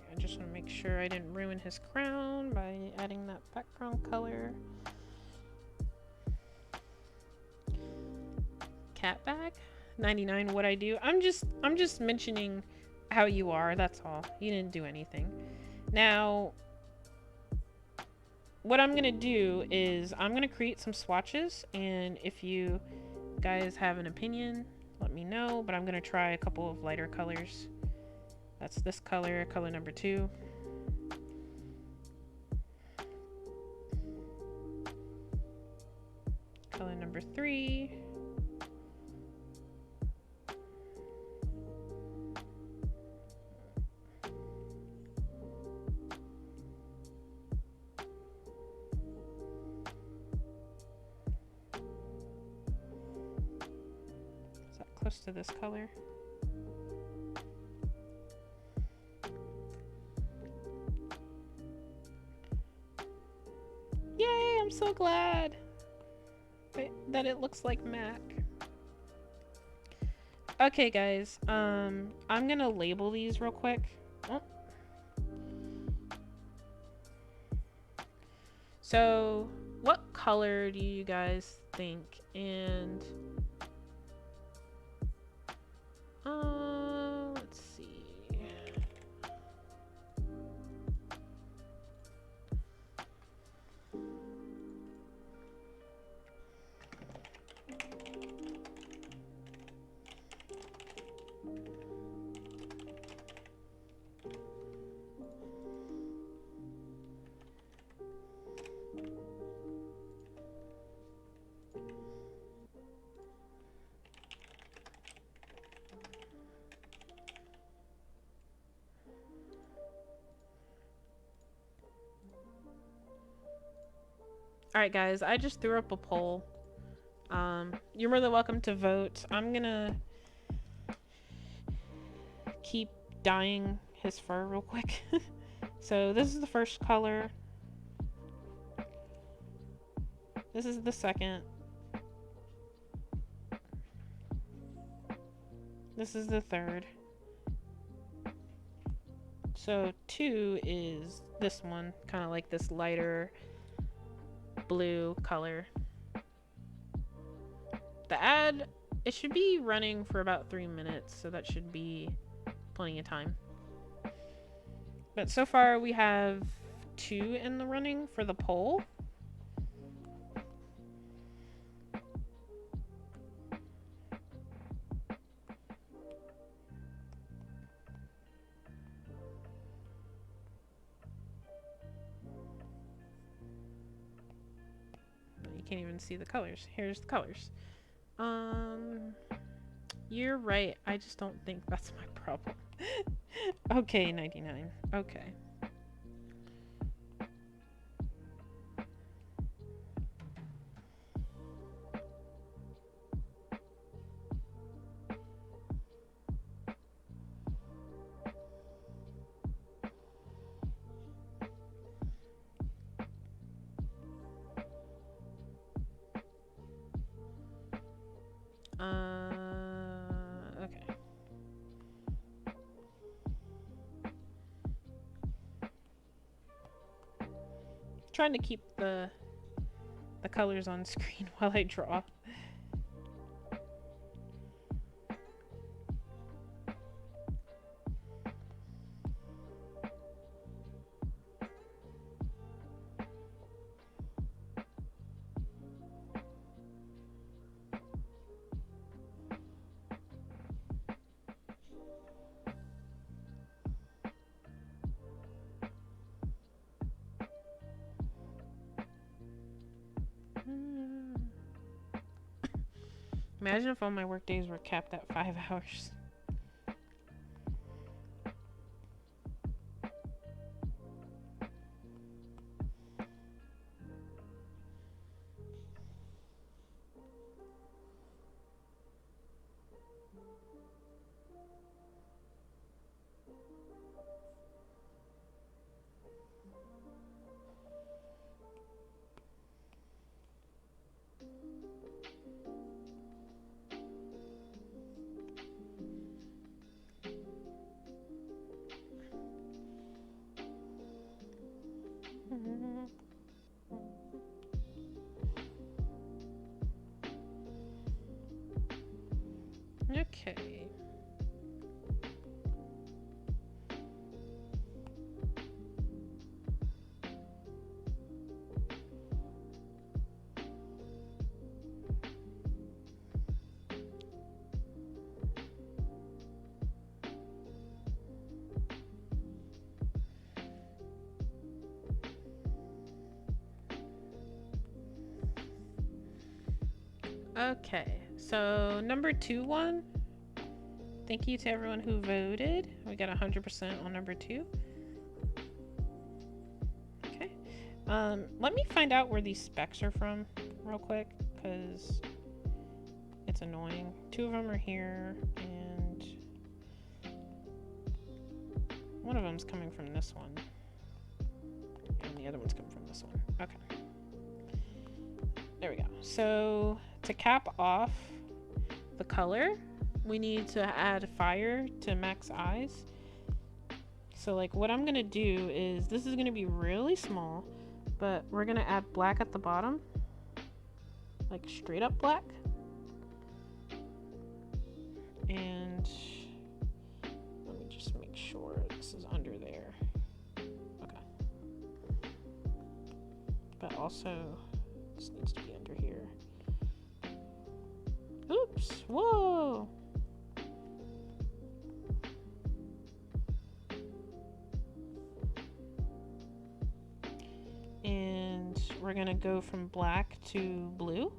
I just want to make sure I didn't ruin his crown by adding that background color. Cat bag? 99 what I do. I'm just mentioning how you are, that's all. You didn't do anything. Now, what I'm gonna do is I'm gonna create some swatches, and if you guys have an opinion, let me know, but I'm gonna try a couple of lighter colors. That's this color, color number 2. Color number 3. Is that close to this color? Yay, I'm so glad that it looks like Mac. Okay, guys, I'm gonna label these real quick. Oh. So, what color do you guys think? And let's see. Alright guys, I just threw up a poll. You're more than welcome to vote. I'm gonna keep dyeing his fur real quick. So this is the first color. This is the second. This is the third. So 2 is this one, kind of like this lighter blue color. The ad, it should be running for about 3 minutes, so that should be plenty of time. But so far we have 2 in the running for the poll. You can't even see the colors. Here's the colors. You're right. I just don't think that's my problem. Okay, 99. Okay. Okay. Trying to keep the colors on screen while I draw. Imagine if all my work days were capped at 5 hours. Okay. Okay, so number 2 one. Thank you to everyone who voted. We got 100% on number 2. Okay. Let me find out where these specs are from real quick, because it's annoying. 2 of them are here, and one of them's coming from this one, and the other one's coming from this one. Okay. There we go. So to cap off the color, we need to add fire to max eyes. So like what I'm gonna do is, this is gonna be really small, but we're gonna add black at the bottom, like straight up black. And let me just make sure this is under there. Okay. But also this needs to be under here. Oops, whoa. And we're gonna go from black to blue.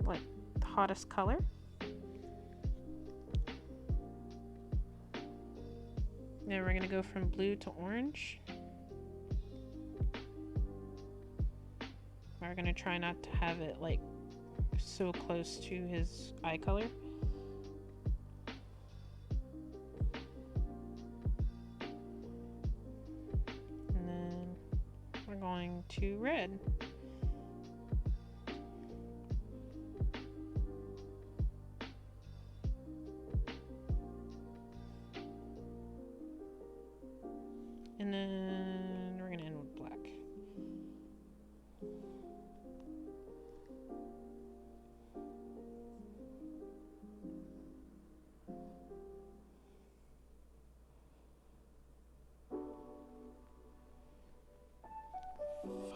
Like the hottest color. Then we're gonna go from blue to orange. We're gonna try not to have it like so close to his eye color. And then we're going to red. And then we're gonna end with black.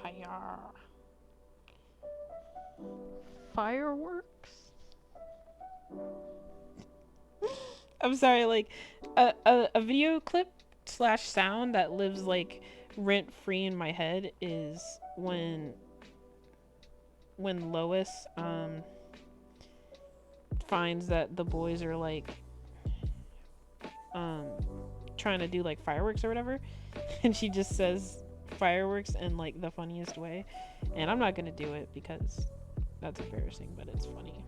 Fire. Fireworks? I'm sorry, like a video clip / sound that lives like rent free in my head is when Lois finds that the boys are like trying to do like fireworks or whatever, and she just says fireworks in like the funniest way, and I'm not gonna do it because that's embarrassing, but it's funny.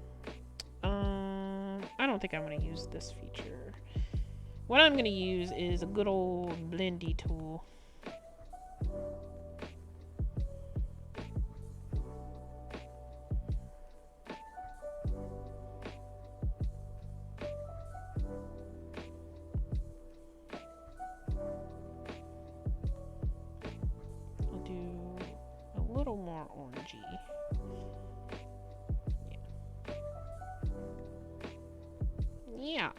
I don't think I'm gonna use this feature. What I'm gonna use is a good old blendy tool. I'll do a little more orangey. Yeah.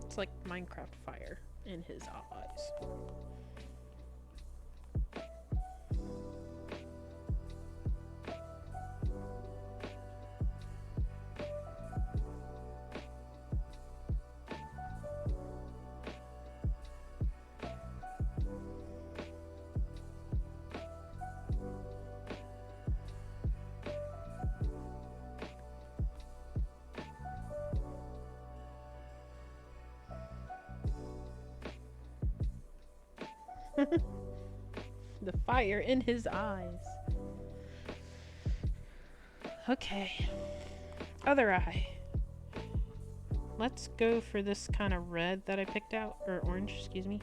It's like Minecraft fire in his eyes. The fire in his eyes. Okay. Other eye. Let's go for this kind of red that I picked out, or orange, excuse me.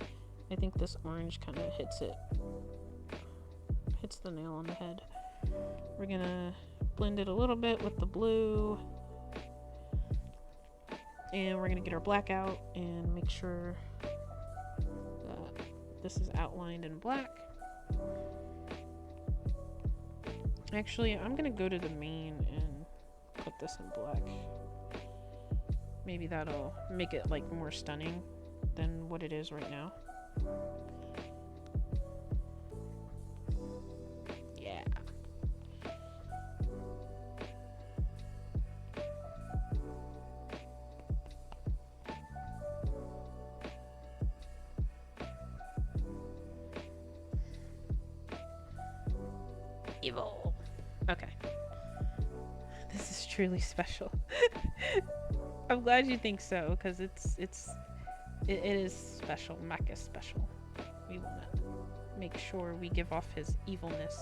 I think this orange kind of hits the nail on the head. We're gonna blend it a little bit with the blue, and we're gonna get our black out and make sure that this is outlined in black. Actually, I'm gonna go to the main and put this in black. Maybe that'll make it like more stunning than what it is right now. Yeah. Evil. Okay. This is truly special. I'm glad you think so, because it is special. Mac is special. We want to make sure we give off his evilness.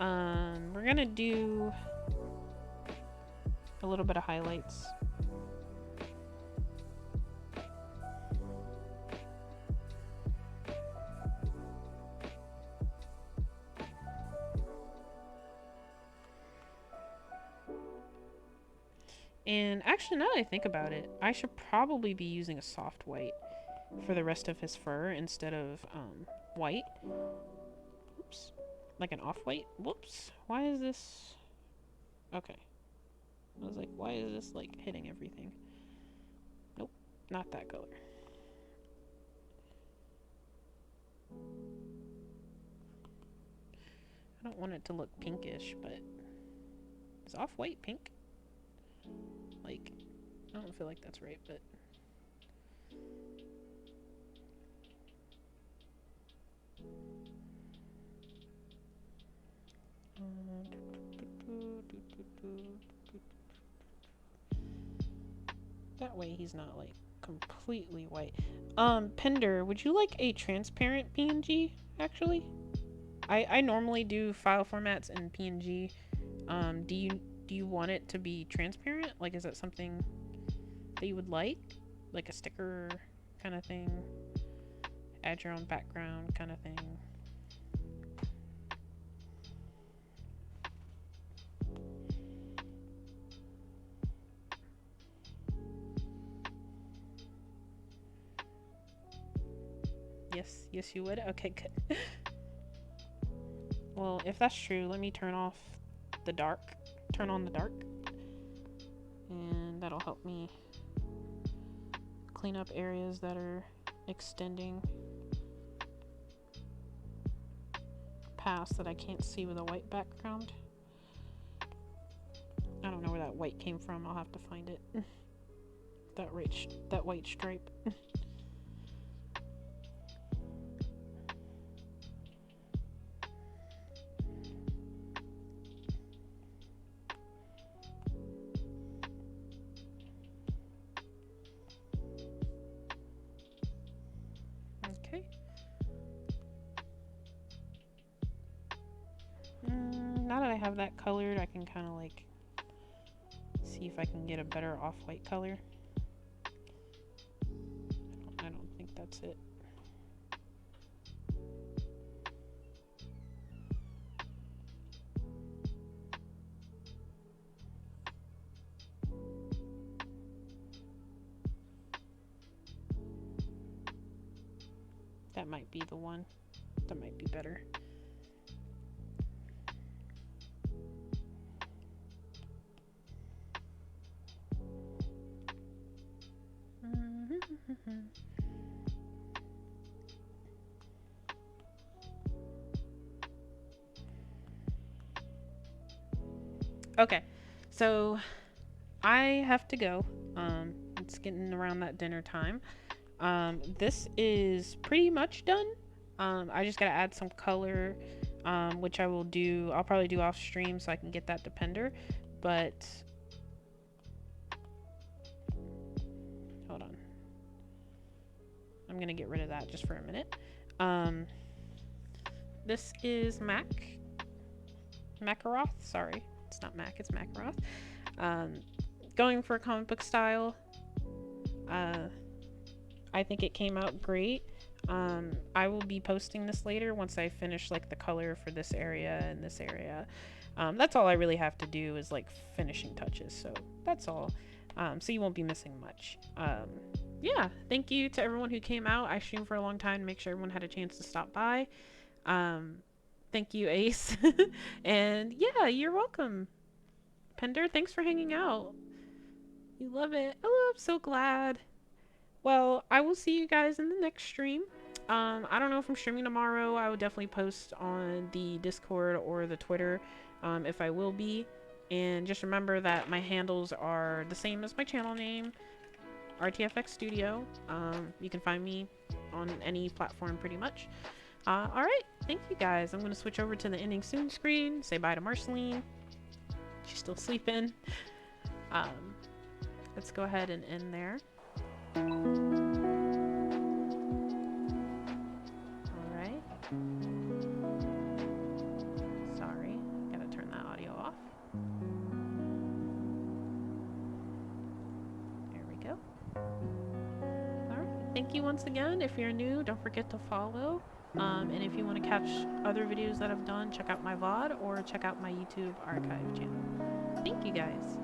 We're gonna do a little bit of highlights. And actually, now that I think about it, I should probably be using a soft white for the rest of his fur instead of white. Oops. Like an off-white? Whoops. Why is this... Okay. I was like, why is this like hitting everything? Nope. Not that color. I don't want it to look pinkish, but... Is off-white pink? Like, I don't feel like that's right, but... That way he's not, like, completely white. Pender, would you like a transparent PNG, actually? I normally do file formats in PNG. Do you want it to be transparent? Like, is that something that you would like? Like a sticker kind of thing? Add your own background kind of thing? Yes you would? Okay, good. Well, if that's true, let me turn on the dark. And that'll help me clean up areas that are extending past that I can't see with a white background. I don't know where that white came from. I'll have to find it. That white stripe. Okay. Now that I have that colored, I can kind of like see if I can get a better off-white color. I don't think that's it. That might be the one. That might be better. Okay, so I have to go. It's getting around that dinner time. This is pretty much done. I just gotta add some color, which I will do. I'll probably do off stream so I can get that to Pender. But hold on, I'm gonna get rid of that just for a minute. this is Makaroth. Sorry, it's not Mac, it's Makaroth. Going for a comic book style. I think it came out great. I will be posting this later once I finish like the color for this area and this area. That's all I really have to do is like finishing touches, so that's all. So you won't be missing much. Yeah, thank you to everyone who came out. I streamed for a long time to make sure everyone had a chance to stop by. Thank you, Ace. And yeah, you're welcome. Pender, thanks for hanging out. You love it. Oh, I'm so glad. Well, I will see you guys in the next stream. I don't know if I'm streaming tomorrow. I will definitely post on the Discord or the Twitter if I will be. And just remember that my handles are the same as my channel name, RTFX Studio. You can find me on any platform pretty much. Alright, thank you guys. I'm going to switch over to the ending soon screen. Say bye to Marceline. She's still sleeping. Let's go ahead and end there. Alright. Sorry, gotta turn that audio off. There we go. Alright, thank you once again. If you're new, don't forget to follow. And if you want to catch other videos that I've done, check out my VOD or check out my YouTube archive channel. Thank you guys.